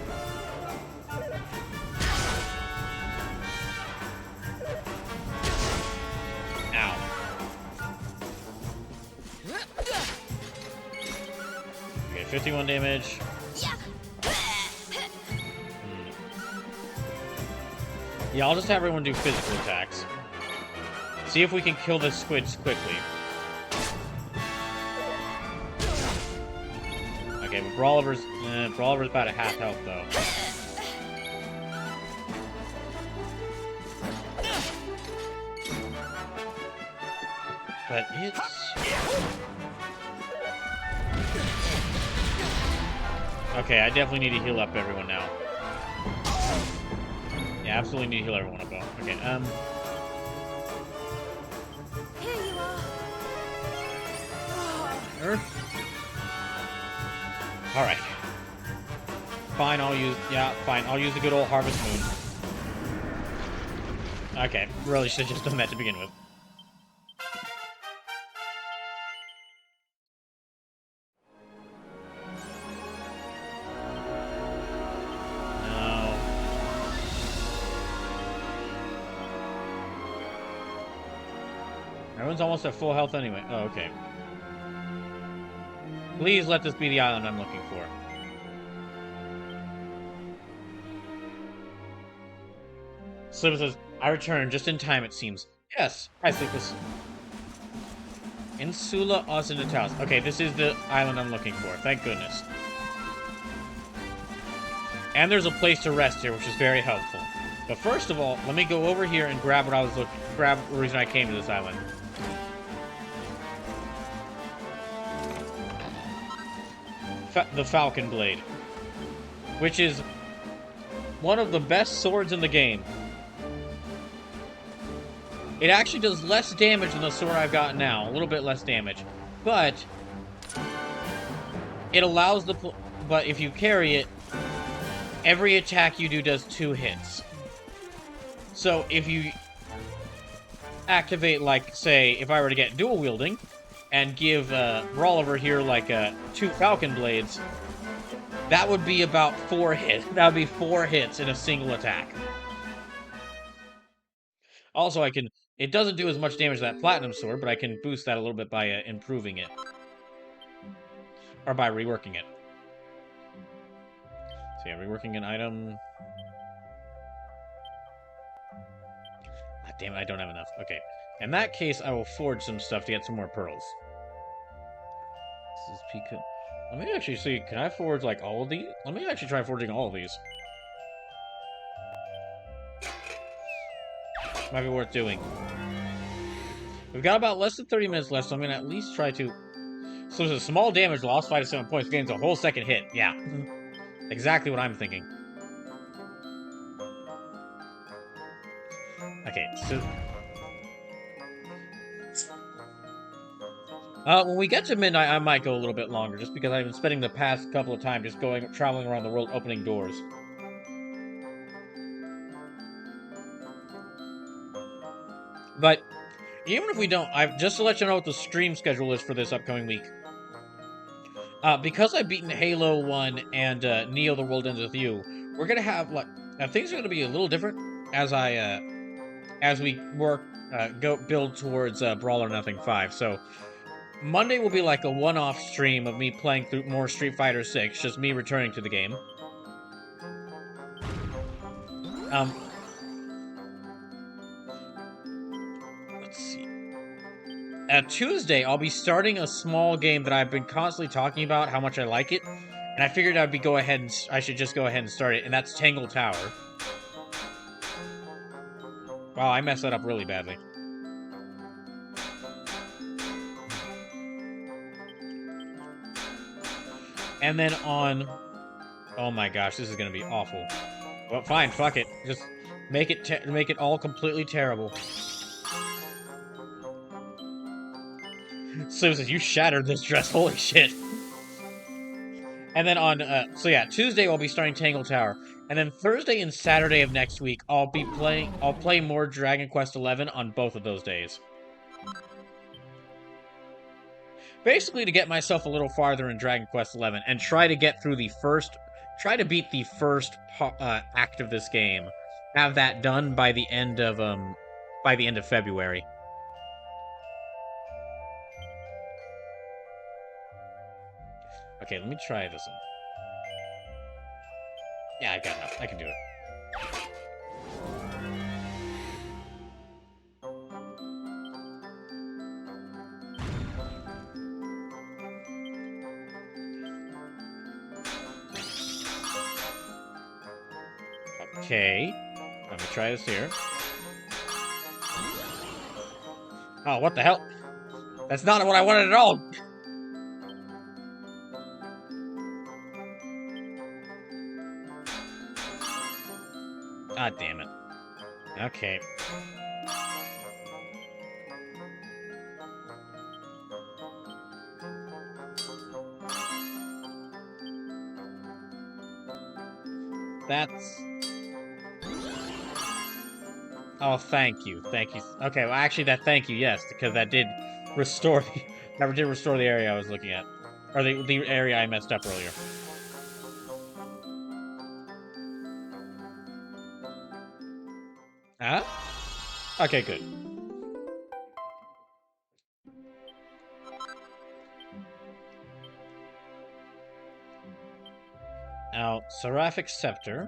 Ow. Okay, 51 damage. Yeah, I'll just have everyone do physical attacks. See if we can kill the squids quickly. Okay, but Brawler's about at half health, though. But it's... Okay, I definitely need to heal up everyone now. Yeah, absolutely need to heal everyone up, though. Okay, Here you are. Earth. Alright. Fine, I'll use... Yeah, fine. I'll use the good old Harvest Moon. Okay, really should have just done that to begin with. No. Everyone's almost at full health anyway. Oh, okay. Please let this be the island I'm looking for. Slipper says, I return just in time, it seems. Yes, I think this... Insula Occidentalis. Okay, this is the island I'm looking for. Thank goodness. And there's a place to rest here, which is very helpful. But first of all, let me go over here and grab what I was looking... Grab the reason I came to this island. the Falcon Blade, which is one of the best swords in the game. It actually does less damage than the sword I've got now, a little bit less damage, but it allows but if you carry it, every attack you do does 2 hits. So if you activate, like, say, if I were to get dual wielding and give Brawlover here like 2 Falcon Blades, that would be about 4 hits. That would be 4 hits in a single attack. Also, it doesn't do as much damage as that Platinum Sword, but I can boost that a little bit by improving it. Or by reworking it. So yeah, reworking an item. Ah, damn it, I don't have enough. Okay. In that case, I will forge some stuff to get some more pearls. This is Pico. Let me actually see, can I forge, like, all of these? Let me actually try forging all of these. Might be worth doing. We've got about less than 30 minutes left, so I'm going to at least try to... So there's a small damage loss, 5 to 7 points, gains a whole second hit. Yeah. Exactly what I'm thinking. Okay, so... when we get to midnight, I might go a little bit longer, just because I've been spending the past couple of times just traveling around the world, opening doors. But even if we don't, just to let you know what the stream schedule is for this upcoming week. Because I've beaten Halo 1 and Neo: The World Ends With You, we're gonna have, like, things are gonna be a little different as we work build towards Brawl or Nothing 5. So Monday will be like a one-off stream of me playing through more Street Fighter 6, just me returning to the game. Let's see. Tuesday, I'll be starting a small game that I've been constantly talking about, how much I like it, and I figured I should just go ahead and start it, and that's Tangle Tower. Wow, I messed that up really badly. And then on... Oh my gosh, this is gonna be awful. Well, fine, fuck it. Just make it all completely terrible. Susan, you shattered this dress, holy shit. And then on, so yeah, Tuesday I'll be starting Tangle Tower. And then Thursday and Saturday of next week, I'll play more Dragon Quest XI on both of those days. Basically to get myself a little farther in Dragon Quest XI and try to get through try to beat the first act of this game. Have that done by the end of February. Okay, let me try this one. Yeah, I've got enough. I can do it. Okay. Let me try this here. Oh, what the hell? That's not what I wanted at all! God damn it. Okay. That's... Oh, thank you. Thank you. Okay, well, actually, thank you, yes, because that did restore the area I was looking at. Or the area I messed up earlier. Huh? Okay, good. Now, Seraphic Scepter.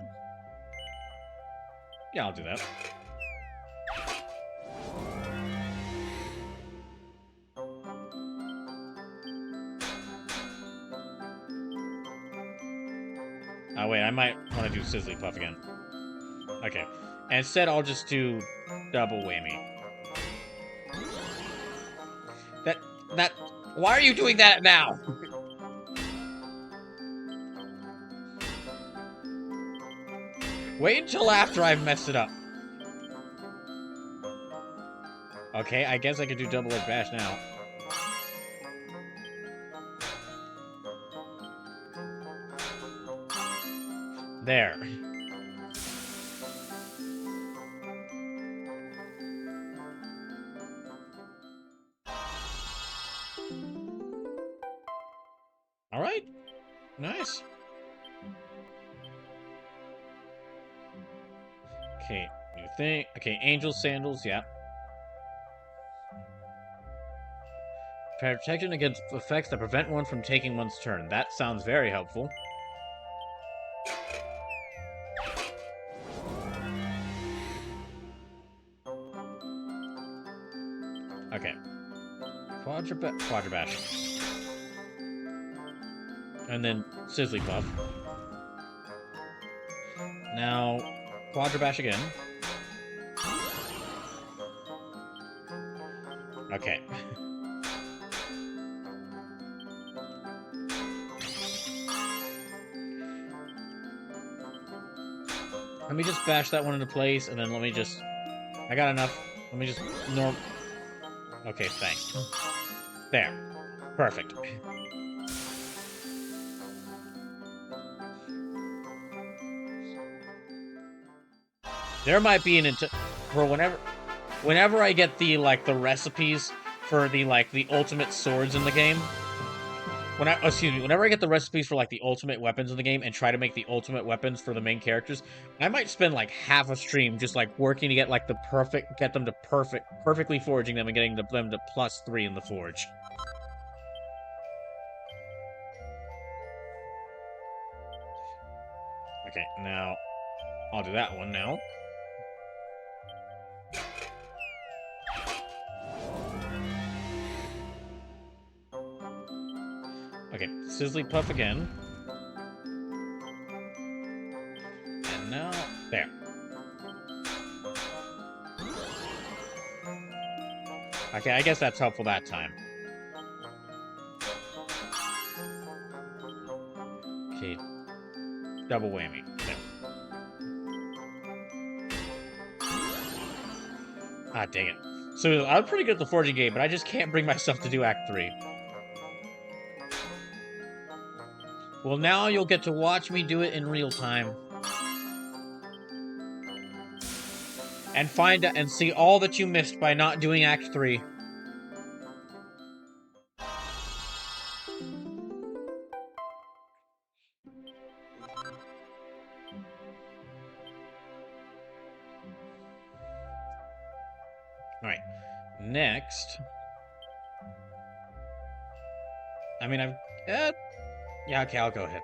Yeah, I'll do that. Oh, wait, I might want to do Sizzly Puff again. Okay. And instead, I'll just do double whammy. Why are you doing that now? Wait until after I've messed it up. Okay, I guess I could do double-edged bash now. There. Alright. Nice. Okay, new thing. Okay, angel sandals, yeah. Protection against effects that prevent one from taking one's turn. That sounds very helpful. Okay. Quadrabash. And then Sizzly Puff. Now, Quadrabash again. Okay. Let me just bash that one into place, and then let me just... I got enough. Let me just... Okay, thanks. There. Perfect. There might be an... For whenever I get the, like, the recipes for the, like, the ultimate swords in the game... whenever I get the recipes for, like, the ultimate weapons in the game and try to make the ultimate weapons for the main characters, I might spend, like, half a stream just, like, working to get, like, get them to perfectly forging them and getting them to +3 in the forge. Okay, now, I'll do that one now. Okay, Sizzly Puff again. And now, there. Okay, I guess that's helpful that time. Okay, double whammy. There. Ah, dang it. So, I'm pretty good at the forging game, but I just can't bring myself to do Act 3. Well, now you'll get to watch me do it in real time. And find out and see all that you missed by not doing Act 3. Alright. Next. I mean, yeah, okay, I'll go ahead.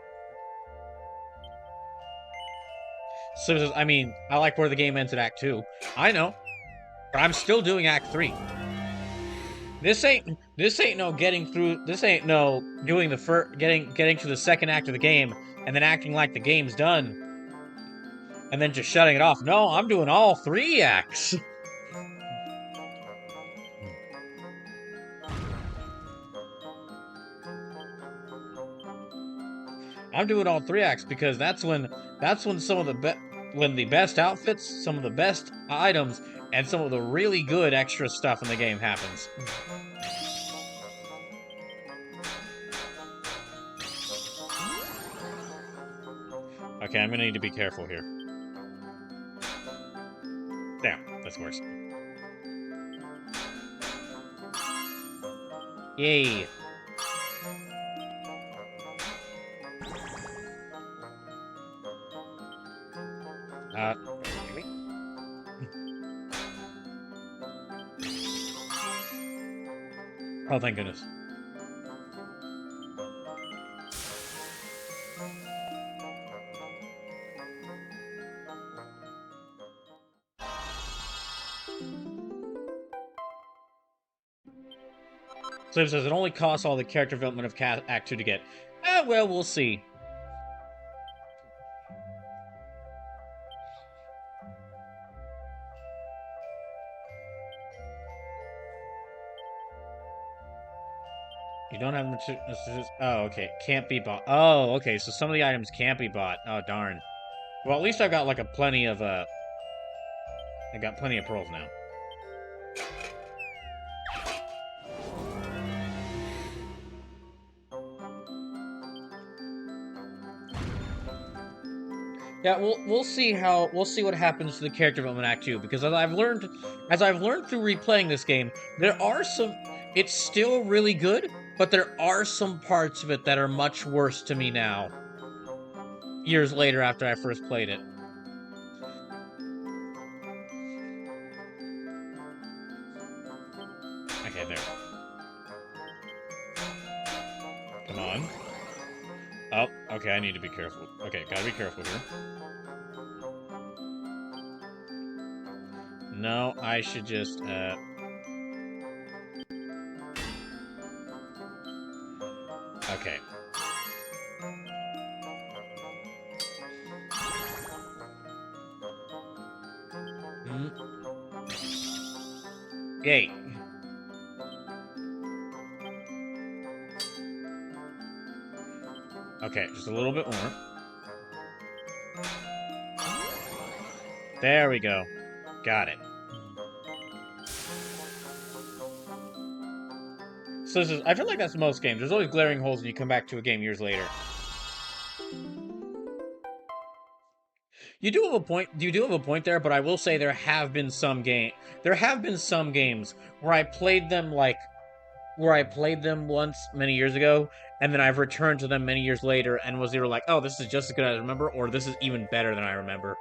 So, I mean, I like where the game ends at Act 2. I know. But I'm still doing Act 3. This ain't no getting through, this ain't no doing the getting to the second act of the game and then acting like the game's done. And then just shutting it off. No, I'm doing all 3 acts. I'm doing all 3 acts because that's when some of the best outfits, some of the best items, and some of the really good extra stuff in the game happens. Okay, I'm gonna need to be careful here. Damn, that's worse. Yay. Oh, thank goodness. So it says it only costs all the character development of Act 2 to get. Well, we'll see. You don't have materials. Oh, okay. Can't be bought. Oh, okay. So some of the items can't be bought. Oh, darn. Well, at least I've got, like, plenty of, I got plenty of pearls now. Yeah, we'll see what happens to the character development Act 2, because as I've learned through replaying this game, it's still really good, but there are some parts of it that are much worse to me now. Years later after I first played it. Okay, there. Come on. Oh, okay, I need to be careful. Okay, gotta be careful here. No, I should just, okay. Yay. Okay, just a little bit more. There we go. Got it. So this is, I feel like that's most games. There's always glaring holes when you come back to a game years later. You do have a point there, but I will say there have been some games where I played them once many years ago, and then I've returned to them many years later and was either like, oh, this is just as good as I remember, or this is even better than I remember.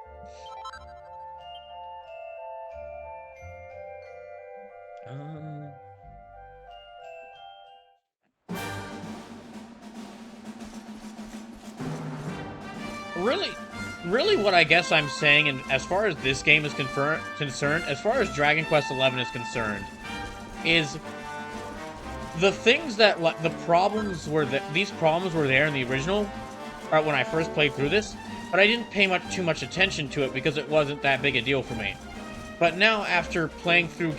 Really what I guess I'm saying, and as far as this game is concerned, as far as Dragon Quest XI is concerned, is the things that, like, these problems were there in the original, when I first played through this, but I didn't pay too much attention to it because it wasn't that big a deal for me. But now, after playing through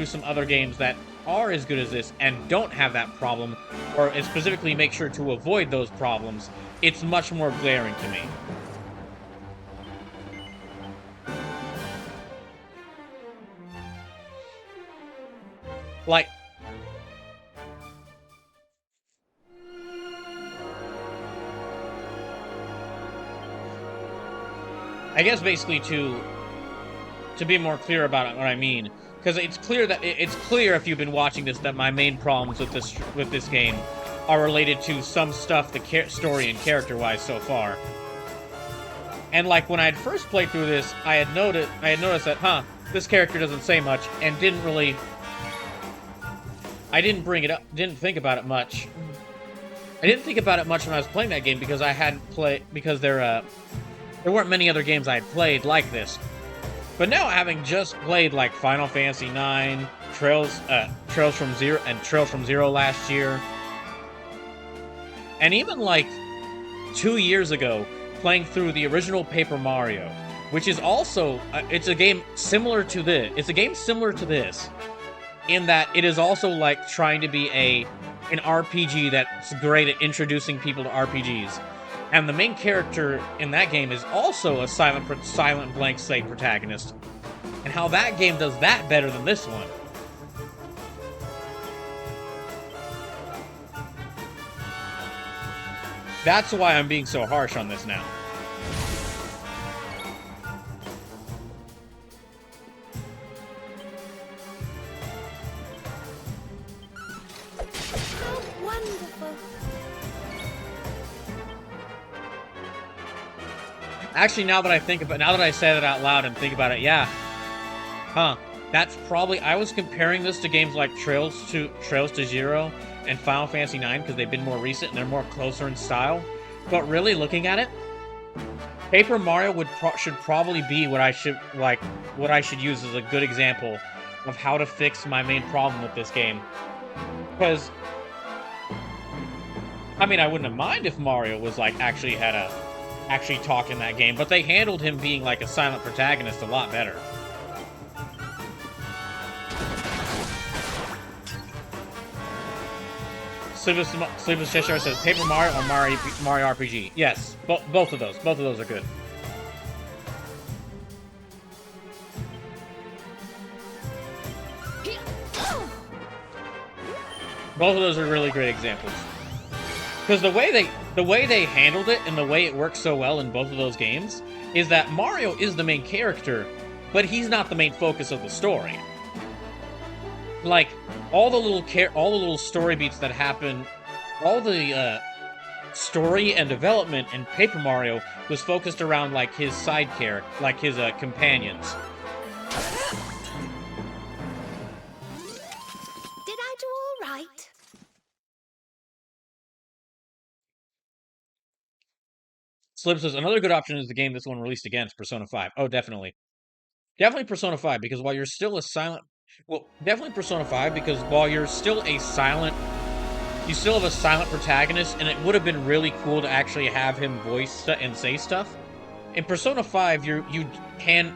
some other games that are as good as this and don't have that problem, or specifically make sure to avoid those problems, it's much more glaring to me. Like, I guess basically to be more clear about what I mean, because it's clear if you've been watching this that my main problems with this game are related to some stuff, the story and character-wise so far. And like when I had first played through this, I had noticed that, this character doesn't say much, and I didn't bring it up, didn't think about it much. I didn't think about it much when I was playing that game because there weren't many other games I had played like this. But now, having just played like Final Fantasy IX, Trails from Zero last year, and even like 2 years ago, playing through the original Paper Mario, which is also it's a game similar to this. It's a game similar to this, in that it is also like trying to be an RPG that's great at introducing people to RPGs. And the main character in that game is also a silent blank slate protagonist. And how that game does that better than this one. That's why I'm being so harsh on this now. Actually, now that I say that out loud and think about it, yeah. That's probably, I was comparing this to games like Trails to Zero and Final Fantasy IX because they've been more recent and they're more closer in style. But really looking at it, Paper Mario should probably be what I should use as a good example of how to fix my main problem with this game. Because, I mean, I wouldn't have minded if Mario was like actually talk in that game, but they handled him being like a silent protagonist a lot better. Sleepless Cheshire says Paper Mario or Mario RPG. Yes, both of those are good. Both of those are really great examples. Because the way they handled it and the way it works so well in both of those games is that Mario is the main character, but he's not the main focus of the story. Like all the little story beats that happen, all the story and development in Paper Mario was focused around like his side character, like his companions. Did I do all right? Slip says, another good option is the game this one released against, Persona 5. Oh, definitely. Definitely Persona 5, because while you're still a silent... Well, definitely Persona 5, because while you're still a silent... You still have a silent protagonist, and it would have been really cool to actually have him voice and say stuff. In Persona 5, you can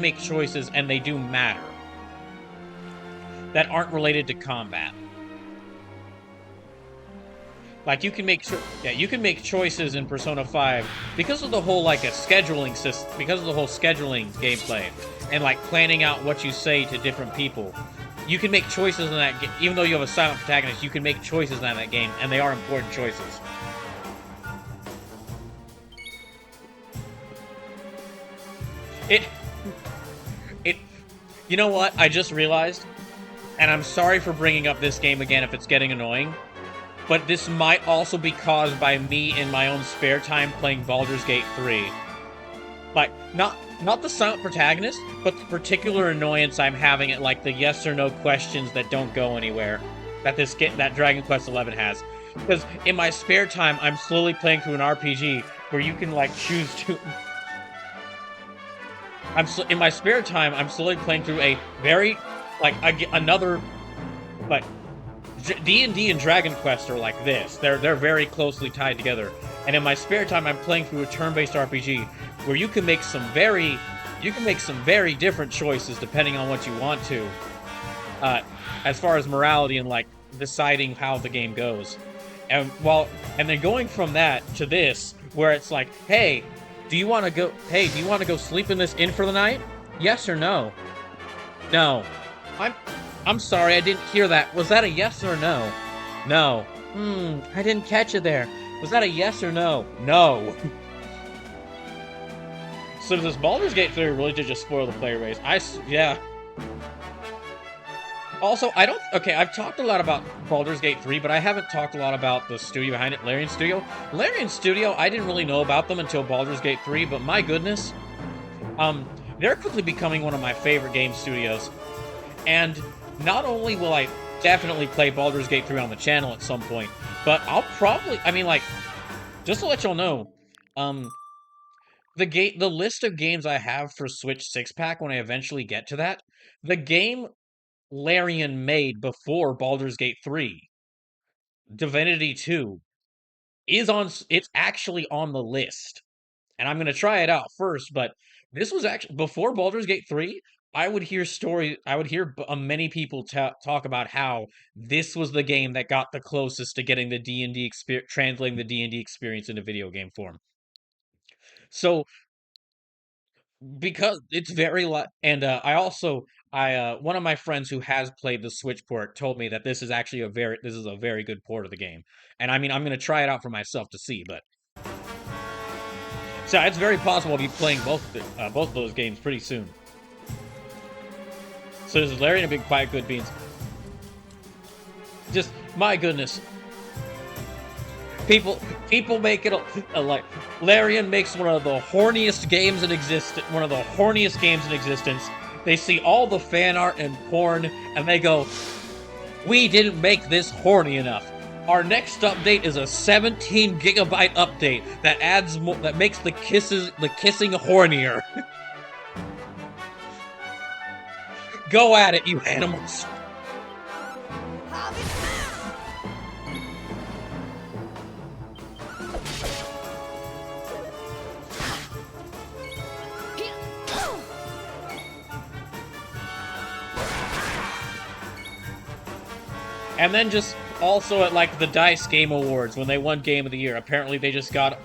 make choices, and they do matter. That aren't related to combat. Like you can make choices in Persona 5 because of the whole like a scheduling system, because of the whole scheduling gameplay, and like planning out what you say to different people. You can make choices in that game, even though you have a silent protagonist. You can make choices in that game, and they are important choices. You know what? I just realized, and I'm sorry for bringing up this game again if it's getting annoying. But this might also be caused by me in my own spare time playing Baldur's Gate 3. Like, not the silent protagonist, but the particular annoyance I'm having at, like, the yes or no questions that don't go anywhere that Dragon Quest XI has. Because in my spare time, I'm slowly playing through an RPG where you can, like, choose to... in my spare time, I'm slowly playing through a very, like, another, like... D&D and Dragon Quest are like this. They're very closely tied together. And in my spare time, I'm playing through a turn-based RPG where you can make some very different choices depending on what you want to. As far as morality and like deciding how the game goes. And then going from that to this, where it's like, hey, do you want to go sleep in this inn for the night? Yes or no? No. I'm sorry, I didn't hear that. Was that a yes or no? No. I didn't catch it there. Was that a yes or no? No. So does this Baldur's Gate 3 really did just spoil the player base? Yeah. Also, I've talked a lot about Baldur's Gate 3, but I haven't talked a lot about the studio behind it, Larian Studio. Larian Studio, I didn't really know about them until Baldur's Gate 3, but my goodness. They're quickly becoming one of my favorite game studios. And not only will I definitely play Baldur's Gate 3 on the channel at some point, but I'll probably, just to let y'all know, the list of games I have for Switch 6-pack when I eventually get to that, the game Larian made before Baldur's Gate 3, Divinity 2, it's actually on the list. And I'm going to try it out first, but this was actually, before Baldur's Gate 3, I would hear many people talk about how this was the game that got the closest to getting the D&D experience, translating the D&D experience into video game form. So, because it's very and one of my friends who has played the Switch port told me that this is actually a very good port of the game. And I'm going to try it out for myself to see, but so it's very possible I'll be playing both of those games pretty soon. So this is Larian and Big Quiet Good Beans. Just, my goodness. People make it like Larian makes one of the horniest games in existence. They see all the fan art and porn, and they go, "We didn't make this horny enough. Our next update is a 17 gigabyte update that adds that makes the kissing hornier." Go at it, you animals. And then just also at like the DICE Game Awards when they won Game of the Year, apparently they got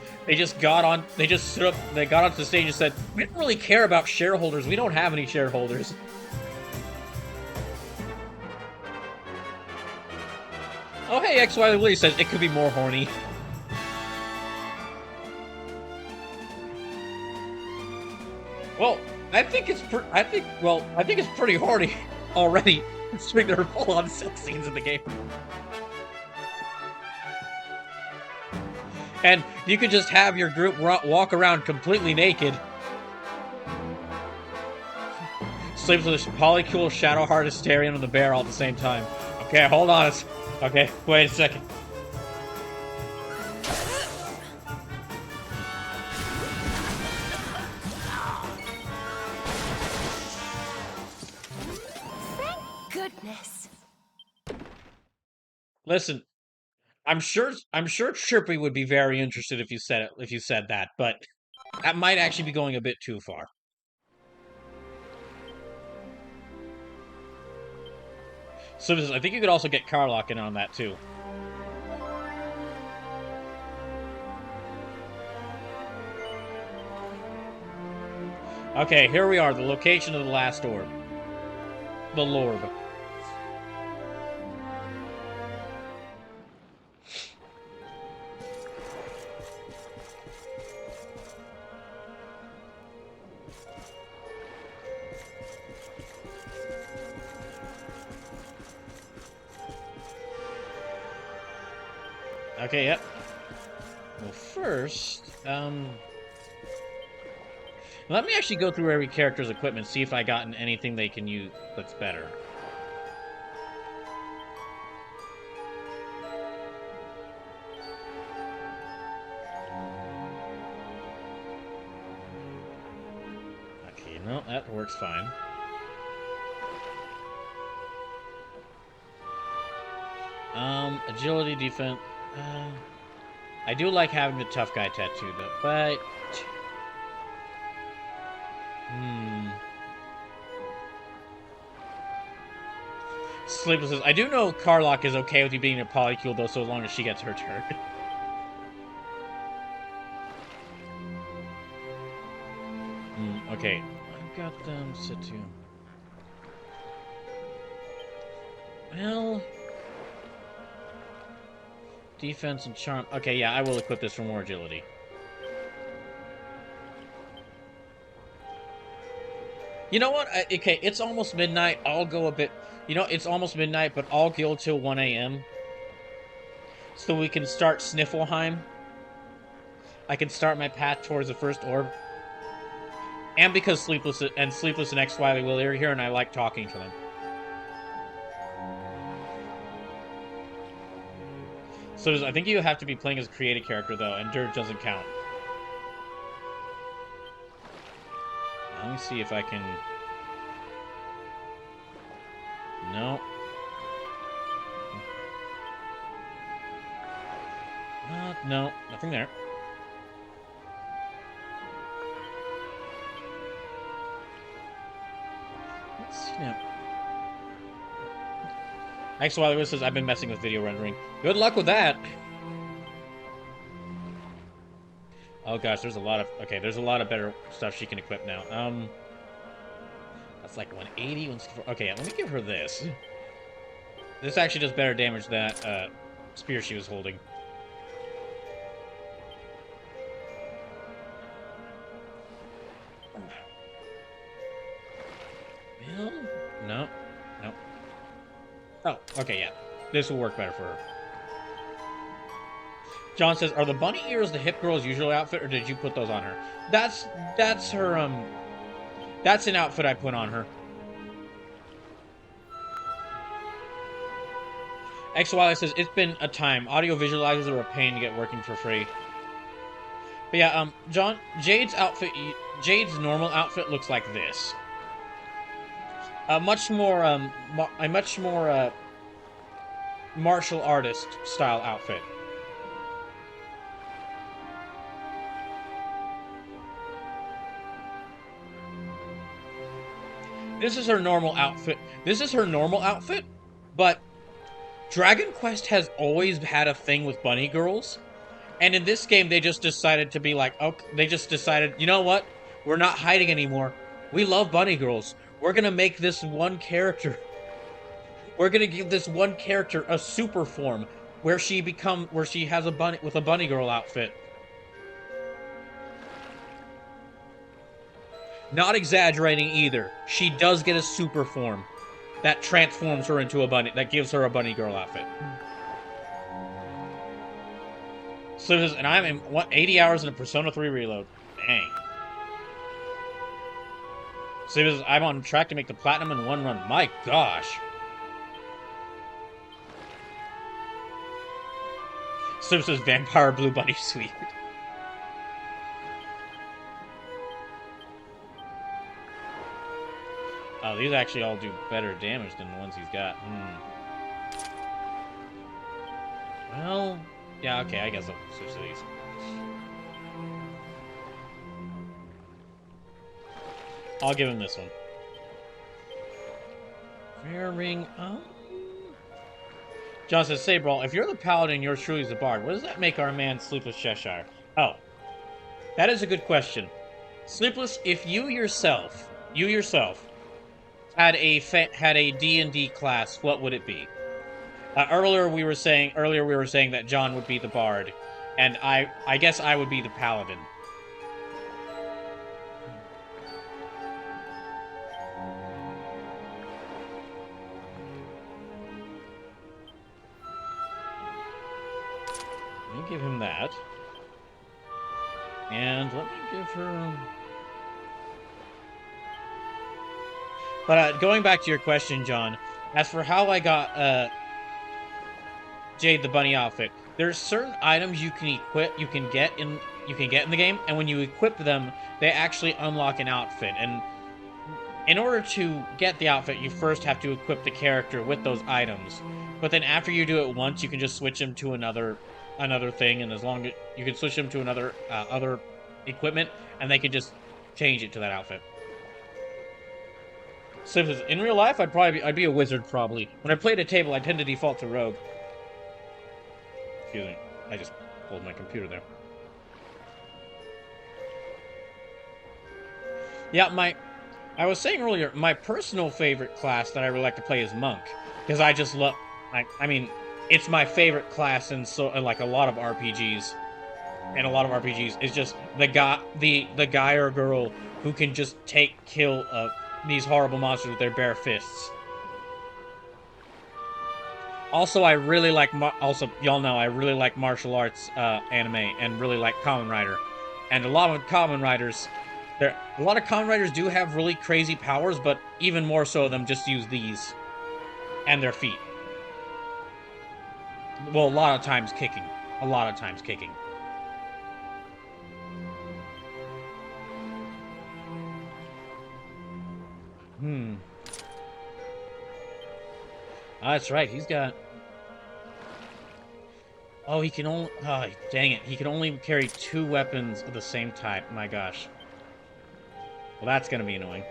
onto the stage and said, "We don't really care about shareholders. We don't have any shareholders." Oh, hey, XY Willie says it could be more horny. Well, I think it's pretty horny already. Considering there are full-on sex scenes in the game. And you could just have your group walk around completely naked. Sleeps with a polycule shadow heart Asterion and the bear all at the same time. Okay, hold on. Okay, wait a second. Thank goodness. Listen, I'm sure Trippy would be very interested if you said that, but that might actually be going a bit too far. So I think you could also get Karlach in on that too. Okay, here we are, the location of the last orb. The Lorb. Okay, yep. Well, first, let me actually go through every character's equipment, see if I gotten anything they can use that's better. Okay, no, that works fine. Agility, defense. I do like having the tough guy tattoo, though, but... Sleepless says, I do know Karlach is okay with you being a polycule, though, so long as she gets her turn. Okay. I've got them set to... Well... Defense and charm. Okay, yeah, I will equip this for more agility. You know what? Okay, it's almost midnight. I'll go a bit... You know, it's almost midnight, but I'll go till 1 a.m. So we can start Sniffleheim. I can start my path towards the first orb. And because Sleepless and XY will are here, and I like talking to them. So I think you have to be playing as a creative character, though, and Dirge doesn't count. Let me see if I can... No. No, nothing there. Let's see now. XY says, I've been messing with video rendering. Good luck with that! Oh gosh, there's a lot of... Okay, there's a lot of better stuff she can equip now. That's like 180, 164... Okay, let me give her this. This actually does better damage than that, spear she was holding. No. No. Oh, okay, yeah. This will work better for her. John says, are the bunny ears the hip girl's usual outfit, or did you put those on her? That's her, that's an outfit I put on her. XY says, it's been a time. Audio visualizers are a pain to get working for free. But yeah, John, Jade's normal outfit looks like this. A much more martial artist style outfit. This is her normal outfit. This is her normal outfit, but Dragon Quest has always had a thing with bunny girls, and in this game they just decided to be like, okay, they just decided, you know what? We're not hiding anymore. We love bunny girls. We're gonna make this one character We're gonna give this one character a super form where she has a bunny with a bunny girl outfit. Not exaggerating either. She does get a super form that transforms her into a bunny, that gives her a bunny girl outfit. So and I'm in 80 hours in a Persona 3 reload. Dang. So I'm on track to make the platinum in one run. My gosh. So says Vampire Blue Bunny Suite. Oh, these actually all do better damage than the ones he's got. Well, yeah, okay, I guess I'll switch to these. I'll give him this one. Fair ring. John says, say, Brawl, if you're the paladin, you're truly the bard. What does that make our man Sleepless Cheshire? Oh, that is a good question. Sleepless, if you yourself had a D&D class, what would it be? Earlier we were saying that John would be the bard, and I guess I would be the paladin. Let me give him that. And let me give her... But going back to your question, John, as for how I got Jade the bunny outfit, there's certain items you can equip, you can get in the game, and when you equip them, they actually unlock an outfit. And in order to get the outfit, you first have to equip the character with those items. But then after you do it once, you can just switch them to another thing, and as long as you can switch them to another other equipment, and they can just change it to that outfit. So in real life, I'd be a wizard probably. When I play at a table, I tend to default to rogue. Excuse me, I just pulled my computer there. Yeah, I was saying earlier, my personal favorite class that I really like to play is monk, because I just love. I mean, it's my favorite class in like a lot of RPGs. And a lot of RPGs is just the guy or girl who can just kill these horrible monsters with their bare fists. Also, I really like y'all know I really like martial arts anime and really like Kamen Rider. And a lot of Kamen Riders do have really crazy powers, but even more so of them just use these and their feet. Well, a lot of times kicking. Oh, that's right, he's got... Oh, he can only... Oh, dang it. He can only carry 2 weapons of the same type. My gosh. Well, that's gonna be annoying.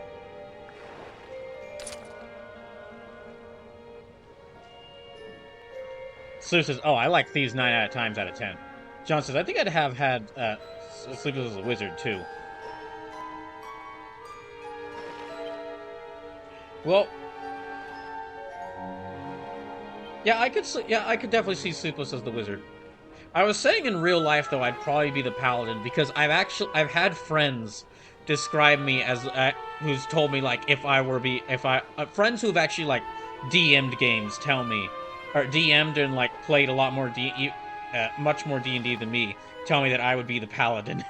Sue says, oh, I like thieves 9 times out of 10. John says, I think I'd have had Sleepless as a Wizard, too. Well... Yeah, I could definitely see Sleepless as the Wizard. I was saying in real life, though, I'd probably be the Paladin, because I've had friends describe me as, who's told me, like, friends who've actually, like, DM'd games tell me, or DM'd and, like, played a lot more much more D&D than me, tell me that I would be the Paladin.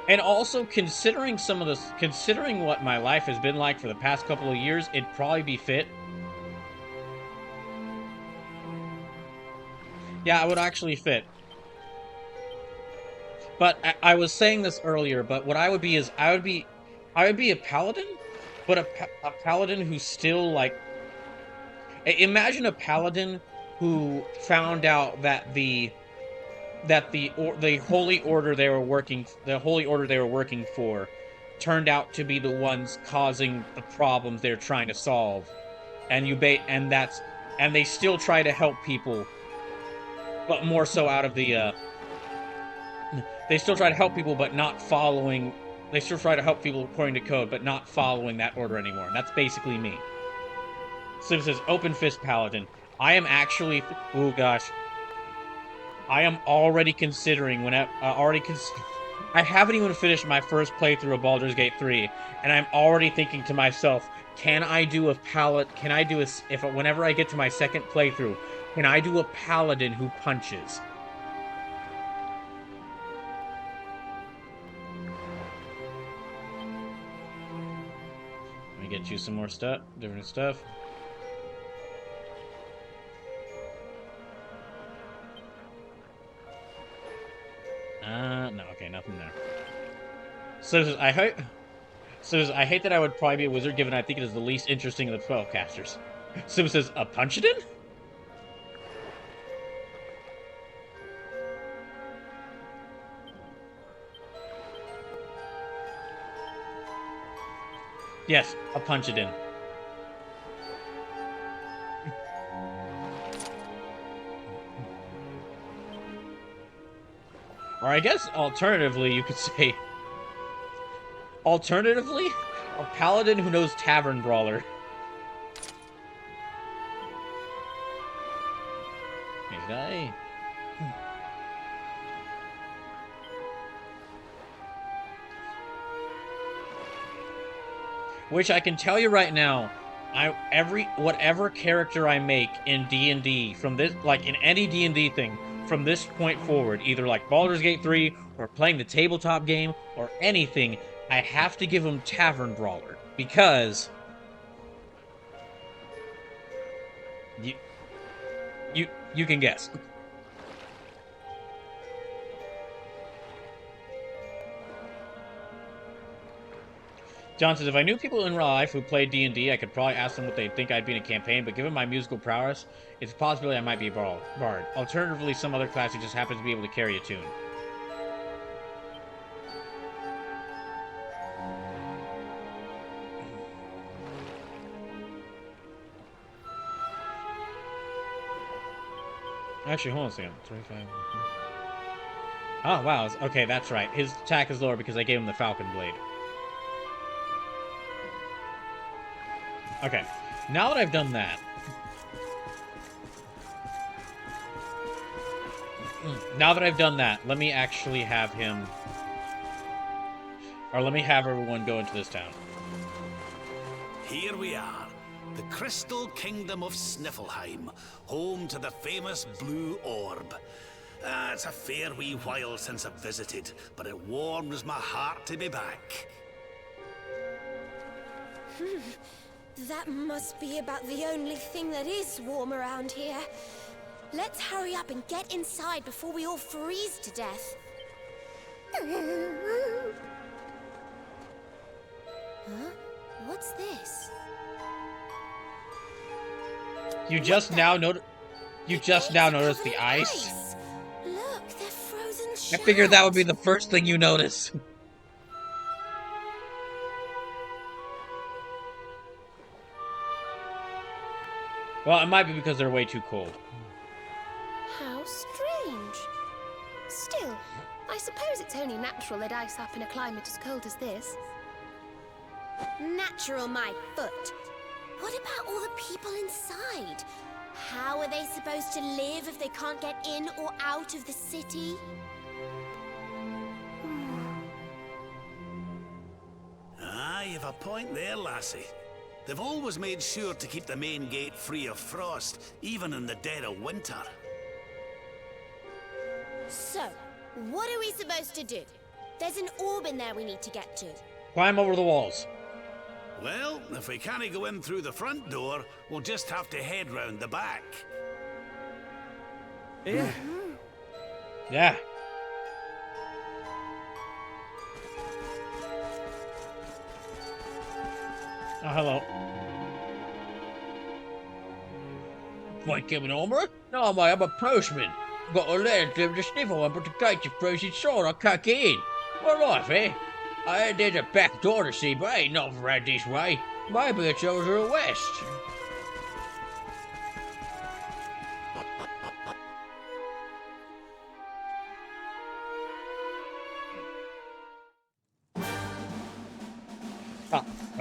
And also, considering what my life has been like for the past couple of years, it'd probably be fit. Yeah, it would actually fit. But I was saying this earlier, but what I would be is, I would be a paladin, but a paladin who's still, like... Imagine a paladin who found out that the holy order they were working for turned out to be the ones causing the problems they're trying to solve, and they still try to help people, but more so out of the they still try to help people, but not following They still try to help people according to code, but not following that order anymore. And that's basically me. Sim says, Open Fist Paladin. I am actually... Oh, gosh. I am already considering when I haven't even finished my first playthrough of Baldur's Gate 3, and I'm already thinking to myself, can I do a whenever I get to my second playthrough, can I do a paladin who punches? Let me get you some more stuff, different stuff. No, okay, nothing there. So I hate that I would probably be a wizard, given I think it is the least interesting of the spellcasters. Sim says, a punchadin? Yes, a punchadin. Or I guess, alternatively, you could say... Alternatively, a paladin who knows Tavern Brawler. Hey, die. Which I can tell you right now, whatever character I make in D&D from this, like in any D&D thing, from this point forward, either like Baldur's Gate 3 or playing the tabletop game or anything, I have to give him Tavern Brawler because you can guess. John says, if I knew people in real life who played D&D, I could probably ask them what they'd think I'd be in a campaign, but given my musical prowess, it's a possibility I might be a bard. Alternatively, some other class who just happens to be able to carry a tune. Actually, hold on a second. 35. Oh, wow. Okay, that's right. His attack is lower because I gave him the Falcon Blade. Okay, now that I've done that... Now that I've done that, let me actually have him... Or let me have everyone go into this town. Here we are, the Crystal Kingdom of Sniffleheim, home to the famous Blue Orb. It's a fair wee while since I've visited, but it warms my heart to be back. That must be about the only thing that is warm around here. Let's hurry up and get inside before we all freeze to death. Huh? What's this? You just now noticed the ice? Look, they're frozen shards. I figured that would be the first thing you notice. Well, it might be because they're way too cold. How strange. Still, I suppose it's only natural they'd ice up in a climate as cold as this. Natural, my foot. What about all the people inside? How are they supposed to live if they can't get in or out of the city? Ah, you've a point there, lassie. They've always made sure to keep the main gate free of frost, even in the dead of winter. So, what are we supposed to do? There's an orb in there we need to get to. Climb over the walls. Well, if we can't go in through the front door, we'll just have to head round the back. Yeah. Yeah. Oh, hello. Wait, coming over? No, mate, I'm a postman. Got a letter delivered to Sniffleheim, but the gates are frozen solid. I can't get in. What life, eh? I heard there's a back door to see, but ain't nothing right this way. Maybe it's over to the west.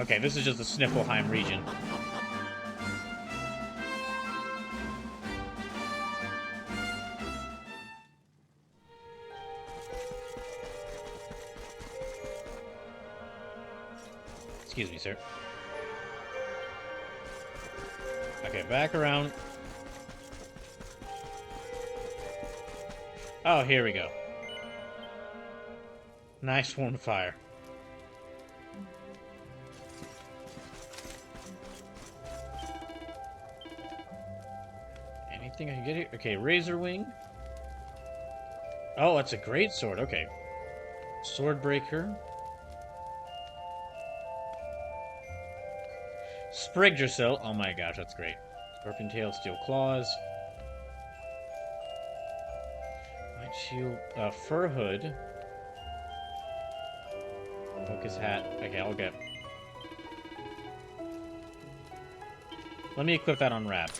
Okay, this is just the Sniffelheim region. Excuse me, sir. Okay, back around. Oh, here we go. Nice swarm of fire. Anything I can get here? Okay, Razor Wing. Oh, that's a great sword. Okay. Swordbreaker. Sprigdrasil. Oh my gosh, that's great. Scorpion Tail, Steel Claws. White Shield. Fur Hood. Focus Hat. Okay, I'll get. Let me equip that on Rab.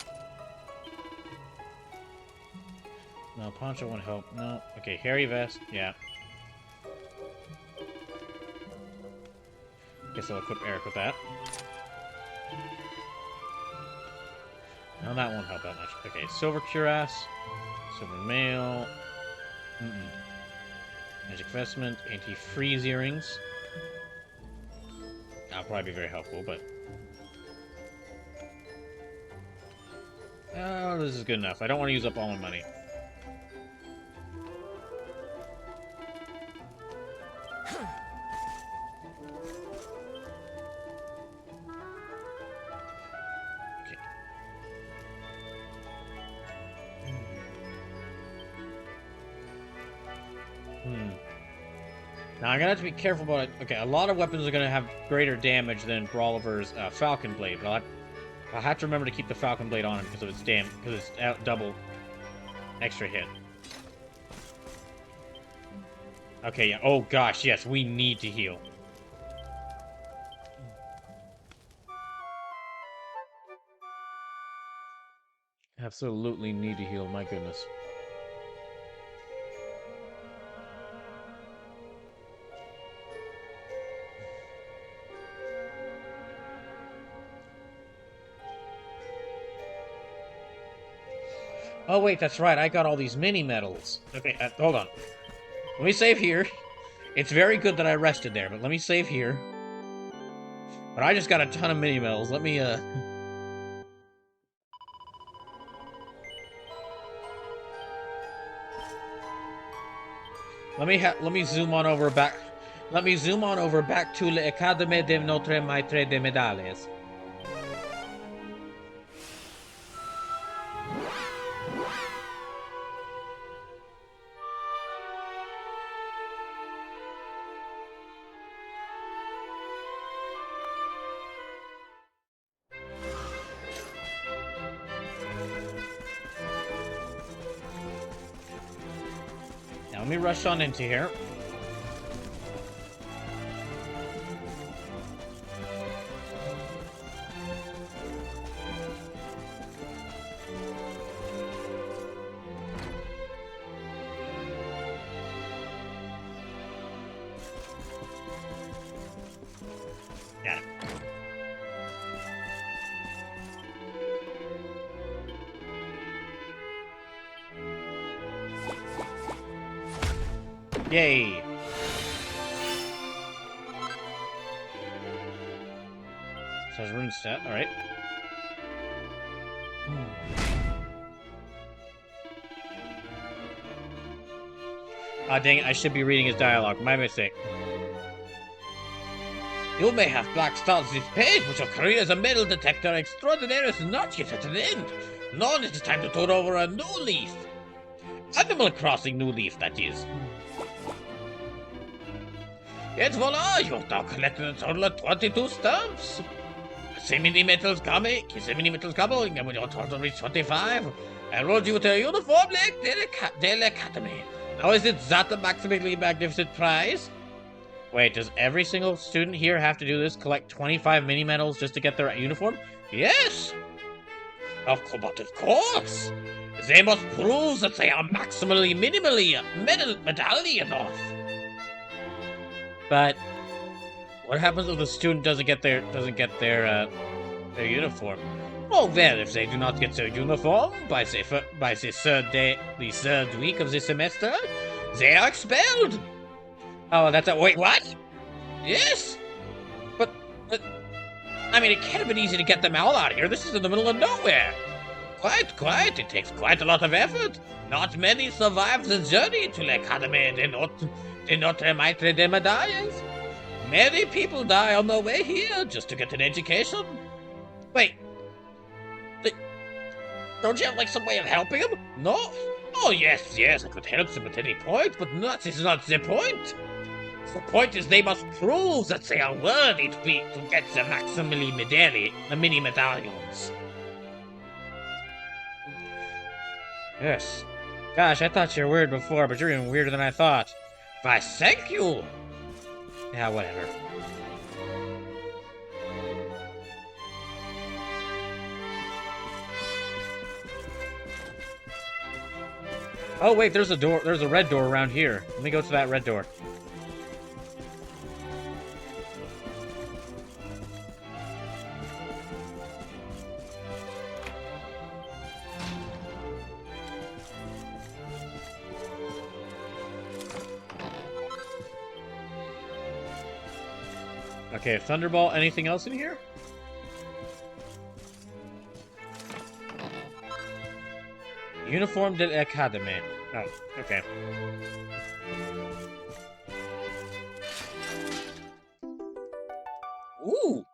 No, Poncho won't help. No. Okay, Hairy Vest. Yeah. Guess I'll equip Eric with that. No, that won't help that much. Okay, Silver Cuirass. Silver Mail. Magic Vestment. Anti-freeze earrings. That'll probably be very helpful, but... Oh, this is good enough. I don't want to use up all my money. Now, I'm gonna have to be careful about it. Okay, a lot of weapons are gonna have greater damage than Brawliver's Falcon Blade, but I'll have to remember to keep the Falcon Blade on him because of its because it's double extra hit. Okay, yeah. Oh gosh, yes, we need to heal. Absolutely need to heal, my goodness. Oh, wait, that's right. I got all these mini-medals. Okay, hold on. Let me save here. It's very good that I rested there, but let me save here. But I just got a ton of mini-medals. Let me, Let me zoom on over back... Let me zoom on over back to l'Académie de Notre Maître de Médailles. Let me rush on into here. Got it. Yay! So his rune set, alright. Ah, dang it, I should be reading his dialogue. My mistake. You may have black stars this page, but your career as a metal detector extraordinaire is not yet at an end. None, it is time to turn over a new leaf. Animal Crossing new leaf, that is. Yet voila, you have now collected a total of 22 stamps. Kissimmee Metals coming, and when your total reach 25, I enrolled you to a uniform like Del Academy. Now is it that the maximally magnificent prize? Wait, does every single student here have to do this? Collect 25 mini medals just to get their uniform? Yes! Of course! They must prove that they are minimally medallion enough. But What happens if the student doesn't get their uniform? Oh well, if they do not get their uniform by the third week of the semester, they are expelled. Oh, that's a wait. What? Yes, but I mean, it can't have been easy to get them all out of here. This is in the middle of nowhere. Quite. It takes quite a lot of effort. Not many survive the journey to the academy. They not maitre de medallas. Many people die on their way here just to get an education. Wait. Don't you have, like, some way of helping them? No? Oh, yes, I could help them at any point, but that is not the point. The point is they must prove that they are worthy to get the mini medallions. Yes. Gosh, I thought you were weird before, but you're even weirder than I thought. Why, thank you! Yeah, whatever. Oh, wait, there's a door. There's a red door around here. Let me go to that red door. Okay, Thunderball, anything else in here? Uniform de Academy. Oh, okay. Ooh!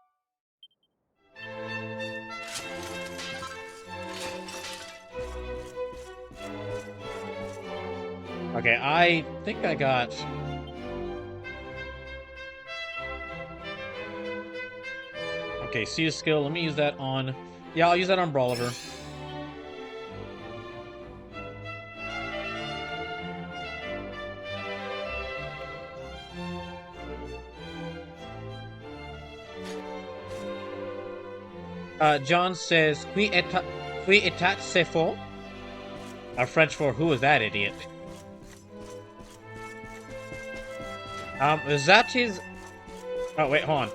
Okay, I think I got... Okay, see a skill. Let me use that on... Yeah, I'll use that on Brawliver. John says, qui etat c'est faux? French for who is that idiot? That is... Oh, wait, hold on.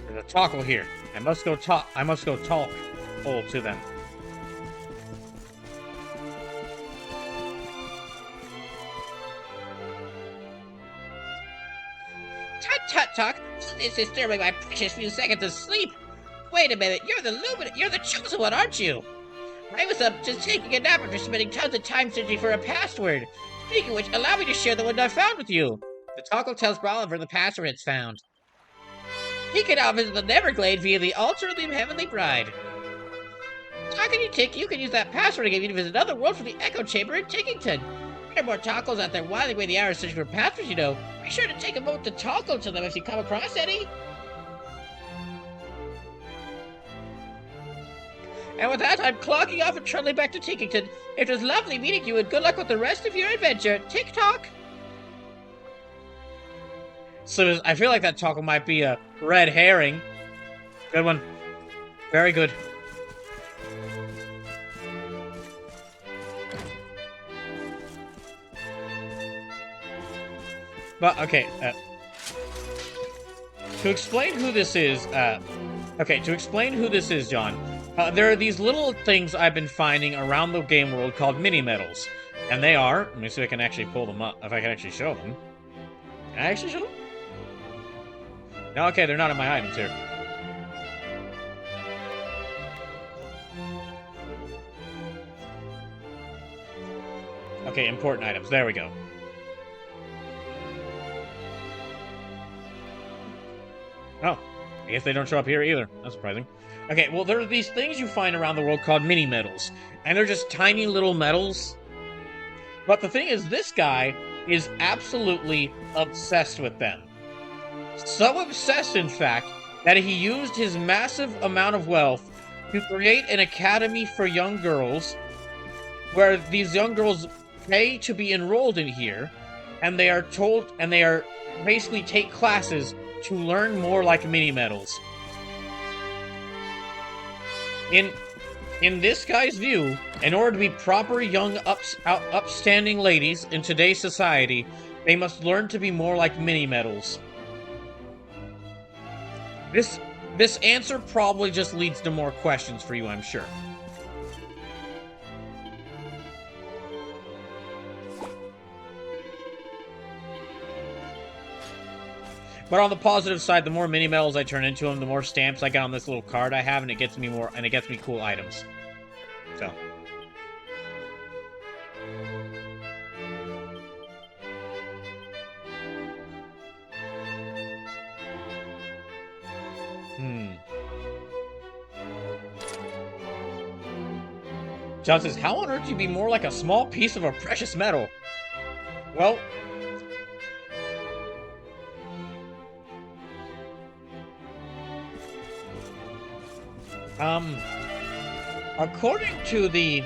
There's a toggle here. I must go talk to them. Tut, this is disturbing my precious few seconds of sleep. Wait a minute, you're the chosen one, aren't you? I was up just taking a nap after spending tons of time searching for a password. Speaking of which, allow me to share the one I found with you. The toggle tells Brawliver the password it's found. He can now visit the Neverglade via the altar of the Heavenly Bride. You can use that password to get you to visit another world from the Echo Chamber in Tickington. There are more toggles out there whiling away the hours searching for passwords, you know. Be sure to take a moment to toggle to them if you come across any. And with that, I'm clogging off and trundling back to Tickington. It was lovely meeting you, and good luck with the rest of your adventure. Tick-tock! So I feel like that toggle might be a red herring. Good one. Very good. But, okay, to explain who this is, John, there are these little things I've been finding around the game world called mini-medals. And they are, let me see if I can actually pull them up, if I can actually show them. Can I actually show them? No, okay, they're not in my items here. Okay, important items, there we go. Oh, I guess they don't show up here either. That's surprising. Okay, well, there are these things you find around the world called mini-medals. And they're just tiny little medals. But the thing is, this guy is absolutely obsessed with them. So obsessed, in fact, that he used his massive amount of wealth to create an academy for young girls, where these young girls pay to be enrolled in here, and they are basically take classes to learn more like mini-medals. In this guy's view, in order to be proper young upstanding ladies in today's society, they must learn to be more like mini-medals. This answer probably just leads to more questions for you, I'm sure. But on the positive side, the more mini medals I turn into them, the more stamps I get on this little card I have, and it gets me more, and it gets me cool items. So. John says, how on earth do you be more like a small piece of a precious metal? Well, according to the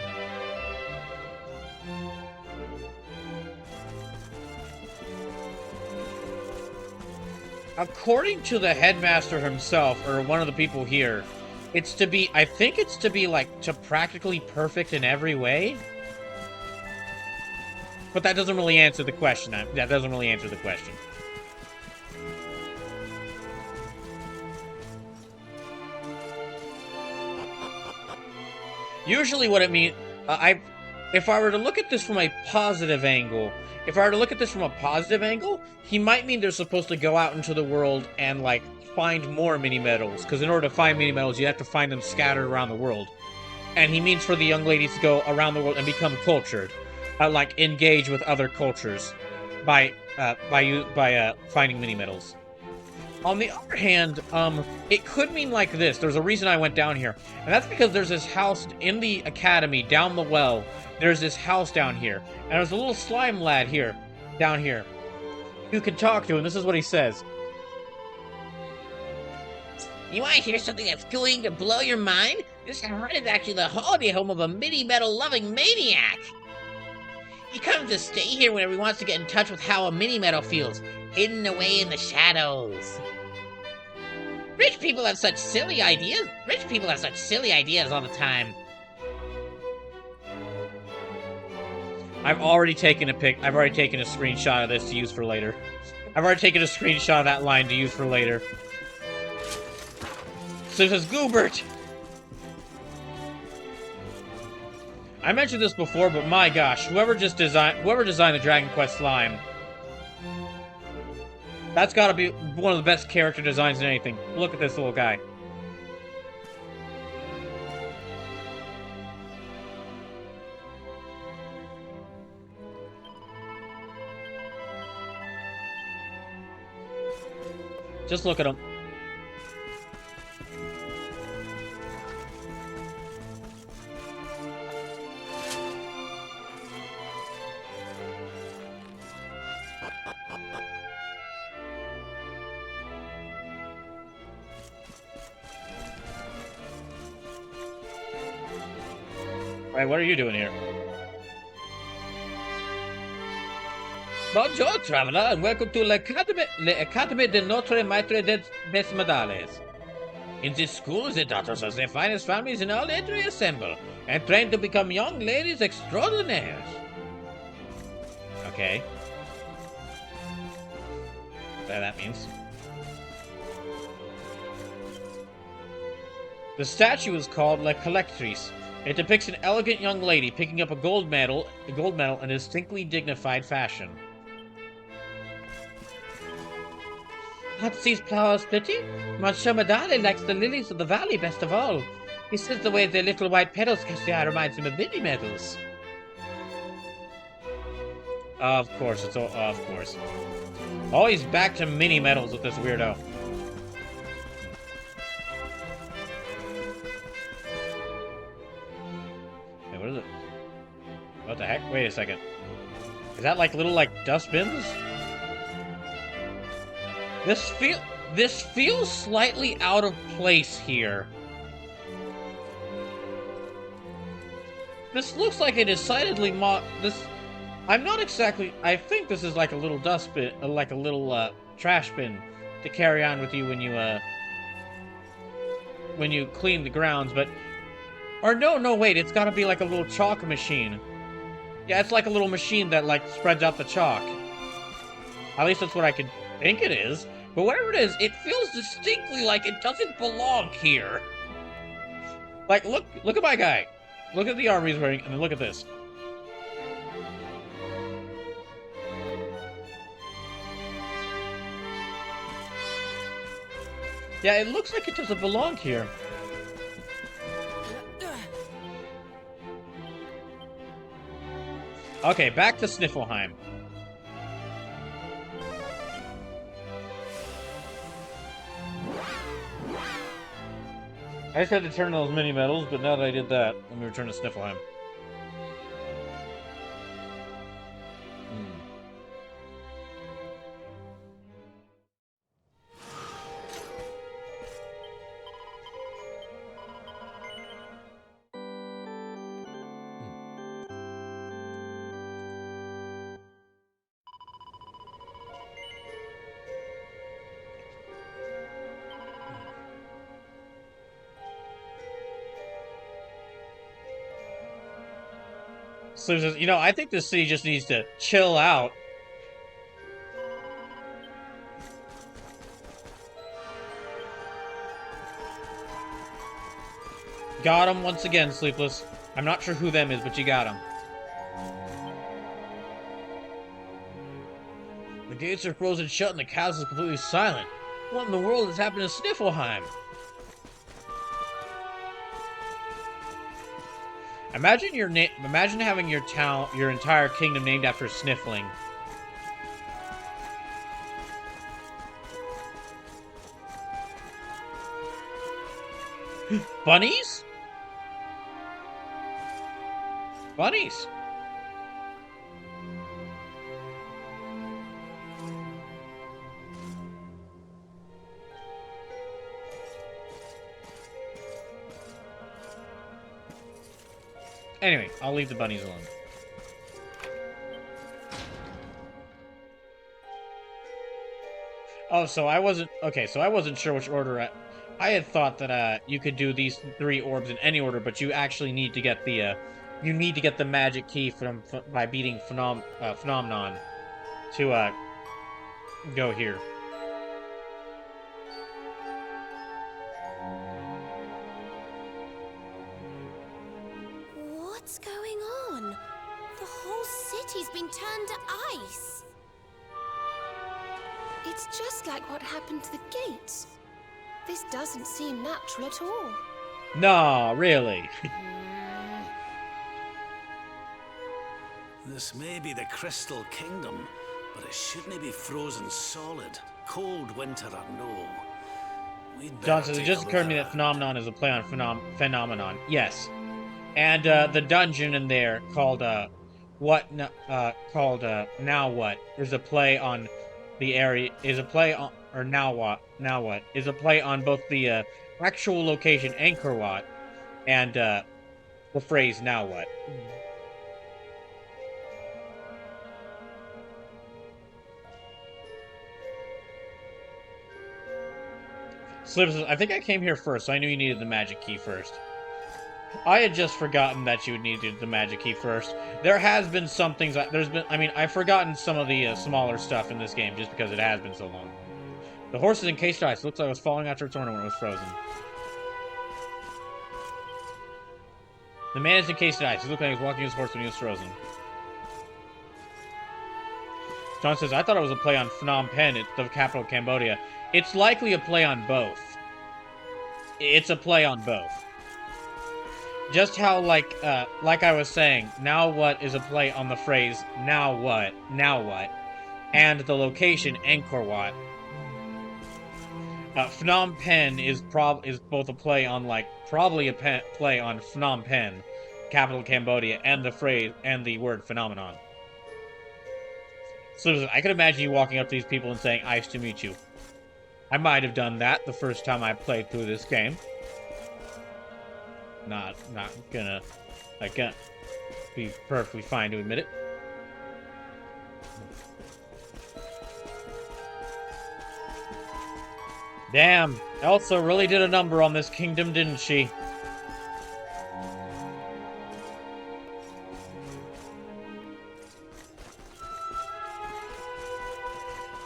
headmaster himself, or one of the people here, it's to be, I think it's to be, like, to practically perfect in every way. But that doesn't really answer the question. That doesn't really answer the question. Usually what it means, if I were to look at this from a positive angle, he might mean they're supposed to go out into the world and, like, find more mini medals, because in order to find mini medals, you have to find them scattered around the world. And he means for the young ladies to go around the world and become cultured, like engage with other cultures by finding mini medals. On the other hand, it could mean like this. There's a reason I went down here, and that's because there's this house in the academy down the well. There's this house down here, and there's a little slime lad here, down here, you can talk to, and this is what he says. You want to hear something that's going to blow your mind? This heart is actually the holiday home of a mini-metal-loving maniac. He comes to stay here whenever he wants to get in touch with how a mini-metal feels, hidden away in the shadows. Rich people have such silly ideas. Rich people have such silly ideas all the time. I've already taken a screenshot of this to use for later. I've already taken a screenshot of that line to use for later. So it says, Goobert! I mentioned this before, but my gosh, whoever designed the Dragon Quest slime, that's gotta be one of the best character designs in anything. Look at this little guy. Just look at him. Right, what are you doing here? Bonjour, traveler, and welcome to l'Académie de Notre Maître des Modales. In this school, the daughters of the finest families in all Italy assemble, and train to become young ladies extraordinaires. Okay. Whatever that means. The statue is called La Collectrice. It depicts an elegant young lady picking up a gold medal in a distinctly dignified fashion. Aren't these flowers pretty? Monsieur Modale likes the lilies of the valley best of all. He says the way their little white petals catch the eye reminds him of mini medals. Of course, of course. Oh, he's back to mini medals with this weirdo. Hey, what is it? What the heck? Wait a second. Is that like little, like, dustbins? This feels slightly out of place here. This looks like a decidedly I'm not exactly... I think this is like a little dustbin, like a little, trash bin to carry on with you when you clean the grounds, but... Or no, wait, it's gotta be like a little chalk machine. Yeah, it's like a little machine that, like, spreads out the chalk. At least that's what I could think it is. But whatever it is, it feels distinctly like it doesn't belong here. Like, look at my guy. Look at the armor he's wearing, and then look at this. Yeah, it looks like it doesn't belong here. Okay, back to Sniffelheim. I just had to turn those mini medals, but now that I did that, let me return to Sniffelheim. So says, you know, I think this city just needs to chill out. Got him once again, Sleepless. I'm not sure who them is, but you got him. The gates are frozen shut and the castle is completely silent. What in the world has happened to Sniffelheim? Imagine having your town, your entire kingdom named after Sniffling. Bunnies? Bunnies. Anyway, I'll leave the bunnies alone. Oh, so I wasn't... Okay, so I wasn't sure which order... I had thought that you could do these 3 orbs in any order, but you actually need to get the... you need to get the magic key by beating Phenomenon to go here. What's going on? The whole city's been turned to ice. It's just like what happened to the gates. This doesn't seem natural at all. No, really. This may be the Crystal Kingdom, but it shouldn't be frozen solid. Cold winter or no. John says, it just occurred to me that Phenomenon is a play on Phenomenon. Yes. And the dungeon in there called Now What is a play on the area, is a play on, or Now What is a play on both the actual location Angkor Wat and the phrase Now What. Slip says, I think I came here first, so I knew you needed the magic key first. I had just forgotten that you needed the magic key first. There has been some things, I've forgotten some of the smaller stuff in this game just because it has been so long. The horse is encased in ice. Looks like it was falling after its owner when it was frozen. The man is encased in ice. He looked like he was walking his horse when he was frozen. John says, I thought it was a play on Phnom Penh, the capital of Cambodia. It's likely a play on both. It's a play on both. Just how, like I was saying, Now What is a play on the phrase, Now What, and the location, Angkor Wat. Phnom Penh is both a play on, probably a play on Phnom Penh, capital of Cambodia, and the phrase, and the word phenomenon. So I could imagine you walking up to these people and saying, "Nice to meet you." I might have done that the first time I played through this game. I can't be perfectly fine to admit it. Damn, Elsa really did a number on this kingdom, didn't she?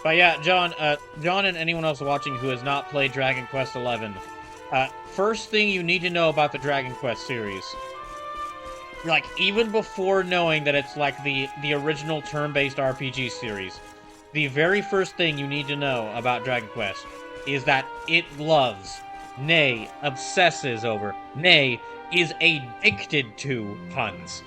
But yeah, John and anyone else watching who has not played Dragon Quest XI, first thing you need to know about the Dragon Quest series, like, even before knowing that it's like the original turn-based RPG series, the very first thing you need to know about Dragon Quest is that it loves, nay, obsesses over, nay, is addicted to puns.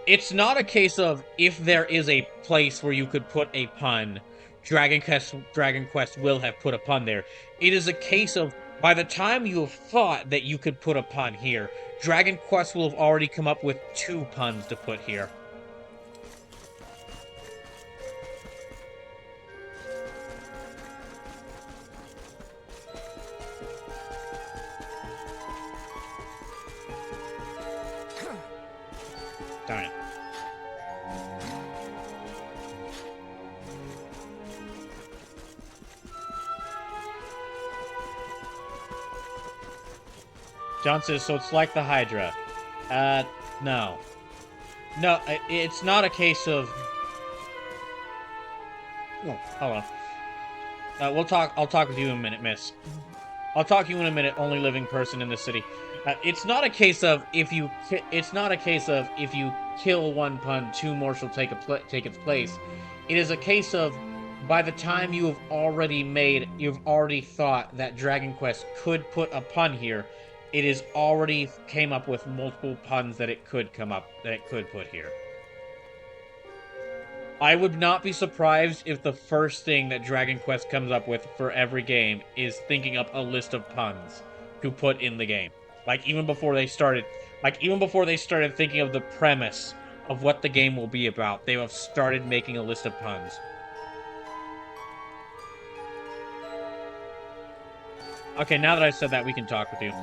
It's not a case of if there is a place where you could put a pun, Dragon Quest will have put a pun there. It is a case of by the time you have thought that you could put a pun here, Dragon Quest will have already come up with 2 puns to put here. Darn it. John says, so it's like the Hydra. No. No, it's not a case of... Oh, hold on. I'll talk with you in a minute, miss. I'll talk to you in a minute, only living person in the city. It's not a case of if you kill one pun, 2 more shall take its place. It is a case of by the time you've already thought that Dragon Quest could put a pun here, it is already came up with multiple puns that it could put here. I would not be surprised if the first thing that Dragon Quest comes up with for every game is thinking up a list of puns to put in the game. Like even before they started thinking of the premise of what the game will be about, they have started making a list of puns. Okay, now that I've said that, we can talk with you.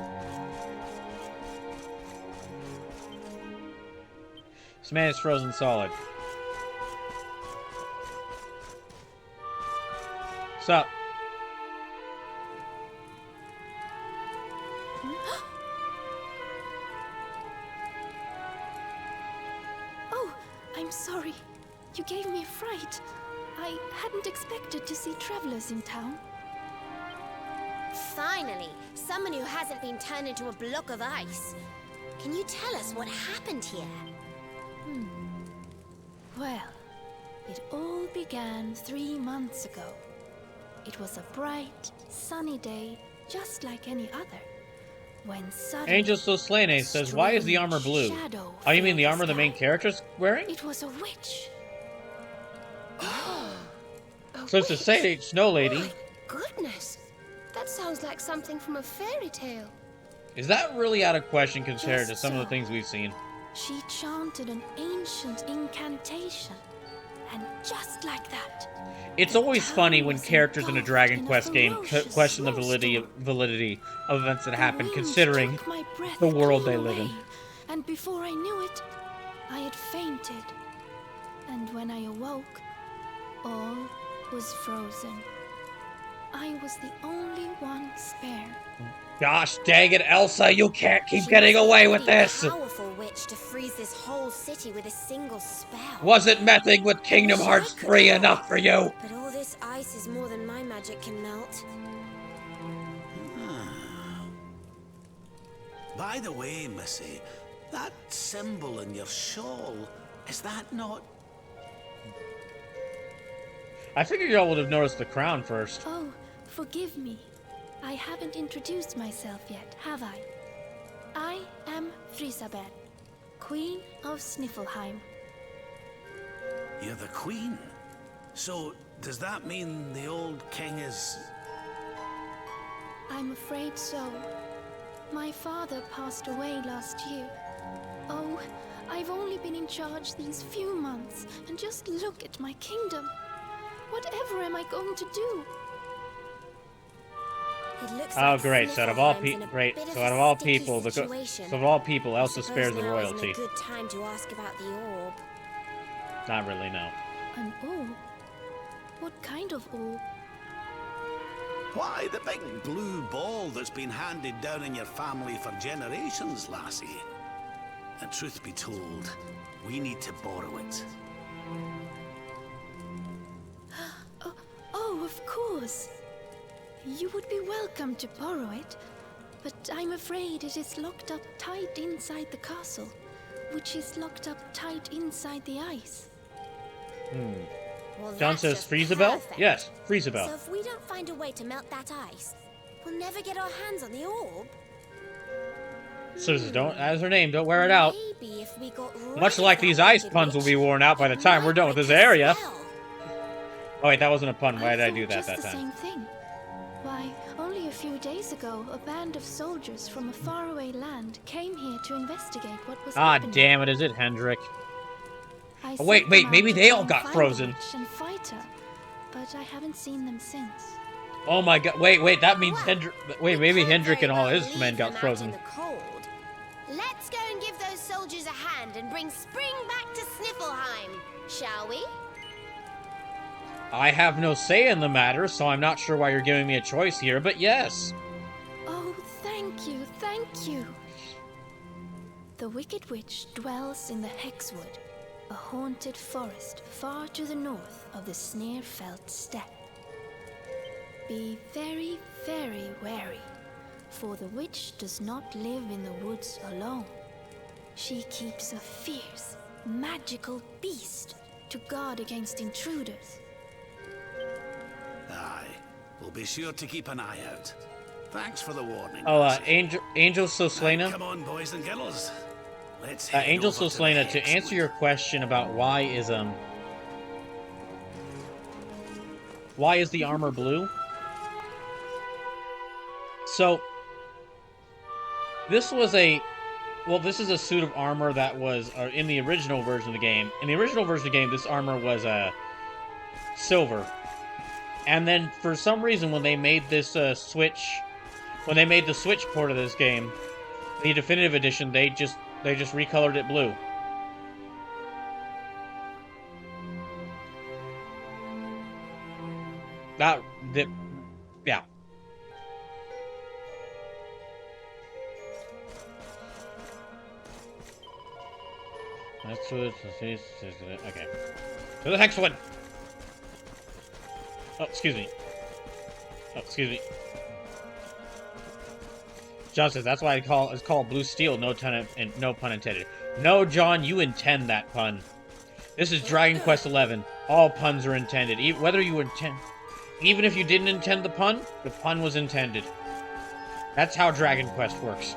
This man is frozen solid. What's up? Oh, I'm sorry. You gave me a fright. I hadn't expected to see travelers in town. Finally, someone who hasn't been turned into a block of ice. Can you tell us what happened here? Well, it all began 3 months ago. It was a bright, sunny day, just like any other, when suddenly... Angel Slane says, why is the armor blue? Oh, you mean the armor the main character's wearing? It was a witch. So it's a Sage Snow Lady. My goodness, that sounds like something from a fairy tale. Is that really out of question compared Just to some of the so. things we've seen? She chanted an ancient incantation, and just like that... It's always funny when characters in a Dragon Quest game question the validity of events that happen, considering the world they live in. And before I knew it, I had fainted. And when I awoke, all was frozen. I was the only one spared. Gosh dang it, Elsa, you can't keep getting away with this! A powerful witch to freeze this whole city with a single spell. Wasn't messing with Kingdom Hearts 3 enough for you? But all this ice is more than my magic can melt. By the way, Missy, that symbol in your shawl, is that not... I figured y'all would have noticed the crown first. Oh, forgive me. I haven't introduced myself yet, have I? I am Frisabel, Queen of Sniffelheim. You're the queen? So, does that mean the old king is... I'm afraid so. My father passed away last year. Oh, I've only been in charge these few months, and just look at my kingdom. Whatever am I going to do? Oh, great! So out of all people, Elsa spares the royalty. A good time to ask about the orb. Not really, no. An orb? What kind of orb? Why, the big blue ball that's been handed down in your family for generations, lassie. And truth be told, We need to borrow it. Oh, of course. You would be welcome to borrow it, but I'm afraid it is locked up tight inside the castle, which is locked up tight inside the ice. Well, John that's says just freeze a bell? perfect. Yes, freeze a bell. So if we don't find a way to melt that ice, we'll never get our hands on the orb. Susan, don't, as her name, don't wear it out. Maybe if we got rid Much of like that these ice wicked puns will witch, be worn out by the it time we're might done with break this the area. spell. Oh wait, that wasn't a pun. Why did I thought do that just that the time? same thing. Why, only a few days ago, a band of soldiers from a faraway land came here to investigate what was Ah, happening. damn it, is it Hendrik? I Oh, wait, sent wait, them maybe out to they try all and got find frozen. the witch and fight her, but I haven't seen them since. Oh my god, wait, that means Well, Hendrik. Wait, we maybe can't Hendrik very and all well his leave men got them out frozen. in the cold. Let's go and give those soldiers a hand and bring spring back to Sniffleheim, shall we? I have no say in the matter, so I'm not sure why you're giving me a choice here, but yes. Oh, thank you, thank you. The Wicked Witch dwells in the Hexwood, a haunted forest far to the north of the Sneerfelt Steppe. Be very, very wary, for the witch does not live in the woods alone. She keeps a fierce, magical beast to guard against intruders. Aye. We'll be sure to keep an eye out. Thanks for the warning. Oh, Lassie. Angel Soslana? Come on, boys and girls. Let's Angel Soslana, to answer your question about why is the armor blue? So, this was this is a suit of armor that was in the original version of the game. In the original version of the game, this armor was silver. And then, for some reason, when they made this Switch port of this game, the definitive edition, they just recolored it blue. Yeah. That's what okay. To the next one. Oh, excuse me. John says that's why it's called blue steel. No pun intended. No, John, you intend that pun. This is Dragon Quest XI. All puns are intended. Even if you didn't intend the pun was intended. That's how Dragon Quest works.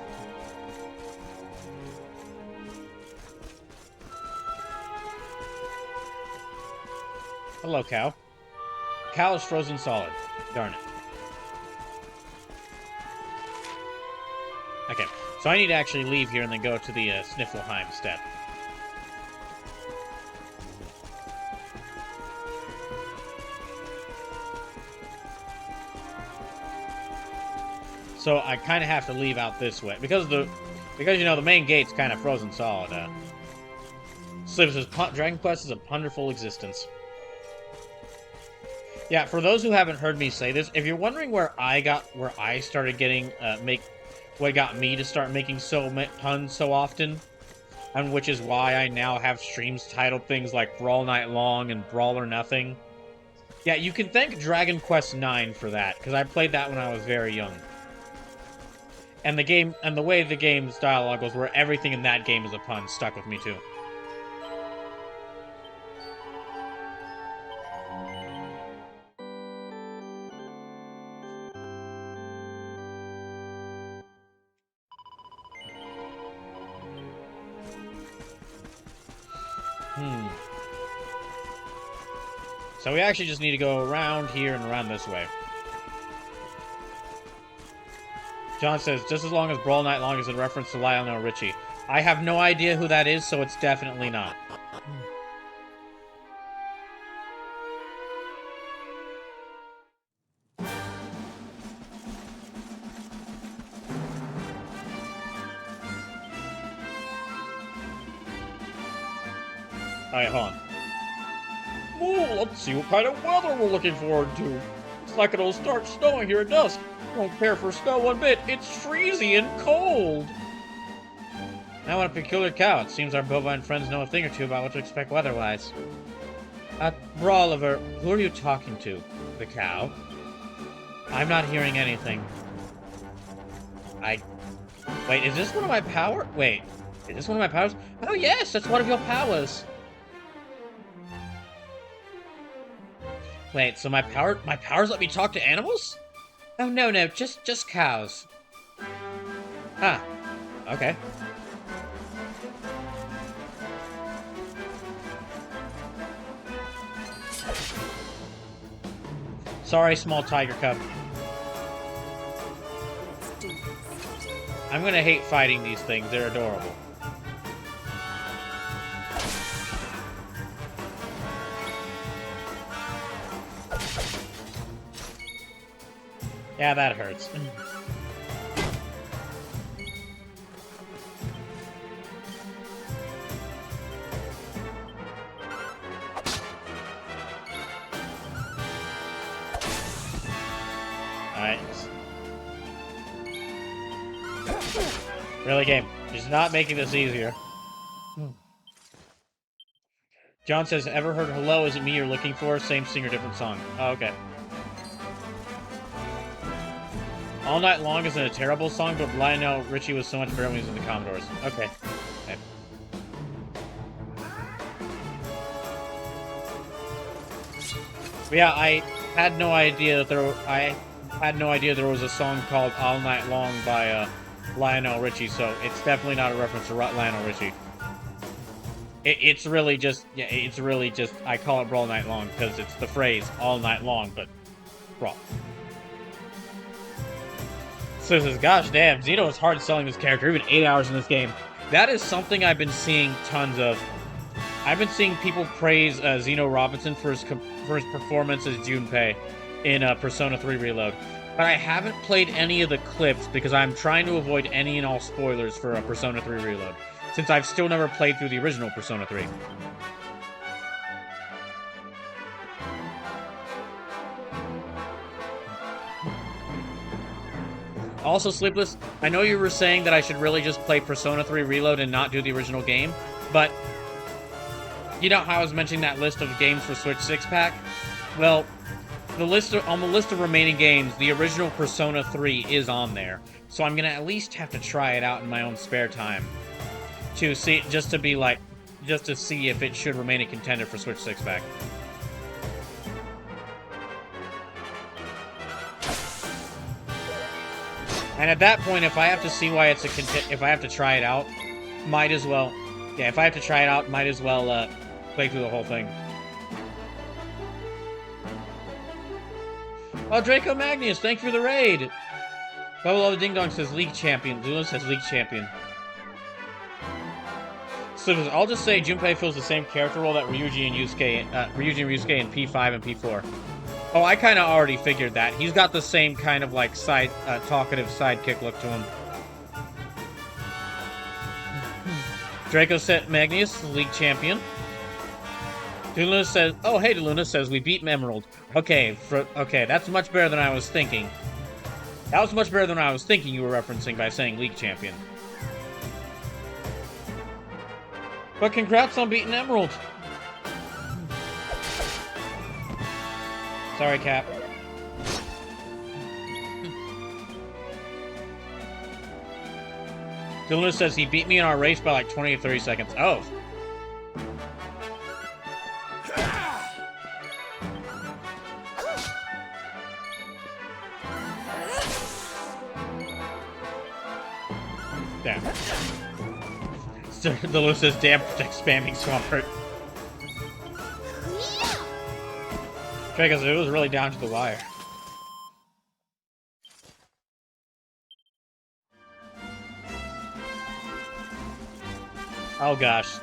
Hello, cow. Cow is frozen solid. Darn it. Okay, so I need to actually leave here and then go to the Sniffleheim step. So I kind of have to leave out this way because the main gate's kind of frozen solid. Slip says Dragon Quest is a wonderful existence. Yeah, for those who haven't heard me say this, if you're wondering where I started getting what got me to start making puns so often, and which is why I now have streams titled things like Brawl Night Long and Brawl or Nothing. Yeah, you can thank Dragon Quest IX for that, because I played that when I was very young. And the way the game's dialogue was, where everything in that game is a pun, stuck with me too. So we actually just need to go around here and around this way. John says, just as long as Brawl Night Long is in reference to Lionel Richie. I have no idea who that is, so it's definitely not. Alright, hold on. Oh, let's see what kind of weather we're looking forward to. It's like it'll start snowing here at dusk. Don't care for snow one bit. It's freezy and cold. I want a peculiar cow. It seems our bovine friends know a thing or two about what to expect weather-wise. Brawliver, who are you talking to? The cow? I'm not hearing anything. Wait, is this one of my power? Wait, is this one of my powers? Oh yes, that's one of your powers. Wait, so my powers let me talk to animals? Oh no, just cows. Ah, okay. Sorry, small tiger cub. I'm gonna hate fighting these things. They're adorable. Yeah, that hurts. Alright. Really, game. Just not making this easier. John says, ever heard Hello, Is It Me You're Looking For? Same singer, different song. Oh, okay. All Night Long isn't a terrible song, but Lionel Richie was so much better when he was in the Commodores. Okay. Okay. But yeah, I had no idea that there was a song called All Night Long by Lionel Richie, so it's definitely not a reference to Lionel Richie. It's really just, I call it Brawl Night Long because it's the phrase all night long, but Brawl. So it says, gosh damn, Xeno is hard selling this character, even 8 hours in this game. That is something I've been seeing tons of. I've been seeing people praise Xeno Robinson for his performance as Junpei in Persona 3 Reload. But I haven't played any of the clips because I'm trying to avoid any and all spoilers for Persona 3 Reload, since I've still never played through the original Persona 3. Also, Sleepless, I know you were saying that I should really just play Persona 3 Reload and not do the original game, but you know how I was mentioning that list of games for Switch 6-pack? Well, on the list of remaining games, the original Persona 3 is on there, so I'm gonna at least have to try it out in my own spare time to see, just to see if it should remain a contender for Switch 6-pack. And at that point, if I have to see why it's if I have to try it out, might as well. Yeah, if I have to try it out, might as well play through the whole thing. Oh, Draco Magnus, thank you for the raid. Bubble the Ding Dong says League Champion. Zula says League Champion. So I'll just say Junpei fills the same character role that Ryuji and Ryusuke in P5 and P4. Oh, I kind of already figured that. He's got the same kind of, like, talkative sidekick look to him. Draco said Magnus, League Champion. Deluna says, oh, hey, Deluna says, we beat Emerald. Okay, okay, that's much better than I was thinking. That was much better than I was thinking you were referencing by saying League Champion. But congrats on beating Emerald. Sorry, Cap. Dylan says he beat me in our race by like 20 or 30 seconds. Oh. Damn. Dylan says, damn, spamming Swampert. Because it was really down to the wire. Oh gosh.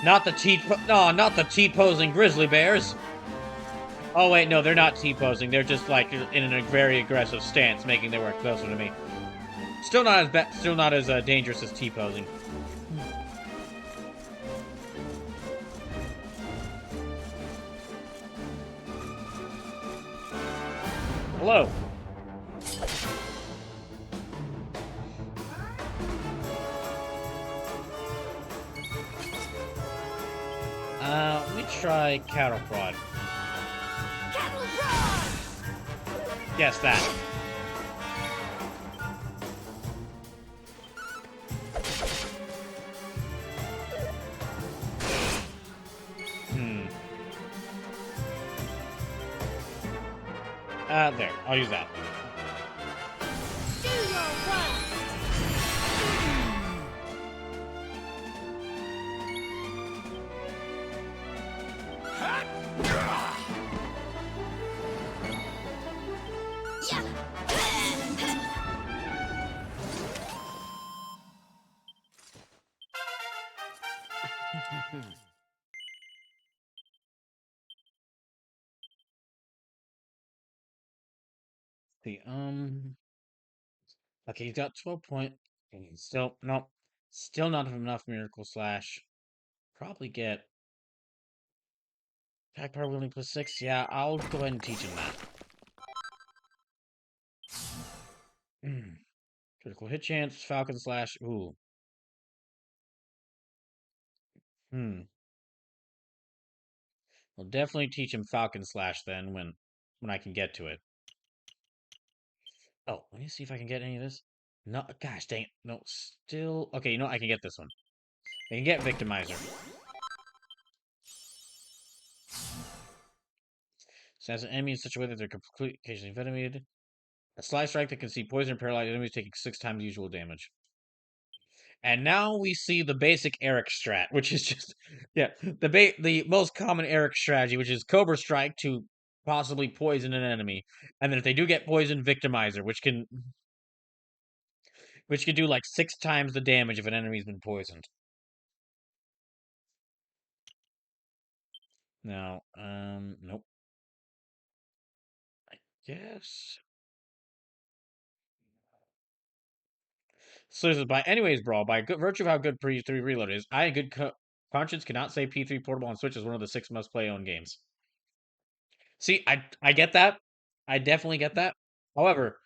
Not the T-posing grizzly bears. Oh wait, no, they're not T-posing. They're just like in a very aggressive stance, making their way closer to me. Still not as dangerous as T-posing. Hello. try cattle prod. Cattle prod! Yes, that. There. I'll use that. Do your worst! The okay, he's got 12 point. Still no, still not enough Miracle Slash. Probably get attack power wielding +6. Yeah, I'll go ahead and teach him that. Critical hit chance, Falcon Slash. Ooh. I'll definitely teach him Falcon Slash then when I can get to it. Oh, let me see if I can get any of this. No, gosh dang it. No, still. Okay, you know what? I can get this one. I can get Victimizer. Stabs an enemy in such a way that they're completely occasionally venomated. A Sly Strike that can see poison and paralyze enemies taking 6 times the usual damage. And now we see the basic Eric strat, which is just the most common Eric strategy, which is Cobra Strike to possibly poison an enemy, and then if they do get poisoned, Victimizer, which can do like 6 times the damage if an enemy's been poisoned. Now, nope. I guess. So this is by anyways, brawl. By good virtue of how good P3 Reload is, I in good conscience cannot say P3 Portable on Switch is one of the 6 must-play own games. See, I get that. I definitely get that. However,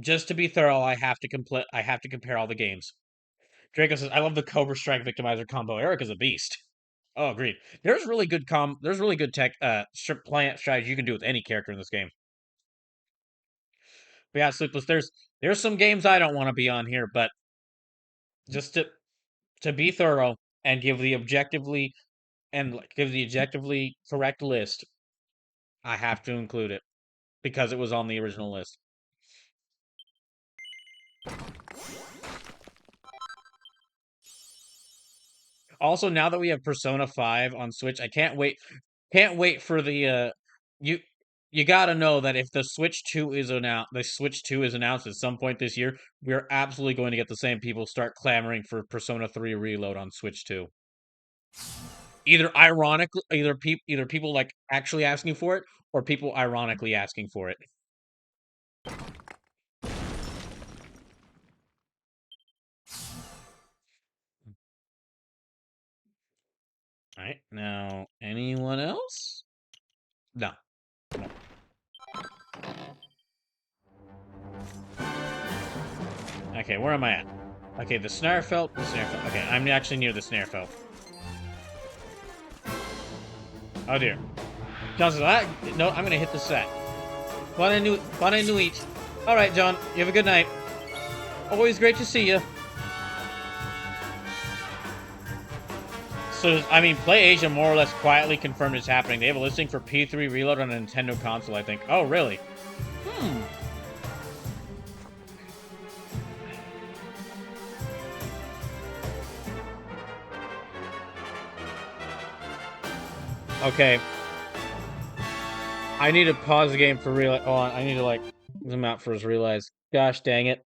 just to be thorough, I have to compare all the games. Draco says, "I love the Cobra Strike Victimizer combo. Eric is a beast." Oh, agreed. There's really good tech plant strategy you can do with any character in this game. But yeah, Sleepless, there's some games I don't want to be on here, but just to be thorough and give the objectively correct list, I have to include it because it was on the original list. Also, now that we have Persona 5 on Switch, I can't wait for the you gotta know that if the Switch 2 is announced at some point this year, we are absolutely going to get the same people start clamoring for Persona 3 Reload on Switch 2. Either ironically, either people like actually asking for it, or people ironically asking for it. All right, now anyone else? No. Okay, where am I at? Okay, the Snarefelt. Okay, I'm actually near the Snarefelt. Oh dear. John says, no, I'm gonna hit the set. Bonne nuit. Alright, John, you have a good night. Always great to see you. So, I mean, Play Asia more or less quietly confirmed it's happening. They have a listing for P3 Reload on a Nintendo console, I think. Oh, really? Okay. I need to pause the game for real. Hold on, I need to, like, zoom out first, realize. Gosh dang it.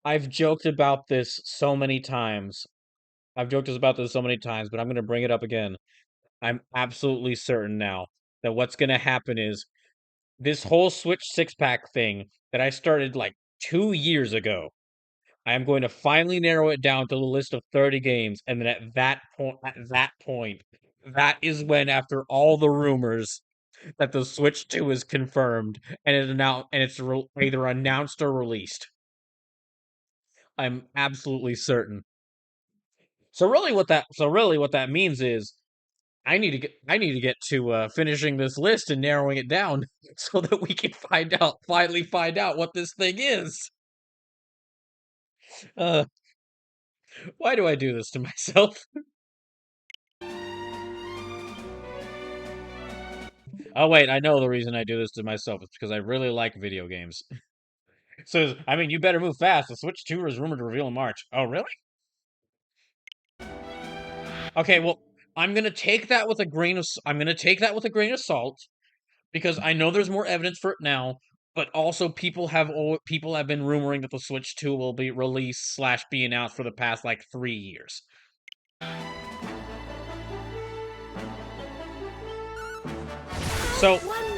I've joked about this so many times. but I'm going to bring it up again. I'm absolutely certain now that what's going to happen is this whole Switch 6-pack thing that I started, like, 2 years ago, I am going to finally narrow it down to the list of 30 games, and then at that point, that is when, after all the rumors that the Switch 2 is confirmed and it's either announced or released. I'm absolutely certain. So really what that means is I need to get to finishing this list and narrowing it down so that we can finally find out what this thing is. Uh, why do I do this to myself? Oh wait, I know the reason I do this to myself. It's because I really like video games. So, I mean, you better move fast. The Switch 2 is rumored to reveal in March. Oh, really? Okay, well, I'm gonna take that with a grain of salt because I know there's more evidence for it now, but also people have been rumoring that the Switch 2 will be released / be announced for the past like 3 years. So Wonderful.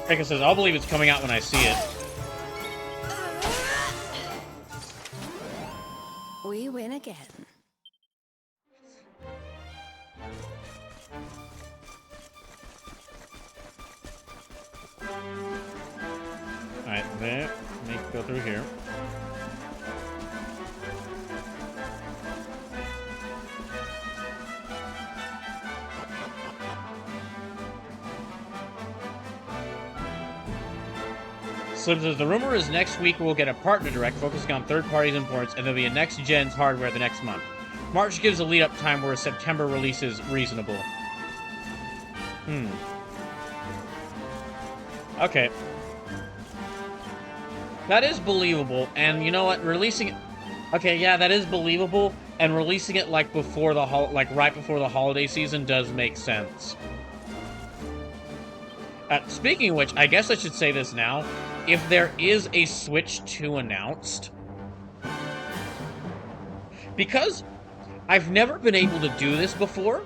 Pekka says, I'll believe it's coming out when I see it. We win again. Alright, there. Let me go through here. Slim says, the rumor is next week we'll get a partner direct focusing on third parties and ports, and there'll be a next-gen's hardware the next month. March gives a lead-up time where a September release is reasonable. Okay. That is believable, and you know what? Releasing it... Okay, yeah, that is believable, and releasing it like before the right before the holiday season does make sense. Speaking of which, I guess I should say this now. If there is a Switch 2 announced, because I've never been able to do this before,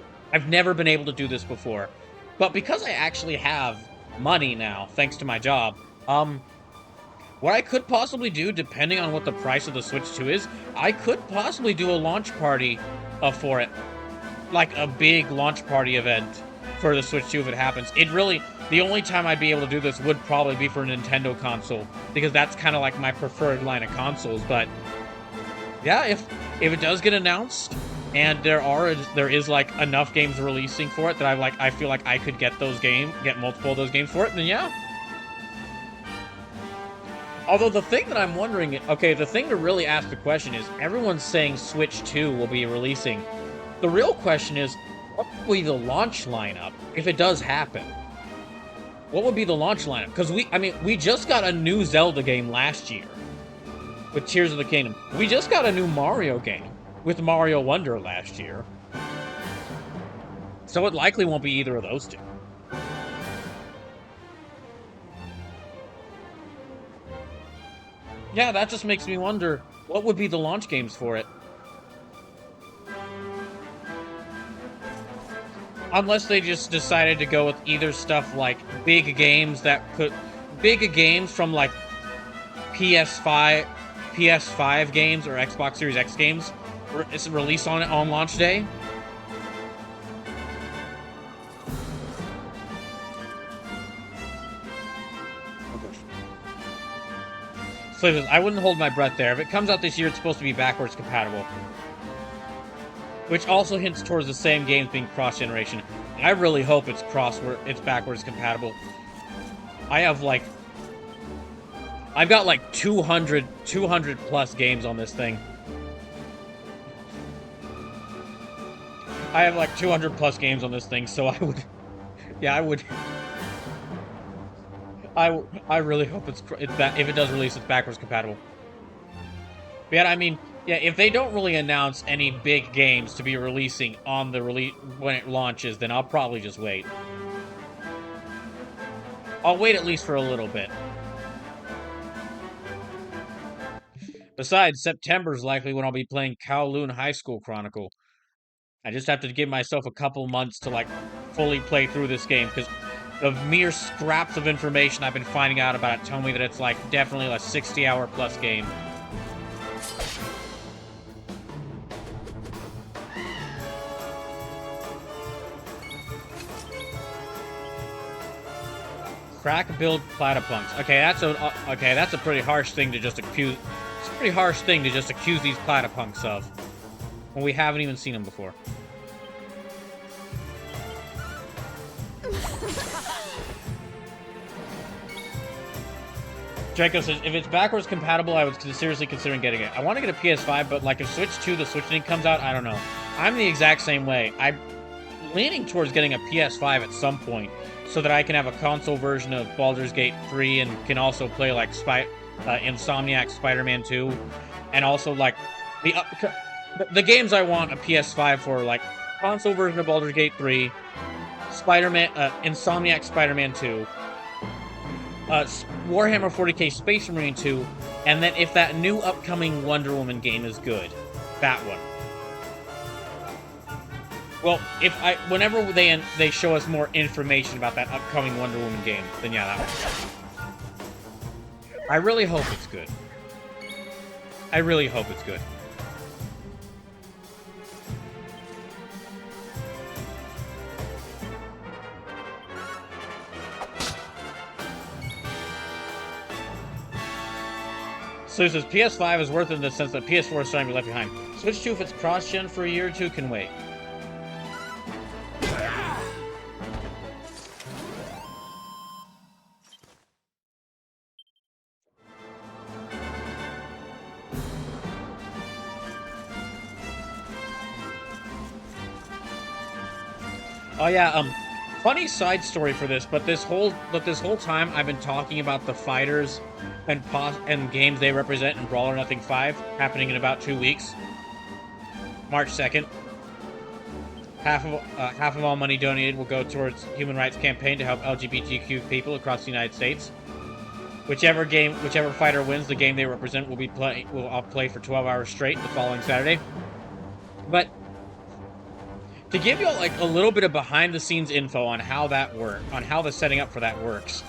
but because I actually have money now, thanks to my job, what I could possibly do, depending on what the price of the Switch 2 is, I could possibly do a launch party for it. Like a big launch party event for the Switch 2 if it happens. The only time I'd be able to do this would probably be for a Nintendo console, because that's kind of like my preferred line of consoles, but yeah, if it does get announced, and there is like enough games releasing for it that I feel like I could get multiple of those games for it, then yeah. Although the thing that I'm wondering, okay, the thing to really ask the question is, everyone's saying Switch 2 will be releasing. The real question is, what will be the launch lineup if it does happen? What would be the launch lineup? Because we just got a new Zelda game last year with Tears of the Kingdom. We just got a new Mario game with Mario Wonder last year. So it likely won't be either of those two. Yeah, that just makes me wonder, what would be the launch games for it? Unless they just decided to go with either stuff like big games from like PS5 games or Xbox Series X games release on launch day. So I wouldn't hold my breath there. If it comes out this year, it's supposed to be backwards compatible. Which also hints towards the same games being cross-generation. I really hope it's backwards compatible. I've got like 200 plus games on this thing. I have like 200 plus games on this thing, so I would... Yeah, I would... I really hope if it does release, it's backwards compatible. But yeah, I mean... Yeah, if they don't really announce any big games to be releasing on the when it launches, then I'll probably just wait. I'll wait at least for a little bit. Besides, September's likely when I'll be playing Kowloon High School Chronicle. I just have to give myself a couple months to, like, fully play through this game, because the mere scraps of information I've been finding out about it tell me that it's, like, definitely a 60-hour plus game. Crack build platypunks. Okay, that's a pretty harsh thing to just accuse. It's a pretty harsh thing to just accuse these platypunks of, when we haven't even seen them before. Draco says, if it's backwards compatible, I was seriously considering getting it. I want to get a PS5, but like if Switch 2, the Switch Link comes out, I don't know. I'm the exact same way. I'm leaning towards getting a PS5 at some point, so that I can have a console version of Baldur's Gate 3 and can also play like Insomniac Spider-Man 2, and also like the games I want a PS5 for, like console version of Baldur's Gate 3, Spider-Man, Insomniac Spider-Man 2, Warhammer 40k Space Marine 2, and then if that new upcoming Wonder Woman game is good, that one. Well, whenever they show us more information about that upcoming Wonder Woman game, then yeah, that one. I really hope it's good. I really hope it's good. So it says PS5 is worth it in the sense that PS4 is starting to be left behind. Switch 2, if it's cross-gen for a year or two, can wait. Oh yeah, funny side story for this, but this whole time I've been talking about the fighters and games they represent in Brawler Nothing 5 happening in about 2 weeks. March 2nd. Half of all money donated will go towards human rights campaign to help LGBTQ people across the United States. Whichever fighter wins, the game they represent I'll play for 12 hours straight the following Saturday. But to give you like a little bit of behind-the-scenes info on how the setting up for that works,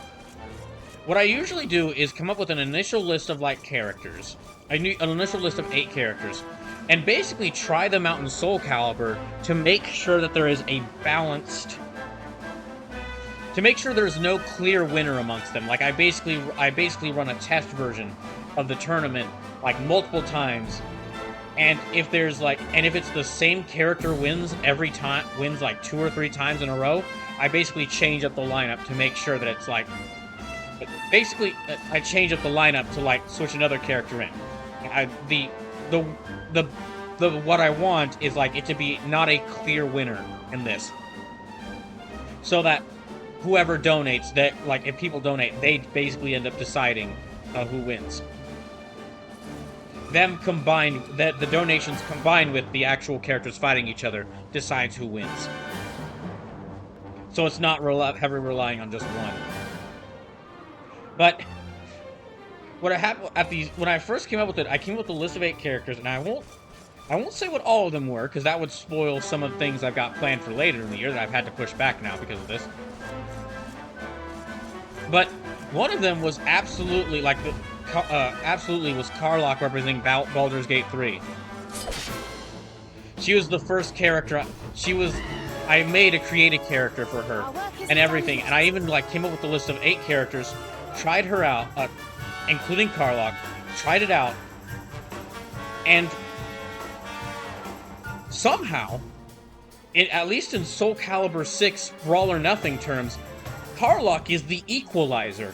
what I usually do is come up with an initial list of like characters, an initial list of 8 characters, and basically try them out in Soul Calibur to make sure that there is a balanced, to make sure there's no clear winner amongst them. Like I basically run a test version of the tournament like multiple times. And if it's the same character wins every time, wins like 2 or 3 times in a row, I basically change up the lineup to make sure that it's like, I change up the lineup to like switch another character in. What I want is like it to be not a clear winner in this, so that whoever donates, that like if people donate, they basically end up deciding who wins. The donations combined with the actual characters fighting each other decides who wins. So it's not heavily relying on just one. But what happened when I first came up with it, I came up with a list of 8 characters, and I won't say what all of them were, because that would spoil some of the things I've got planned for later in the year that I've had to push back now because of this. But one of them was absolutely like absolutely was Karlach representing Baldur's Gate 3. She was the first character. I made a created character for her and everything, and I even like came up with a list of 8 characters, tried her out, including Karlach, tried it out, and somehow, at least in Soul Calibur 6 Brawler Nothing terms, Karlach is the equalizer.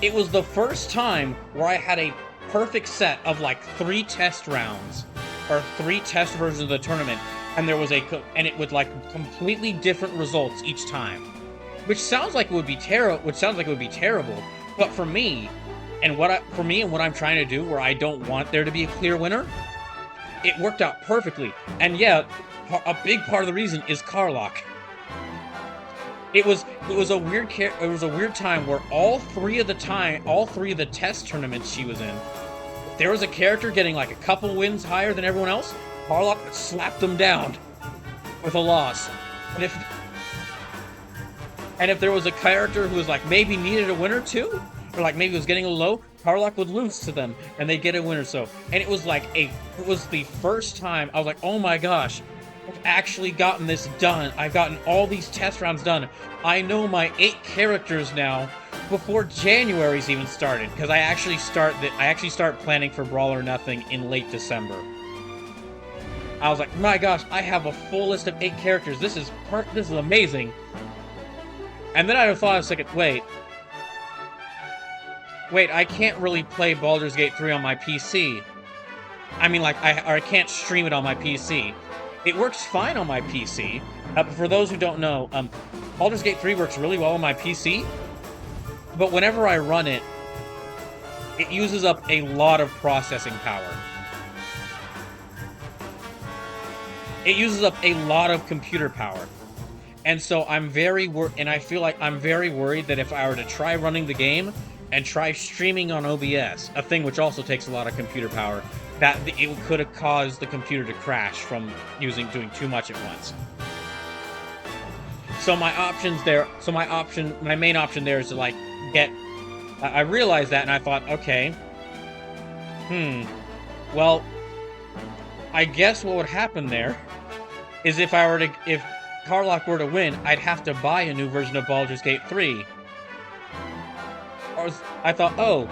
It was the first time where I had a perfect set of like 3 test rounds, or 3 test versions of the tournament, and it would like completely different results each time, which sounds like it would be terrible. But for me, and what I'm trying to do, where I don't want there to be a clear winner, it worked out perfectly. And yeah, a big part of the reason is Karlach. It was a weird time where all three of the test tournaments she was in, if there was a character getting like a couple wins higher than everyone else, Karlach slapped them down with a loss. And if there was a character who was like maybe needed a win or two, or like maybe was getting a low, Karlach would lose to them and they'd get a win or so. And it was the first time I was like, oh my gosh, I've actually gotten this done. I've gotten all these test rounds done. I know my 8 characters now before January's even started, because I actually start planning for Brawl or Nothing in late December. I was like, my gosh, I have a full list of 8 characters. This is amazing. And then I thought a second, wait, I can't really play Baldur's Gate 3 on my PC. I mean, like, I can't stream it on my PC. It works fine on my PC. But for those who don't know, Baldur's Gate 3 works really well on my PC. But whenever I run it, it uses up a lot of processing power. It uses up a lot of computer power. And so I feel like I'm very worried that if I were to try running the game and try streaming on OBS, a thing which also takes a lot of computer power, that it could have caused the computer to crash from doing too much at once. So my main option there is to like I realized that and I thought, okay, well, I guess what would happen there is if Karlach were to win, I'd have to buy a new version of Baldur's Gate 3. I thought, oh,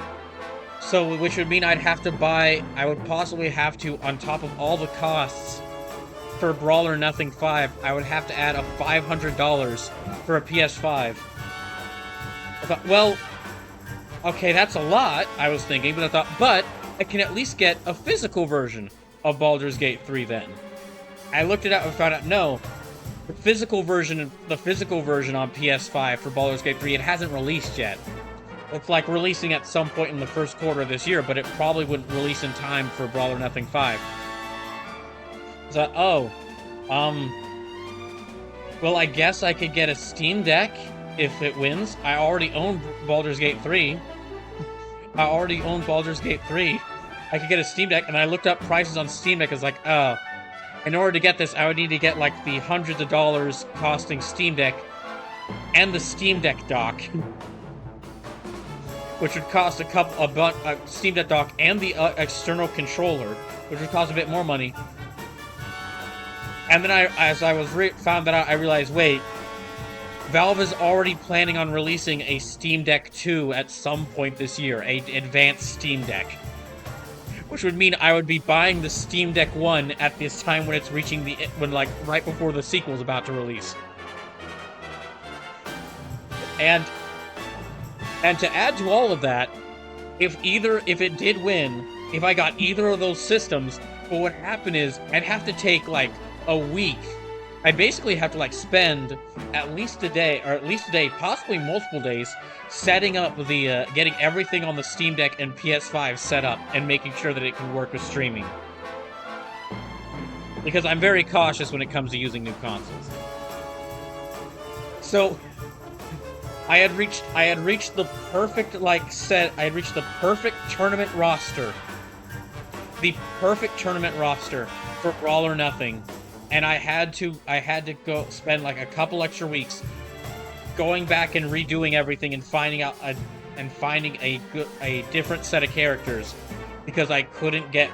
so which would mean I would possibly have to, on top of all the costs for Brawl or Nothing 5, I would have to add a $500 for a PS5. I thought, well, okay, that's a lot, I was thinking, but I thought, but I can at least get a physical version of Baldur's Gate 3 then. I looked it up and found out, no, the physical version on PS5 for Baldur's Gate 3, it hasn't released yet. It's like releasing at some point in the first quarter of this year, but it probably wouldn't release in time for Brawl or Nothing 5. So, well, I guess I could get a Steam Deck if it wins. I already own Baldur's Gate 3. I could get a Steam Deck, and I looked up prices on Steam Deck. I was like, in order to get this, I would need to get, like, the hundreds of dollars costing Steam Deck and the Steam Deck dock. Which would cost a Steam Deck dock and the external controller, which would cost a bit more money. And then as I found that out, I realized, wait, Valve is already planning on releasing a Steam Deck 2 at some point this year, an advanced Steam Deck. Which would mean I would be buying the Steam Deck 1 at this time when it's right before the sequel is about to release. And to add to all of that, if it did win, if I got either of those systems, what would happen is I'd have to take like a week. I'd basically have to like spend at least a day, possibly multiple days, setting up the getting everything on the Steam Deck and PS5 set up and making sure that it can work with streaming. Because I'm very cautious when it comes to using new consoles. So I had reached the perfect I had reached the perfect tournament roster. The perfect tournament roster for Brawl or Nothing. And I had to go spend like a couple extra weeks going back and redoing everything and finding a different set of characters because I couldn't get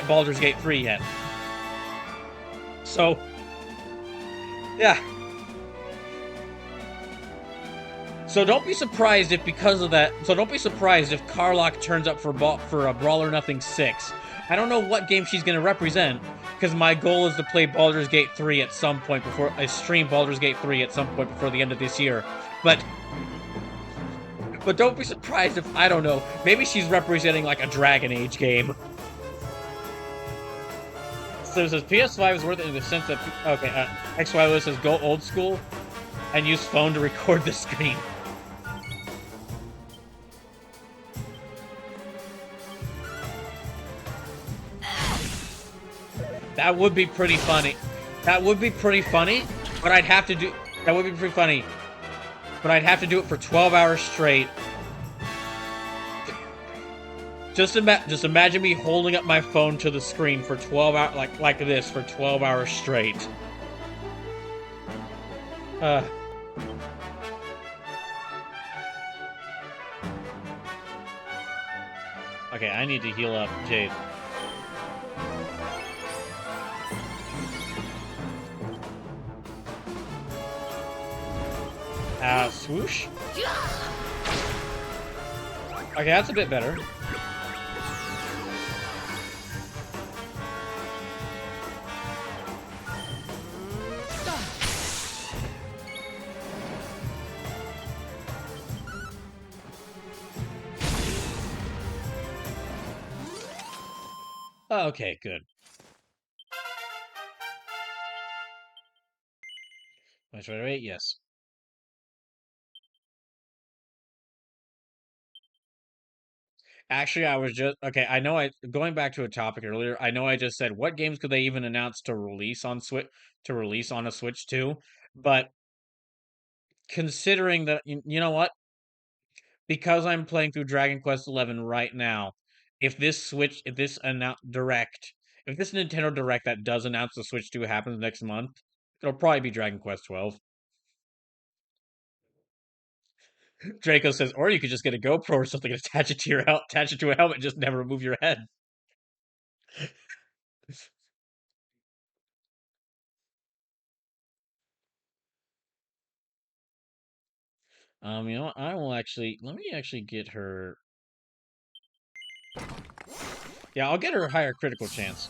Baldur's Gate 3 yet. So yeah. So don't be surprised if because of that. So don't be surprised if Karlach turns up for a Brawl or Nothing 6. I don't know what game she's going to represent, because my goal is to play Baldur's Gate 3 at some point before I stream Baldur's Gate 3 at some point before the end of this year. But don't be surprised if, I don't know, maybe she's representing like a Dragon Age game. So it says PS5 is worth it in the sense that, okay, XY says go old school and use phone to record the screen. That would be pretty funny. But I'd have to do... That would be pretty funny. But I'd have to do it for 12 hours straight. Just imagine me holding up my phone to the screen for 12 hours... Like this, for 12 hours straight. Okay, I need to heal up Jade. Swoosh. Okay, that's a bit better. Okay, good. Wait, yes. Actually, I was just okay. I know going back to a topic earlier. I know I just said what games could they even announce to release on a Switch 2, but considering that you know what, because I'm playing through Dragon Quest XI right now, if this Nintendo Direct that does announce the Switch 2 happens next month, it'll probably be Dragon Quest 12. Draco says, or you could just get a GoPro or something and attach it to a helmet, and just never move your head. You know what? Let me actually get her. Yeah, I'll get her a higher critical chance.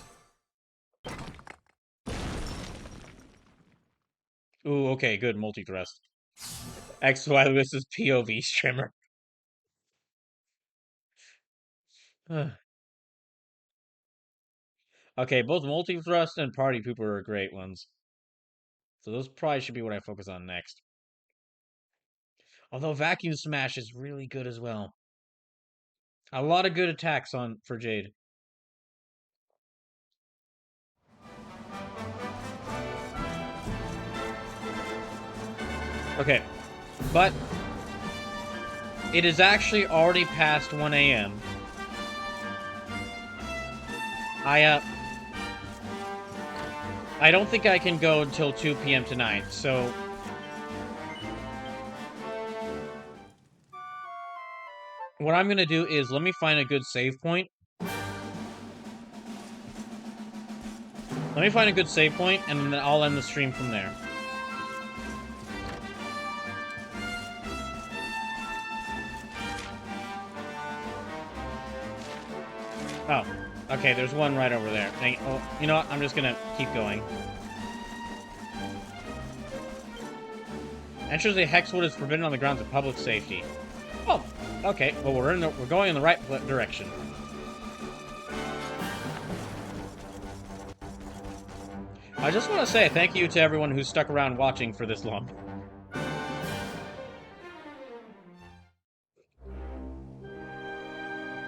Ooh, okay, good, multi-thrust. XY, this is POV streamer. Okay, both multi-thrust and party pooper are great ones. So those probably should be what I focus on next. Although Vacuum Smash is really good as well. A lot of good attacks for Jade. Okay, but it is actually already past 1 a.m. I don't think I can go until 2 p.m. tonight, so what I'm gonna do is let me find a good save point. Let me find a good save point, and then I'll end the stream from there. Oh, okay, there's one right over there. Oh, you know what? I'm just gonna keep going. Entrance to Hexwood is forbidden on the grounds of public safety. Oh, okay. Well, we're going in the right direction. I just want to say thank you to everyone who stuck around watching for this long.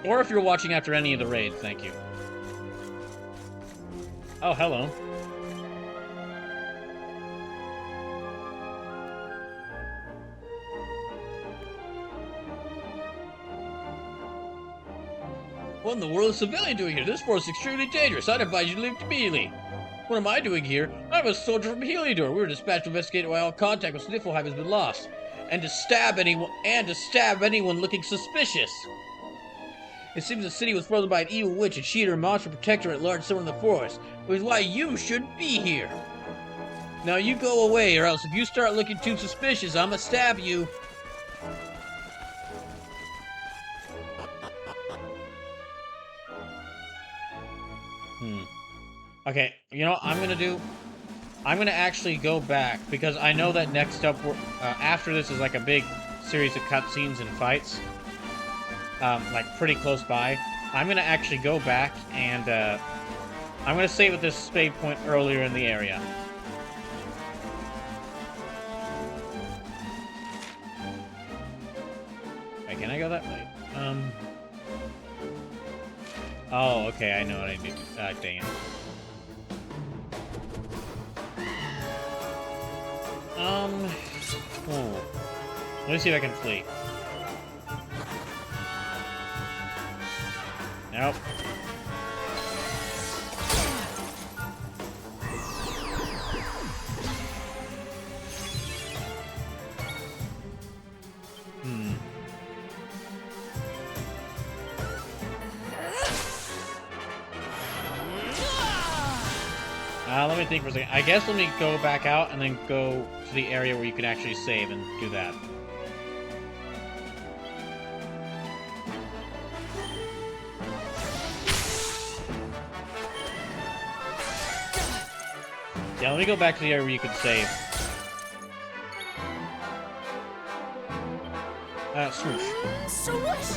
Or if you're watching after any of the raids, thank you. Oh, hello. What in the world is civilian doing here? This forest is extremely dangerous. I'd advise you to leave immediately. What am I doing here? I'm a soldier from Heliodor. We were dispatched to investigate why all contact with Sniffleheim has been lost. And to stab anyone looking suspicious. It seems the city was frozen by an evil witch and she and her monster protector at large somewhere in the forest, which is why you shouldn't be here. Now you go away, or else if you start looking too suspicious, I'ma stab you. Okay, you know what I'm gonna do? I'm gonna actually go back, because I know that next up, after this is like a big series of cutscenes and fights. Like pretty close by. I'm gonna actually go back and I'm gonna save at this save point earlier in the area. Wait, can I go that way? Oh, okay, I know what I do. Dang it. Let me see if I can flee. Nope. Let me think for a second. I guess let me go back out and then go to the area where you can actually save and do that. Yeah, let me go back to the area where you can save. Swoosh. Swoosh!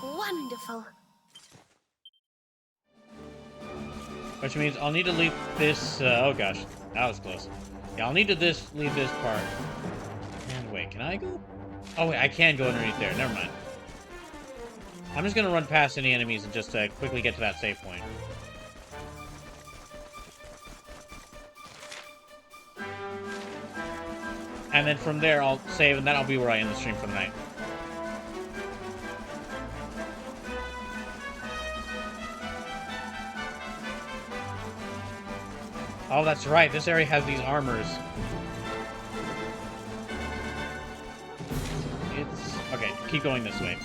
Wonderful. Which means I'll need to leave this, oh gosh, that was close. Yeah, I'll need to leave this part. And wait, can I go? Oh wait, I can go underneath there, never mind. I'm just gonna run past any enemies and just quickly get to that save point. And then from there, I'll save, and then I'll be where I end the stream for the night. Oh, that's right. This area has these armors. It's... Okay, keep going this way.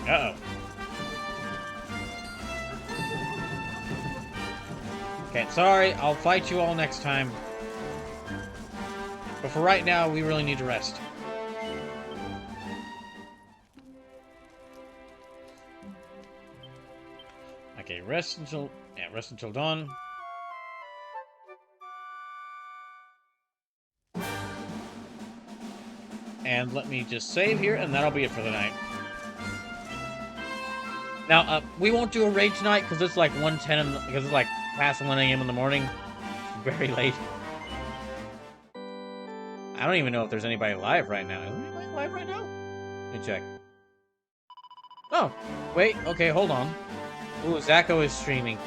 Uh-oh. Okay, sorry. I'll fight you all next time. But for right now, we really need to rest. Okay, rest until dawn. And let me just save here, and that'll be it for the night. Now, we won't do a raid tonight because it's like 1:10 because it's like past 1 a.m. in the morning. It's very late. I don't even know if there's anybody live right now. Is there anybody live right now? Let me check. Oh, wait. Okay, hold on. Ooh, Zacho is streaming.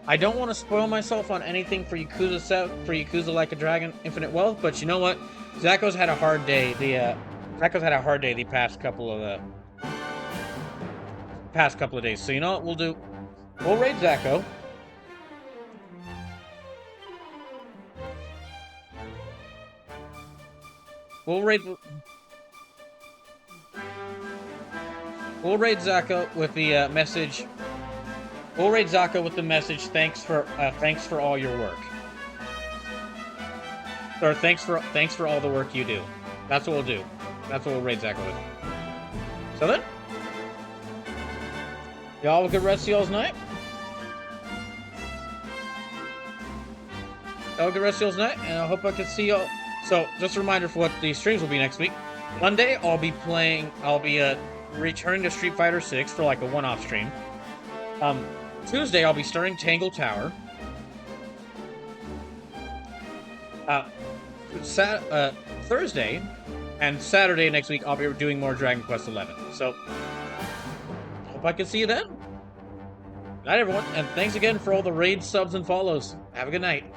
I don't want to spoil myself on anything for Yakuza Like a Dragon Infinite Wealth, but you know what? Zacho's had a hard day. Zacho's had a hard day the past couple of days. So you know what we'll do? We'll raid Zacho. We'll raid Zacho with the message. We'll raid Zacho with the message. Thanks for all your work. Or thanks for all the work you do. That's what we'll do. That's what we'll raid Zacho with. So then, y'all have a good rest of y'all's night. Y'all have a good rest of y'all's night, and I hope I can see y'all. So, just a reminder for what the streams will be next week. Monday, I'll be returning to Street Fighter 6 for like a one-off stream. Tuesday, I'll be starting Tangle Tower. Thursday and Saturday next week, I'll be doing more Dragon Quest XI. So, hope I can see you then. Good night, everyone, and thanks again for all the raid subs and follows. Have a good night.